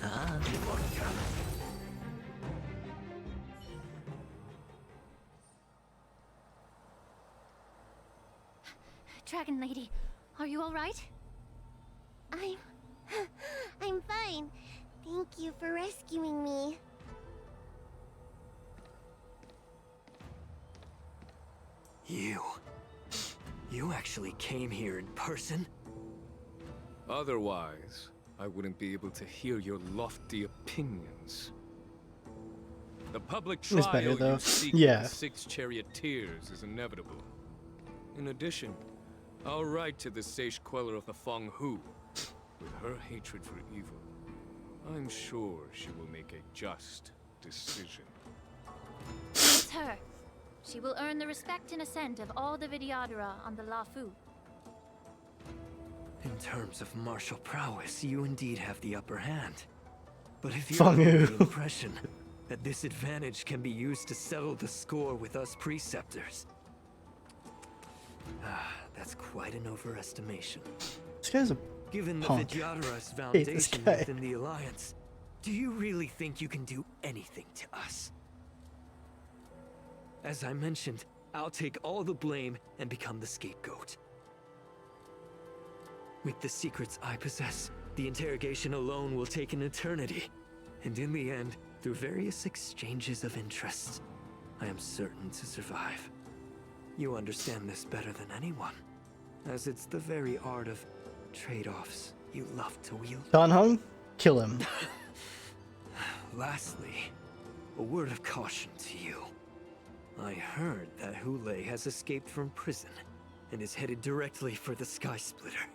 S13: Dragon Lady, are you alright?
S9: I'm fine. Thank you for rescuing me.
S19: You actually came here in person?
S11: Otherwise, I wouldn't be able to hear your lofty opinions. The public
S1: It's
S11: trial
S1: better, though.
S11: you seek
S1: Yeah.
S11: with the 6 charioteers is inevitable. In addition, I'll write to the sage queller of the Feng Hu. With her hatred for evil, I'm sure she will make a just decision.
S13: It's her. She will earn the respect and assent of all the Vidyadhara on the Lafu.
S19: In terms of martial prowess, you indeed have the upper hand. But if you're
S1: Feng
S19: under
S1: Hu.
S19: the impression that this advantage can be used to settle the score with us preceptors, that's quite an overestimation.
S1: This guy's a
S19: Given the
S1: punk.
S19: Vidyadhara's
S1: Hate this
S19: foundation
S1: guy.
S19: within the Alliance, do you really think you can do anything to us? As I mentioned, I'll take all the blame and become the scapegoat. With the secrets I possess, the interrogation alone will take an eternity. And in the end, through various exchanges of interests, I am certain to survive. You understand this better than anyone, as it's the very art of trade-offs you love to wield.
S1: Dan Hung? Kill him.
S19: Lastly, a word of caution to you. I heard that Hule has escaped from prison and is headed directly for the Sky Splitter.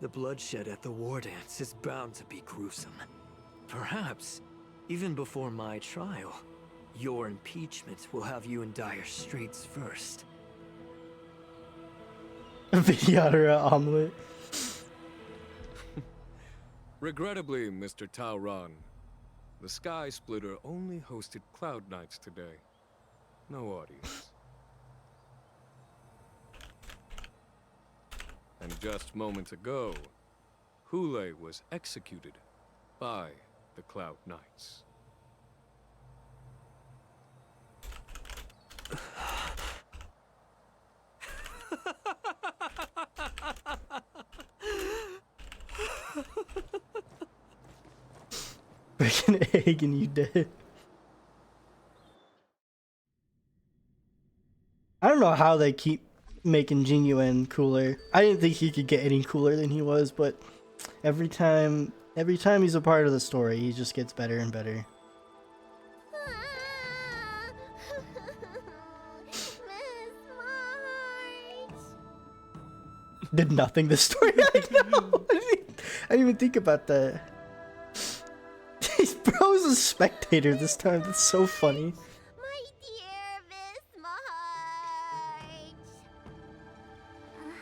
S19: The bloodshed at the war dance is bound to be gruesome. Perhaps, even before my trial, your impeachment will have you in dire straits first.
S1: Vidyadhara omelet.
S11: Regrettably, Mr. Taoran, the Sky Splitter only hosted Cloud Knights today. No audience. And just moments ago, Hule was executed by the Cloud Knights.
S1: Break an egg and you dead. I don't know how they keep making Jingyuan cooler. I didn't think he could get any cooler than he was, but every time he's a part of the story, he just gets better and better. Did nothing this story. I know. I didn't even think about that. Bro's a spectator this time. That's so funny.
S9: My dear Miss March.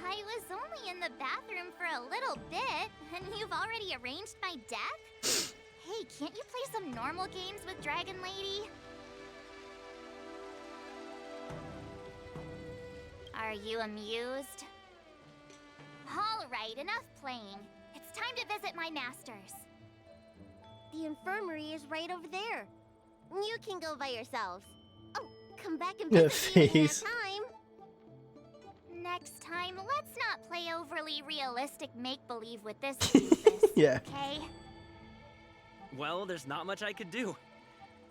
S9: I was only in the bathroom for a little bit, and you've already arranged my death? Hey, can't you play some normal games with Dragon Lady? Are you amused?
S13: Alright, enough playing. It's time to visit my masters.
S9: The infirmary is right over there. You can go by yourselves. Oh, come back and
S1: Yeah,
S9: visit me when you have
S1: face.
S9: time.
S13: Next time, let's not play overly realistic make-believe with this doofus,
S1: Yeah.
S13: okay?
S3: Well, there's not much I could do.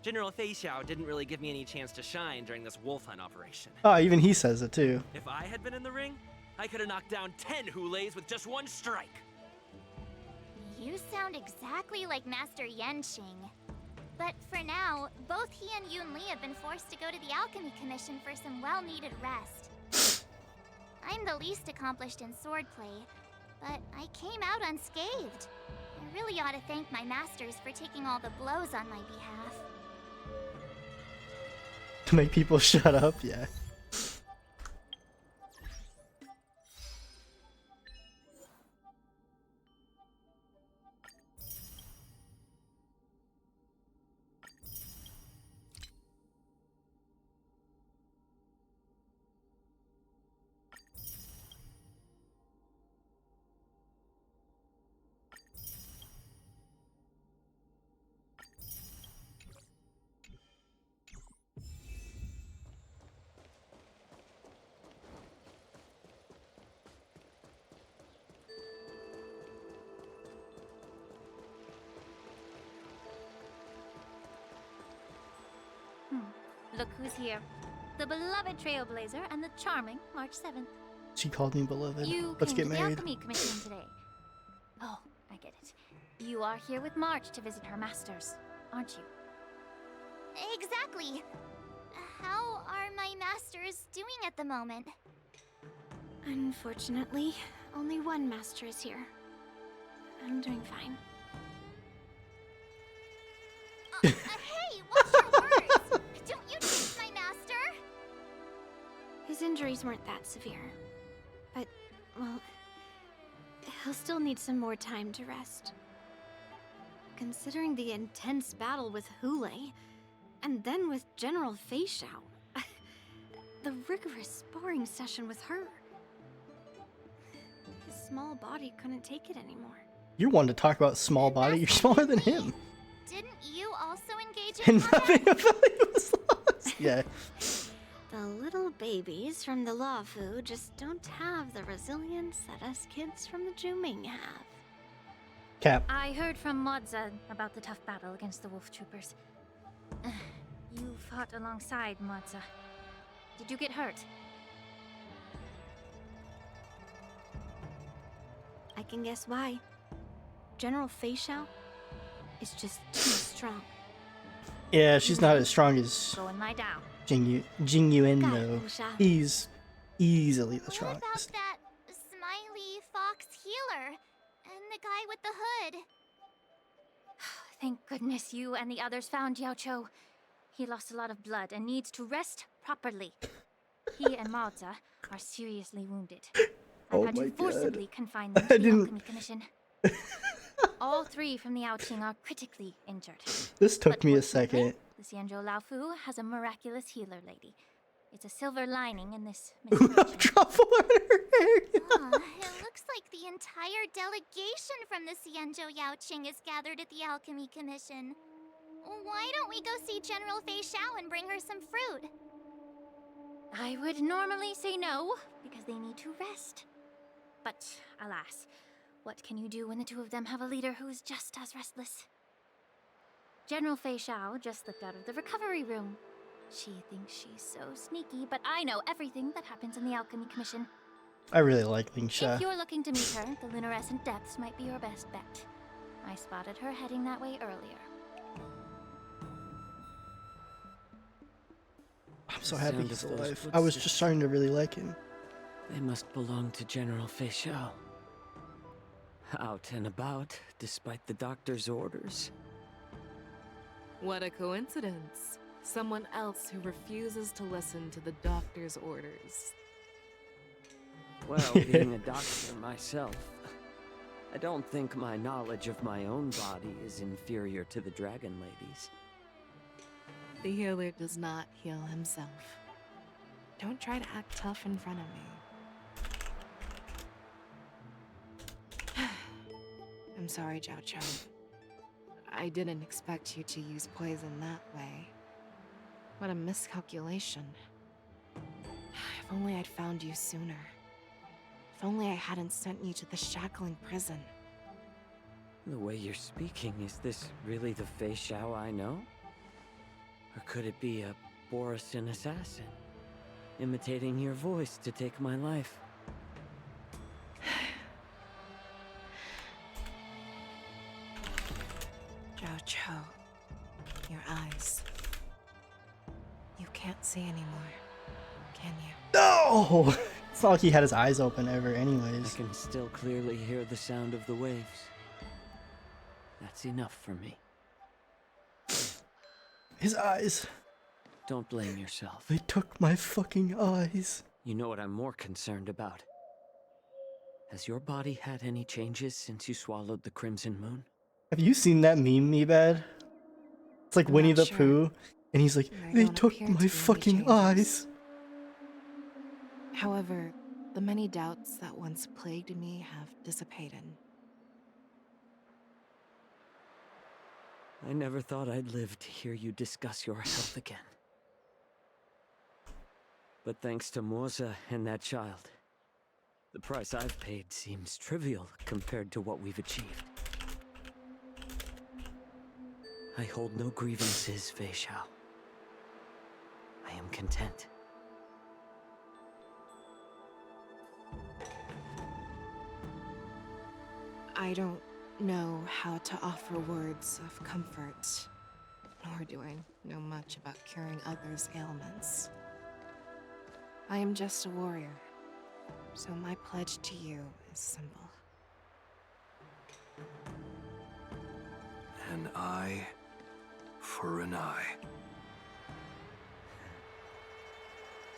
S3: General Fei Xiao didn't really give me any chance to shine during this wolf hunt operation.
S1: Oh, even he says it too.
S3: If I had been in the ring, I could have knocked down 10 Hulays with just one strike.
S13: You sound exactly like Master Yenqing. But for now, both he and Yun Li have been forced to go to the Alchemy Commission for some well-needed rest. I'm the least accomplished in swordplay, but I came out unscathed. I really ought to thank my masters for taking all the blows on my behalf.
S1: To make people shut up, yeah.
S13: Look who's here. The beloved Trailblazer and the charming March 7th.
S1: She called me beloved.
S13: You
S1: Let's
S13: came
S1: get
S13: to the
S1: married.
S13: Alchemy Commission today. Oh, I get it. You are here with March to visit her masters, aren't you? Exactly. How are my masters doing at the moment?
S5: Unfortunately, only one master is here. I'm doing fine.
S13: Hey, watch your words! Don't you tease my master?
S5: His injuries weren't that severe. But, well, he'll still need some more time to rest. Considering the intense battle with Hule, and then with General Fei Xiao, the rigorous sparring session with her. His small body couldn't take it anymore.
S1: You're one to talk about small body. You're smaller than him.
S13: Didn't you also engage in
S1: And nothing about you was lost. Yeah.
S5: The little babies from the Luofu just don't have the resilience that us kids from the Juming have.
S1: Cap.
S13: I heard from Modza about the tough battle against the wolf troopers. You fought alongside Modza. Did you get hurt?
S5: I can guess why. General Fei Xiao is just too strong.
S1: Yeah, she's not as strong as
S13: Go and lie down.
S1: Jing Yuan
S5: Got it,
S1: though.
S5: Wuxia.
S1: He's easily the
S13: What
S1: strongest.
S13: about that smiley fox healer and the guy with the hood? Thank goodness you and the others found Yao Cho. He lost a lot of blood and needs to rest properly. He and Maoza are seriously wounded. I've
S1: Oh
S13: had
S1: my
S13: to
S1: God.
S13: forcibly confine them
S1: I
S13: to the
S1: didn't-
S13: Alchemy Commission. All three from the Yaoqing are critically injured.
S1: This took
S13: But
S1: me a
S13: fortunately,
S1: second.
S13: The Xianzhou Laofu has a miraculous healer lady. It's a silver lining in this misfortune. It looks like the entire delegation from the Xianzhou Yaoqing is gathered at the Alchemy Commission. Why don't we go see General Fei Xiao and bring her some fruit? I would normally say no, because they need to rest. But alas, what can you do when the two of them have a leader who's just as restless? General Fei Xiao just slipped out of the recovery room. She thinks she's so sneaky, but I know everything that happens in the Alchemy Commission.
S1: I really like Ling
S13: If
S1: Xia.
S13: you're looking to meet her, the luminescent depths might be your best bet. I spotted her heading that way earlier.
S1: I'm so happy
S6: Sound
S1: he's
S6: of those
S1: alive. I was just starting to really like him.
S6: They must belong to General Fei Xiao. Out and about, despite the doctor's orders.
S8: What a coincidence. Someone else who refuses to listen to the doctor's orders.
S6: Well, being a doctor myself, I don't think my knowledge of my own body is inferior to the Dragon Lady's.
S8: The healer does not heal himself. Don't try to act tough in front of me. I'm sorry, Zhao Chou. I didn't expect you to use poison that way. What a miscalculation. If only I'd found you sooner. If only I hadn't sent you to the shackling prison.
S17: The way you're speaking, is this really the Fei Xiao I know? Or could it be a Borisin assassin, imitating your voice to take my life?
S8: Zhao Chou, your eyes. You can't see anymore, can you?
S1: No! It's not like he had his eyes open ever anyways.
S17: I can still clearly hear the sound of the waves. That's enough for me.
S1: His eyes.
S17: Don't blame yourself.
S1: They took my fucking eyes.
S17: You know what I'm more concerned about? Has your body had any changes since you swallowed the Crimson Moon?
S1: Have you seen that meme, me bad? It's like
S8: I'm
S1: Winnie
S8: not
S1: the
S8: sure.
S1: Pooh, and he's like,
S8: There
S1: they
S8: don't
S1: took
S8: appear to
S1: my
S8: be any
S1: fucking eyes.
S8: However, the many doubts that once plagued me have dissipated.
S17: I never thought I'd live to hear you discuss your health again. But thanks to Moza and that child, the price I've paid seems trivial compared to what we've achieved. I hold no grievances, Fei Xiao. I am content.
S8: I don't know how to offer words of comfort, nor do I know much about curing others' ailments. I am just a warrior, so my pledge to you is simple.
S16: An eye for an eye.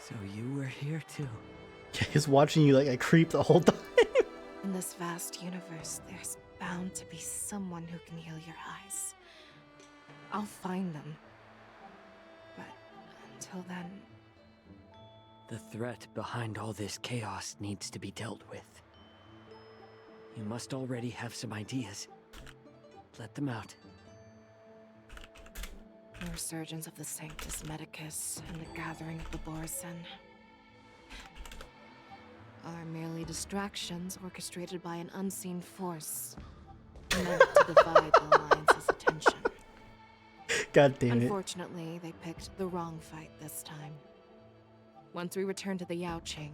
S17: So you were here too.
S1: Yeah, he's watching you like a creep the whole time.
S8: In this vast universe, there's bound to be someone who can heal your eyes. I'll find them. But until then...
S17: The threat behind all this chaos needs to be dealt with. You must already have some ideas. Let them out.
S8: The resurgence of the Sanctus Medicus and the gathering of the Borisin are merely distractions orchestrated by an unseen force meant to divide the Alliance's attention.
S1: God damn it.
S8: Unfortunately, they picked the wrong fight this time. Once we return to the Yaoqing,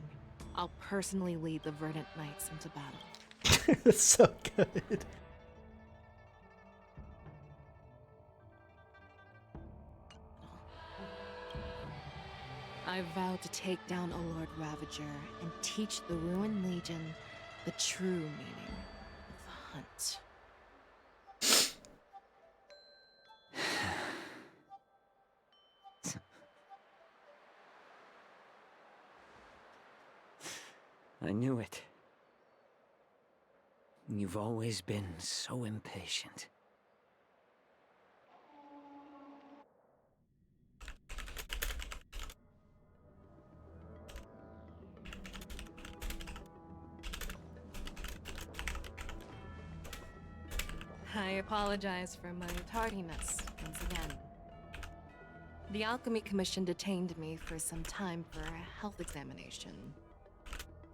S8: I'll personally lead the Verdant Knights into battle.
S1: That's so good.
S8: I vow to take down a Lord Ravager and teach the Ruined Legion the true meaning of the hunt.
S17: I knew it. You've always been so impatient.
S8: I apologize for my tardiness once again. The Alchemy Commission detained me for some time for a health examination.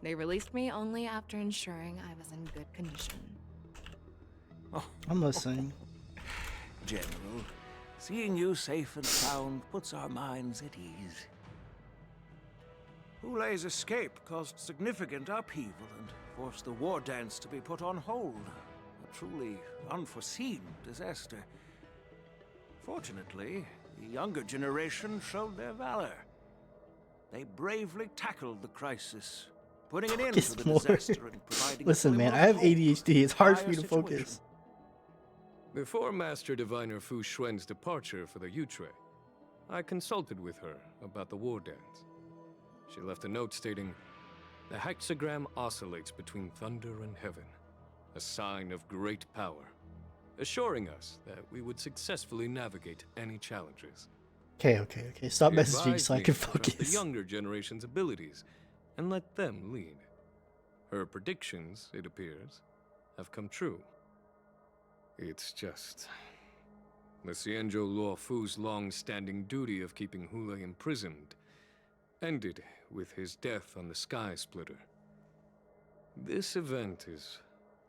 S8: They released me only after ensuring I was in good condition.
S1: I'm listening.
S14: General, seeing you safe and sound puts our minds at ease. Hulei's escape caused significant upheaval and forced the war dance to be put on hold. A truly unforeseen disaster. Fortunately, the younger generation showed their valor. They bravely tackled the crisis, putting an end to the disaster and providing
S1: Listen, man, I have ADHD. It's hard for me to focus.
S11: Before Master Diviner Fu Xuan's departure for the Yutre, I consulted with her about the war dance. She left a note stating, "The hexagram oscillates between thunder and heaven, a sign of great power, assuring us that we would successfully navigate any challenges."
S1: Okay. Stop
S11: She
S1: messaging
S11: advised
S1: so I
S11: me
S1: can
S11: to trust the
S1: focus.
S11: younger generation's abilities and let them lead. Her predictions, it appears, have come true. It's just... the Xianzhou Luofu's long-standing duty of keeping Hule imprisoned ended with his death on the Sky Splitter. This event is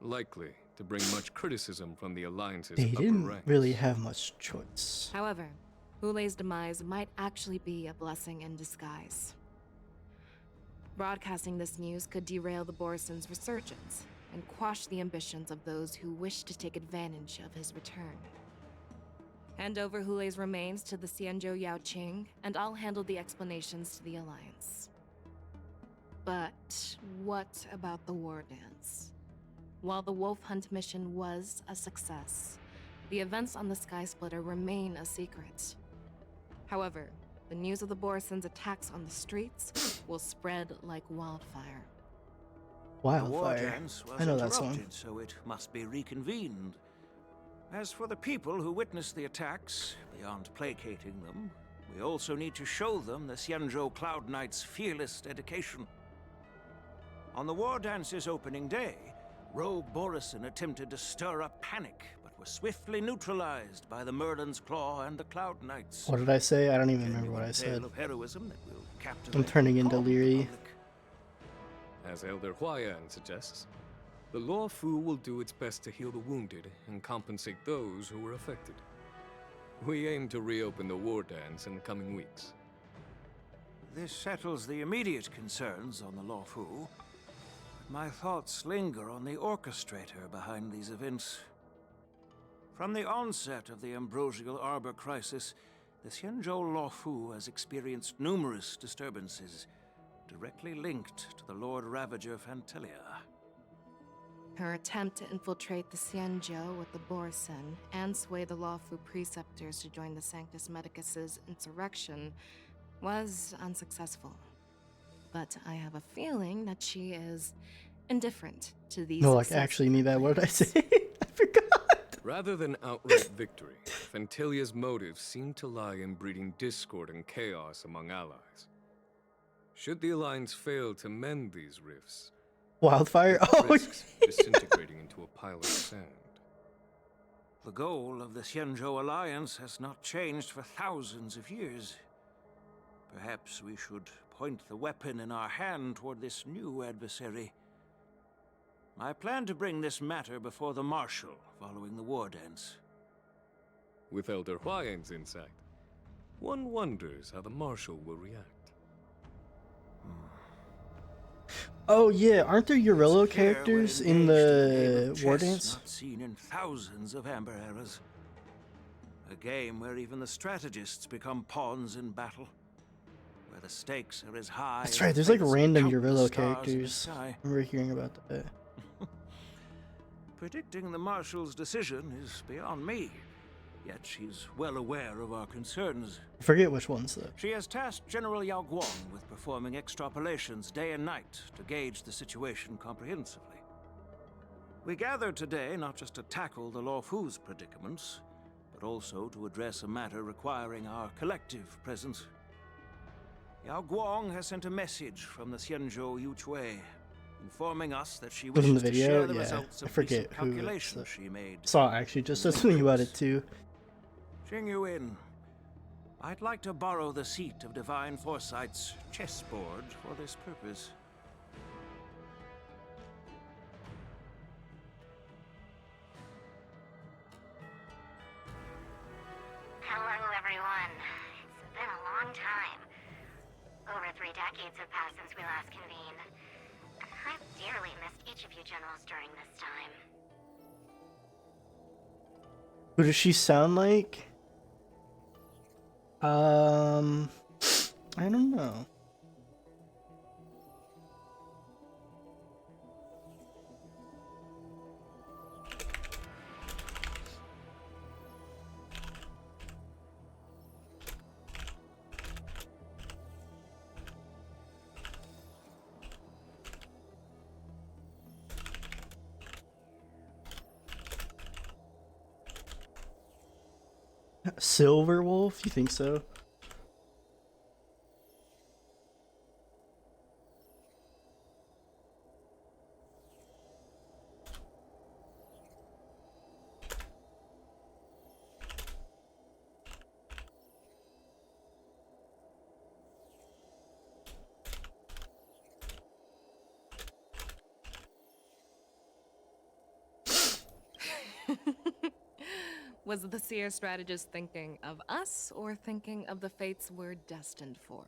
S11: likely to bring much criticism from the Alliance's
S1: They
S11: upper
S1: didn't
S11: ranks.
S1: really have much choice.
S8: However, Hule's demise might actually be a blessing in disguise. Broadcasting this news could derail the Borison's resurgence and quash the ambitions of those who wish to take advantage of his return. Hand over Hule's remains to the Xianzhou Yaoqing, and I'll handle the explanations to the Alliance. But what about the war dance? While the Wolf Hunt mission was a success, the events on the Sky Splitter remain a secret. However, the news of the Borison's attacks on the streets will spread like wildfire.
S14: The war
S1: Wildfire.
S14: dance was
S1: I know that
S14: interrupted,
S1: song.
S14: so it must be reconvened. As for the people who witnessed the attacks, beyond placating them, we also need to show them the Xianzhou Cloud Knight's fearless dedication. On the war dance's opening day, Rogue Borison attempted to stir up panic, but was swiftly neutralized by the Merlin's Claw and the Cloud Knights.
S1: What did I say? I don't even remember what I
S14: Tale
S1: said.
S14: of heroism that will captivate
S1: I'm turning into
S14: all the
S1: Leary.
S14: public.
S11: As Elder Huayan suggests, the Luofu will do its best to heal the wounded and compensate those who were affected. We aim to reopen the war dance in the coming weeks.
S14: This settles the immediate concerns on the Luofu. My thoughts linger on the orchestrator behind these events. From the onset of the Ambrosial Arbor crisis, the Xianzhou Luofu has experienced numerous disturbances, directly linked to the Lord Ravager Fantelia.
S8: Her attempt to infiltrate the Xianzhou with the Borison and sway the Luofu preceptors to join the Sanctus Medicus's insurrection was unsuccessful. But I have a feeling that she is indifferent to these
S1: No, like
S8: successes.
S1: actually me bad. What did I say?
S11: Rather than outright victory, Fantilia's motives seem to lie in breeding discord and chaos among allies. Should the Alliance fail to mend these rifts,
S1: Wildfire?
S11: it
S1: Oh,
S11: risks disintegrating into a pile of sand.
S14: The goal of the Xianzhou Alliance has not changed for thousands of years. Perhaps we should point the weapon in our hand toward this new adversary. I plan to bring this matter before the Marshal following the war dance.
S11: With Elder Huayan's insight, one wonders how the Marshal will react.
S1: oh yeah, aren't there Urello
S14: It's clear
S1: characters
S14: we're
S1: in
S14: engaged in a game
S1: the
S14: of
S1: war
S14: chess
S1: dance?
S14: Not seen in thousands of Amber eras. A game where even the strategists become pawns in battle. Where the stakes are as high.
S1: That's
S14: as
S1: right,
S14: the
S1: there's like
S14: fates of
S1: random
S14: countless
S1: Urello
S14: stars in the
S1: characters.
S14: sky.
S1: I remember hearing about that.
S14: Predicting the Marshal's decision is beyond me. Yet she's well aware of our concerns.
S1: I forget which ones though.
S14: She has tasked General Yao Guang with performing extrapolations day and night to gauge the situation comprehensively. We gathered today not just to tackle the Luofu's predicaments, but also to address a matter requiring our collective presence. Yao Guang has sent a message from the Xianzhou Yuchui, informing us that she
S1: Was in
S14: wishes
S1: the
S14: to share
S1: video?
S14: the
S1: Yeah,
S14: results
S1: I
S14: of
S1: forget
S14: recent
S1: who it's
S14: calculations she made.
S1: saw actually just said something about it too.
S14: Jing Yuin, I'd like to borrow the seat of Divine Foresight's chessboard for this purpose.
S4: Hello, everyone. It's been a long time. Over 3 decades have passed since we last convened. I've dearly missed each of you generals during this time.
S1: Who does she sound like? I don't know. Silver Wolf? You think so?
S8: Was the seer strategist thinking of us or thinking of the fates we're destined for?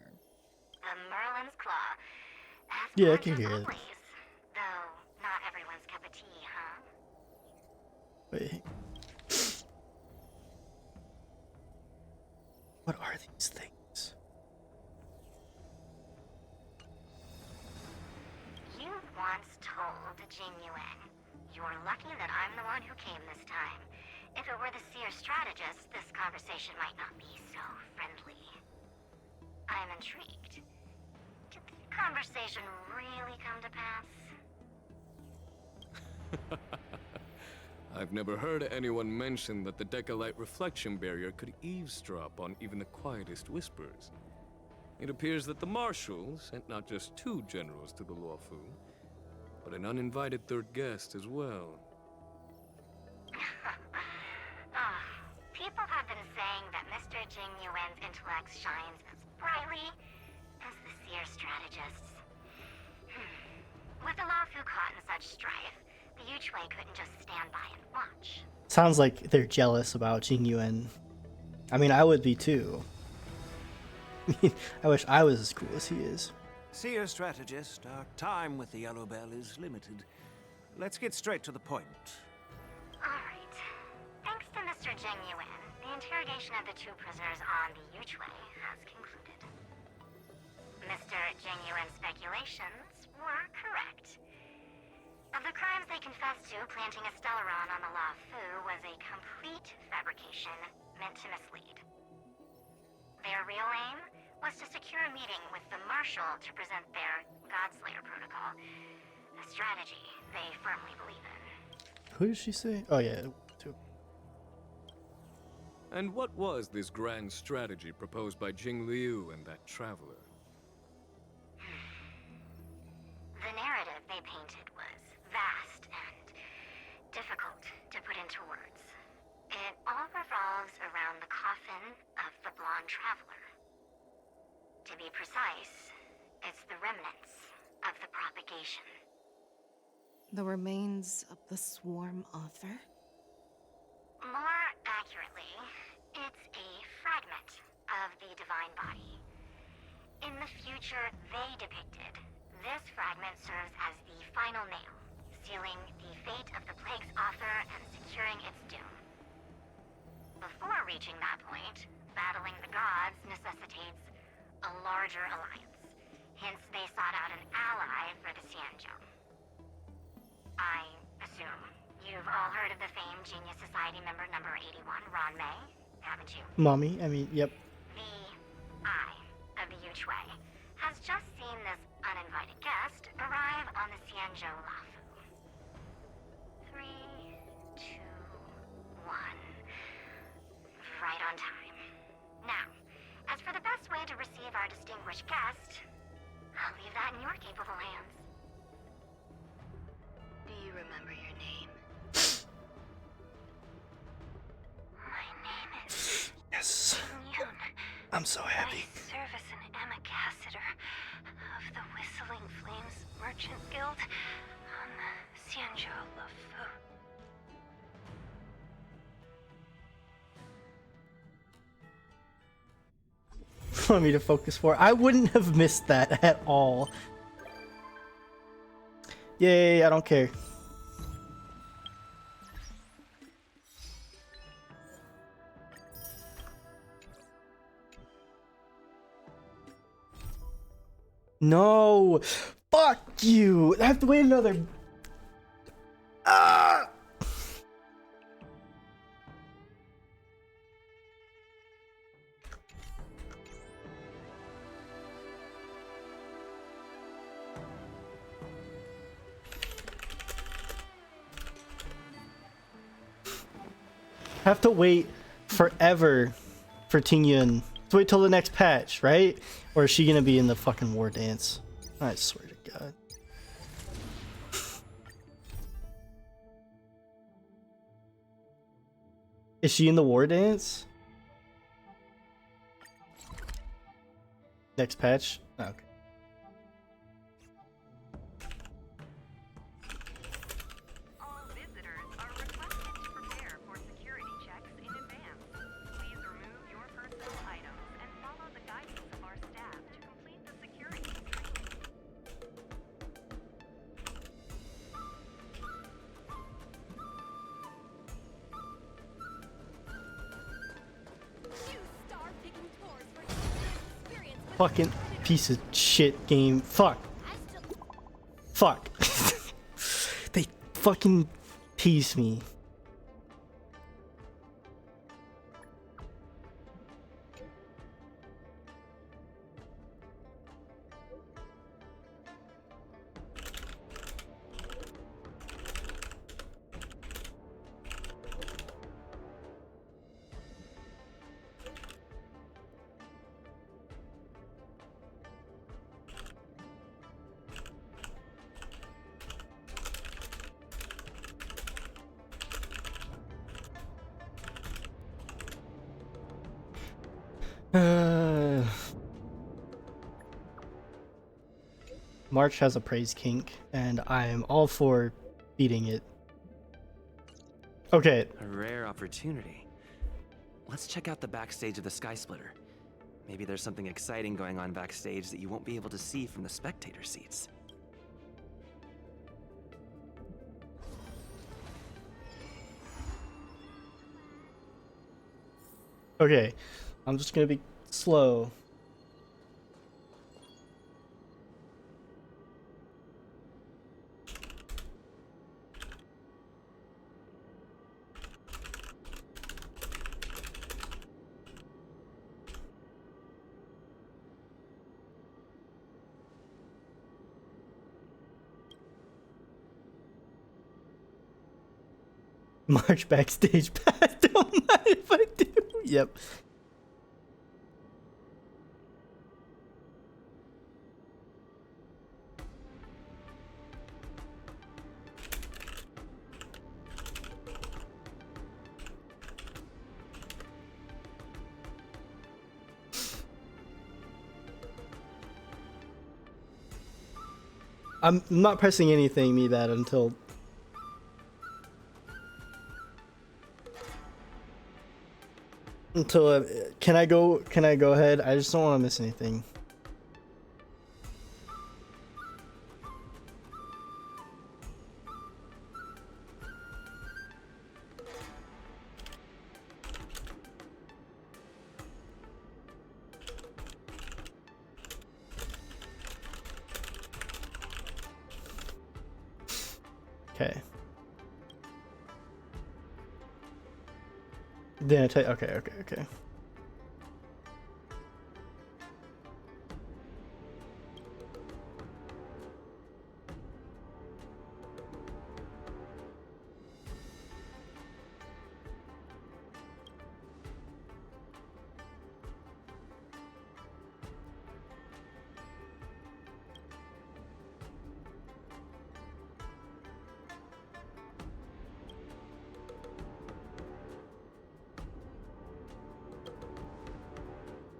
S4: The Merlin's Claw. As
S1: Yeah, I
S4: blunt
S1: can
S4: as
S1: hear it.
S4: always. Though, not everyone's cup of tea, huh?
S1: Wait. What are these things?
S4: You once told Jing Yuan, "You're lucky that I'm the one who came this time. If it were the seer strategist, this conversation might not be so friendly." I'm intrigued. Did the conversation really come to pass?
S11: I've never heard anyone mention that the Decalite reflection barrier could eavesdrop on even the quietest whispers. It appears that the Marshal sent not just 2 generals to the Luofu, but an uninvited 3rd guest as well.
S4: People have been saying that Mr. Jing Yuan's intellect shines as brightly as the seer strategist's. With the Luofu caught in such strife, the Yuchui couldn't just stand by and watch.
S1: Sounds like they're jealous about Jing Yuan. I mean, I would be too. I wish I was as cool as he is.
S14: Seer strategist, our time with the Yellow Bell is limited. Let's get straight to the point.
S4: Alright. Thanks to Mr. Jing Yuan, the interrogation of the 2 prisoners on the Yuchui has concluded. Mr. Jing Yuan's speculations were correct. Of the crimes they confessed to, planting a Stellaron on the Luofu was a complete fabrication meant to mislead. Their real aim was to secure a meeting with the Marshal to present their Godslayer protocol, a strategy they firmly believe in.
S1: Who did she say? Oh yeah, 2.
S11: And what was this grand strategy proposed by Jing Liu and that traveler?
S4: The narrative they painted was vast and difficult to put into words. It all revolves around the coffin of the blonde traveler. To be precise, it's the remnants of the propagation.
S8: The remains of the swarm author?
S4: More accurately, it's a fragment of the divine body. In the future they depicted, this fragment serves as the final nail, sealing the fate of the plague's author and securing its doom. Before reaching that point, battling the gods necessitates a larger alliance. Hence, they sought out an ally for the Xianzhou. I assume you've all heard of the famed Genius Society member number 81, Ron Mei, haven't you?
S1: Mommy, I mean, yep.
S4: The Eye of the Yuchui has just seen this uninvited guest arrive on the Xianzhou Luofu. 3, 2, 1. Right on time. Now, as for the best way to receive our distinguished guest, I'll leave that in your capable hands. Do you remember your name? My name is...
S1: Yes.
S4: Yun.
S1: I'm so happy.
S4: I serve as an ambassador of the Whistling Flames Merchant Guild on Xianzhou Luofu.
S1: Want me to focus for? I wouldn't have missed that at all. Yay, I don't care. No! Fuck you! I have to wait another... Ah! Have to wait forever for Tingyun. Let's wait till the next patch, right? Or is she gonna be in the fucking war dance? I swear to God. Is she in the war dance? Next patch? Oh, okay.
S21: All visitors are requested to prepare for security checks in
S1: Fucking piece of shit game. Fuck. Fuck. They fucking tease me. March has a praise kink, and I am all for beating it. Okay.
S3: A rare opportunity. Let's check out the backstage of the Sky Splitter. Maybe there's something exciting going on backstage that you won't be able to see from the spectator seats.
S1: Okay, I'm just gonna be slow. March backstage pass. Don't mind if I do. Yep. I'm not pressing anything me bad until can I go ahead? I just don't want to miss anything. Okay. Then I tell you, okay.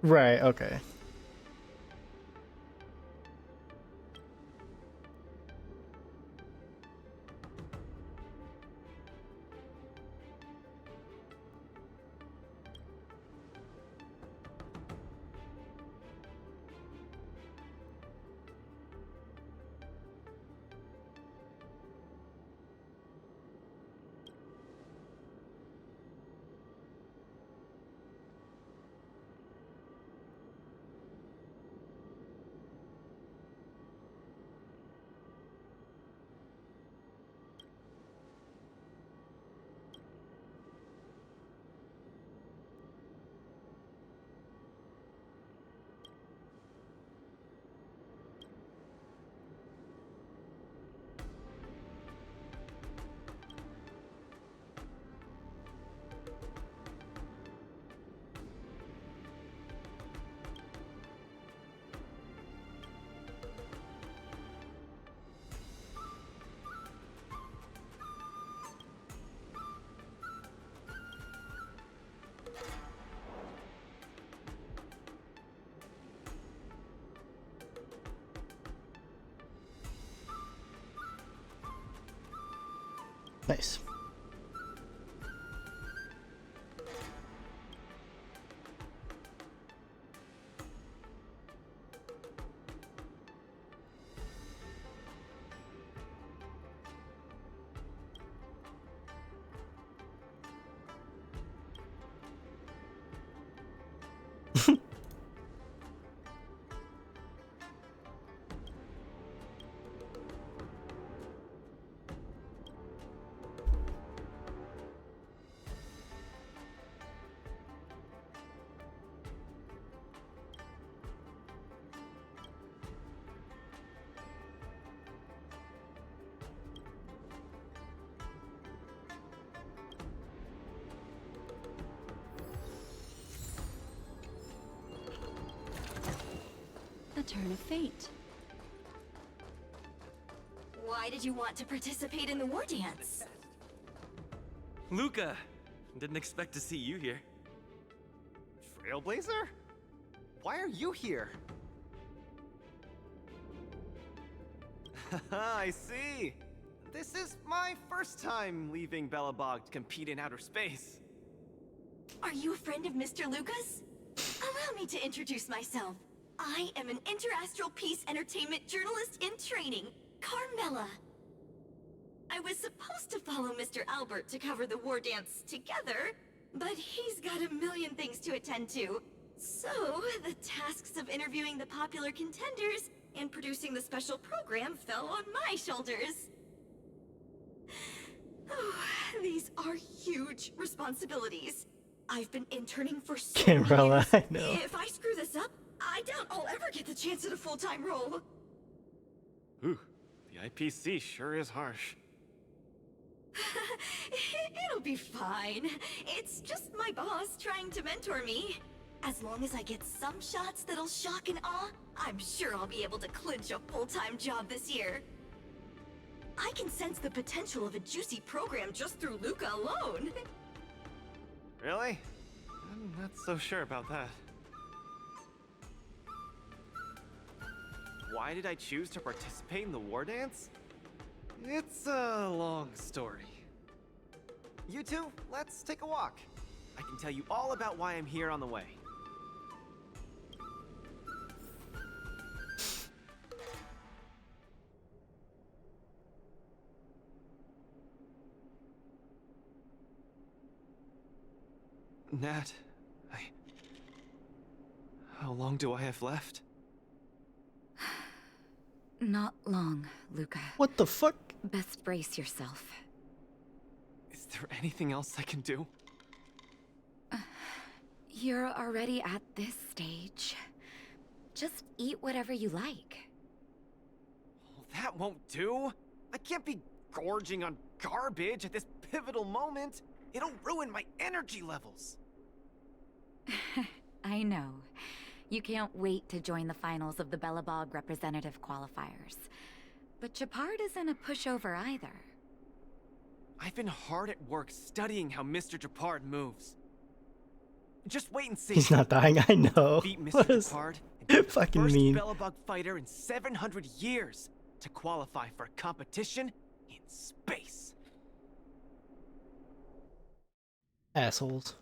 S1: Right, okay. Nice.
S2: turn of fate. Why did you want to participate in the war dance?
S3: Luca! Didn't expect to see you here.
S2: Trailblazer? Why are you here? I see. This is my first time leaving Belobog to compete in outer space. Are you a friend of Mr. Lucas? Allow me to introduce myself. I am an interastral peace entertainment journalist in training, Carmela. I was supposed to follow Mr. Albert to cover the war dance together, but he's got a million things to attend to. So, the tasks of interviewing the popular contenders and producing the special program fell on my shoulders. Oh, these are huge responsibilities. I've been interning for so many
S1: Camrella,
S2: years.
S1: I know.
S2: If I screw this up, I doubt I'll ever get the chance at a full-time role. Ooh, the IPC sure is harsh. It'll be fine. It's just my boss trying to mentor me. As long as I get some shots that'll shock and awe, I'm sure I'll be able to clinch a full-time job this year. I can sense the potential of a juicy program just through Luca alone. Really? I'm not so sure about that. Why did I choose to participate in the war dance? It's a long story. You two, let's take a walk. I can tell you all about why I'm here on the way. Nat, how long do I have left?
S12: Not long, Luca.
S1: What the fuck?
S12: Best brace yourself.
S2: Is there anything else I can do?
S12: You're already at this stage. Just eat whatever you like.
S2: That won't do. I can't be gorging on garbage at this pivotal moment. It'll ruin my energy levels.
S12: I know. You can't wait to join the finals of the Belobog representative qualifiers. But Japard isn't a pushover either.
S2: I've been hard at work studying how Mr. Japard moves. Just wait and see.
S1: He's not dying, I know.
S2: Beat Mr.
S1: What is
S2: Japard and be the
S1: fucking
S2: first
S1: mean.
S2: Belobog fighter in 700 years to qualify for a competition in space.
S1: Assholes.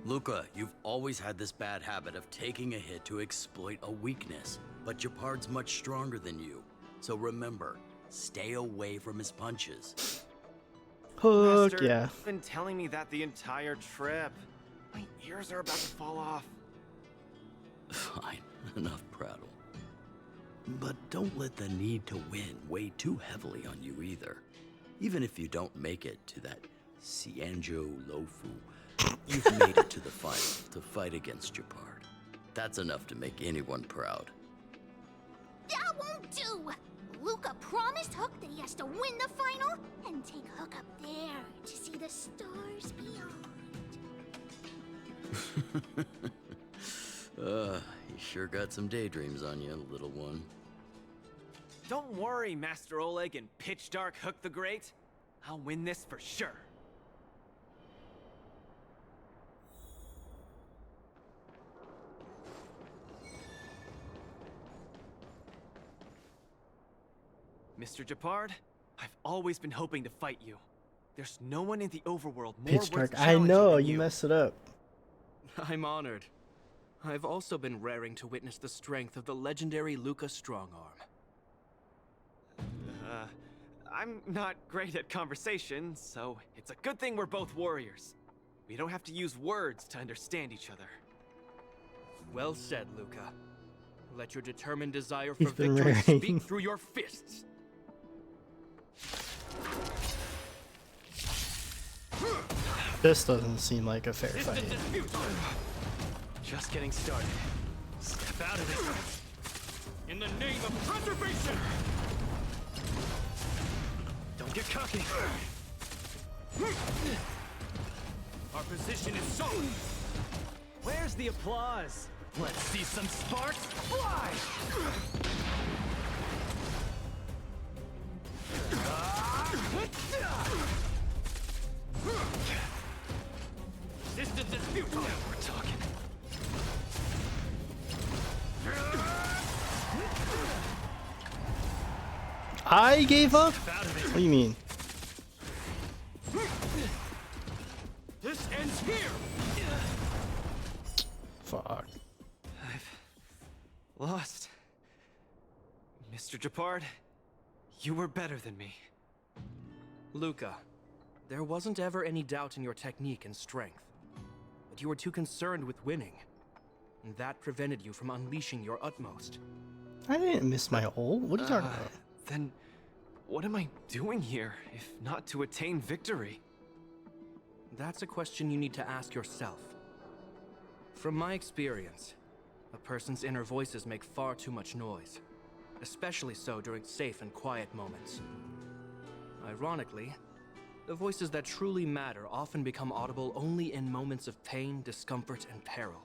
S21: Luca, you've always had this bad habit of taking a hit to exploit a weakness, but Japard's much stronger than you. So remember, stay away from his punches.
S1: Hook,
S2: Master,
S1: yeah.
S2: you've been telling me that the entire trip. My ears are about to fall off.
S21: Fine, enough prattle. But don't let the need to win weigh too heavily on you either. Even if you don't make it to that Cianjo Lofu, you've made it to the final to fight against Japard. That's enough to make anyone proud.
S13: That won't do! Luca promised Hook that he has to win the final and take Hook up there to see the stars beyond.
S21: You sure got some daydreams on you, little one.
S2: Don't worry, Master Oleg and Pitch Dark Hook the Great. I'll win this for sure. Mr. Japard, I've always been hoping to fight you. There's no one in the overworld more
S1: Pitch
S2: worth
S1: Dark. I
S2: challenging
S1: know,
S2: than
S1: you messed it up.
S22: I'm honored. I've also been raring to witness the strength of the legendary Luca Strongarm.
S2: I'm not great at conversation, so it's a good thing we're both warriors.
S22: We don't have to use words to understand each other. Well said, Luca. Let your determined desire for
S1: He's been
S22: victory
S1: raring.
S22: speak through your fists.
S1: This doesn't seem like a fair fight.
S22: Just getting started. Step out of this. In the name of preservation! Don't get cocky. Our position is solid.
S17: Where's the applause? Let's see some sparks fly!
S22: Distance is futile. Now we're talking.
S1: I gave up? What do you mean?
S22: This ends here.
S1: Fuck.
S22: I've lost. Mr. Japard, you were better than me. Luca, there wasn't ever any doubt in your technique and strength. But you were too concerned with winning. And that prevented you from unleashing your utmost.
S1: I didn't miss my ult. What are you talking about?
S22: Then, what am I doing here, if not to attain victory? That's a question you need to ask yourself. From my experience, a person's inner voices make far too much noise, especially so during safe and quiet moments. Ironically, the voices that truly matter often become audible only in moments of pain, discomfort, and peril.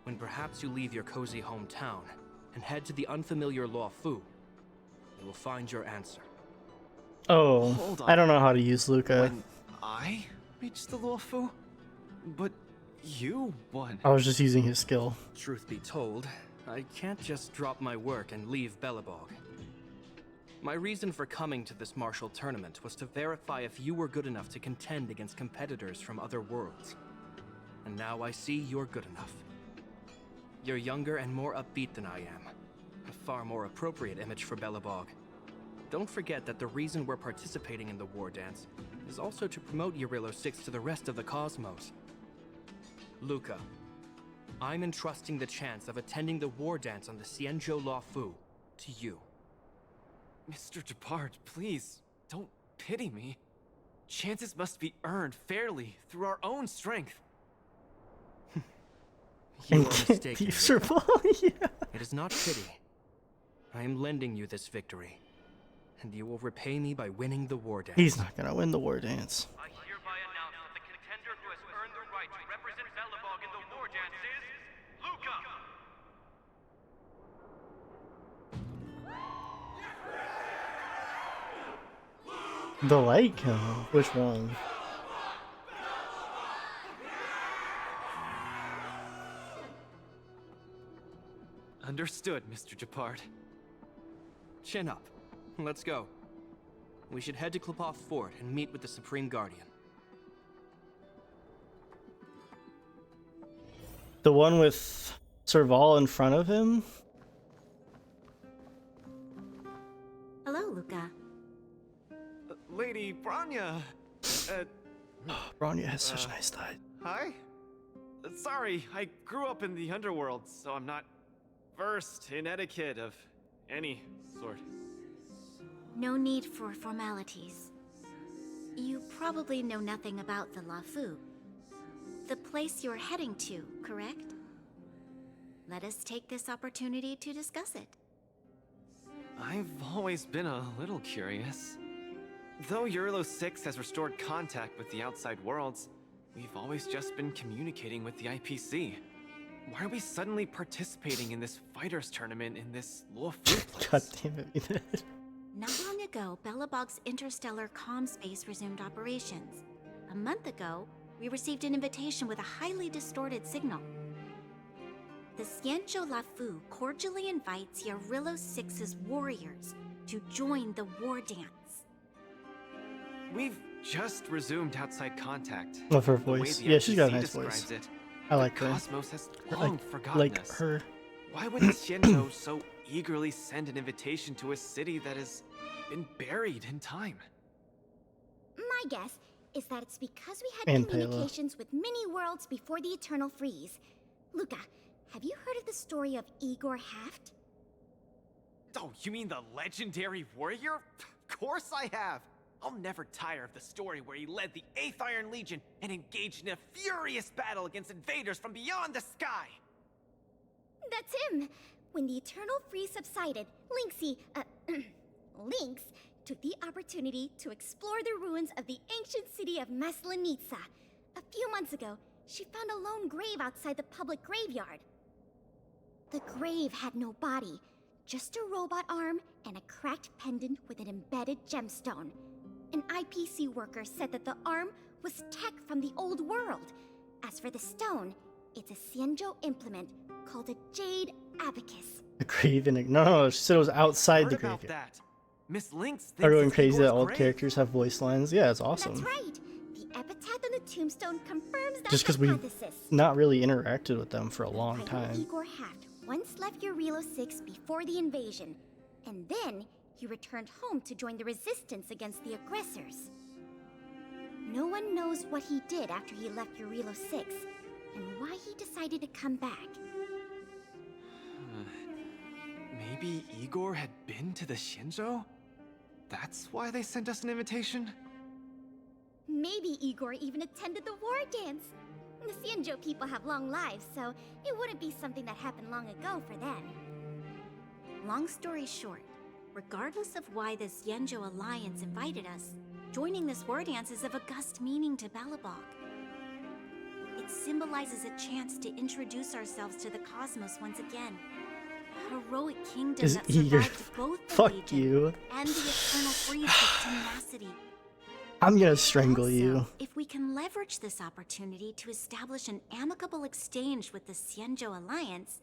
S22: When perhaps you leave your cozy hometown and head to the unfamiliar Luo Fu, you will find your answer.
S1: Oh,
S22: Hold on.
S1: I don't know how to use Luca.
S22: When I reached the Luo Fu? But you won.
S1: I was just using his skill.
S22: Truth be told, I can't just drop my work and leave Belobog. My reason for coming to this martial tournament was to verify if you were good enough to contend against competitors from other worlds. And now I see you're good enough. You're younger and more upbeat than I am. A far more appropriate image for Belobog. Don't forget that the reason we're participating in the war dance is also to promote Eurilo 6 to the rest of the cosmos. Luca, I'm entrusting the chance of attending the war dance on the Xianzhou Luo Fu to you. Mr. Japard, please, don't pity me. Chances must be earned fairly through our own strength. You are mistaken.
S1: Yeah.
S22: It is not pity. I am lending you this victory, and you will repay me by winning the war dance.
S1: He's not gonna win the war dance.
S22: I hereby announce that the contender who has earned the right to represent Belobog in the war dance is Luca.
S1: The light cone? Which one?
S22: Understood, Mr. Japard. Chin up. Let's go. We should head to Klopov Fort and meet with the Supreme Guardian.
S1: The one with Serval in front of him?
S7: Hello, Luca.
S22: Lady Branya!
S1: Branya has such nice thighs.
S22: Hi? Sorry, I grew up in the underworld, so I'm not versed in etiquette of any sort.
S13: No need for formalities. You probably know nothing about the Luo Fu. The place you're heading to, correct? Let us take this opportunity to discuss it.
S22: I've always been a little curious. Though Eurilo 6 has restored contact with the outside worlds, we've always just been communicating with the IPC. Why are we suddenly participating in this fighters tournament in this Luo Fu place?
S1: God damn it.
S13: Not long ago, Belobog's interstellar comm space resumed operations. A month ago, we received an invitation with a highly distorted signal. The Xianzhou Luo Fu cordially invites Eurilo 6's warriors to join the war dance.
S22: We've just resumed outside contact.
S1: Love her
S22: The way
S1: voice.
S22: the
S1: Yeah, she's got a
S22: IPC
S1: nice voice.
S22: describes it,
S1: I like
S22: the
S1: her.
S22: Cosmos has long forgotten
S1: Like
S22: us.
S1: her.
S22: Why would Xianzhou so eagerly send an invitation to a city that has been buried in time?
S9: My guess
S18: is that it's because we had
S1: And Pela.
S18: communications with many worlds before the Eternal Freeze. Luca, have you heard of the story of Igor Haft?
S20: Oh, you mean the legendary warrior? Of course I have! I'll never tire of the story where he led the 8th Iron Legion and engaged in a furious battle against invaders from beyond the sky!
S18: That's him! When the Eternal Freeze subsided, Lynx took the opportunity to explore the ruins of the ancient city of Maslenitsa. A few months ago, she found a lone grave outside the public graveyard. The grave had no body, just a robot arm and a cracked pendant with an embedded gemstone. An IPC worker said that the arm was tech from the old world. As for the stone, it's a Xianzhou implement called a Jade Abacus.
S1: The grave in it. No, she said it was outside the
S20: Heard about
S1: graveyard.
S20: that. Miss Lynx
S1: Are going
S20: thinks it's
S1: crazy that
S20: Igor's
S1: all
S20: grave.
S1: characters have voice lines? Yeah, it's awesome.
S18: That's right. The epitaph on the tombstone confirms that
S1: Just because we've
S18: hypothesis.
S1: not really interacted with them for a long
S18: Pilot
S1: time.
S18: Igor Haft once left Urilo 6 before the invasion, and then he returned home to join the resistance against the aggressors. No one knows what he did after he left Urilo 6, and why he decided to come back.
S20: Maybe Igor had been to the Shinjo? That's why they sent us an invitation?
S18: Maybe Igor even attended the war dance. The Xianzhou people have long lives, so it wouldn't be something that happened long ago for them.
S7: Long story short, regardless of why the Xianzhou Alliance invited us, joining this war dance is of august meaning to Belobog. It symbolizes a chance to introduce ourselves to the cosmos once again. A heroic kingdom
S1: Is
S7: that
S1: eager.
S7: survived both the
S1: Fuck
S7: Legion
S1: you.
S7: and the Eternal Freeze with tenacity.
S1: I'm gonna strangle you.
S7: If we can leverage this opportunity to establish an amicable exchange with the Xianzhou Alliance,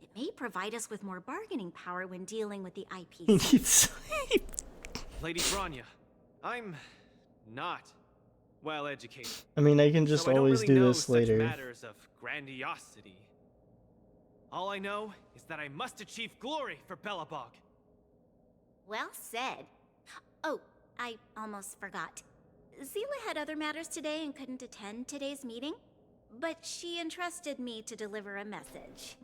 S7: it may provide us with more bargaining power when dealing with the IPC.
S20: Lady Branya, I'm not well educated.
S1: I mean, I can just
S20: so I don't
S1: always
S20: really
S1: do
S20: know
S1: this
S20: such
S1: later.
S20: matters of grandiosity. All I know is that I must achieve glory for Belobog.
S7: Well said. Oh, I almost forgot. Zila had other matters today and couldn't attend today's meeting, but she entrusted me to deliver a message.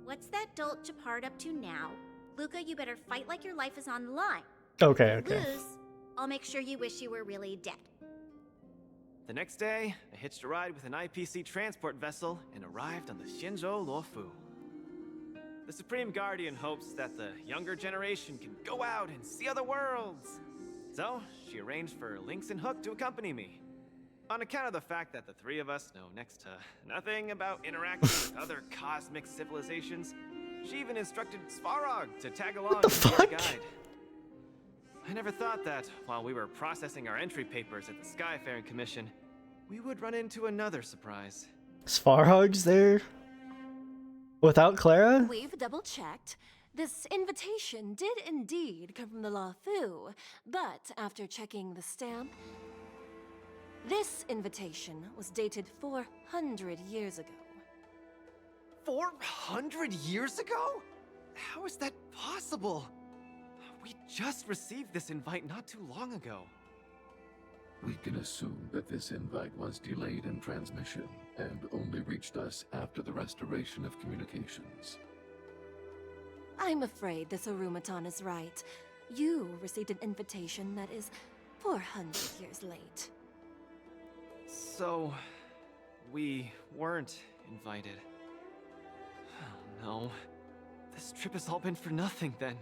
S7: What's that dolt Japard up to now? Luca, you better fight like your life is on the line.
S1: Okay,
S7: If you
S1: okay.
S7: lose, I'll make sure you wish you were really dead.
S20: The next day, I hitched a ride with an IPC transport vessel and arrived on the Shinjo Luofu. The Supreme Guardian hopes that the younger generation can go out and see other worlds. So, she arranged for Lynx and Hook to accompany me. On account of the fact that the three of us know next to nothing about interacting with other cosmic civilizations, she even instructed Svarog to tag along as our guide. I never thought that, while we were processing our entry papers at the Skyfaring Commission, we would run into another surprise.
S1: Svarhog's there? Without Clara?
S10: We've double-checked. This invitation did indeed come from the Luofu, but after checking the stamp, this invitation was dated 400 years ago.
S20: 400 years ago? How is that possible? We just received this invite not too long ago.
S23: We can assume that this invite was delayed in transmission and only reached us after the restoration of communications.
S10: I'm afraid this Arumaton is right. You received an invitation that is 400 years late.
S20: So, we weren't invited. Oh no. This trip has all been for nothing then.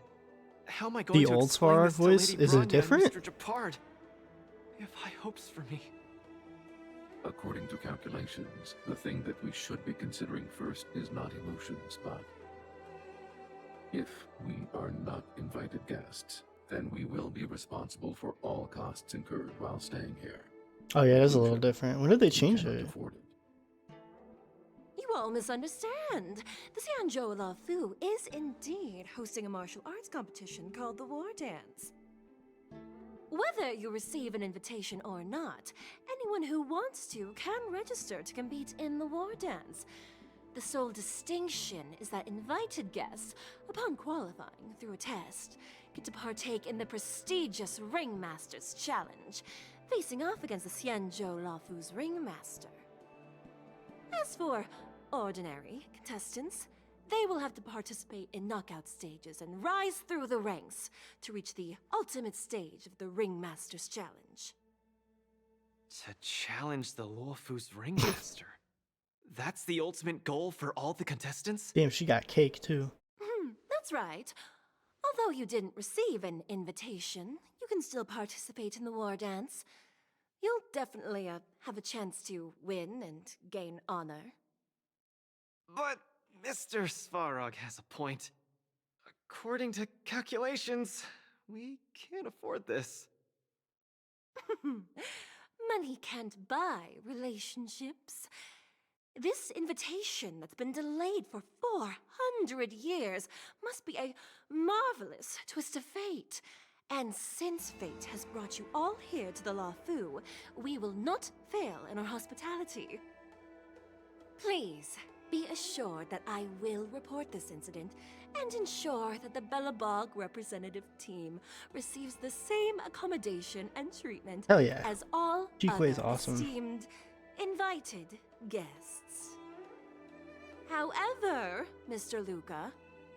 S20: How am I going
S1: The
S20: to
S1: old
S20: explain
S1: Svarog
S20: this to
S1: voice?
S20: Lady
S1: Is it
S20: Branya and
S1: different?
S20: Mr. Japard? They have high hopes for me.
S23: According to calculations, the thing that we should be considering first is not emotions, but if we are not invited guests, then we will be responsible for all costs incurred while staying here.
S1: Oh yeah, that's a little different. When did they change it?
S10: You all misunderstand. The Xianzhou Luofu is indeed hosting a martial arts competition called the War Dance. Whether you receive an invitation or not, anyone who wants to can register to compete in the War Dance. The sole distinction is that invited guests, upon qualifying through a test, get to partake in the prestigious Ringmaster's Challenge, facing off against the Xianzhou Laofu's Ringmaster. As for ordinary contestants, they will have to participate in knockout stages and rise through the ranks to reach the ultimate stage of the Ringmaster's Challenge.
S20: To challenge the Luofu's Ringmaster. That's the ultimate goal for all the contestants?
S1: Damn, she got cake too.
S10: That's right. Although you didn't receive an invitation, you can still participate in the war dance. You'll definitely have a chance to win and gain honor.
S20: But Mr. Svarog has a point. According to calculations, we can't afford this.
S10: Money can't buy relationships. This invitation that's been delayed for 400 years must be a marvelous twist of fate. And since fate has brought you all here to the Luofu, we will not fail in our hospitality. Please, be assured that I will report this incident and ensure that the Belobog representative team receives the same accommodation and treatment
S1: Hell yeah.
S10: as all
S1: Chikwe is
S10: other
S1: awesome.
S10: esteemed invited guests. However, Mr. Luca,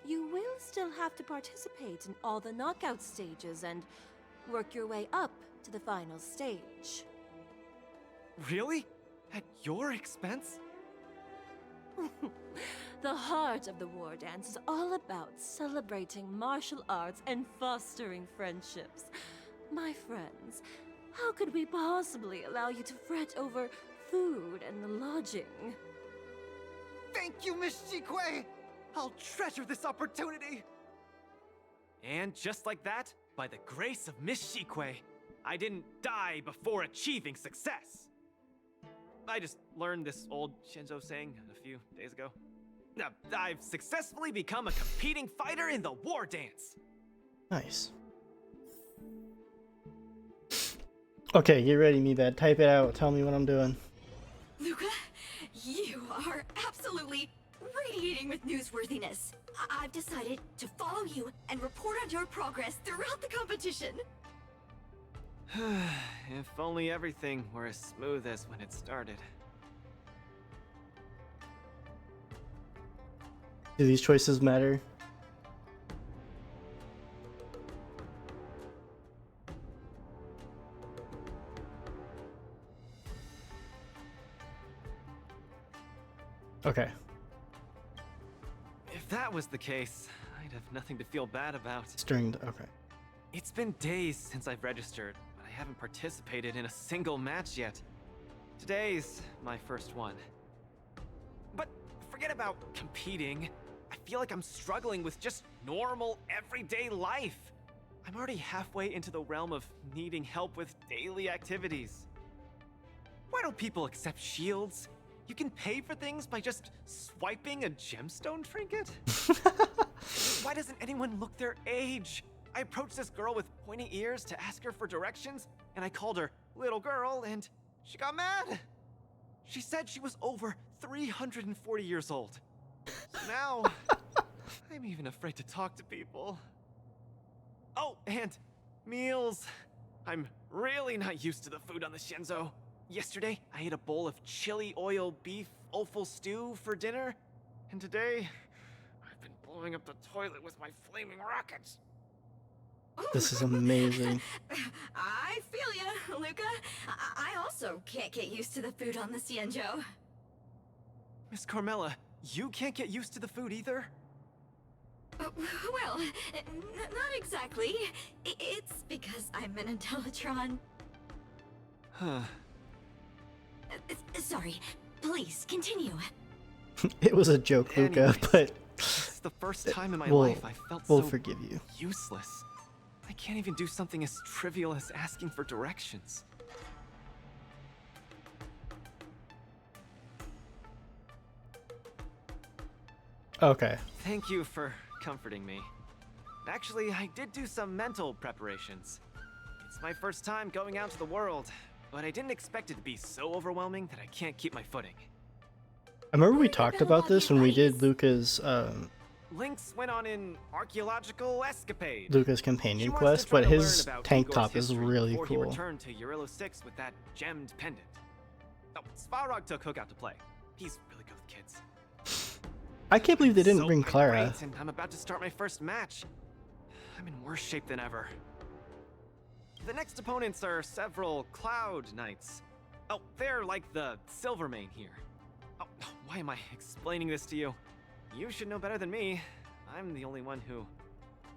S10: you will still have to participate in all the knockout stages and work your way up to the final stage.
S20: Really? At your expense?
S10: The heart of the war dance is all about celebrating martial arts and fostering friendships. My friends, how could we possibly allow you to fret over food and lodging?
S20: Thank you, Miss Chikwe! I'll treasure this opportunity! And just like that, by the grace of Miss Chikwe, I didn't die before achieving success! I just learned this old Shinzo saying a few days ago. I've successfully become a competing fighter in the war dance!
S1: Nice. Okay, get ready, me bad. Type it out. Tell me what I'm doing.
S2: Luca, you are absolutely radiating with newsworthiness. I've decided to follow you and report on your progress throughout the competition.
S20: If only everything were as smooth as when it started.
S1: Do these choices matter? Okay.
S20: If that was the case, I'd have nothing to feel bad about.
S1: Stringed. Okay.
S20: It's been days since I've registered, but I haven't participated in a single match yet. Today's my first one. But forget about competing. I feel like I'm struggling with just normal, everyday life. I'm already halfway into the realm of needing help with daily activities. Why don't people accept shields? You can pay for things by just swiping a gemstone trinket? Why doesn't anyone look their age? I approached this girl with pointy ears to ask her for directions, and I called her little girl, and she got mad. She said she was over 340 years old. So now, I'm even afraid to talk to people. Oh, and meals. I'm really not used to the food on the Shinzo. Yesterday, I ate a bowl of chili oil beef offal stew for dinner, and today, I've been blowing up the toilet with my flaming rockets.
S1: This is amazing.
S2: I feel ya, Luca. I also can't get used to the food on the Xianzhou.
S20: Miss Carmela, you can't get used to the food either?
S2: Well, not exactly. It's because I'm an Intellitron.
S20: Huh.
S2: Sorry. Please, continue.
S1: It was a joke, Luca, but
S20: It's the first time in my
S1: we'll-
S20: life I felt
S1: we'll
S20: so
S1: forgive you.
S20: useless. I can't even do something as trivial as asking for directions.
S1: Okay.
S20: Thank you for comforting me. Actually, I did do some mental preparations. It's my first time going out to the world, but I didn't expect it to be so overwhelming that I can't keep my footing.
S1: I remember we talked about this when we did Luca's
S20: Lynx went on an archaeological escapade.
S1: Luca's
S20: She
S1: companion
S20: wants
S1: quest,
S20: to try
S1: but
S20: to learn
S1: his
S20: about
S1: tank
S20: Igor's
S1: top is
S20: history
S1: really
S20: before he
S1: cool.
S20: returned to Eurilo 6 with that gemmed pendant. Oh, Svarog took Hook out to play. He's really good with kids.
S1: I can't believe they didn't
S20: So
S1: bring Clara.
S20: great, and I'm about to start my first match. I'm in worse shape than ever. The next opponents are several Cloud Knights. Oh, they're like the Silvermane here. Oh, why am I explaining this to you? You should know better than me. I'm the only one who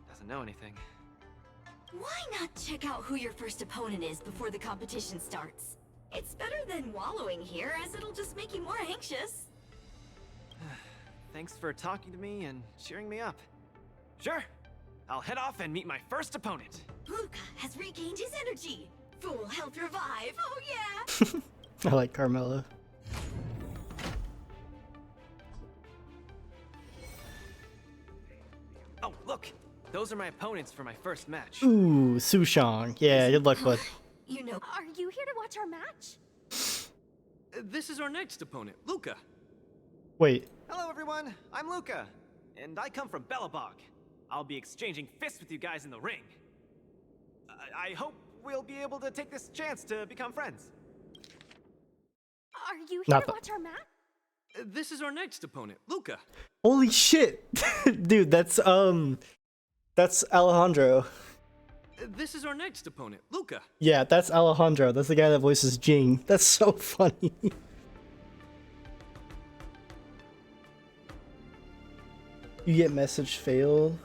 S20: doesn't know anything.
S5: Why not check out who your first opponent is before the competition starts? It's better than wallowing here, as it'll just make you more anxious.
S20: Thanks for talking to me and cheering me up. Sure, I'll head off and meet my first opponent.
S5: Luca has regained his energy. Full health revive, oh yeah!
S1: I like Carmelo.
S20: Oh, look! Those are my opponents for my first match.
S1: Ooh, Sushang. Yeah, good luck, bud.
S5: You know,
S2: Are you here to watch our match?
S22: This is our next opponent, Luca.
S1: Wait,
S20: Hello, everyone. I'm Luca, and I come from Belobog. I'll be exchanging fists with you guys in the ring. I hope we'll be able to take this chance to become friends.
S2: Are you here
S1: Not
S2: to
S1: the-
S2: watch our match?
S22: This is our next opponent, Luca.
S1: holy shit, dude, that's Alejandro.
S22: This is our next opponent, Luca.
S1: Yeah, that's Alejandro. That's the guy that voices Jing. That's so funny. You get message failed.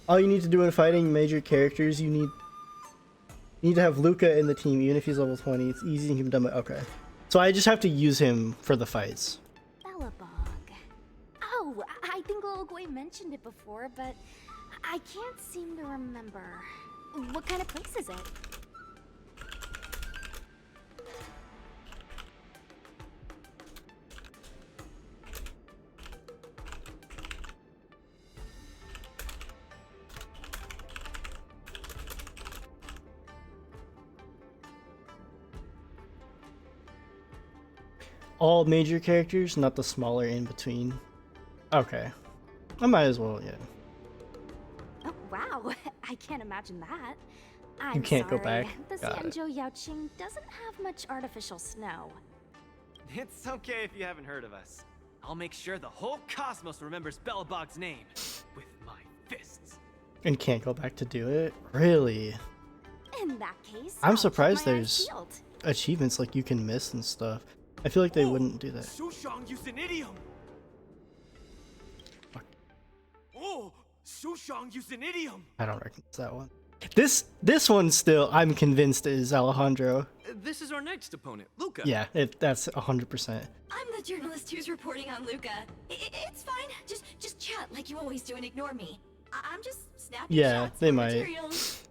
S1: All you need to do in fighting major characters, you need to have Luca in the team, even if he's level 20. It's easy and can be done by. Okay, so I just have to use him for the fights.
S2: Belobog. Oh, I think Little Gwei mentioned it before, but I can't seem to remember. What kind of place is it?
S1: All major characters, not the smaller in between. Okay, I might as well. Yeah.
S2: Oh, wow. I can't imagine that.
S1: You can't go
S2: sorry.
S1: back?
S2: The
S1: Got it.
S2: Xianzhou Yaoqing doesn't have much artificial snow.
S20: It's okay if you haven't heard of us. I'll make sure the whole cosmos remembers Belobog's name with my fists.
S1: And can't go back to do it? Really?
S2: In that case,
S1: I'm
S2: I'll
S1: surprised
S2: keep my eyes
S1: there's
S2: peeled.
S1: achievements like you can miss and stuff. I feel like they wouldn't do that.
S6: Sushang used an idiom. Oh, Sushang used an idiom.
S1: I don't recognize that one. This one still, I'm convinced is Alejandro.
S22: This is our next opponent, Luca.
S1: Yeah, that's 100%.
S5: I'm the journalist who's reporting on Luca. It's fine. Just chat like you always do and ignore me. I'm just snapping
S1: Yeah,
S5: shots
S1: they
S5: for
S1: might.
S5: materials.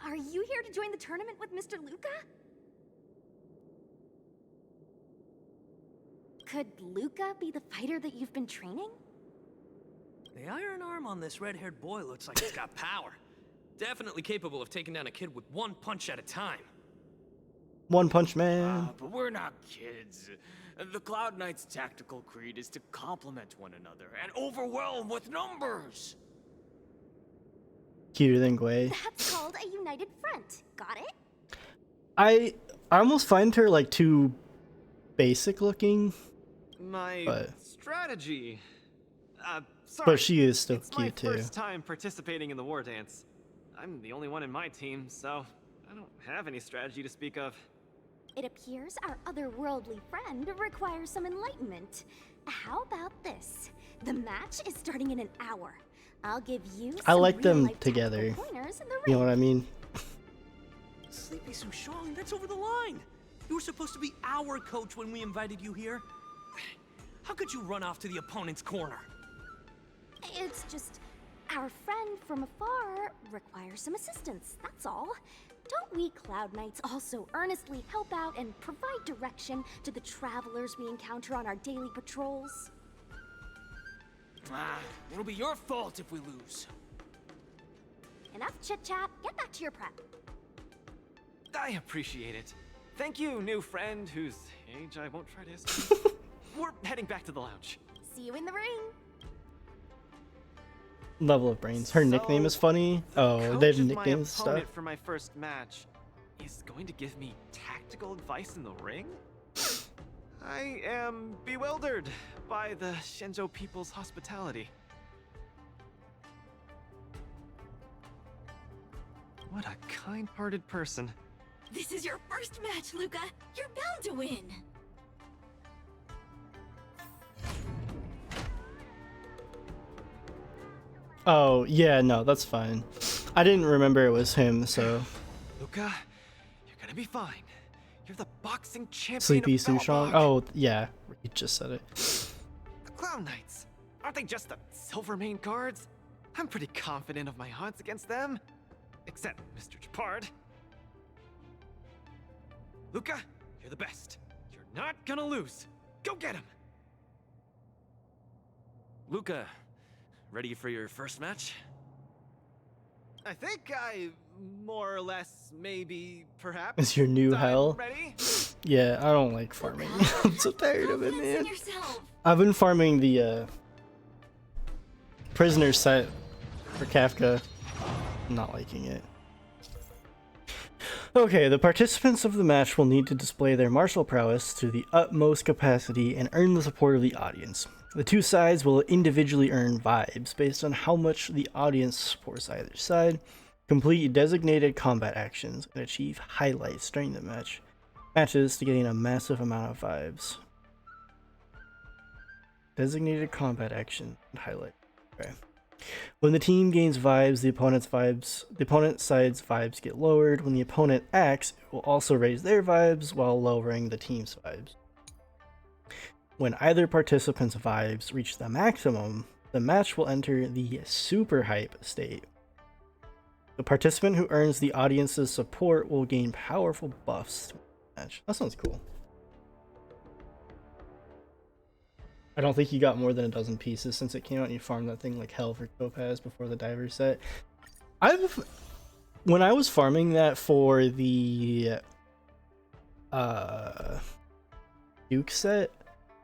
S2: Are you here to join the tournament with Mr. Luca? Could Luca be the fighter that you've been training?
S15: The iron arm on this red-haired boy looks like it's got power.
S22: Definitely capable of taking down a kid with one punch at a time.
S1: One Punch Man.
S6: But we're not kids. The Cloud Knight's tactical creed is to complement one another and overwhelm with numbers.
S1: Cuter than Gwei.
S2: That's called a united front. Got it?
S1: I almost find her like too basic looking.
S20: My
S1: But-
S20: strategy. Sorry.
S1: But she is still
S20: it's my
S1: cute too.
S20: first time participating in the war dance. I'm the only one in my team, so I don't have any strategy to speak of.
S2: It appears our otherworldly friend requires some enlightenment. How about this? The match is starting in an hour. I'll give you
S1: I
S2: some
S1: like them
S2: real-life
S1: together.
S2: tactical pointers in the
S1: You know
S2: ring.
S1: what I mean?
S15: Sleepy Sushang, that's over the line. You were supposed to be our coach when we invited you here. How could you run off to the opponent's corner?
S2: It's just our friend from afar requires some assistance, that's all. Don't we Cloud Knights also earnestly help out and provide direction to the travelers we encounter on our daily patrols?
S6: It'll be your fault if we lose.
S2: Enough chit-chat, get back to your prep.
S20: I appreciate it. Thank you, new friend whose age I won't try to estimate. we're heading back to the lounge.
S9: See you in the ring.
S1: Level of brains. Her nickname is funny. Oh, they have nicknames and stuff.
S20: My opponent for my first match is going to give me tactical advice in the ring? I am bewildered by the Shenzhou people's hospitality. What a kind-hearted person.
S5: This is your first match, Luca. You're bound to win.
S1: Oh, yeah, no, that's fine. I didn't remember it was him, so.
S20: Luca, you're gonna be fine. You're the boxing champion
S1: Sleepy
S20: of
S1: Sushong?
S20: Belobog.
S1: Oh, yeah, you just said it.
S20: The Clown Knights. Aren't they just the Silvermane guards? I'm pretty confident of my odds against them. Except Mr. Japard. Luca, you're the best. You're not gonna lose. Go get him! Luca, ready for your first match? I think I more or less, maybe, perhaps.
S1: Is your new hell?
S20: Ready?
S1: Yeah, I don't like farming. I'm so tired of it, man. I've been farming the prisoner set for Kafka. I'm not liking it. Okay, the participants of the match will need to display their martial prowess to the utmost capacity and earn the support of the audience. The two sides will individually earn vibes based on how much the audience supports either side, complete designated combat actions, and achieve highlights during the matches to gain a massive amount of vibes. Designated combat action and highlight. Okay. When the team gains vibes, the opponent's side's vibes get lowered. When the opponent acts, it will also raise their vibes while lowering the team's vibes. When either participant's vibes reach the maximum, the match will enter the super hype state. The participant who earns the audience's support will gain powerful buffs to the match. That sounds cool. I don't think you got more than a dozen pieces since it came out and you farmed that thing like hell for Topaz before the diver set. When I was farming that for the Duke set,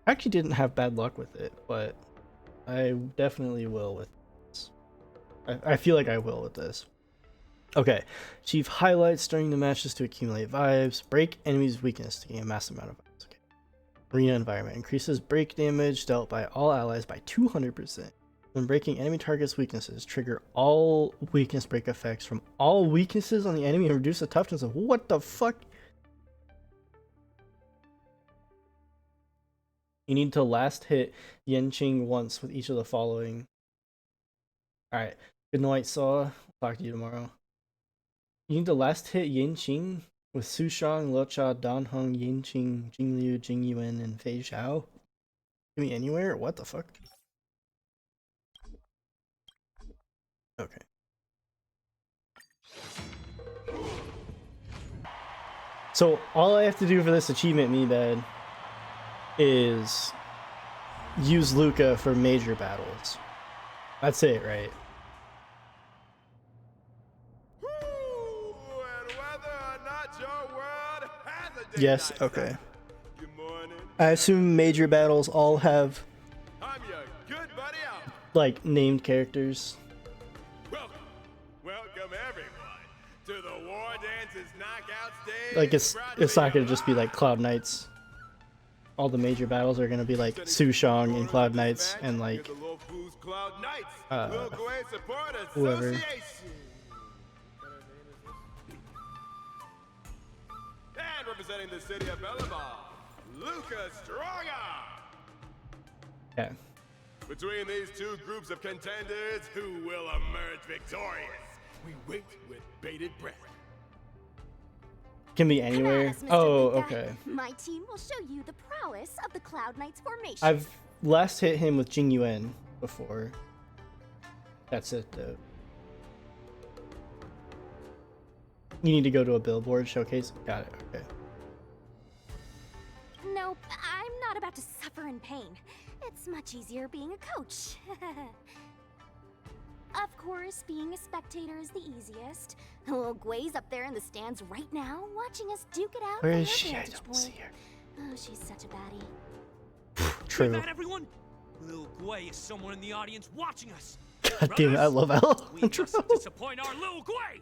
S1: I actually didn't have bad luck with it, but I definitely will with this. I feel like I will with this. Okay, achieve highlights during the matches to accumulate vibes, break enemies' weakness to gain a massive amount of vibes. Okay. Arena environment increases break damage dealt by all allies by 200%. When breaking enemy targets' weaknesses, trigger all weakness break effects from all weaknesses on the enemy and reduce the toughness of what the fuck? You need to last hit Yenqing once with each of the following. Alright, good night, Saw. Talk to you tomorrow. You need to last hit Yenqing with Sushang, Lucha, Danheng, Yenqing, Jingliu, Jingyuan, and Fei Xiao. Give me anywhere? What the fuck? Okay. So all I have to do for this achievement, me bad, is use Luca for major battles. That's it, right? Yes, okay. I assume major battles all have like named characters.
S14: Welcome everyone to the War Dances knockout stage.
S1: Like it's not gonna just be like Cloud Knights. All the major battles are gonna be like Sushang and Cloud Knights and like whoever.
S14: And representing the city of Belobog, Luca Stronga.
S1: Yeah.
S14: Between these two groups of contenders, who will emerge victorious? We wait with bated breath.
S1: Can be anywhere. Oh, okay.
S9: My team will show you the prowess of the Cloud Knights formation.
S1: I've last hit him with Jingyuan before. That's it though. You need to go to a billboard showcase? Got it, okay.
S9: Nope, I'm not about to suffer in pain. It's much easier being a coach. Of course, being a spectator is the easiest. Little Gwei's up there in the stands right now, watching us duke it out.
S1: Where
S9: from
S1: is
S9: her
S1: she? I
S9: vantage
S1: don't
S9: point.
S1: see her.
S9: Oh, she's such a baddie.
S1: True.
S15: Hear that, everyone? Lil Gwei is somewhere in the audience watching us.
S1: God damn it, I love
S15: We
S1: Alejandro.
S15: mustn't disappoint our Lil Gwei.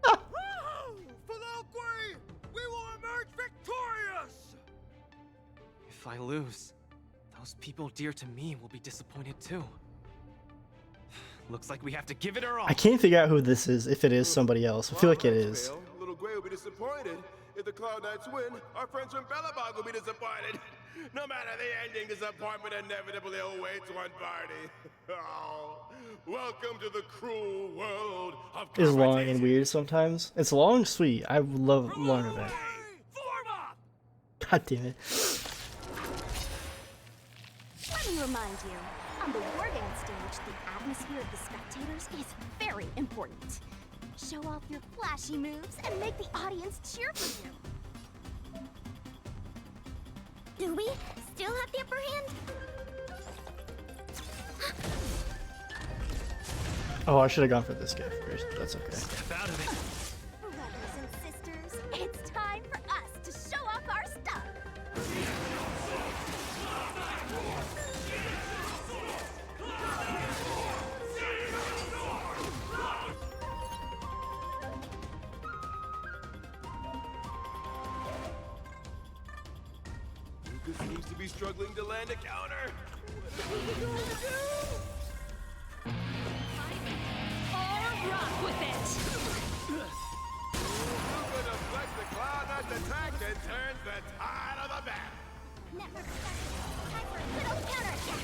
S14: For Lil Gwei, we will emerge victorious!
S20: If I lose, those people dear to me will be disappointed too. Looks like we have to give it our all.
S1: I can't figure out who this is, if it is somebody else. I feel like it is.
S14: Fail, Little Gwei will be disappointed. If the Cloud Knights win, our friends from Bellabog will be disappointed. No matter the ending, disappointment inevitably awaits one party. Oh, welcome to the cruel world of
S1: It's long and weird sometimes. It's long, sweet. I love long event. God damn it.
S18: Let me remind you, on the war dance stage, the atmosphere of the spectators is very important. Show off your flashy moves and make the audience cheer for you. Do we still have the upper hand?
S1: Oh, I should have gone for this guy first. That's okay.
S20: Step out of it.
S18: Brothers and sisters, it's time for us to show off our stuff.
S14: Lucas seems to be struggling to land a counter.
S10: Rock with it!
S14: Luca deflects the Cloud Knight's attack and turns the tide of the battle.
S18: Network effect. Time for a little counterattack.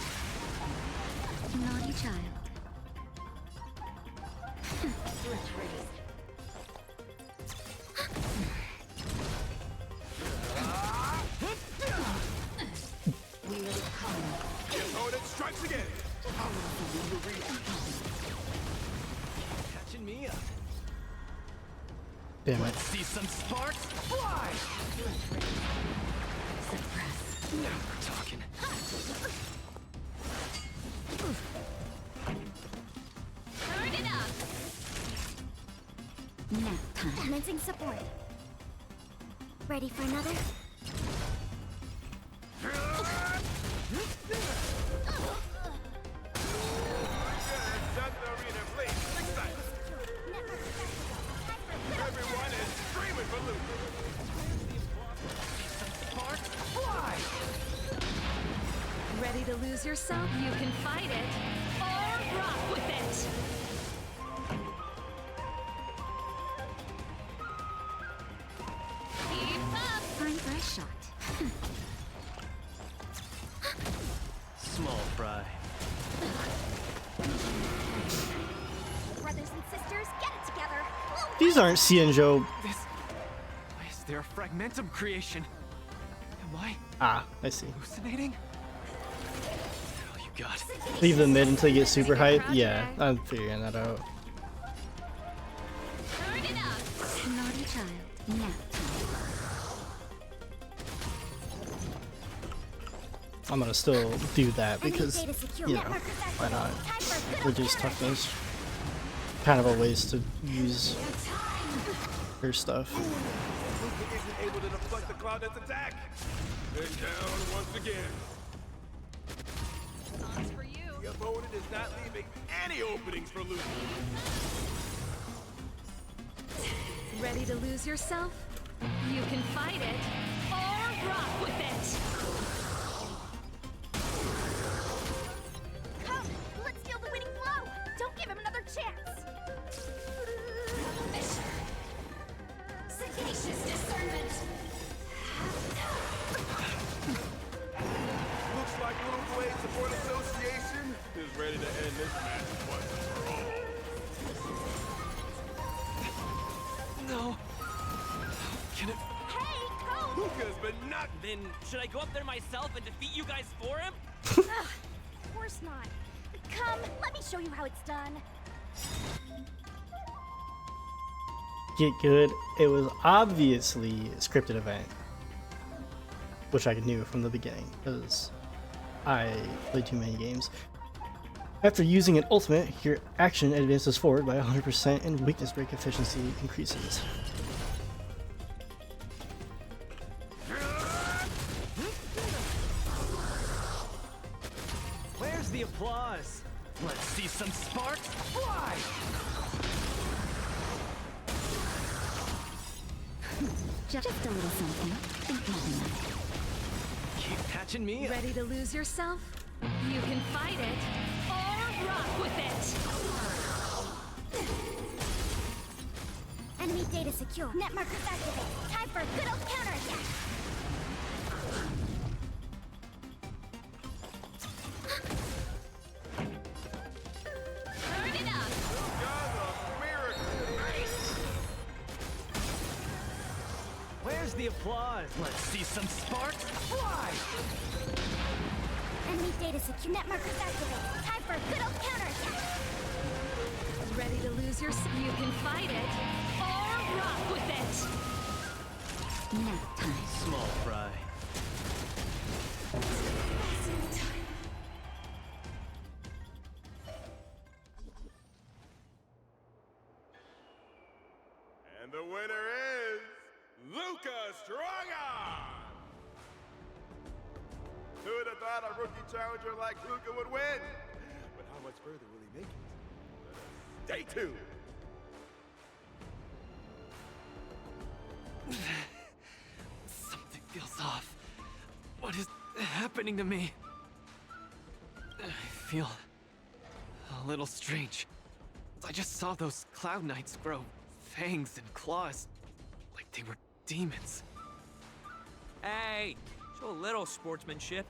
S13: Naughty child.
S14: The opponent strikes again.
S20: Catching me up.
S1: Damn it.
S20: Let's see some sparks fly! Suppress. Now we're talking.
S18: Turn it up.
S13: Nap time.
S18: Commencing support. Ready for another?
S14: Everyone is screaming for Luca.
S20: Sparks fly!
S10: Ready to lose yourself? You can fight it, or rock with it!
S18: Keep up.
S13: Time for a shot.
S20: Small fry.
S18: Brothers and sisters, get it together.
S1: These aren't Cienjo.
S20: This... Why is there a fragmentum creation? Am I
S1: Ah, I see.
S20: hallucinating? Oh, you got it.
S1: Leave the mid until you get super hype. Yeah, I'm figuring that out.
S18: Turn it up.
S13: Naughty child. Nap time.
S1: I'm gonna still do that because, you know, why not? Reduce toughness. Kind of a waste to use her stuff.
S14: Luca isn't able to deflect the Cloud Knight's attack. And down once again. The opponent is not leaving any openings for Luca.
S10: Ready to lose yourself? You can fight it, or rock with it!
S18: Come, let's steal the winning blow. Don't give him another chance.
S5: Sagacious discernment.
S14: Looks like Little Blade Support Association is ready to end this match once and for all.
S20: No. Can it...
S18: Hey, Code!
S14: Luca's been knocked.
S15: Then should I go up there myself and defeat you guys for him?
S18: Ugh, of course not. Come, let me show you how it's done.
S1: Get good. It was obviously a scripted event, which I knew from the beginning because I played too many games. After using an ultimate, your action advances forward by 100% and weakness break efficiency increases.
S15: Where's the applause? Let's see some sparks fly!
S5: Just a little something. Think nothing of it.
S15: Keep catching me.
S2: Ready to lose yourself? You can fight it, or rock with it!
S18: Enemy data secure. Net markers activate. Time for a good old counterattack.
S2: Turn it up!
S15: Where's the applause? Let's see some sparks fly!
S18: Enemy data secure. Net markers activate. Time for a good old counterattack.
S2: Ready to lose yourself? You can fight it, or rock with it!
S5: Nap time.
S15: Small fry.
S14: And the winner is Luca Stronga! Who would have thought a rookie challenger like Luca would win? But how much further will he make it? Stay tuned!
S3: Something feels off. What is happening to me? I feel a little strange. I just saw those Cloud Knights grow fangs and claws like they were demons.
S15: Hey, show a little sportsmanship.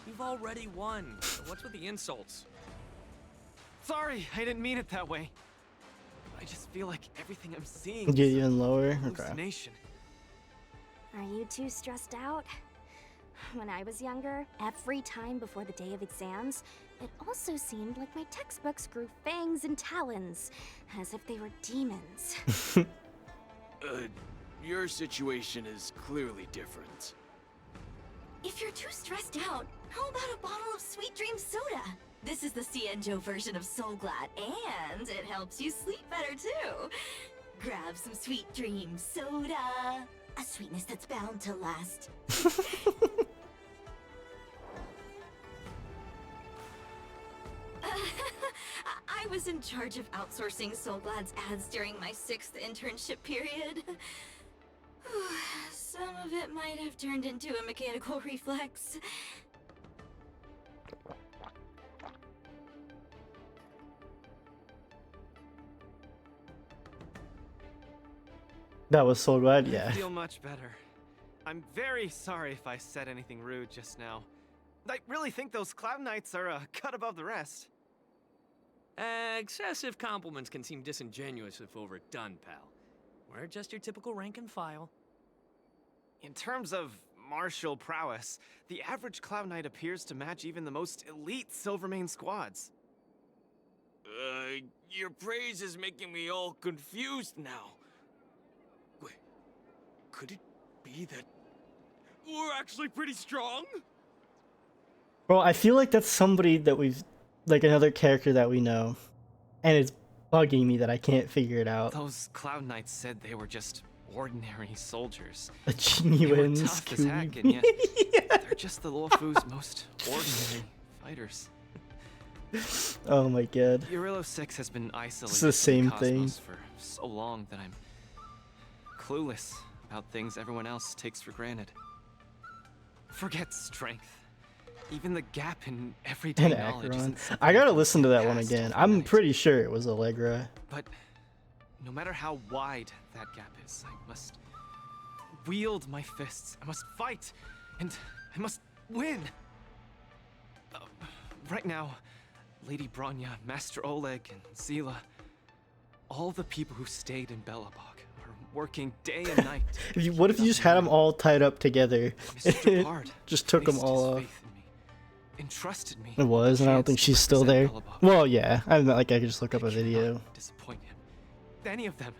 S15: You've already won. So what's with the insults?
S3: Sorry, I didn't mean it that way. I just feel like everything I'm seeing
S1: Get
S3: is
S1: even lower.
S3: a
S1: Okay.
S3: hallucination.
S11: Are you too stressed out? When I was younger, every time before the day of exams, it also seemed like my textbooks grew fangs and talons, as if they were demons.
S6: Your situation is clearly different.
S5: If you're too stressed out, how about a bottle of Sweet Dream Soda? This is the Cienjo version of Soul Glad, and it helps you sleep better too. Grab some Sweet Dream Soda. A sweetness that's bound to last. I was in charge of outsourcing Soul Glad's ads during my 6th internship period. Some of it might have turned into a mechanical reflex.
S1: That was so glad,
S3: I
S1: yeah.
S3: feel much better. I'm very sorry if I said anything rude just now. I really think those Cloud Knights are a cut above the rest.
S15: Excessive compliments can seem disingenuous if overdone, pal. We're just your typical rank and file.
S3: In terms of martial prowess, the average Cloud Knight appears to match even the most elite Silvermane squads.
S6: Your praise is making me all confused now. Wait, could it be that we're actually pretty strong?
S1: Bro, I feel like that's somebody that we've, like another character that we know, and it's bugging me that I can't figure it out.
S3: Those Cloud Knights said they were just ordinary soldiers.
S1: A
S3: They were
S1: genuine
S3: tough as heck, and yet they're just the Luofu's most ordinary fighters.
S1: Oh my god.
S3: Urilo 6 has been isolated
S1: It's the same
S3: from the
S1: thing.
S3: cosmos for so long that I'm clueless about things everyone else takes for granted. Forget strength. Even the gap in everyday
S1: And
S3: knowledge
S1: Acheron.
S3: isn't something
S1: I gotta
S3: can
S1: listen to that
S3: be
S1: one
S3: passed
S1: again. I'm
S3: overnight.
S1: pretty sure it was Allegra.
S3: But no matter how wide that gap is, I must wield my fists. I must fight, and I must win. Right now, Lady Bronya, Master Oleg, and Zila, all the people who stayed in Belobog are working day and night.
S1: What if you just had them all tied up together?
S3: Mr. Pard
S1: Just took them
S3: placed his
S1: all off.
S3: faith in me, entrusted me.
S1: It was, and I don't think she's still there.
S3: Belobog.
S1: Well, yeah. I'm not like I could just look up a video.
S3: Disappoint him. Any of them.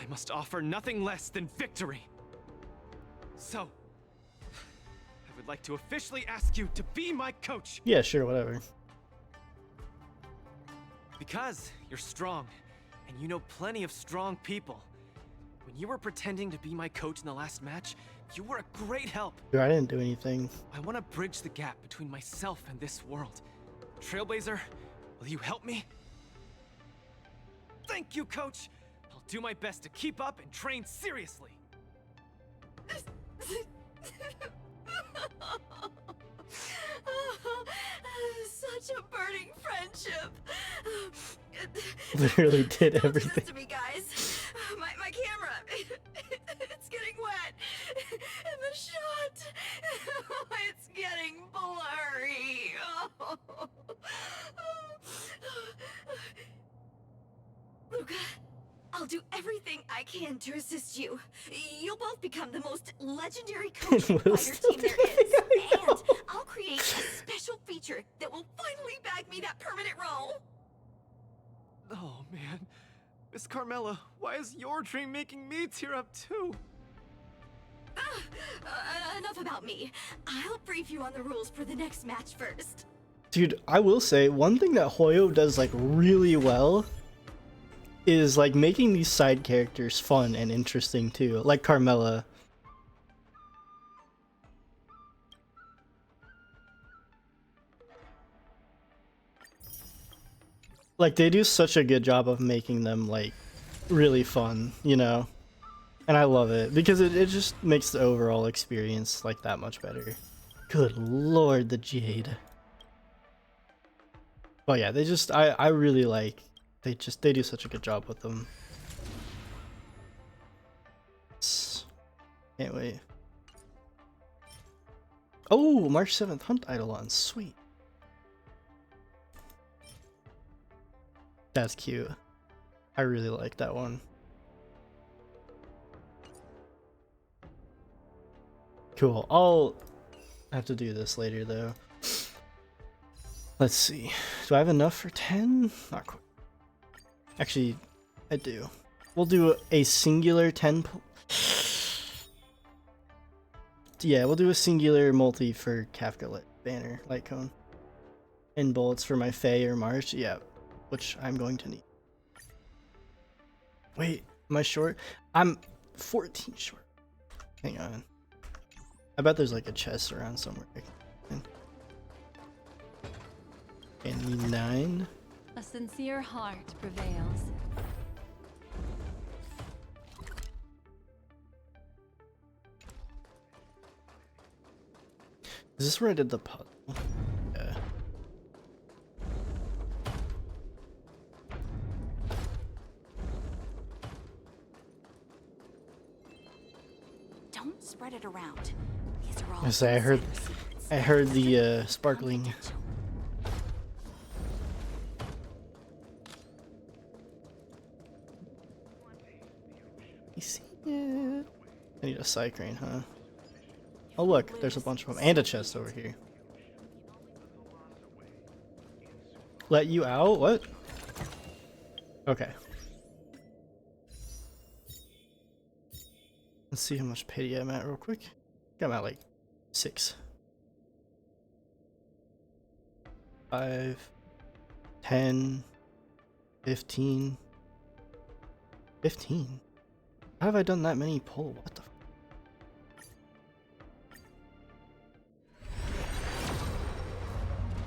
S3: I must offer nothing less than victory. So, I would like to officially ask you to be my coach.
S1: Yeah, sure, whatever.
S3: Because you're strong, and you know plenty of strong people. When you were pretending to be my coach in the last match, you were a great help.
S1: Dude, I didn't do anything.
S3: I want to bridge the gap between myself and this world. Trailblazer, will you help me? Thank you, Coach! I'll do my best to keep up and train seriously.
S5: Such a burning friendship.
S1: Literally did
S5: Don't do
S1: everything.
S5: this to me, guys. My camera, it's getting wet, and the shot, it's getting blurry. Luca, I'll do everything I can to assist you. You'll both become the most legendary coach and
S1: We'll
S5: fighter
S1: still
S5: team there
S1: do
S5: is, and I'll create a special feature that will finally bag me that permanent role.
S3: Oh man, Miss Carmela, why is your dream making me tear up too?
S5: Enough about me. I'll brief you on the rules for the next match first.
S1: Dude, I will say one thing that Hoyo does like really well is like making these side characters fun and interesting too, like Carmela. Like they do such a good job of making them like really fun, you know? And I love it because it just makes the overall experience like that much better. Good lord, the Jade. But yeah, they just I really like they do such a good job with them. Can't wait. Oh, March 7th Hunt Eidolon, sweet. That's cute. I really like that one. Cool. I'll have to do this later though. Let's see. Do I have enough for 10? Not quite. Actually, I do. We'll do a singular 10. Yeah, we'll do a singular multi for Kafka banner, light cone. And bullets for my Faye or March. Yeah, which I'm going to need. Wait, am I short? I'm 14 short. Hang on. I bet there's like a chest around somewhere. And need 9.
S12: A sincere heart prevails.
S1: Is this where I did the puzzle? Yeah.
S7: Don't spread it around. These are all
S1: I say I heard the sparkling. You see it? I need a cycrane, huh? Oh look, there's a bunch of them and a chest over here. Let you out? What? Okay. Let's see how much pity I'm at real quick. I'm at like 6. 5, 10, 15. 15? How have I done that many pull? What the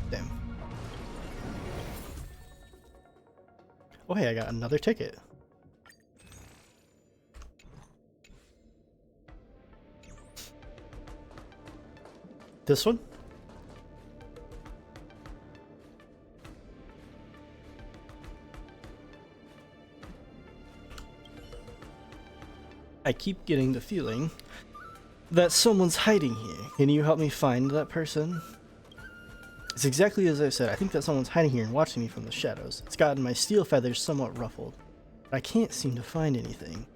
S1: damn. Oh hey, I got another ticket. This one? I keep getting the feeling that someone's hiding here. Can you help me find that person? It's exactly as I said. I think that someone's hiding here and watching me from the shadows. It's gotten my steel feathers somewhat ruffled, but I can't seem to find anything.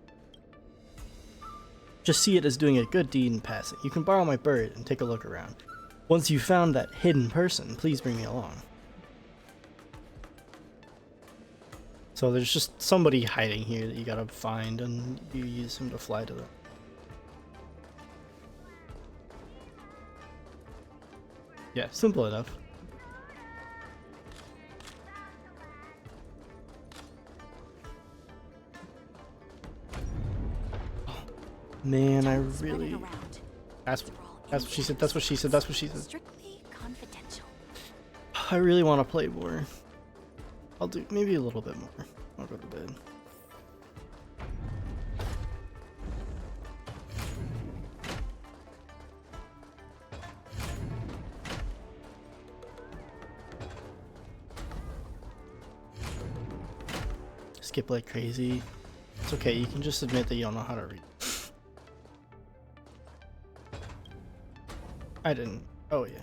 S1: Just see it as doing a good deed in passing. You can borrow my bird and take a look around. Once you've found that hidden person, please bring me along. So there's just somebody hiding here that you gotta find, and you use him to fly to them. Yeah, simple enough. Oh, man, I really... That's what she said, that's what she said, that's what she said.
S7: Strictly confidential.
S1: I really want to play more. I'll do maybe a little bit more. I'll go to bed. Skip like crazy. It's okay, you can just admit that you don't know how to read. I didn't. Oh yeah.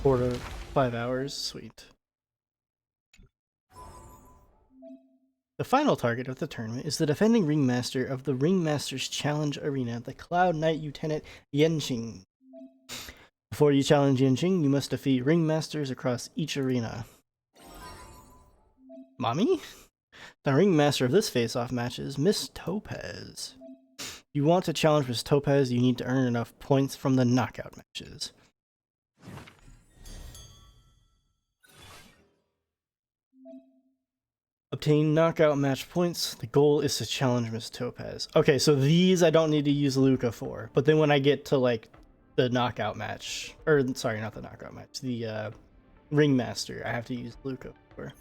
S1: Four to 5 hours, sweet. The final target of the tournament is the defending ringmaster of the Ringmasters Challenge Arena, the Cloud Knight Lieutenant Yenqing. Before you challenge Yenqing, you must defeat ringmasters across each arena. Mommy? The ringmaster of this face-off match is Miss Topaz. If you want to challenge Miss Topaz, you need to earn enough points from the knockout matches. Obtain knockout match points. The goal is to challenge Miss Topaz. Okay, so these I don't need to use Luca for, but then when I get to like the knockout match, or sorry, not the knockout match, the ringmaster, I have to use Luca for.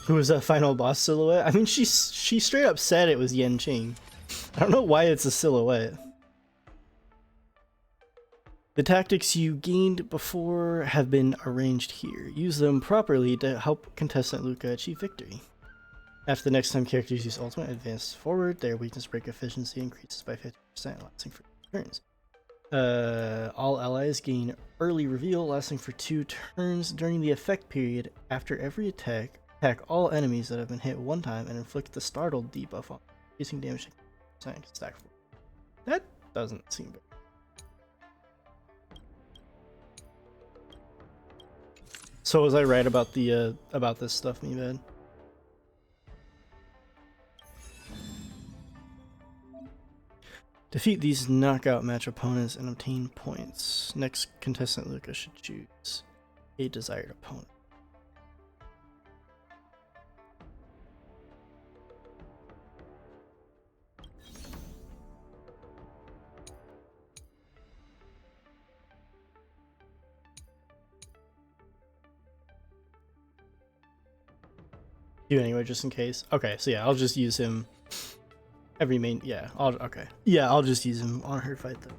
S1: Who was that final boss silhouette? I mean, she straight up said it was Yenqing. I don't know why it's a silhouette. The tactics you gained before have been arranged here. Use them properly to help contestant Luca achieve victory. After the next time characters use ultimate advance forward, their weakness break efficiency increases by 50%, lasting for 2 turns. All allies gain early reveal, lasting for 2 turns during the effect period. After every attack, attack all enemies that have been hit 1 time and inflict the startled debuff on, increasing damage stack 4. That doesn't seem bad. So was I right about the about this stuff, me bad? Defeat these knockout match opponents and obtain points. Next contestant Luca should choose a desired opponent. Do anyway, just in case. Okay, so yeah, I'll just use him every main. Yeah, okay. Yeah, I'll just use him on her fight though.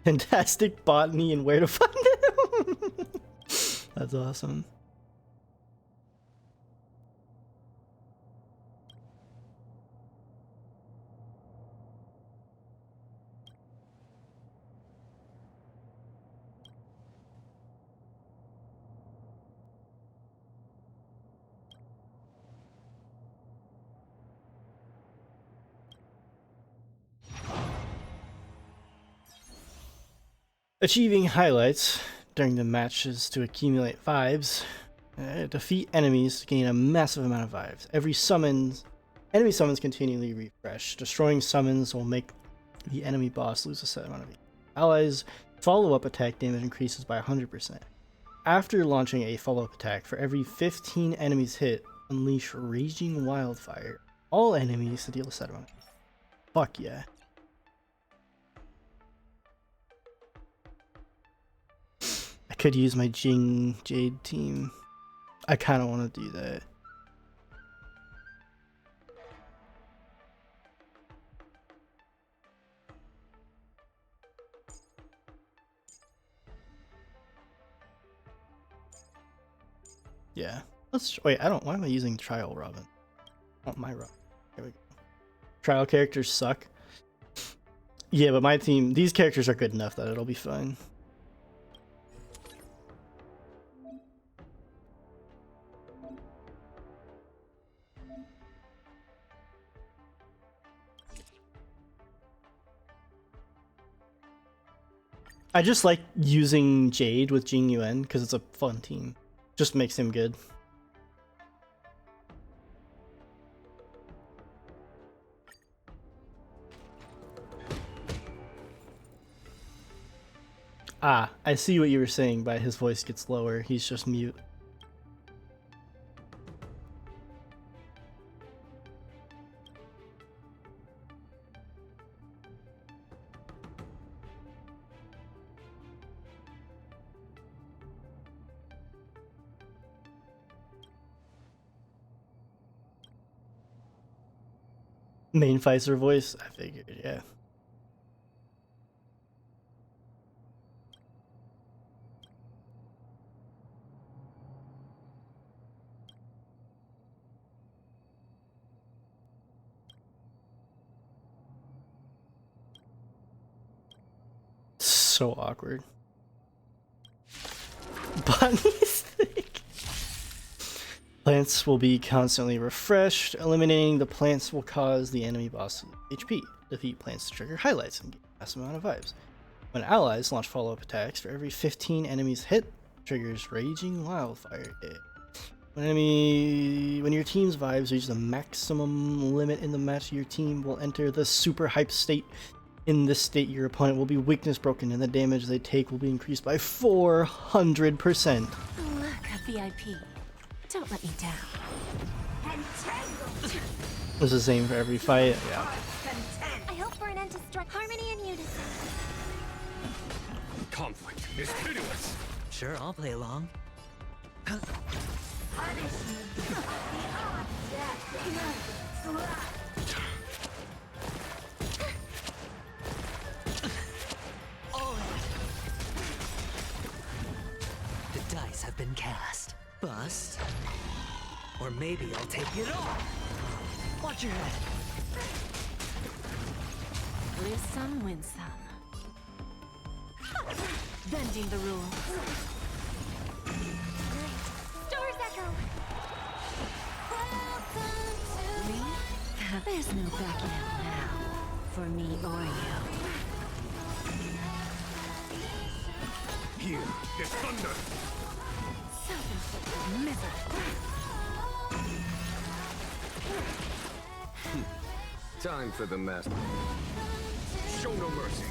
S1: Fantastic botany and where to find him. That's awesome. Achieving highlights during the matches to accumulate vibes. Defeat enemies to gain a massive amount of vibes. Enemy summons continually refresh. Destroying summons will make the enemy boss lose a set amount of allies. Follow-up attack damage increases by 100%. After launching a follow-up attack, for every 15 enemies hit, unleash Raging Wildfire. All enemies to deal a set amount. Fuck yeah. I could use my Jing Jade team. I kind of want to do that. Yeah. Let's wait. Why am I using Trial Robin? Not my Robin. There we go. Trial characters suck. Yeah, but my team, these characters are good enough that it'll be fine. I just like using Jade with Jing Yuan because it's a fun team. Just makes him good. Ah, I see what you were saying by his voice gets lower. He's just mute. Main Pfizer voice? I figured, yeah. So awkward. Bunny's thick. Plants will be constantly refreshed. Eliminating the plants will cause the enemy boss HP. Defeat plants to trigger highlights and gain a massive amount of vibes. When allies launch follow-up attacks, for every 15 enemies hit, triggers Raging Wildfire. When your team's vibes reach the maximum limit in the match, your team will enter the super hype state. In this state, your opponent will be weakness broken and the damage they take will be increased by 400%.
S10: Look, a VIP. Don't let me down.
S1: It's the same for every fight, yeah.
S9: I hope for an end to strike harmony and unison.
S15: Conflict is pitiless.
S8: Sure, I'll play along. The dice have been cast. Bust. Or maybe I'll take it all. Watch your head.
S10: Lose some, win some. Bending the rules.
S9: Stars echo.
S10: There's no backing out now. For me or you.
S15: Here is thunder.
S10: Self-inflicted misery.
S14: Time for the master.
S15: Show no mercy.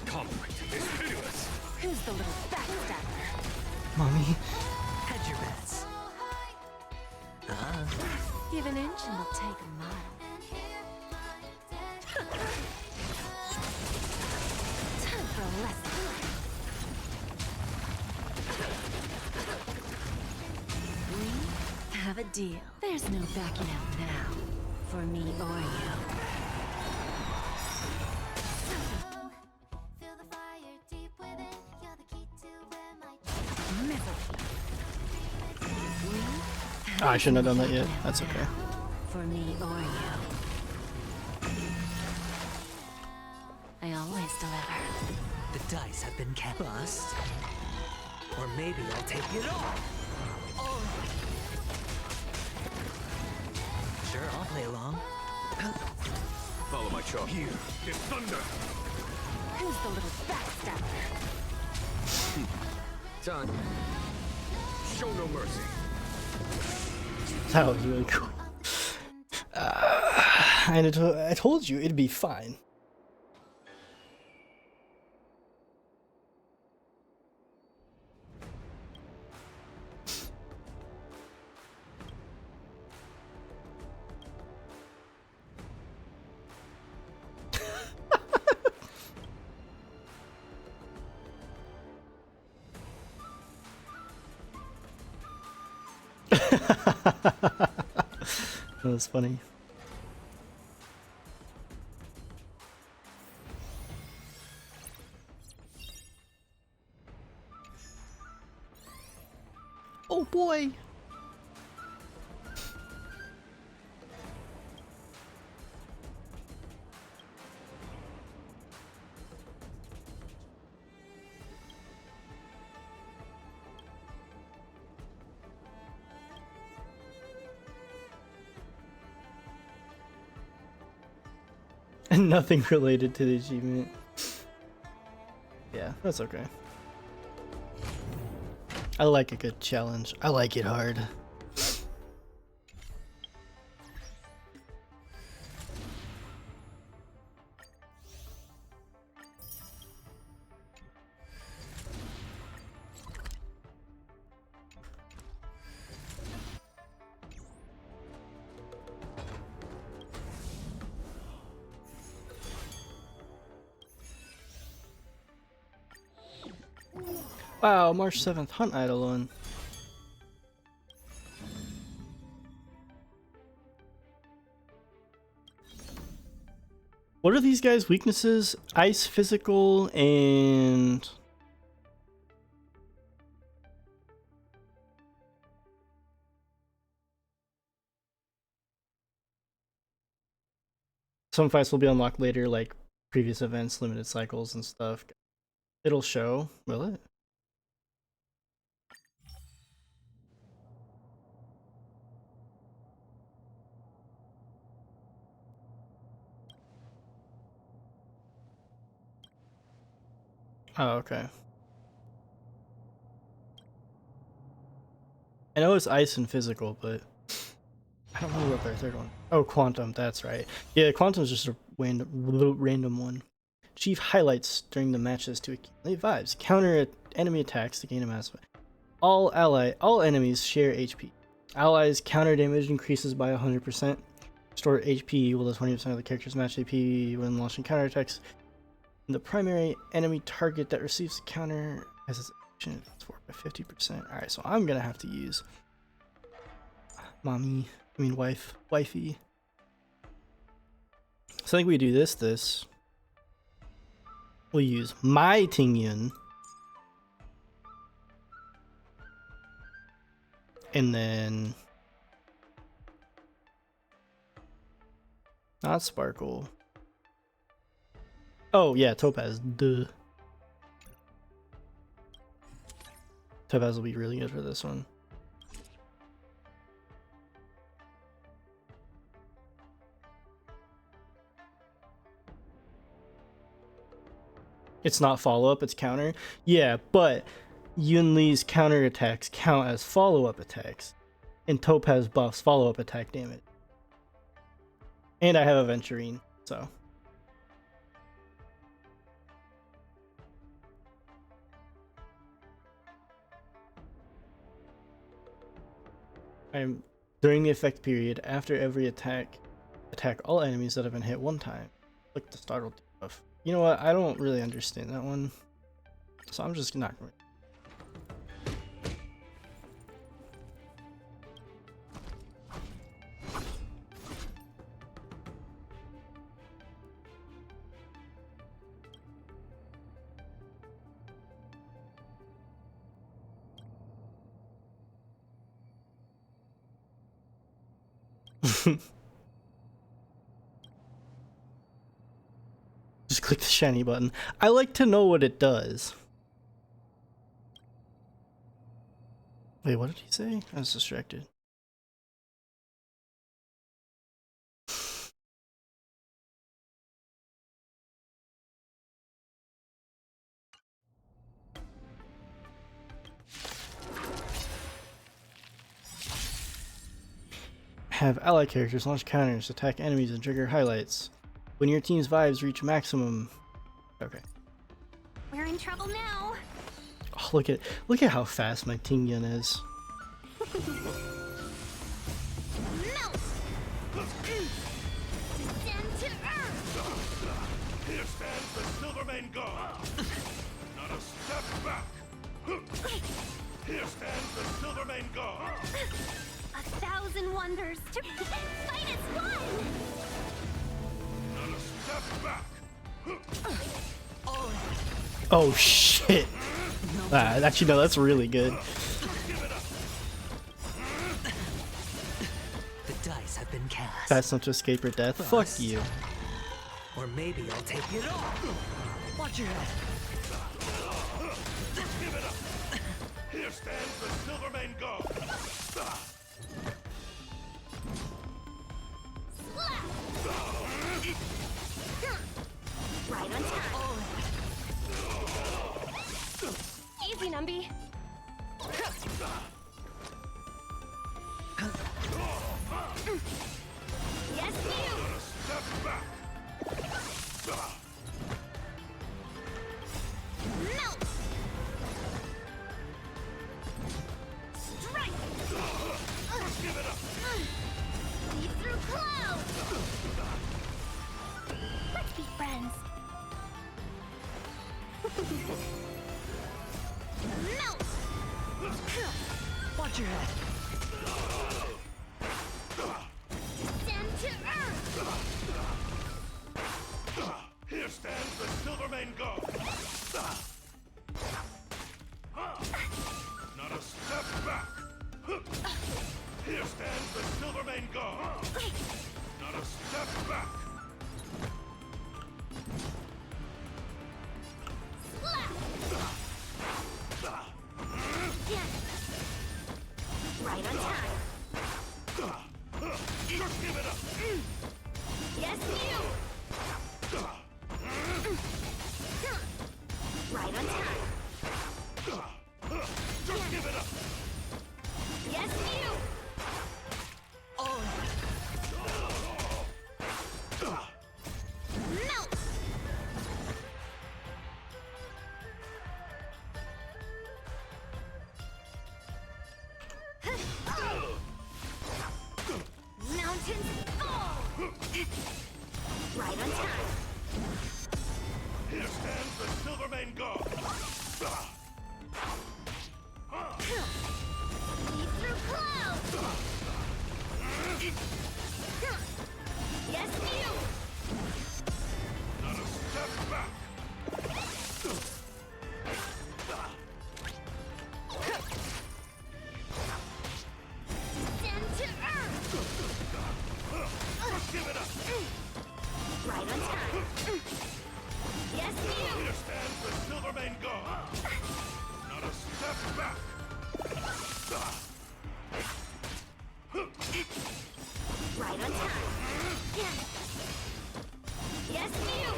S15: Conflict is pitiless.
S10: Who's the little backstabber?
S1: Mommy.
S8: Hedge your bets.
S10: Give an inch and we'll take a mile. Time for a lesson. We have a deal. There's no backing out now. For me or you.
S1: Oh, I shouldn't have done that yet. That's okay.
S10: For me or you. I always deliver.
S8: The dice have been cast. Bust. Or maybe I'll take it all. Sure, I'll play along.
S15: Follow my chalk. Here is thunder.
S10: Who's the little backstabber?
S15: Time. Show no mercy.
S1: That was really cool. And I told you it'd be fine. That was funny. Oh boy! And nothing related to the achievement. Yeah, that's okay. I like a good challenge. I like it hard. Wow, March 7th, Hunt Eidolon. What are these guys' weaknesses? Ice, physical, and... some fights will be unlocked later, like previous events, limited cycles, and stuff. It'll show, will it? Oh, okay. I know it's ice and physical, but I don't know what their third one. Oh, quantum, that's right. Yeah, quantum's just a random one. Achieve highlights during the matches to accumulate vibes. Counter enemy attacks to gain a mass. All enemies share HP. Allies counter damage increases by 100%. Restore HP equal to 20% of the character's match AP when launching counterattacks. And the primary enemy target that receives the counter has its action forward by 50%. Alright, so I'm gonna have to use wifey. So I think we do this. We'll use my Tingyun. And then... not Sparkle. Oh, yeah, Topaz. Duh. Topaz will be really good for this one. It's not follow-up, it's counter. Yeah, but Yun Li's counter attacks count as follow-up attacks. And Topaz buffs follow-up attack damage. And I have Aventurine, so... during the effect period, after every attack all enemies that have been hit one time. Click the startle debuff. You know what? I don't really understand that one, so I'm just not going. Just click the shiny button. I like to know what it does. Wait, what did he say? I was distracted. Have ally characters launch counters, attack enemies, and trigger highlights. When your team's vibes reach maximum... okay.
S18: We're in trouble now.
S1: Oh, look at how fast my Tingyun is.
S18: Melt! Descend to earth!
S14: Here stands the Silvermane God! Not a step back! Here stands the Silvermane God!
S18: 1,000 wonders to fight as one!
S14: Not a step back!
S1: Oh shit! Actually, no, that's really good.
S8: The dice have been cast.
S1: Fast enough to escape or death. Fuck you.
S8: Or maybe I'll take it all. Watch your head.
S14: Give it up! Here stands the Silvermane God!
S18: Right on time.
S10: Easy, Numby.
S18: Yes, you!
S14: Step back!
S18: Melt! Strike!
S14: Give it up!
S18: Lead through clouds! Let's be friends.
S8: Watch your head.
S18: Stand to earth!
S14: Here stands the Silvermane God. Not a step back. Here stands the Silvermane God. Not a step back.
S18: Right on time.
S14: Just give it up.
S18: Yes, you! Right on time.
S14: Just give it up.
S18: Yes, you! Melt! Mountains fall! Right on time.
S14: Here stands the Silvermane God.
S18: Lead through clouds! Yes, you!
S14: Not a step back.
S18: Stand to earth!
S14: Just give it up.
S18: Right on time. Yes, you!
S14: Here stands the Silvermane God. Not a step back.
S18: Right on time. Yes, you!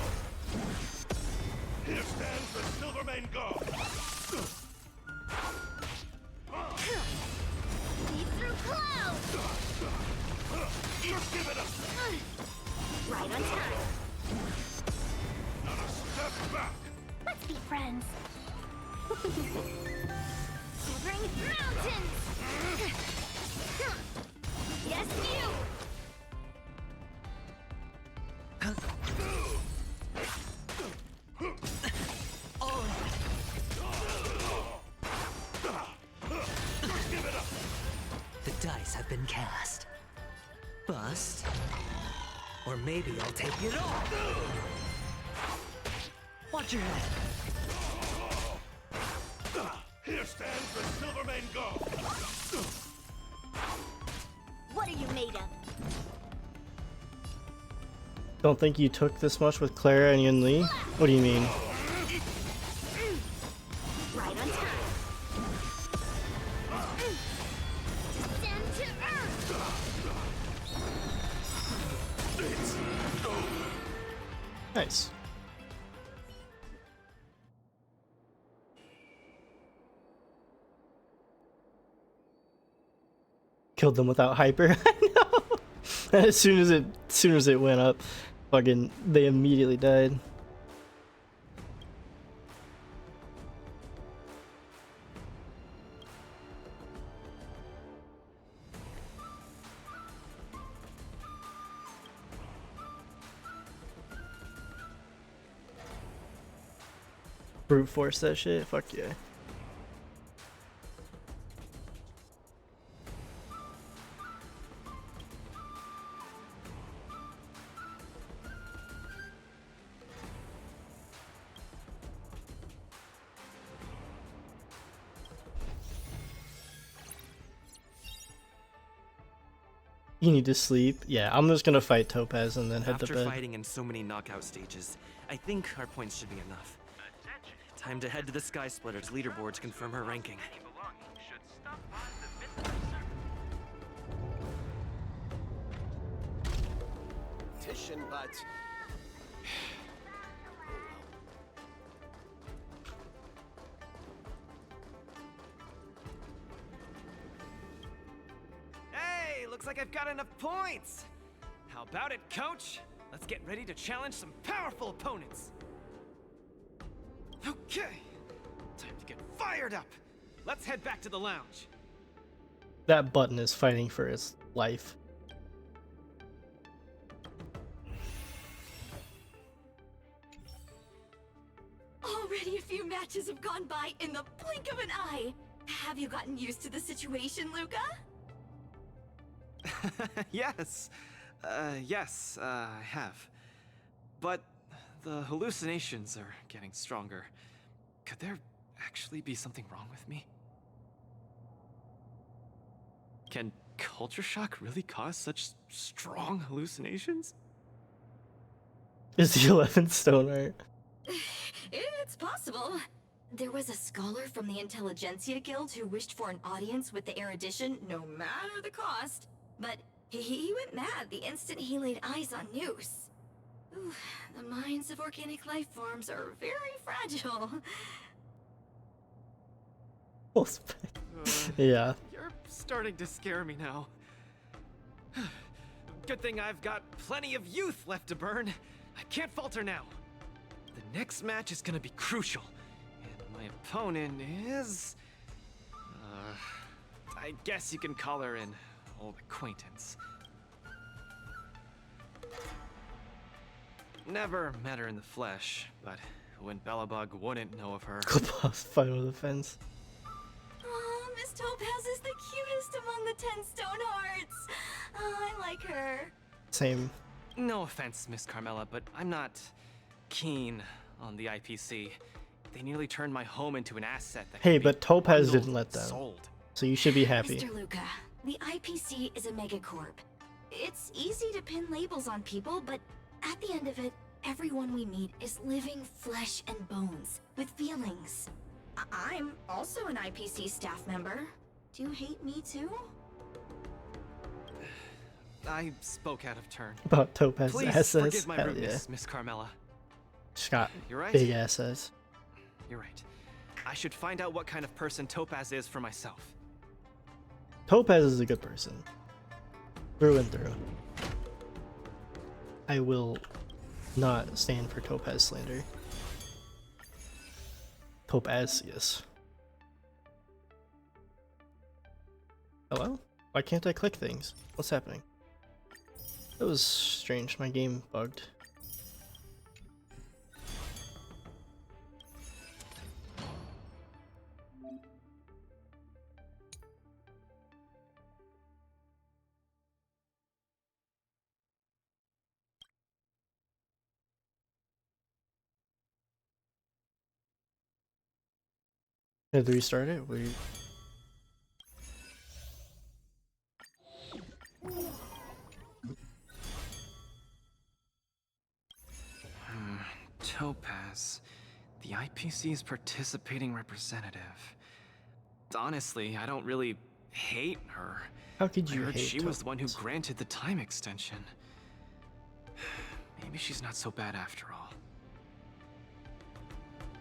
S14: Here stands the Silvermane God.
S18: Lead through clouds!
S14: Just give it up.
S18: Right on time.
S14: Not a step back.
S18: Let's be friends. Shivering mountains! Yes, you!
S14: Give it up.
S8: The dice have been cast. Bust. Or maybe I'll take it all. Watch your head.
S14: Here stands the Silvermane God.
S18: What are you made of?
S1: Don't think you took this much with Clara and Yun Li? What do you mean?
S18: Right on time. Stand to earth!
S1: Nice. Killed them without hyper. I know. as soon as it went up, fucking they immediately died. Brute force that shit. Fuck yeah. You need to sleep. Yeah, I'm just gonna fight Topaz and then head to
S22: After
S1: bed.
S22: fighting in so many knockout stages, I think our points should be enough. Time to head to the Sky Splitter's leaderboard to confirm her ranking.
S14: But
S20: Hey, looks like I've got enough points. How about it, coach? Let's get ready to challenge some powerful opponents. Okay, time to get fired up. Let's head back to the lounge.
S1: That button is fighting for his life.
S5: Already a few matches have gone by in the blink of an eye. Have you gotten used to the situation, Luca?
S20: Yes. Yes, I have. But the hallucinations are getting stronger. Could there actually be something wrong with me? Can culture shock really cause such strong hallucinations?
S1: Is the 11th stone art?
S5: It's possible. There was a scholar from the Intelligentsia Guild who wished for an audience with the erudition, no matter the cost. But he went mad the instant he laid eyes on Noose. Ooh, the minds of organic life forms are very fragile.
S1: Yeah.
S20: You're starting to scare me now. Good thing I've got plenty of youth left to burn. I can't falter now. The next match is gonna be crucial. And my opponent is... I guess you can call her an old acquaintance. Never met her in the flesh, but when Belobog wouldn't know of her...
S1: Final defense.
S5: Oh, Miss Topaz is the cutest among the 10 stone hearts. Oh, I like her.
S1: Same.
S20: No offense, Miss Carmela, but I'm not keen on the IPC. They nearly turned my home into an asset that
S1: Hey,
S20: could be
S1: but Topaz
S20: bundled
S1: didn't let
S20: and
S1: them.
S20: sold.
S1: So you should be happy.
S5: Mr. Luca, the IPC is a megacorp. It's easy to pin labels on people, but at the end of it, everyone we meet is living flesh and bones with feelings. I'm also an IPC staff member. Do you hate me too?
S20: I spoke out of turn.
S1: About Topaz's
S20: Please
S1: assets?
S20: forgive my
S1: Hell
S20: rudeness,
S1: yeah.
S20: Miss Carmela.
S1: She's got
S20: You're right.
S1: big assets.
S20: You're right. I should find out what kind of person Topaz is for myself.
S1: Topaz is a good person. Through and through. I will not stand for Topaz slander. Topazius. Hello? Why can't I click things? What's happening? That was strange. My game bugged. Had to restart it? Weird.
S20: Topaz, the IPC's participating representative. Honestly, I don't really hate her.
S1: How could you
S20: I heard
S1: hate
S20: she was the one who
S1: Topaz?
S20: granted the time extension. Maybe she's not so bad after all.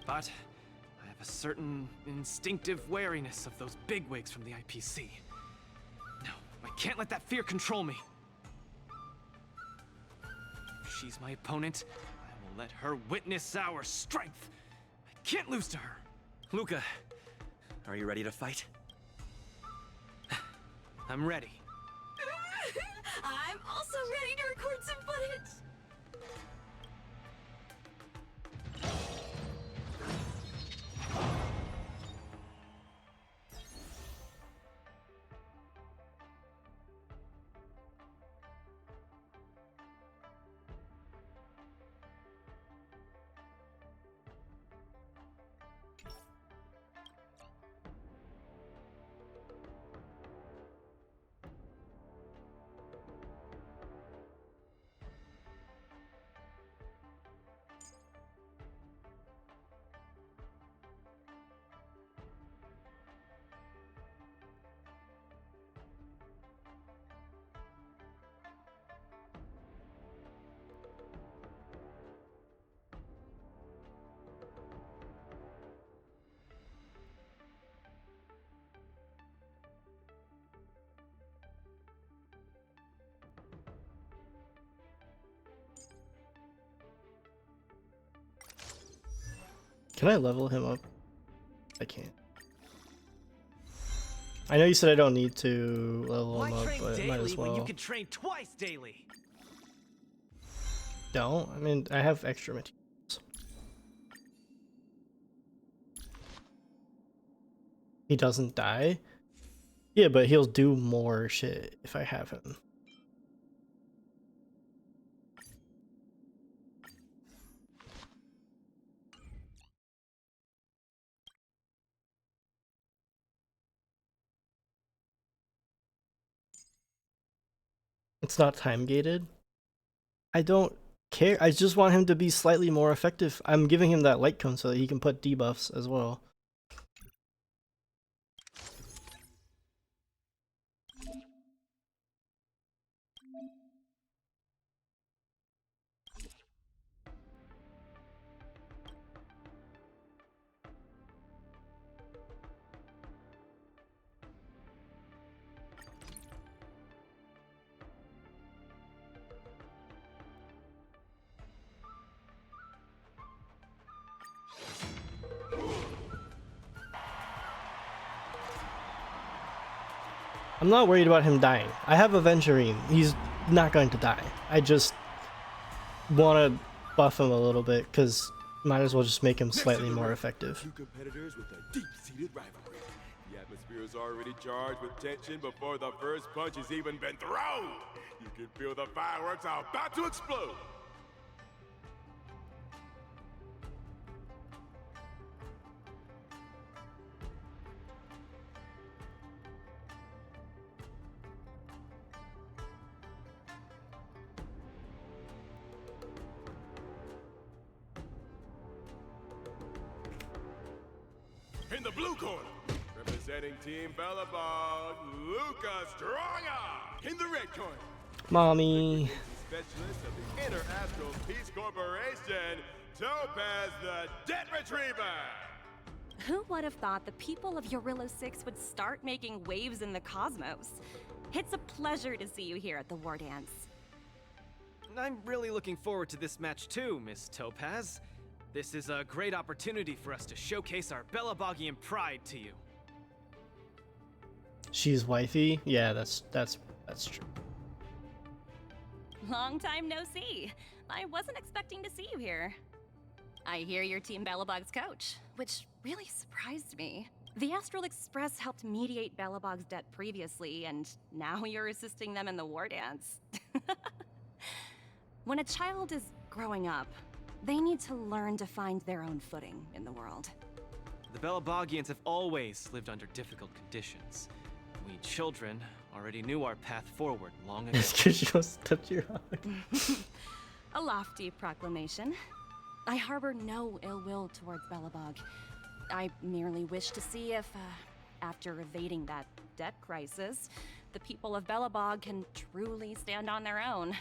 S20: But I have a certain instinctive wariness of those bigwigs from the IPC. No, I can't let that fear control me. If she's my opponent, I will let her witness our strength. I can't lose to her.
S4: Luca, are you ready to fight?
S20: I'm ready.
S5: I'm also ready to record some footage.
S1: Can I level him up? I can't. I know you said I don't need to level him
S20: Why
S1: up,
S20: train
S1: but might
S20: daily
S1: as
S20: when you
S1: well.
S20: can train twice daily?
S1: Don't. I mean, I have extra materials. he doesn't die. Yeah, but he'll do more shit if I have him. It's not time gated. I don't care. I just want him to be slightly more effective. I'm giving him that light cone so that he can put debuffs as well. I'm not worried about him dying. I have Aventurine. He's not going to die. I just want to buff him a little bit because might as well just make him slightly more effective.
S14: Two competitors with a deep-seated rivalry. The atmosphere is already charged with tension before the first punch has even been thrown. You can feel the fireworks are about to explode. In the blue corner, representing Team Bellabog, Luca Stronga. In the red corner,
S1: Mommy.
S14: specialist of the Inner Astral Peace Corporation, Topaz the Debt Retriever.
S16: Who would have thought the people of Eurillo 6 would start making waves in the cosmos? It's a pleasure to see you here at the War Dance.
S20: I'm really looking forward to this match too, Miss Topaz. This is a great opportunity for us to showcase our Bellabogian pride to you.
S1: She's wifey? Yeah, that's true.
S16: Long time no see. I wasn't expecting to see you here. I hear you're Team Bellabog's coach, which really surprised me. The Astral Express helped mediate Bellabog's debt previously, and now you're assisting them in the War Dance. When a child is growing up, they need to learn to find their own footing in the world.
S20: The Bellabogians have always lived under difficult conditions. We children already knew our path forward long ago.
S1: It's because she wants to touch your eye.
S16: A lofty proclamation. I harbor no ill will towards Bellabog. I merely wish to see if, after evading that debt crisis, the people of Bellabog can truly stand on their own.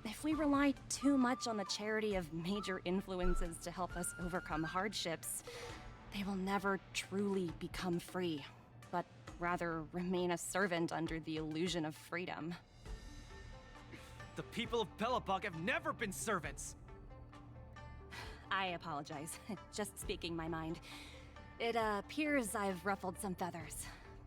S16: If we rely too much on the charity of major influences to help us overcome hardships, they will never truly become free, but rather remain a servant under the illusion of freedom.
S20: The people of Bellabog have never been servants!
S16: I apologize. Just speaking my mind. It appears I've ruffled some feathers.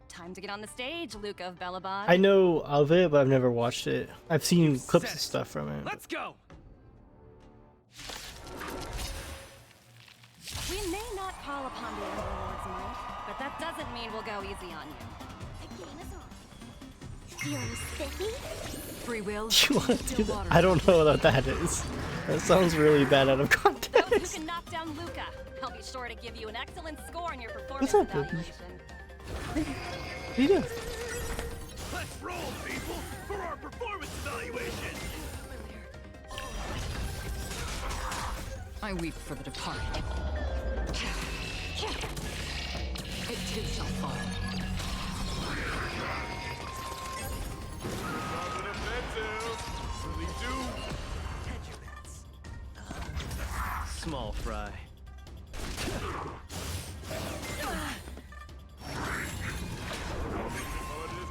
S16: Time to get on the stage, Luca of Bellabog.
S1: I know of it, but I've never watched it. I've seen clips and stuff from it.
S20: Let's go!
S16: We may not call upon the Underlord's might, but that doesn't mean we'll go easy on you.
S18: The game is on. Feeling spiffy?
S12: Free will.
S1: You want to do that? I don't know what that is. That sounds really bad out of context.
S16: Those who can knock down Luca, I'll be sure to give you an excellent score on your performance
S1: What's up, Boogie?
S16: evaluation.
S1: What are you doing?
S4: Let's roll, people, for our performance evaluation!
S12: I weep for the departed. It too shall fall.
S20: Small fry.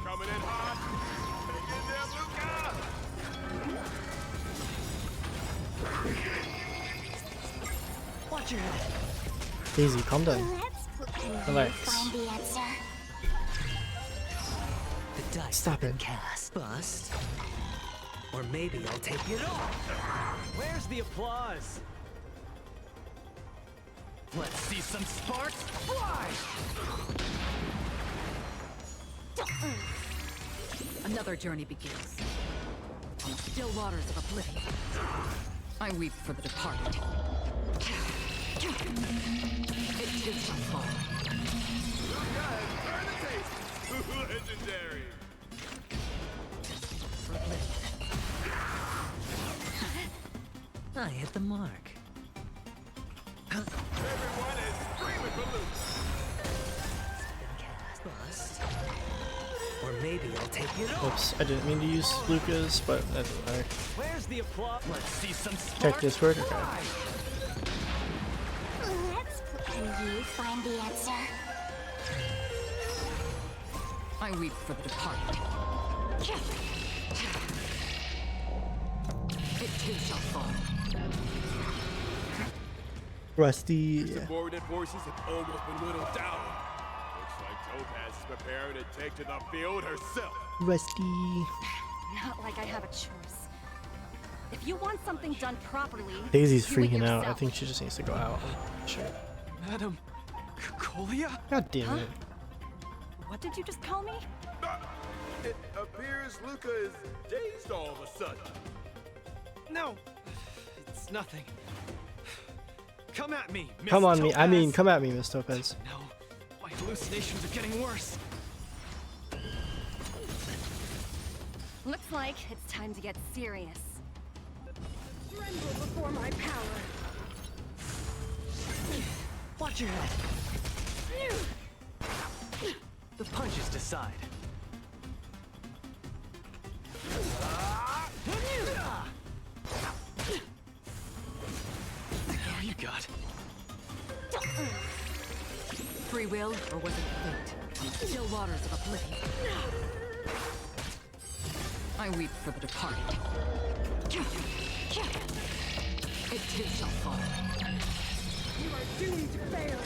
S14: Coming in hot.
S12: Watch your head.
S1: Daisy, calm down. Relax.
S18: Find the answer.
S8: The dice
S1: Stop
S8: have been
S1: it.
S8: cast. Bust. Or maybe I'll take it all.
S20: Where's the applause?
S4: Let's see some sparks fly!
S12: Another journey begins. On the still waters of oblivion, I weep for the departed. It too shall fall.
S14: Legendary.
S8: I hit the mark.
S14: Everyone is screaming for loot.
S8: Bust. Or maybe I'll take it all.
S1: Oops, I didn't mean to use Lucas, but that doesn't matter.
S4: Where's the applause? Let's see some
S1: Check Discord. Okay.
S18: Can you find the answer?
S12: I weep for the departed. It too shall fall.
S1: Rusty.
S14: Subordinate forces have almost been whittled down. Looks like Topaz is preparing to take to the field herself.
S1: Rusty.
S16: Not like I have a choice. If you want something done properly,
S1: Daisy's
S16: do it
S1: freaking out. I
S16: yourself.
S1: think she just needs to go out. Sure.
S3: Madam Colia?
S1: God damn it.
S16: What did you just call me?
S14: It appears Luca is dazed all of a sudden.
S3: No, it's nothing. Come at me, Miss
S1: Come on me. I mean,
S3: Topaz.
S1: come at me, Miss Topaz.
S3: No, my hallucinations are getting worse.
S16: Looks like it's time to get serious. Tremble before my power.
S8: Watch your head. The punches decide.
S3: All you got.
S12: Free will, or was it fate? On the still waters of oblivion, I weep for the departed. It too shall fall.
S16: You are doomed to fail.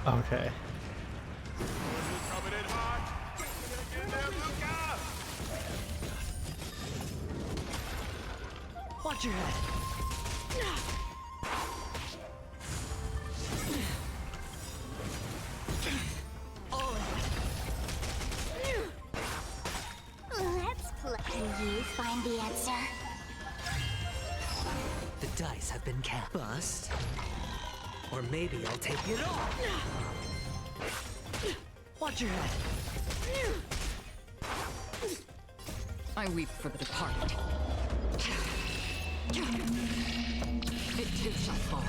S1: Okay.
S14: Coming in hot. Get in there, Luca.
S8: Watch your head.
S18: Let's play. Can you find the answer?
S8: The dice have been cast. Bust. Or maybe I'll take it all. Watch your head.
S12: I weep for the departed. It too shall fall.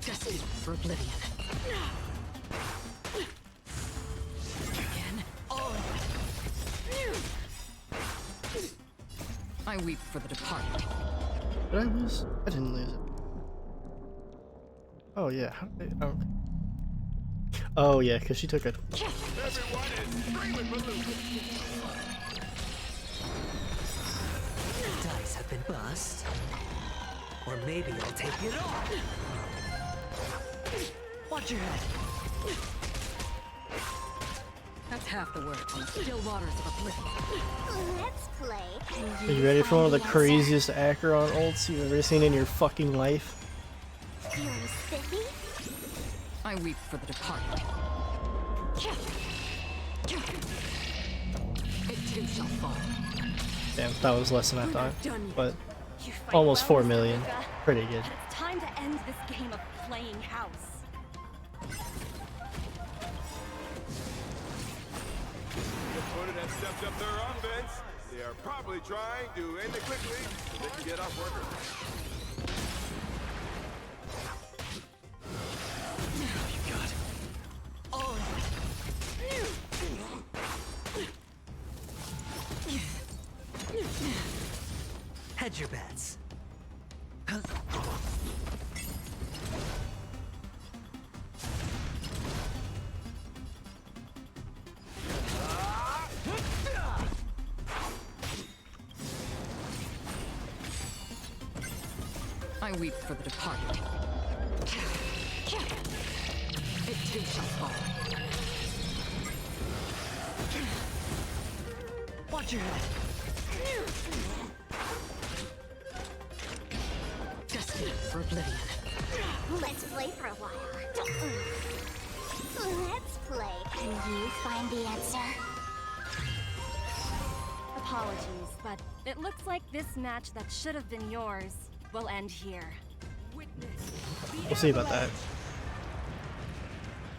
S12: Destined for oblivion. Again. I weep for the departed.
S1: Did I lose? I didn't lose it. Oh yeah. How did I, oh yeah, because she took it.
S14: Everyone is screaming for loot.
S8: Dice have been bust. Or maybe I'll take it all. Watch your head.
S12: That's half the work on the still waters of oblivion.
S18: Let's play.
S1: Are you ready for one of the craziest Acheron ults you've ever seen in your fucking life?
S18: Feeling spiffy?
S12: I weep for the departed. It too shall fall.
S1: Damn, that was less than I thought.
S16: Done.
S1: But
S16: You fight
S1: almost
S16: well,
S1: 4 million.
S16: Kafka.
S1: Pretty good.
S16: But it's time to end this game of playing house.
S14: The opponent has stepped up their offense. They are probably trying to end it quickly so they can get off work.
S3: You got it.
S8: Hedge your bets.
S12: I weep for the departed. It too shall fall.
S8: Watch your head. Destined for oblivion.
S18: Let's play for a while. Let's play. Can you find the answer?
S16: Apologies, but it looks like this match that should have been yours will end here.
S1: We'll see about that.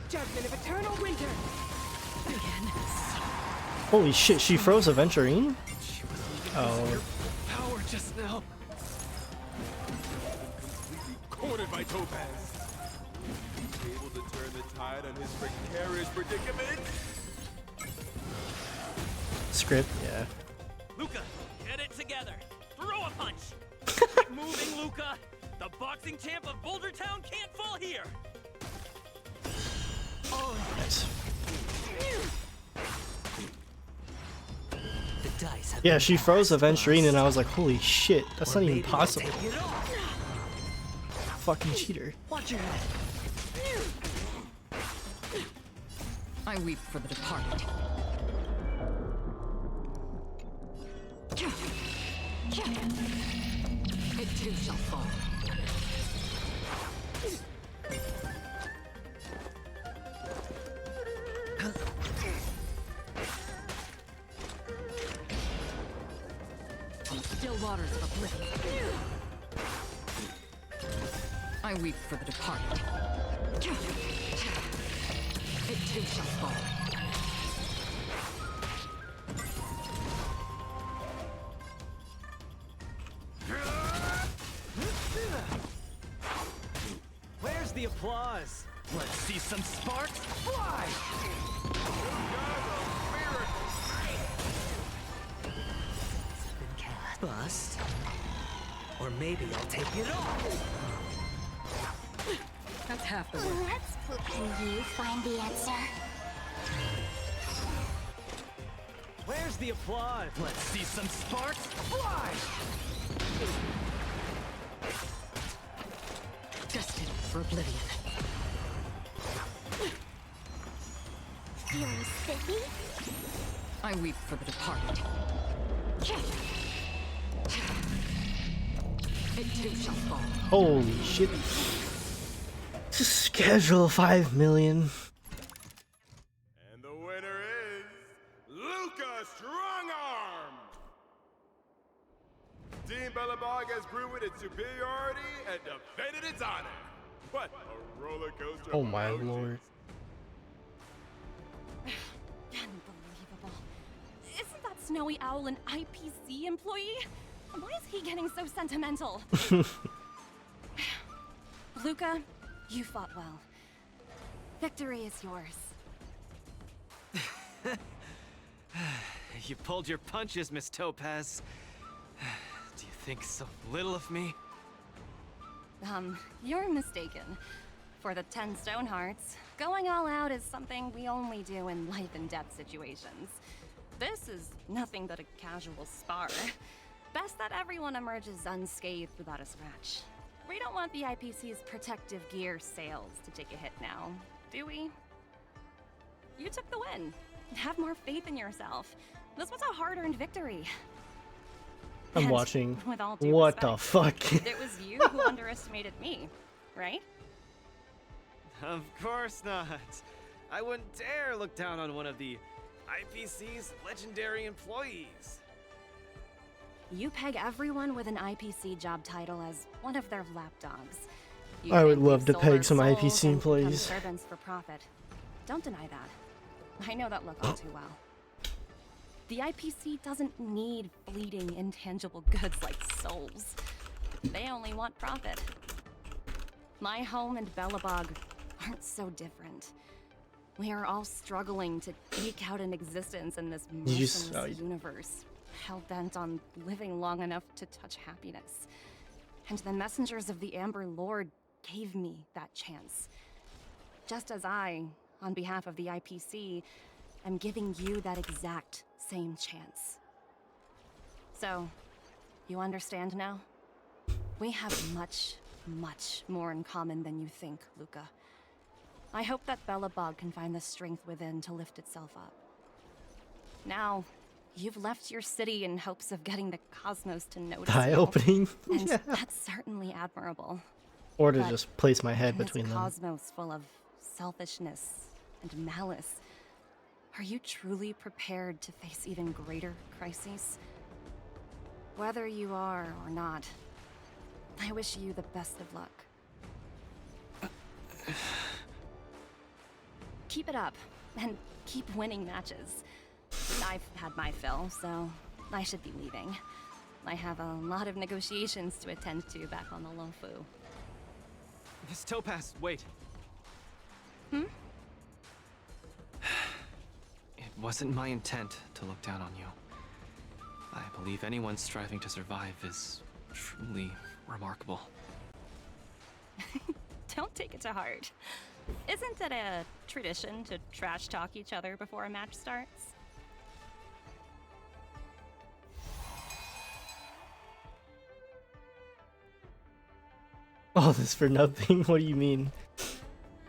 S12: Judgment of eternal winter.
S8: Again.
S1: Holy shit, she froze Aventurine? Oh.
S3: Power just now.
S14: Cornered by Topaz. Able to turn the tide on his precarious predicament.
S1: Script, yeah.
S15: Luca, get it together. Throw a punch. Keep moving, Luca. The boxing champ of Boulder Town can't fall here.
S1: Nice.
S8: The dice have
S1: Yeah,
S8: been
S1: she froze
S8: cast,
S1: Aventurine and I
S8: Bust.
S1: was like, holy shit, that's
S8: Or
S1: not even
S8: maybe I'll
S1: possible.
S8: take it all.
S1: Fucking cheater.
S8: Watch your head.
S12: I weep for the departed.
S8: It too shall fall.
S12: On the still waters of oblivion. I weep for the departed.
S8: It too shall fall.
S20: Where's the applause?
S15: Let's see some sparks fly.
S8: Been cast. Bust. Or maybe I'll take it all.
S12: That's half the work.
S18: Let's play. Can you find the answer?
S20: Where's the applause?
S15: Let's see some sparks fly.
S8: Destined for oblivion.
S18: Feeling spiffy?
S12: I weep for the departed.
S8: It too shall fall.
S1: Holy shit. Schedule 5 million.
S14: And the winner is Luca Strongarm. Team Bellabog has proven its superiority and defended its honor. What a roller coaster!
S1: Oh
S14: of
S1: my
S14: emotions.
S1: lord.
S16: Unbelievable. Isn't that Snowy Owl an IPC employee? Why is he getting so sentimental? Luca, you fought well. Victory is yours.
S20: You pulled your punches, Miss Topaz. Do you think so little of me?
S16: You're mistaken. For the 10 Stone Hearts, going all out is something we only do in life and death situations. This is nothing but a casual spar. Best that everyone emerges unscathed without a scratch. We don't want the IPC's protective gear sales to take a hit now, do we? You took the win. Have more faith in yourself. This was a hard-earned victory.
S1: I'm
S16: And
S1: watching.
S16: with all due
S1: What the
S16: respect,
S1: fuck?
S16: it was you who underestimated me, right?
S20: Of course not. I wouldn't dare look down on one of the IPC's legendary employees.
S16: You peg everyone with an IPC job title as one of their lapdogs.
S1: I would
S16: think
S1: love
S16: we've
S1: to
S16: sold
S1: peg
S16: our
S1: some
S16: souls
S1: IPC
S16: and become
S1: employees.
S16: servants for profit. Don't deny that. I know that look all too well. The IPC doesn't need fleeting, intangible goods like souls. They only want profit. My home and Bellabog aren't so different. We are all struggling to eke out an existence in this
S1: Did you s-
S16: merciless universe, hell-bent on living long enough to touch happiness. And the messengers of the Amber Lord gave me that chance. Just as I, on behalf of the IPC, am giving you that exact same chance. So, you understand now? We have much, much more in common than you think, Luca. I hope that Bellabog can find the strength within to lift itself up. Now, you've left your city in hopes of getting the cosmos to notice
S1: Eye
S16: you.
S1: opening.
S16: And
S1: Yeah.
S16: that's certainly admirable.
S1: Or to
S16: But
S1: just place my head
S16: in this
S1: between them.
S16: cosmos full of selfishness and malice, are you truly prepared to face even greater crises? Whether you are or not, I wish you the best of luck. Keep it up, and keep winning matches. I've had my fill, so I should be leaving. I have a lot of negotiations to attend to back on the Lofu.
S3: Miss Topaz, wait.
S16: Hmm?
S3: It wasn't my intent to look down on you. I believe anyone striving to survive is truly remarkable.
S16: Don't take it to heart. Isn't it a tradition to trash talk each other before a match starts?
S1: All this for nothing? What do you mean?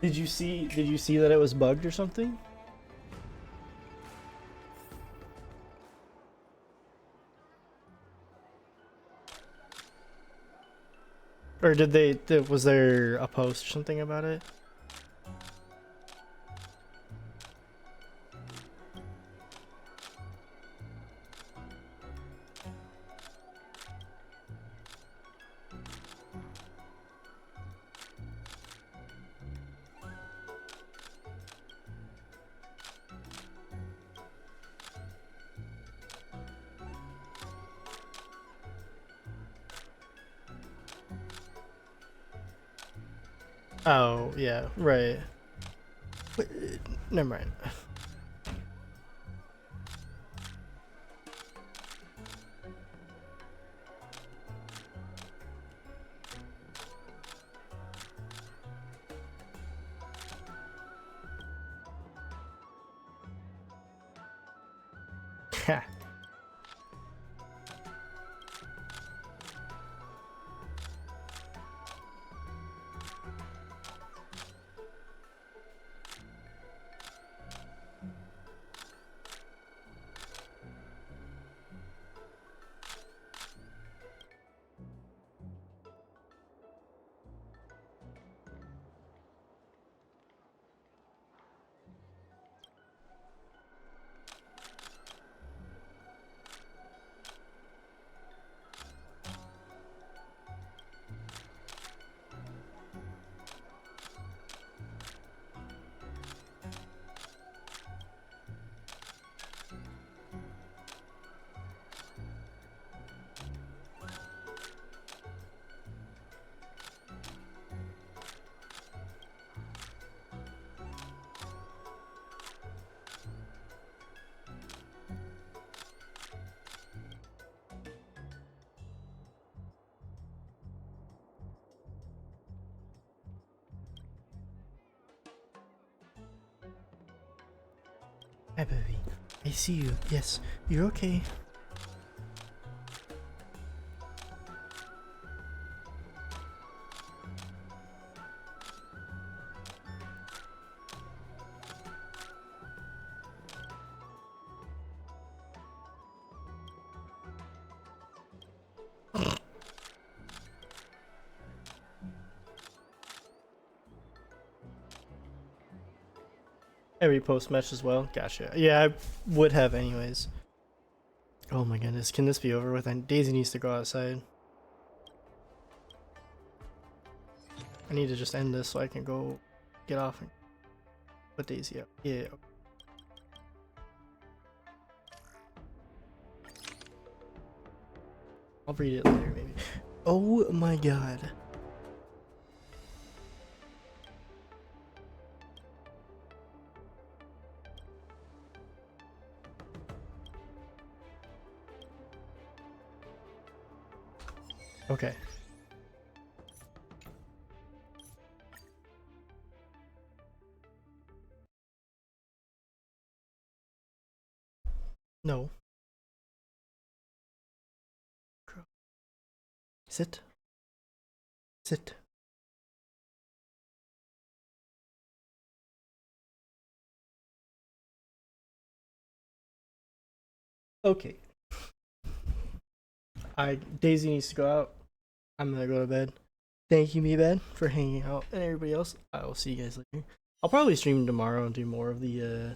S1: Did you see that it was bugged or something? Or was there a post or something about it? Oh, yeah, right. Wait, never mind. Ha. Hi, baby. I see you. Yes, you're okay. Every post match as well. Gotcha. Yeah, I would have anyways. Oh my goodness, can this be over with? And Daisy needs to go outside. I need to just end this so I can go get off and put Daisy up. Yeah. I'll read it later maybe. Oh my god. Okay. No. Sit. Sit. Okay. Daisy needs to go out. I'm gonna go to bed. Thank you, Me-Bad, for hanging out, and everybody else. I will see you guys later. I'll probably stream tomorrow and do more of the